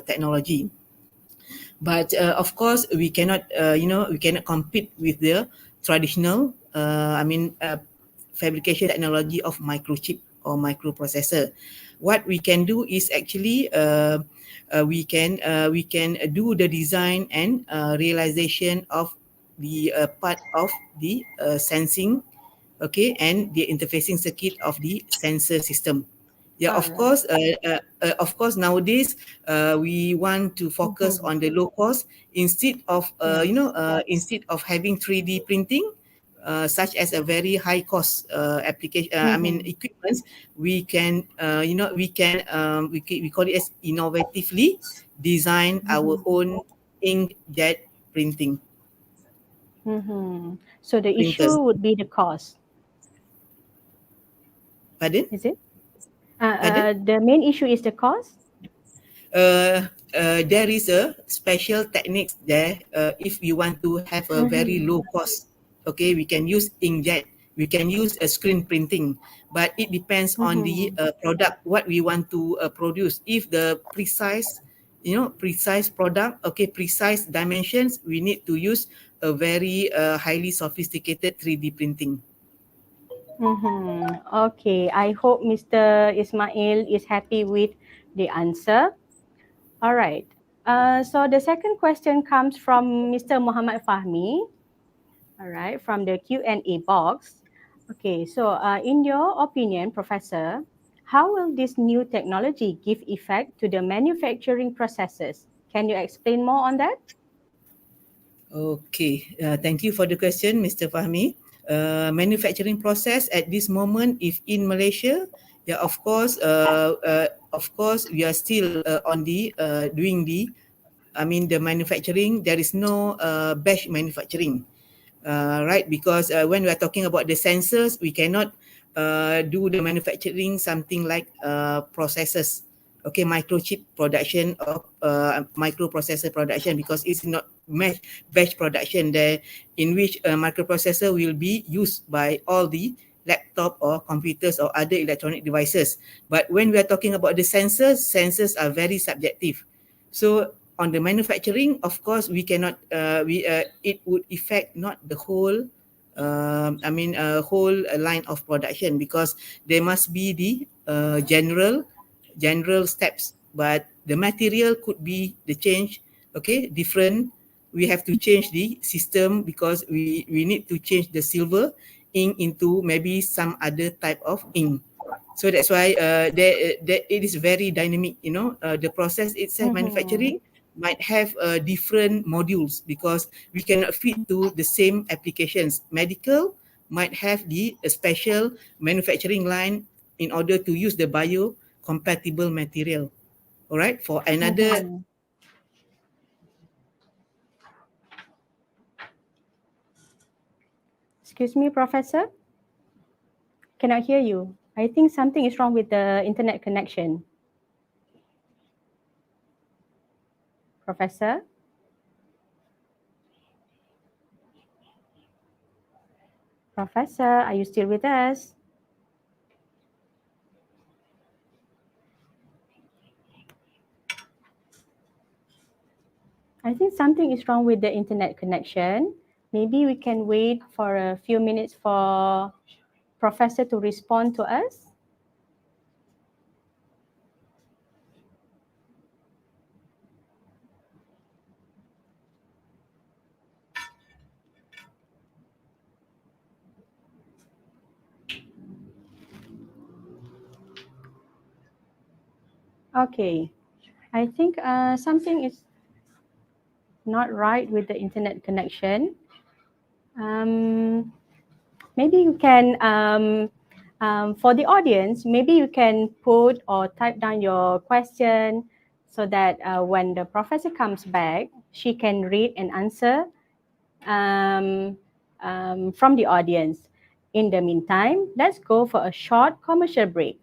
technology. But of course, we cannot, we cannot compete with the traditional, fabrication technology of microchip or microprocessor. What we can do is actually we can do the design and realization of the part of the sensing, and the interfacing circuit of the sensor system. Yeah, of course, nowadays we want to focus on the low cost instead of instead of having 3D printing, such as a very high cost application. Equipments. We can we call it as innovatively design our own inkjet printing. So the issue would be the cost. Pardon? Is it? The main issue is the cost? There is a special techniques there. If we want to have a very low cost, we can use inkjet. We can use a screen printing, but it depends on the product, what we want to produce. If the precise product, precise dimensions, we need to use a very highly sophisticated 3D printing. Okay, I hope Mr. Ismail is happy with the answer. All right. So the second question comes from Mr. Muhammad Fahmi. All right, from the Q&A box. Okay, so in your opinion, Professor, how will this new technology give effect to the manufacturing processes? Can you explain more on that? Okay, thank you for the question, Mr. Fahmi. Manufacturing process at this moment, if in Malaysia, yeah, of course, we are still on the doing the, the manufacturing. There is no batch manufacturing, right? Because when we are talking about the sensors, we cannot do the manufacturing something like processes. Okay, microchip production or microprocessor production, because it's not batch production there, in which a microprocessor will be used by all the laptop or computers or other electronic devices. But when we are talking about the sensors are very subjective. So on the manufacturing, of course, we cannot. It would affect not the whole. Whole line of production, because there must be the general steps, but the material could be the change, okay, different. We have to change the system because we need to change the silver ink into maybe some other type of ink. So that's why it is very dynamic, the process itself. Manufacturing might have different modules because we cannot fit to the same applications. Medical might have the special manufacturing line in order to use the biocompatible material. All right, for another. Excuse me, Professor. Cannot hear you. I think something is wrong with the internet connection. Professor? Professor, are you still with us? I think something is wrong with the internet connection. Maybe we can wait for a few minutes for Professor to respond to us. Okay, I think something is not right with the internet connection. Maybe you can, for the audience, maybe you can put or type down your question so that when the professor comes back, she can read and answer from the audience. In the meantime, let's go for a short commercial break.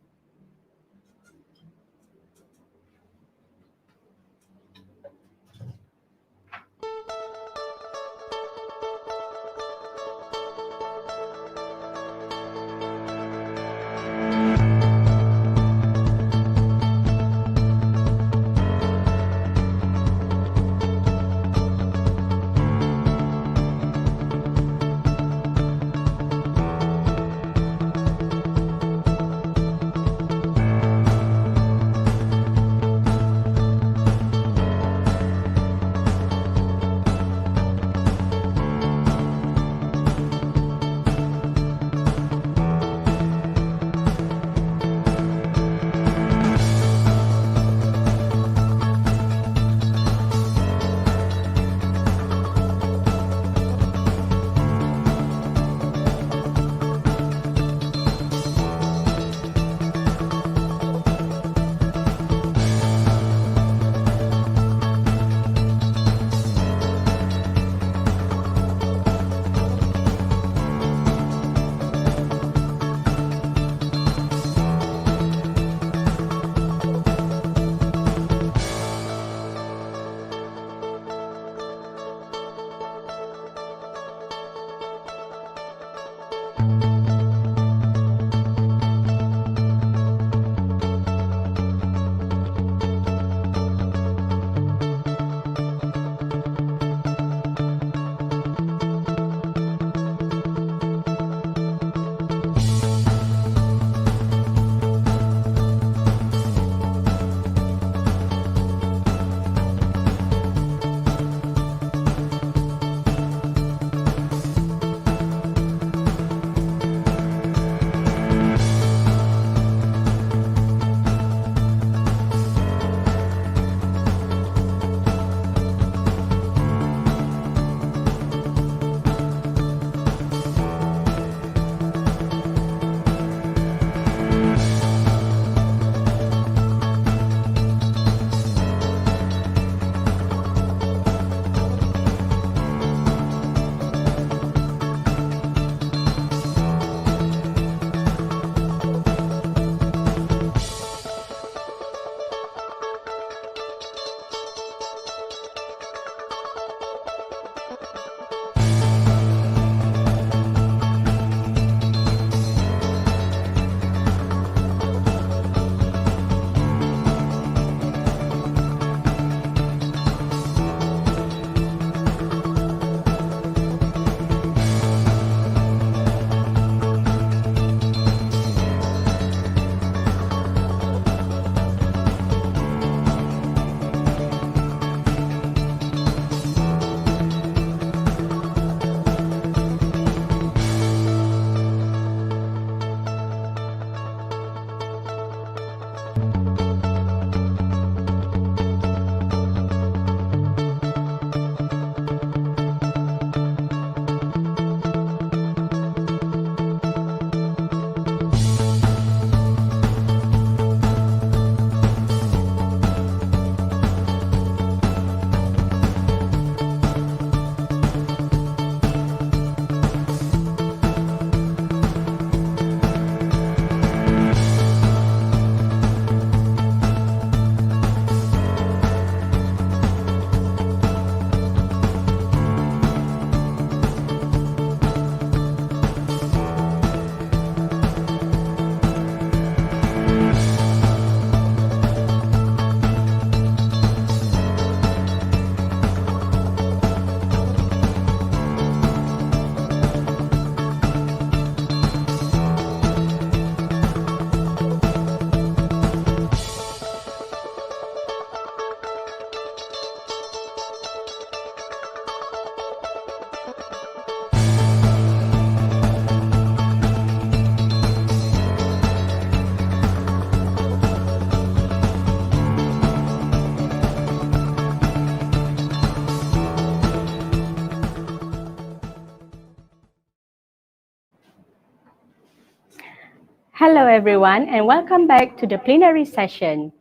Hello everyone and welcome back to the plenary session.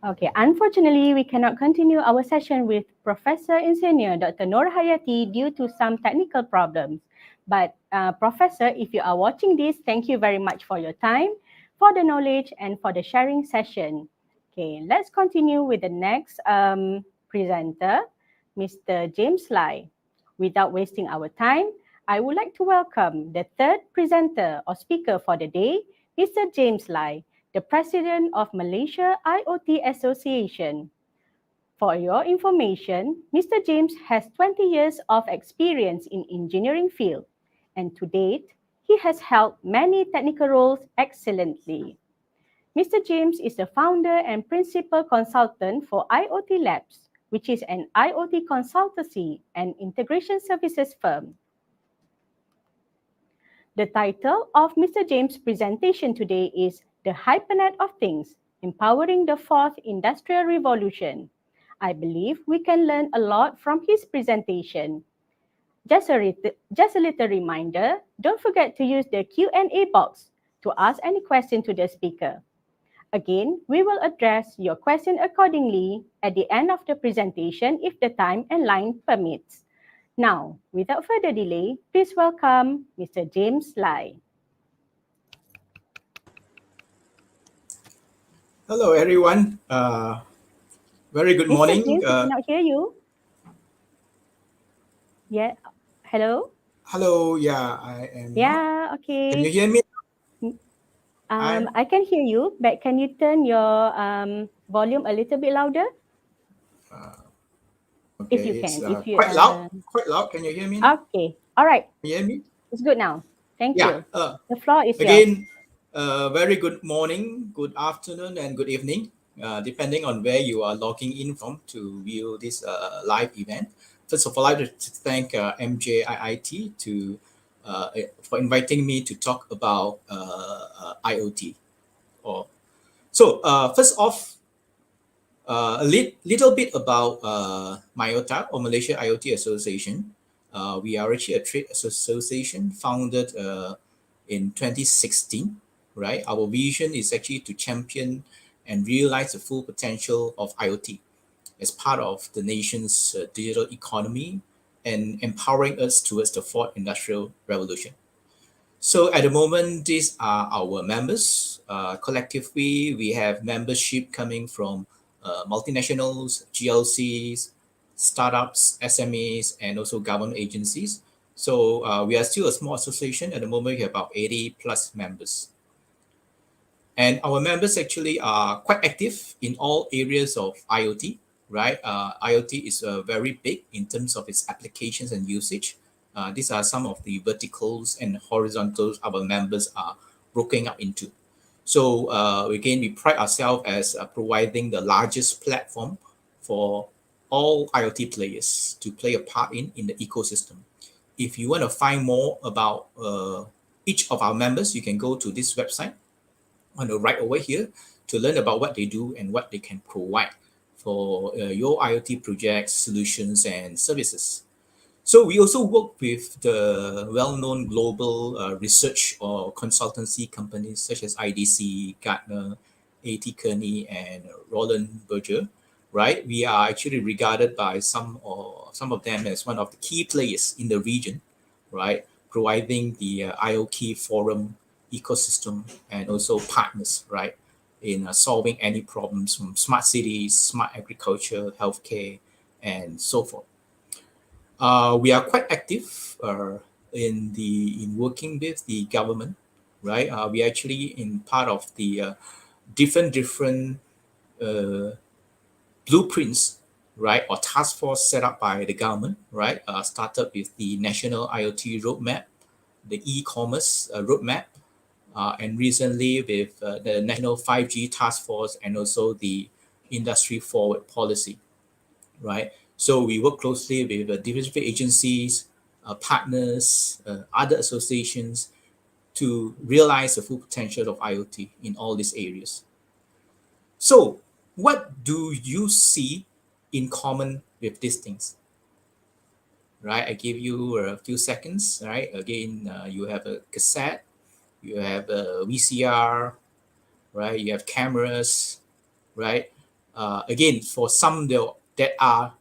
Okay, unfortunately we cannot continue our session with Professor Insinyur Dr. Nur Hayati due to some technical problems. But Professor, if you are watching this, thank you very much for your time, for the knowledge and for the sharing session. Okay, let's continue with the next presenter, Mr. James Lai. Without wasting our time, I would like to welcome the third presenter or speaker for the day, Mr. James Lai, the President of Malaysia IoT Association. For your information, Mr. James has 20 years of experience in engineering field, and to date, he has held many technical roles excellently. Mr. James is the founder and principal consultant for IoT Labs, which is an IoT consultancy and integration services firm. The title of Mr. James' presentation today is The Hypernet of Things, Empowering the Fourth Industrial Revolution. I believe we can learn a lot from his presentation. Just a little reminder, don't forget to use the Q&A box to ask any question to the speaker. Again, we will address your question accordingly at the end of the presentation if the time and line permits. Now, without further delay, please welcome Mr. James Lai. Hello, everyone. Very good morning. Mr. James, we cannot hear you. Yeah. Hello? Hello. Yeah, I am. Yeah, okay. Can you hear me? I can hear you, but can you turn your volume a little bit louder? Okay, If you it's can. If you, quite loud. Quite loud. Can you hear me? Okay. All right. Can you hear me? It's good now. Thank Yeah. you. The floor is yours. Again, very good morning, good afternoon, and good evening, depending on where you are logging in from to view this live event. First of all, I'd like to thank MJIIT for inviting me to talk about IoT. First off, a little bit about MyIoTA or Malaysia IoT Association. We are actually a trade association founded in 2016, right? Our vision is actually to champion and realize the full potential of IoT as part of the nation's digital economy and empowering us towards the fourth industrial revolution. So at the moment, these are our members. Collectively, we have membership coming from multinationals, GLCs, startups, SMEs, and also government agencies. So we are still a small association. At the moment, we have about 80 plus members. And our members actually are quite active in all areas of IoT, right? IoT is very big in terms of its applications and usage. These are some of the verticals and horizontals our members are broken up into. So again, we pride ourselves as providing the largest platform for all IoT players to play a part in the ecosystem. If you want to find more about each of our members, you can go to this website on the right over here to learn about what they do and what they can provide for your IoT projects, solutions, and services. So we also work with the well-known global research or consultancy companies such as IDC, Gartner, A.T. Kearney, and Roland Berger, right? We are actually regarded by some of them as one of the key players in the region, right? Providing the IoT forum ecosystem and also partners, right? In solving any problems from smart cities, smart agriculture, healthcare, and so forth. We are quite active in working with the government, right? We actually in part of the different blueprints, right, or task force set up by the government, right? Started with the National IoT Roadmap, the e-commerce roadmap, and recently with the National 5G Task Force and also the Industry Forward Policy, right? So we work closely with different agencies, partners, other associations to realize the full potential of IoT in all these areas. So what do you see in common with these things? Right, I give you a few seconds, right? Again, you have a cassette, you have VCR, right? You have cameras, right? Again, for some that are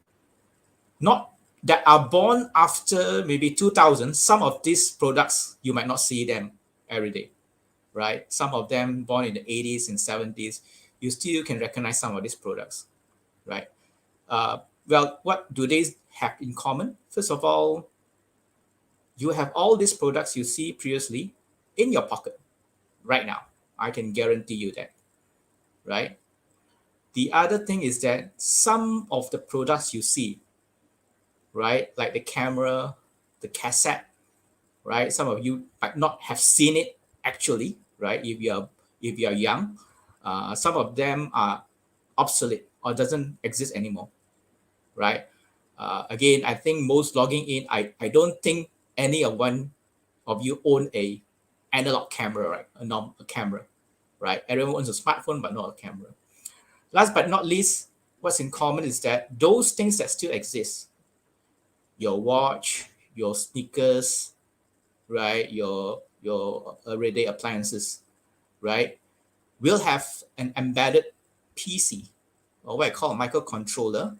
born after maybe 2000, some of these products you might not see them every day, right? Some of them born in the 80s and 70s, you still can recognize some of these products, right? Well, what do they have in common? First of all, you have all these products you see previously in your pocket right now. I can guarantee you that, right? The other thing is that some of the products you see, right, like the camera, the cassette, right? Some of you might not have seen it actually, right? If you are young, some of them are obsolete or doesn't exist anymore, right? Again, I think most logging in, I don't think any one of you own a analog camera, right? A camera, right? Everyone owns a smartphone, but not a camera. Last but not least, what's in common is that those things that still exist, your watch, your sneakers, right, your everyday appliances, right, will have an embedded PC, or what I call a microcontroller,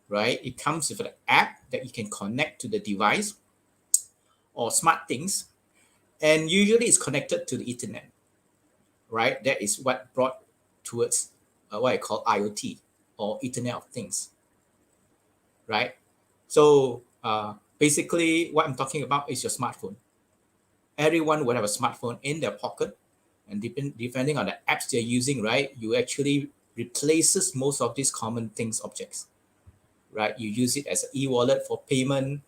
right? It comes with an app that you can connect to the device or smart things, and usually it's connected to the internet, right? That is what brought towards what I call IoT, or Internet of Things, right? So basically what I'm talking about is your smartphone. Everyone would have a smartphone in their pocket, and depending on the apps they're using, right, you actually replaces most of these common things objects, right? You use it as an e-wallet for payment,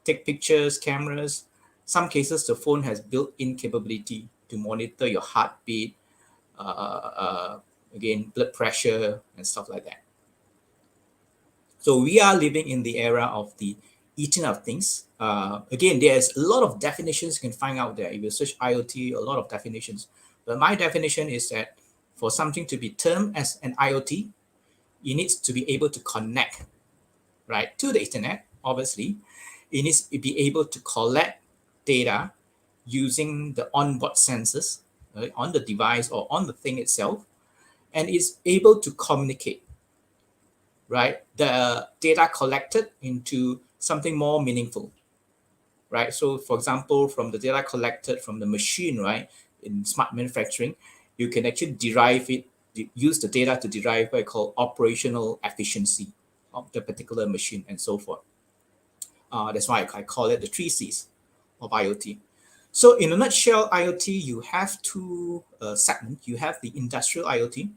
take pictures, cameras. Some cases the phone has built-in capability to monitor your heartbeat, again, blood pressure and stuff like that. So we are living in the era of the Internet of Things. Again, there's a lot of definitions you can find out there. If you search IoT, a lot of definitions. But my definition is that for something to be termed as an IoT, it needs to be able to connect, right, to the internet, obviously. It needs to be able to collect data using the onboard sensors, right, on the device or on the thing itself, and is able to communicate, right, the data collected into something more meaningful, right? So for example, from the data collected from the machine, right, in smart manufacturing, you can actually use the data to derive what I call operational efficiency of the particular machine and so forth. That's why I call it the 3 C's of IoT. So in a nutshell, IoT, you have two segments. You have the industrial IoT,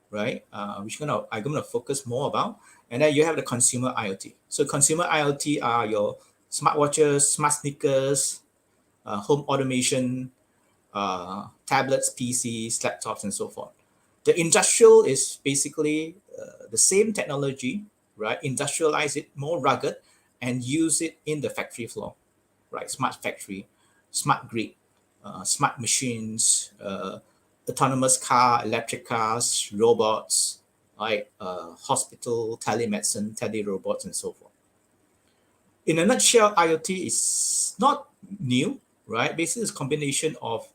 right, which I'm gonna focus more about. And then you have the consumer IoT. So consumer IoT are your smartwatches, smart sneakers, home automation, tablets, PCs, laptops, and so forth. The industrial is basically the same technology, right? Industrialize it, more rugged, and use it in the factory floor, right? Smart factory, smart grid, smart machines, autonomous car, electric cars, robots, like hospital, telemedicine, telerobots, and so forth. In a nutshell, IoT is not new, right? Basically, it's a combination of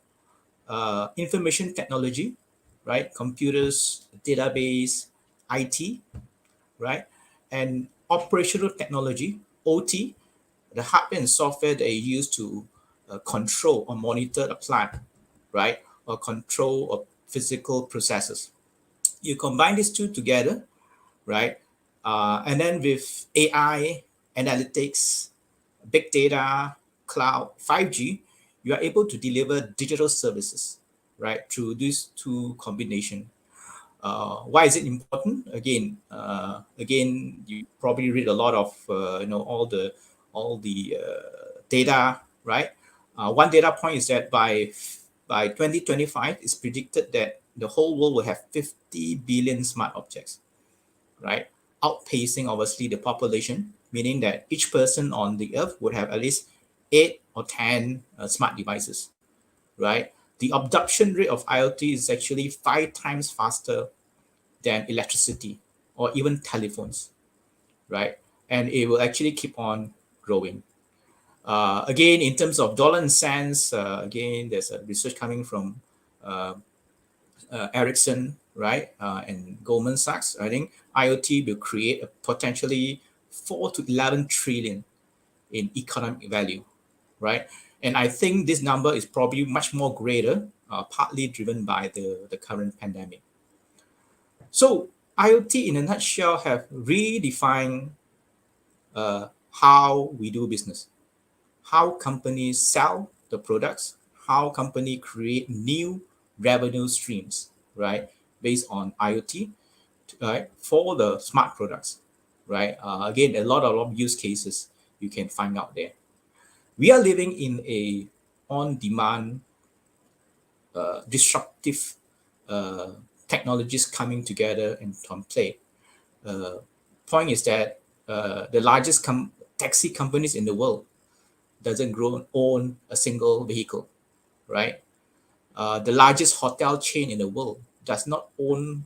information technology, right? Computers, database, IT, right? And operational technology, OT, the hardware and software that you use to control or monitor a plant, right? Or control of physical processes. You combine these two together, right? And then with AI, analytics, big data, cloud, 5G, you are able to deliver digital services, right, through these two combination. Why is it important? Again, you probably read a lot of all the data, right? One data point is that by 2025, it's predicted that the whole world will have 50 billion smart objects, right? Outpacing obviously the population, meaning that each person on the earth would have at least 8 or 10 smart devices, right? The adoption rate of IoT is actually 5 times faster than electricity or even telephones, right? And it will actually keep on growing. Again, in terms of dollar and cents, again, there's a research coming from Ericsson, right, and Goldman Sachs. I think IoT will create a potentially 4 to 11 trillion in economic value, right? And I think this number is probably much more greater, partly driven by the current pandemic. So IoT in a nutshell have redefined how we do business, how companies sell the products, how companies create new revenue streams, right, based on IoT, right, for the smart products, right? Again, a lot of use cases you can find out there. We are living in a on-demand, disruptive technologies coming together and on play. Point is that the largest taxi companies in the world doesn't own a single vehicle, right? The largest hotel chain in the world does not own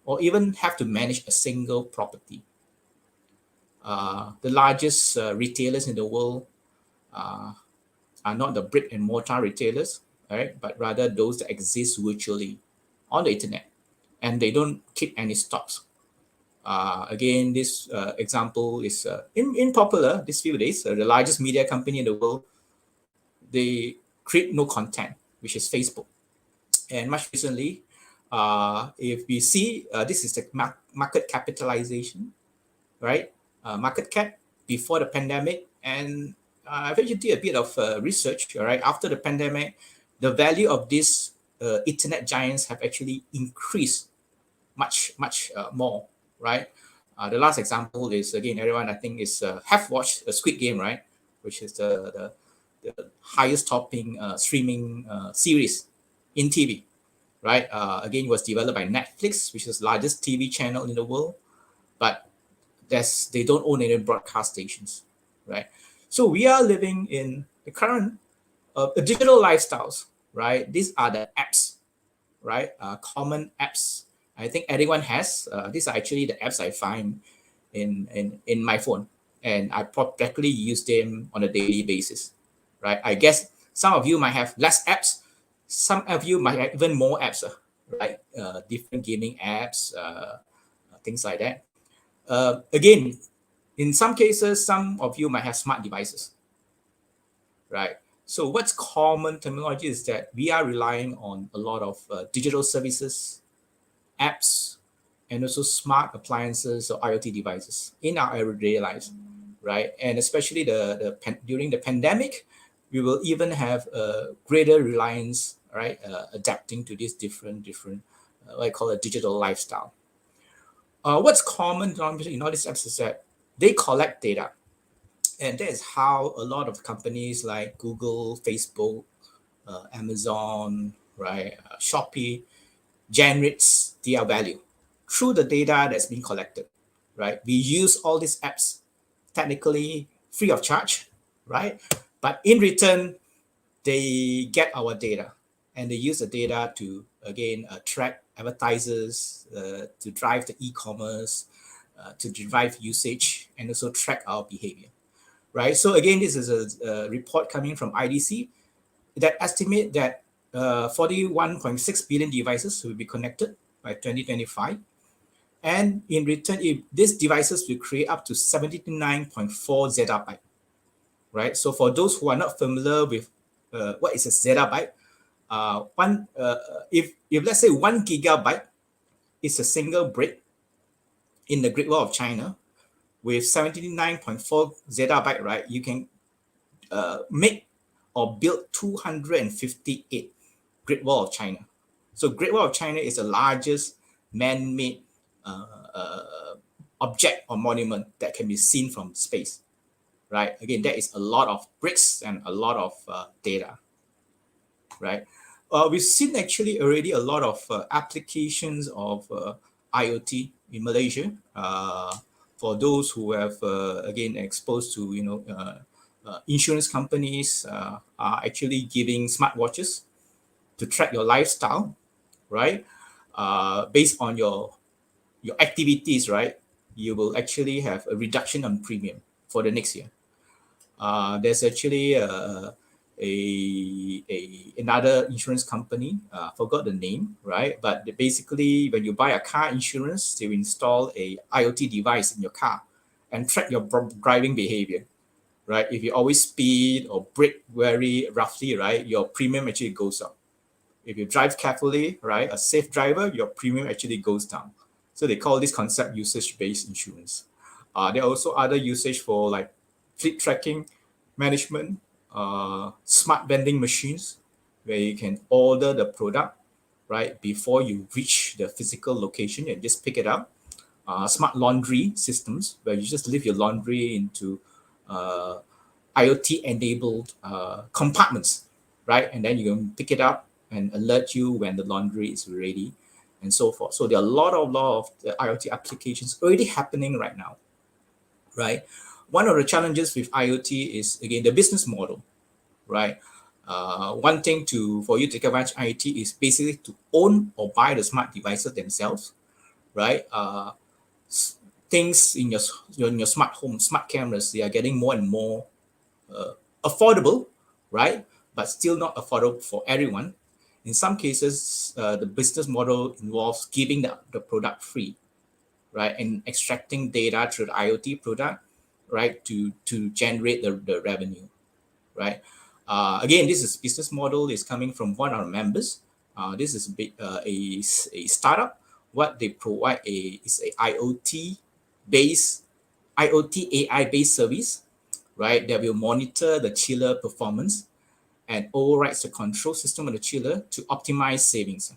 or even have to manage a single property. The largest retailers in the world are not the brick and mortar retailers, right? But rather those that exist virtually on the internet, and they don't keep any stocks. Again, this example is in popular this few days. The largest media company in the world, they create no content, which is Facebook. And much recently, if we see, this is the market capitalization, right? Market cap before the pandemic, and I've actually did a bit of research, all right? After the pandemic, the value of these internet giants have actually increased much more, right? The last example is, again, everyone I think is have watched a Squid Game, right? Which is the highest topping streaming series in TV, right? Again, it was developed by Netflix, which is the largest TV channel in the world, but they don't own any broadcast stations, right? So we are living in the current digital lifestyles, right? These are the apps, right? Common apps. I think everyone has. These are actually the apps I find in my phone, and I practically use them on a daily basis, right? I guess some of you might have less apps. Some of you might have even more apps, right? Different gaming apps, things like that. Again, in some cases, some of you might have smart devices, right? So what's common terminology is that we are relying on a lot of digital services, apps, and also smart appliances or IoT devices in our everyday lives, right? And especially during the pandemic, we will even have a greater reliance, right? Adapting to this different what I call a digital lifestyle. What's common in all these apps is that they collect data. And that is how a lot of companies like Google, Facebook, Amazon, right, Shopee generates their value through the data that's been collected, right? We use all these apps technically free of charge, right? But in return, they get our data, and they use the data to, again, track advertisers, to drive the e-commerce, to drive usage, and also track our behavior, right? So again, this is a report coming from IDC that estimate that 41.6 billion devices will be connected by 2025. And in return, these devices will create up to 79.4 zettabyte, right? So for those who are not familiar with what is a zettabyte, if let's say 1 gigabyte is a single brick in the Great Wall of China with 79.4 zettabyte, right? You can make or build 258 Great Wall of China. So Great Wall of China is the largest man-made object or monument that can be seen from space, right? Again, that is a lot of bricks and a lot of data, right? We've seen actually already a lot of applications of IoT in Malaysia. For those who have, again, exposed to, insurance companies are actually giving smartwatches to track your lifestyle, right? Based on your activities, right? You will actually have a reduction on premium for the next year. There's actually another insurance company, forgot the name, right? But basically, when you buy a car insurance, they will install a IoT device in your car and track your driving behavior, right? If you always speed or brake very roughly, right, your premium actually goes up. If you drive carefully, right, a safe driver, your premium actually goes down. So they call this concept usage-based insurance. There are also other usage for like fleet tracking, management, smart vending machines, where you can order the product, right, before you reach the physical location and just pick it up. Smart laundry systems, where you just leave your laundry into IoT-enabled compartments, right, and then you can pick it up and alert you when the laundry is ready, and so forth. So there are a lot of IoT applications already happening right now, right? One of the challenges with IoT is, again, the business model, right? One thing for you to take advantage of IoT is basically to own or buy the smart devices themselves, right? Things in your smart home, smart cameras, they are getting more and more affordable, right? But still not affordable for everyone. In some cases, the business model involves giving the product free, right, and extracting data through the IoT product, right, to generate the revenue, right. Again, this is business model is coming from one of our members. This is a startup. What they provide is a IoT AI based service, right, that will monitor the chiller performance and overrides the control system of the chiller to optimize savings.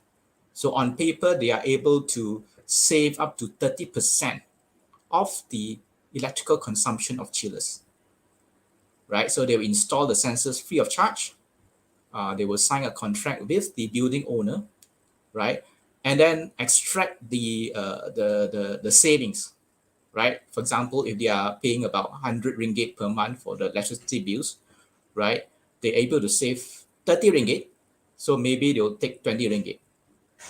So on paper, they are able to save up to 30% of the electrical consumption of chillers, right? So they will install the sensors free of charge. They will sign a contract with the building owner, right? And then extract the savings, right? For example, if they are paying about 100 ringgit per month for the electricity bills, right? They're able to save 30 ringgit. So maybe they'll take 20 ringgit,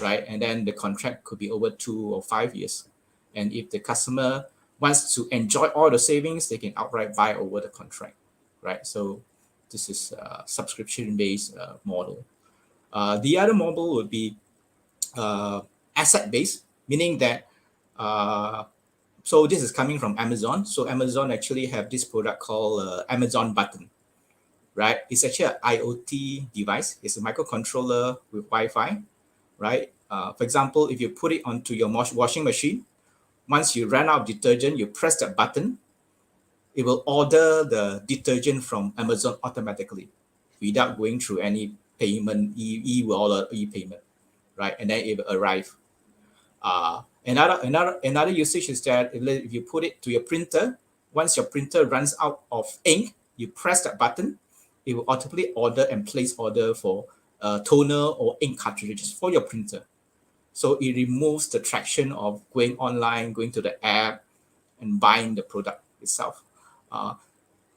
right? And then the contract could be over 2 or 5 years. And if the customer wants to enjoy all the savings, they can outright buy over the contract, right? So this is a subscription-based model. The other model would be asset-based, meaning that, so this is coming from Amazon. So Amazon actually have this product called Amazon Button, right? It's actually an IoT device. It's a microcontroller with Wi-Fi, right? For example, if you put it onto your washing machine, once you run out of detergent, you press that button, it will order the detergent from Amazon automatically without going through any payment, e-wallet, e-payment, right? And then it will arrive. Another usage is that if you put it to your printer, once your printer runs out of ink, you press that button, it will automatically order and place order for toner or ink cartridges for your printer. So it removes the traction of going online, going to the app, and buying the product itself.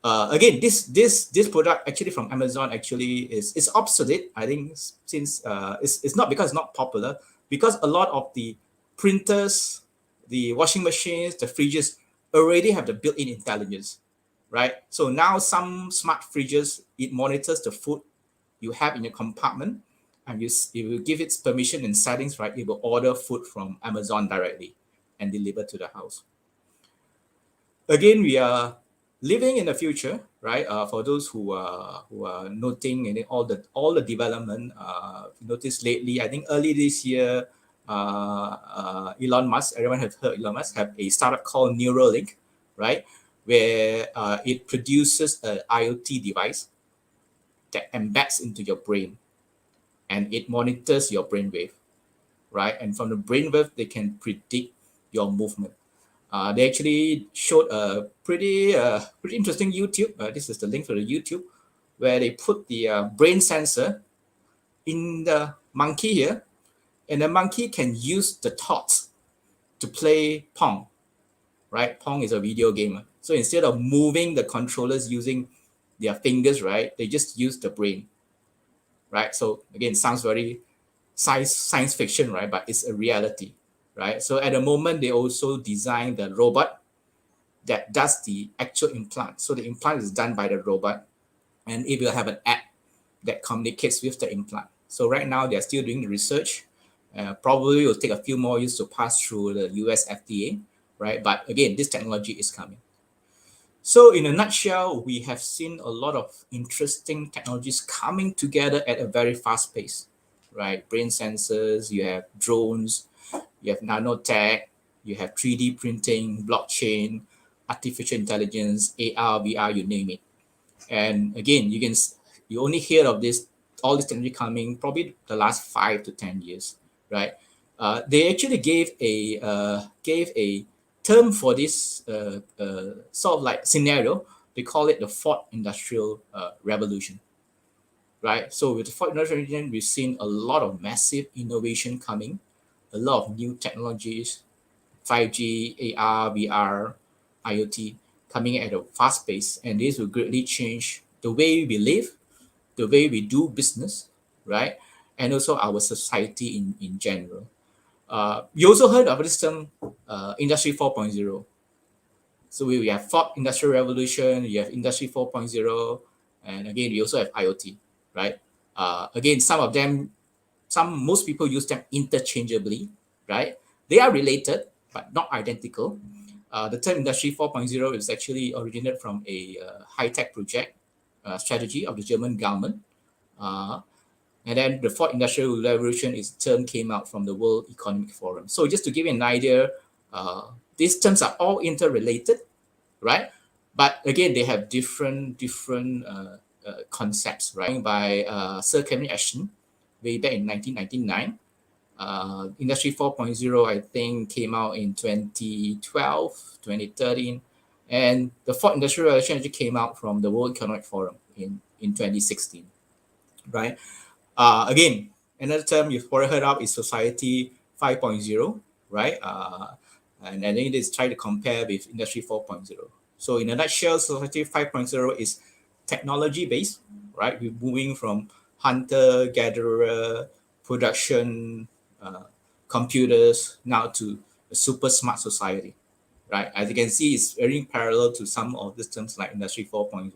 Again, this product actually from Amazon actually is obsolete. I think since it's not because it's not popular, because a lot of the printers, the washing machines, the fridges already have the built-in intelligence, right? So now some smart fridges, it monitors the food you have in your compartment, and you will give it permission and settings, right? It will order food from Amazon directly and deliver to the house. Again, we are living in the future, right? For those who are noting and all the development, noticed lately, I think early this year, Elon Musk, everyone has heard Elon Musk, have a startup called Neuralink, right? Where it produces an IoT device that embeds into your brain, and it monitors your brainwave, right? And from the brainwave, they can predict your movement. They actually showed a pretty interesting YouTube. This is the link for the YouTube, where they put the brain sensor in the monkey here, and the monkey can use the thoughts to play Pong, right? Pong is a video game. So instead of moving the controllers using their fingers, right, they just use the brain, right? So again, sounds very science fiction, right? But it's a reality, right? So at the moment, they also design the robot that does the actual implant. So the implant is done by the robot, and it will have an app that communicates with the implant. So right now they're still doing the research. Probably will take a few more years to pass through the US FDA, right? But again, this technology is coming. So in a nutshell, we have seen a lot of interesting technologies coming together at a very fast pace, right? Brain sensors, you have drones, you have nanotech, you have 3D printing, blockchain, artificial intelligence, AR, VR, you name it. And again, you only hear of all this technology coming probably the last 5 to 10 years, right? They actually gave a term for this sort of like scenario. They call it the fourth industrial revolution, right? So with the fourth industrial revolution, we've seen a lot of massive innovation coming, a lot of new technologies, 5G, AR, VR, IoT coming at a fast pace, and this will greatly change the way we live, the way we do business, right? And also our society in general. You also heard of this term, Industry 4.0. So we have fourth industrial revolution, you have Industry 4.0, and again, we also have IoT, right? Again, most people use them interchangeably, right? They are related, but not identical. The term Industry 4.0 is actually originated from a high-tech project strategy of the German government. And then the fourth industrial revolution term came out from the World Economic Forum. So just to give you an idea, these terms are all interrelated, right? But again, they have different concepts, right? By Sir Cameron Ashton, way back in 1999. Industry 4.0, I think, came out in 2012, 2013. And the fourth industrial revolution actually came out from the World Economic Forum in 2016, right? Again, another term you've probably heard of is Society 5.0, right? And then it is trying to compare with Industry 4.0. So in a nutshell, Society 5.0 is technology-based, right? We're moving from hunter-gatherer, production, computers, now to a super smart society, right? As you can see, it's very parallel to some of these terms like Industry 4.0,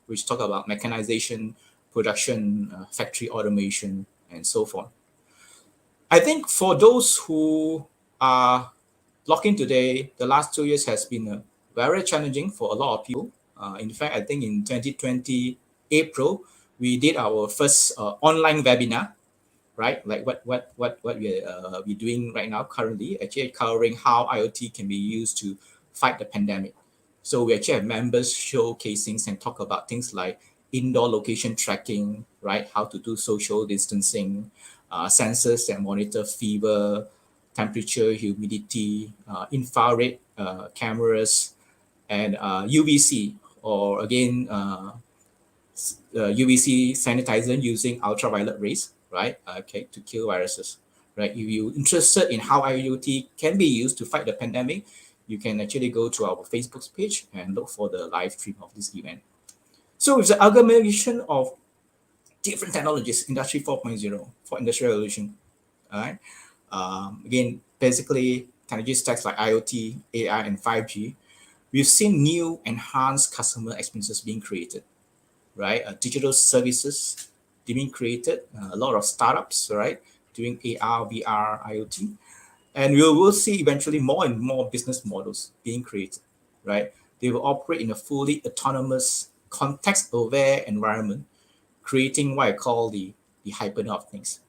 which talk about mechanization, production, factory automation, and so forth. I think for those who are looking today, the last 2 years has been very challenging for a lot of people. In fact, I think in 2020 April, we did our first online webinar, right? Like what we're doing right now currently, actually covering how IoT can be used to fight the pandemic. So we actually have members showcasing and talk about things like indoor location tracking, right? How to do social distancing, sensors that monitor fever, temperature, humidity, infrared cameras, and UVC, or again, UVC sanitizer using ultraviolet rays, right? Okay, to kill viruses, right? If you're interested in how IoT can be used to fight the pandemic, you can actually go to our Facebook page and look for the live stream of this event. So it's an aggregation of different technologies, Industry 4.0, for industrial revolution, all right? Again, basically, technology stacks like IoT, AI, and 5G, we've seen new enhanced customer experiences being created, right? Digital services being created, a lot of startups, right? Doing AR, VR, IoT. And we will see eventually more and more business models being created, right? They will operate in a fully autonomous, context-aware environment, creating what I call the Hypernet of Things.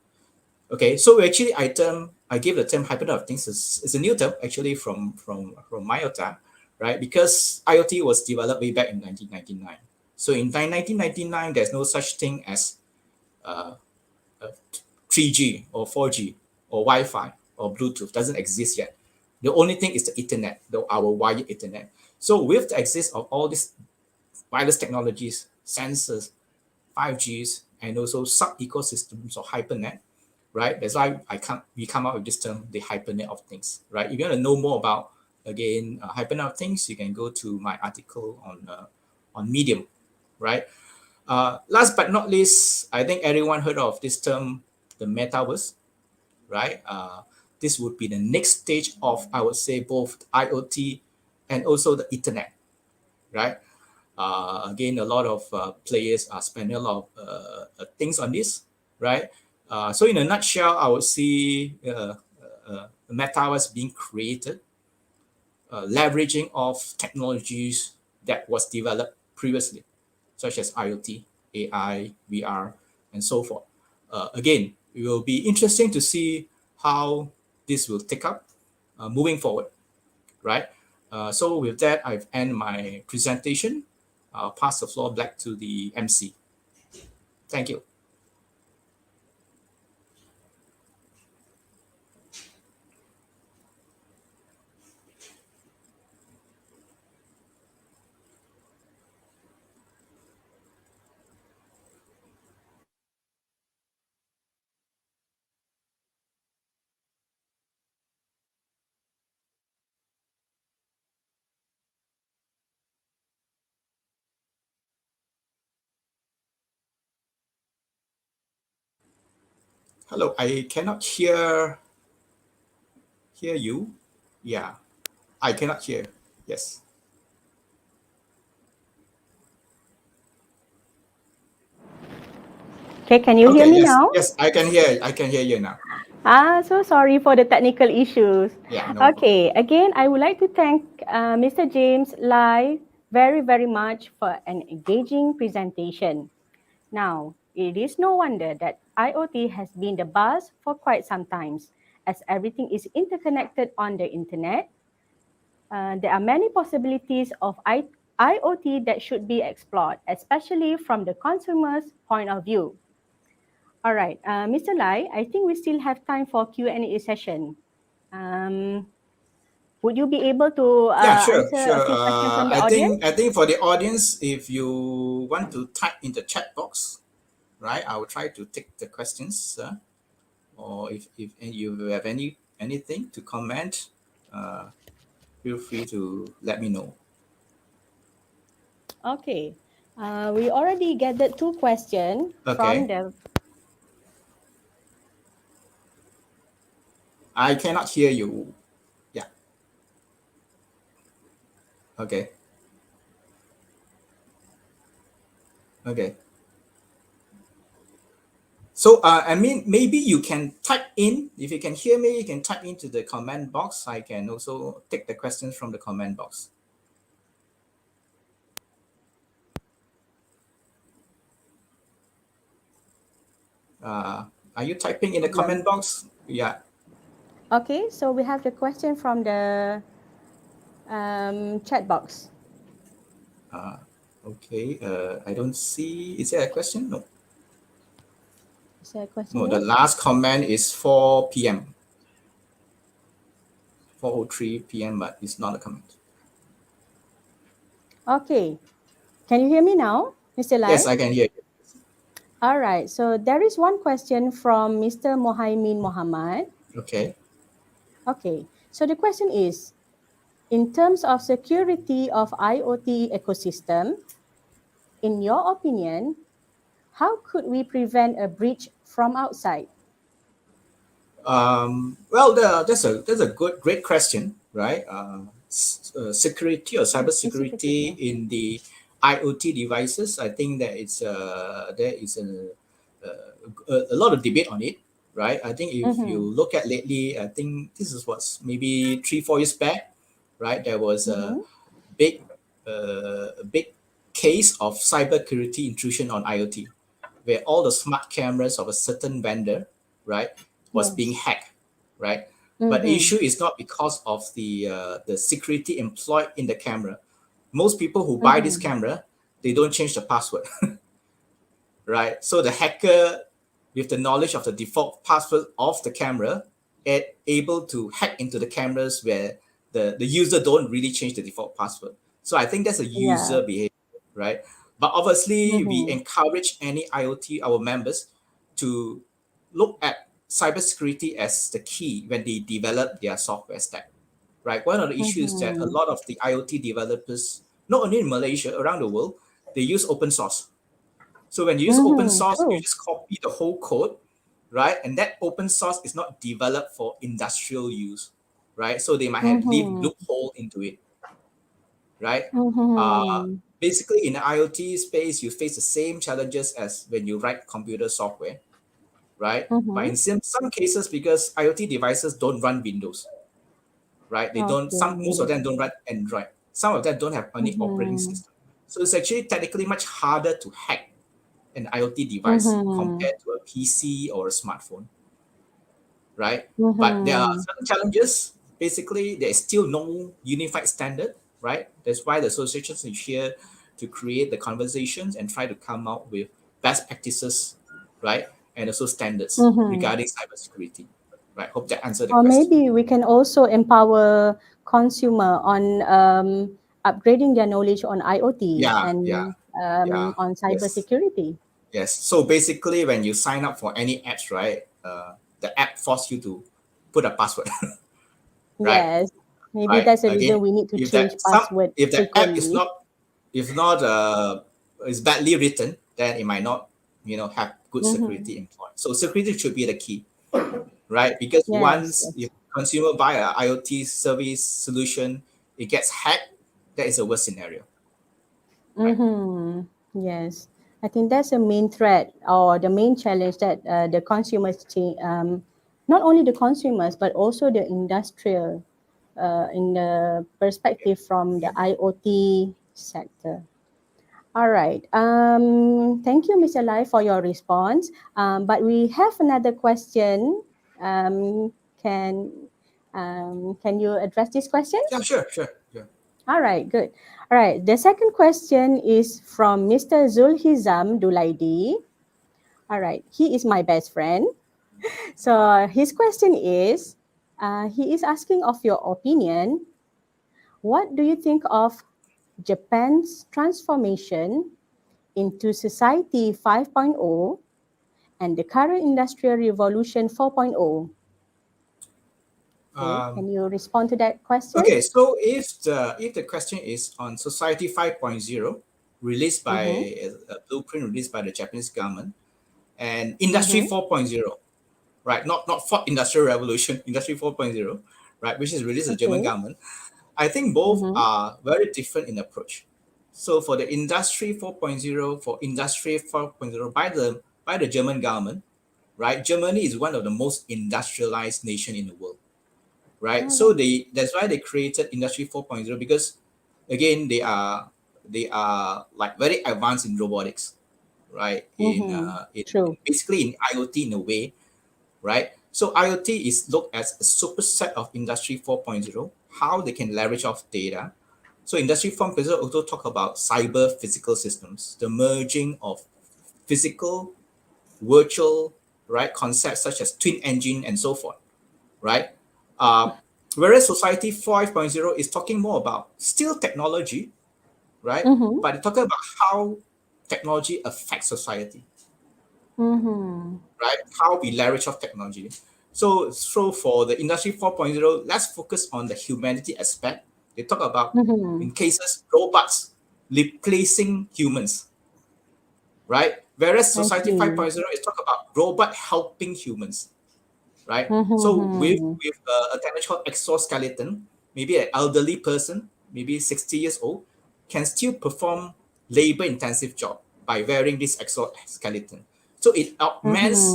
Okay, so actually I gave the term Hypernet of Things is a new term actually from MyIoTA, right? Because IoT was developed way back in 1999. So in 1999, there's no such thing as 3G or 4G or Wi-Fi or Bluetooth, doesn't exist yet. The only thing is the Ethernet, our wired Ethernet. So with the existence of all these wireless technologies, sensors, 5Gs, and also sub-ecosystems or Hypernet, right? That's why we come up with this term, the Hypernet of Things, right? If you want to know more about, again, Hypernet of Things, you can go to my article on Medium, right? Last but not least, I think everyone heard of this term, the metaverse, right? This would be the next stage of, I would say, both IoT and also the internet, right? Again, a lot of players are spending a lot of things on this, right? So in a nutshell, I would see metaverse being created, leveraging of technologies that was developed previously, such as IoT, AI, VR, and so forth. Again, it will be interesting to see how this will take up moving forward, right? So with that, I've ended my presentation. I'll pass the floor back to the MC. Thank you. Hello, I cannot hear you. Yeah, I cannot hear. Yes. Okay, can you hear Okay, me yes, now? yes, I can hear. I can hear you now. So sorry for the technical issues. Yeah, no Okay, again, I would like to thank Mr. James Lai very, very much for an engaging presentation. Now, it is no wonder that IoT has been the buzz for quite some time, as everything is interconnected on the internet. There are many possibilities of IoT that should be explored, especially from the consumer's point of view. All right, Mr. Lai, I think we still have time for Q&A session. Would you be able to Yeah, sure, answer sure. a few questions from the audience? I think for the audience, if you want to type in the chat box, right, I will try to take the questions. Or if you have anything to comment, feel free to let me know. Okay, we already gathered two questions from Okay. the. I cannot hear you. Yeah. Okay. Okay. So I mean, maybe you can type in, if you can hear me, you can type into the comment box. I can also take the questions from the comment box. Are you typing in the comment box? Yeah. Okay, so we have the question from the chat box. Okay. I don't see. Is there a question? No. Is there a question? No, the last comment is 4 p.m. 4:03 p.m., but it's not a comment. Okay, can you hear me now, Mr. Lai? Yes, I can hear you. All right, so there is one question from Mr. Mohaimin Muhammad. Okay. Okay, so the question is, in terms of security of IoT ecosystem, in your opinion, how could we prevent a breach from outside? Well, that's a great question, right? Security or cybersecurity in the IoT devices. I think that there is a lot of debate on it, right? I think if you look at lately, I think this is what's maybe 3-4 years back, right? There was a big case of cybersecurity intrusion on IoT, where all the smart cameras of a certain vendor, right, was being hacked, right? But the issue is not because of the security employed in the camera. Most people who buy this camera, they don't change the password, right? So the hacker, with the knowledge of the default password of the camera, is able to hack into the cameras where the user don't really change the default password. So I think that's a user behavior, right? But obviously, we encourage any IoT, our members, to look at cybersecurity as the key when they develop their software stack, right? One of the issues that a lot of the IoT developers, not only in Malaysia, around the world, they use open source. So when you use open source, you just copy the whole code, right? And that open source is not developed for industrial use, right? So they might have leave loophole into it, right? Mm-hmm. Basically, in the IoT space, you face the same challenges as when you write computer software, right? But in some cases, because IoT devices don't run Windows, right? They don't. Most of them don't run Android. Some of them don't have any operating system. So it's actually technically much harder to hack an IoT device compared to a PC or a smartphone, right? But there are certain challenges. Basically, there is still no unified standard, right? That's why the associations is here to create the conversations and try to come out with best practices, right? And also standards regarding cybersecurity, right? Hope that answered the Or question. maybe we can also empower consumer on upgrading their knowledge on IoT and on cybersecurity. Yes. So basically, when you sign up for any apps, right, the app force you to put a password, right? Yes, maybe Right. that's the Again, reason we need to if change password if the app is frequently. is badly written, then it might not, have good security employed. So security should be the key, right? Because once if consumer buy a IoT service solution, it gets hacked, that is a worst scenario. Yes, I think that's the main threat or the main challenge that the consumers, not only the consumers, but also the industrial in the perspective from the IoT sector. All right. Thank you, Mr. Lai, for your response. But we have another question. Can you address this question? Yeah, sure. All right, good. All right, the second question is from Mr. Zulhizam Dulaidi. All right, he is my best friend. So his question is, he is asking of your opinion. What do you think of Japan's transformation into Society 5.0 and the current Industrial Revolution 4.0? Okay, can you respond to that question? Okay, so if the question is on Society 5.0, released by a blueprint released by the Japanese government, and Industry 4.0, right? Not fourth Industrial Revolution, Industry 4.0, right? Which is released by the German government. I think both are very different in approach. So for the Industry 4.0, for Industry 4.0 by the German government, right? Germany is one of the most industrialized nation in the world, right? So that's why they created Industry 4.0, because again they are like very advanced in robotics, right? Basically in IoT in a way, right? So IoT is looked as a superset of Industry 4.0, how they can leverage off data. So Industry 4.0 also talk about cyber physical systems, the merging of physical, virtual, right, concepts such as twin engine and so forth, right? Whereas Society 5.0 is talking more about still technology, right? But they're talking about how technology affects society, right? How we leverage of technology. So for the Industry 4.0, let's focus on the humanity aspect. They talk about, in cases, robots replacing humans, right? Whereas Society 5.0 is talk about robot helping humans, right? So with a technological exoskeleton, maybe an elderly person, maybe 60 years old, can still perform labor-intensive job by wearing this exoskeleton. So it augments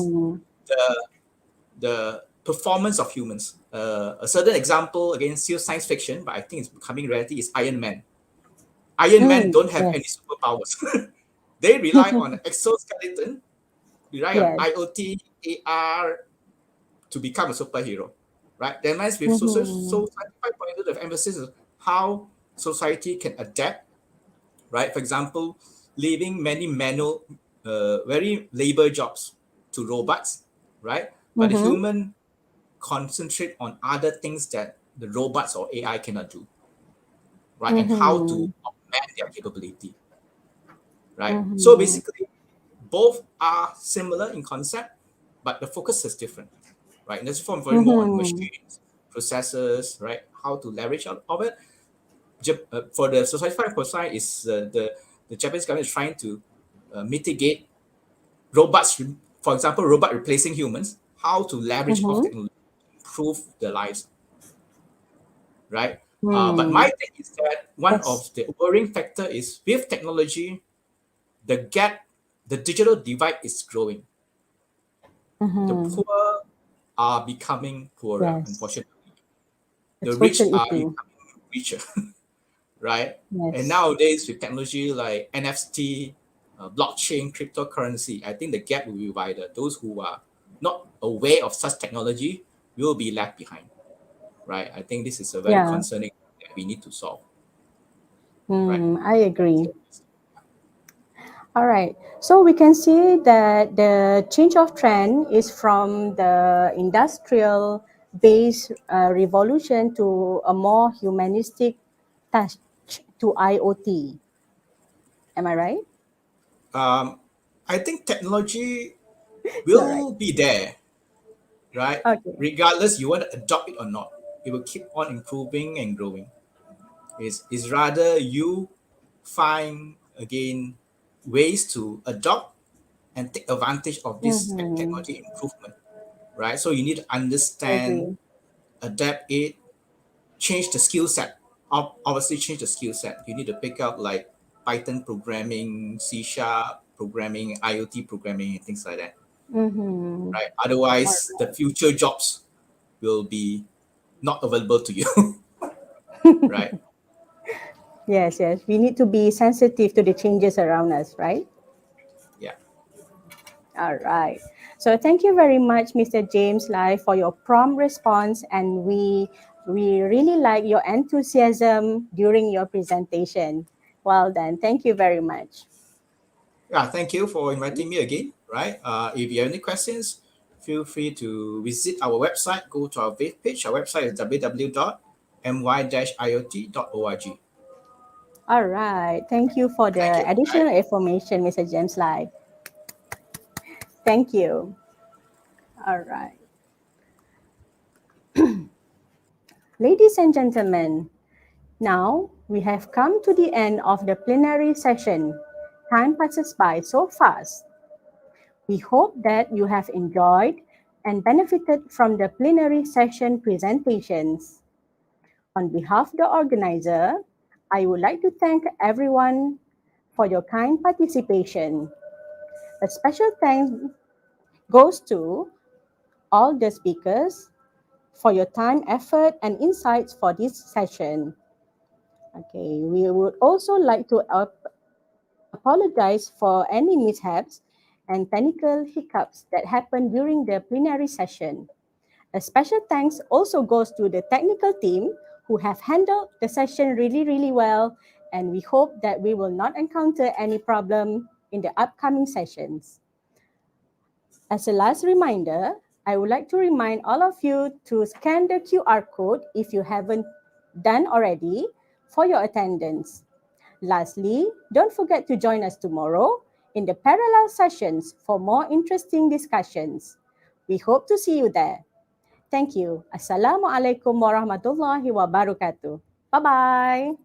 the performance of humans. A certain example, again, still science fiction, but I think it's becoming reality, is Iron Man. Iron Man don't have any superpowers. They rely on exoskeleton, rely on IoT, AR to become a superhero, right? That means with Society 5.0, the emphasis is how society can adapt, right? For example, leaving many manual, very labor jobs to robots, right? But the human concentrate on other things that the robots or AI cannot do, right? And how to augment their capability, right? So basically, both are similar in concept, but the focus is different, right? And this form very more on machines, processes, right? How to leverage of it. For the Society 5.0 is the Japanese government is trying to mitigate robots, for example, robot replacing humans, how to leverage of technology, improve their lives, right? But my thing is that one Yes. of the worrying factor is with technology, the gap, the digital divide is growing. The poor are becoming poorer, Yes. unfortunately. A The rich social are issue. becoming richer, right? Yes. And nowadays with technology like NFT, blockchain, cryptocurrency, I think the gap will be wider. Those who are not aware of such technology will be left behind, right? I think this is a very Yeah. concerning that we need to solve. Right. I agree. All right. So we can see that the change of trend is from the industrial based revolution to a more humanistic touch to IoT. Am I right? I think technology You're right. will be there, right? Okay. Regardless you want to adopt it or not, it will keep on improving and growing. Is rather you find again ways to adopt and take advantage of this technology improvement, right? So you need to I understand, agree. adapt it, change the skill set. Obviously, change the skill set. You need to pick up like Python programming, C# programming, IoT programming, and things like that, right? Otherwise, the future jobs will be not available to you, right? Yes, yes. We need to be sensitive to the changes around us, right? Yeah. All right. So thank you very much, Mr. James Lai, for your prompt response, and we really like your enthusiasm during your presentation. Well done. Thank you very much. Yeah, thank you for inviting me again, right? If you have any questions, feel free to visit our website, go to our page. Our website is www.my-iot.org. All right. Thank you for the additional information, Mr. James Lai. Thank you. All right. Ladies and gentlemen, now we have come to the end of the plenary session. Time passes by so fast. We hope that you have enjoyed and benefited from the plenary session presentations. On behalf of the organizer, I would like to thank everyone for your kind participation. A special thanks goes to all the speakers for your time, effort, and insights for this session. Okay, we would also like to apologize for any mishaps and technical hiccups that happened during the plenary session. A special thanks also goes to the technical team who have handled the session really well, and we hope that we will not encounter any problem in the upcoming sessions. As a last reminder, I would like to remind all of you to scan the QR code if you haven't done already for your attendance. Lastly, don't forget to join us tomorrow in the parallel sessions for more interesting discussions. We hope to see you there. Thank you. Assalamualaikum warahmatullahi wabarakatuh. Bye-bye.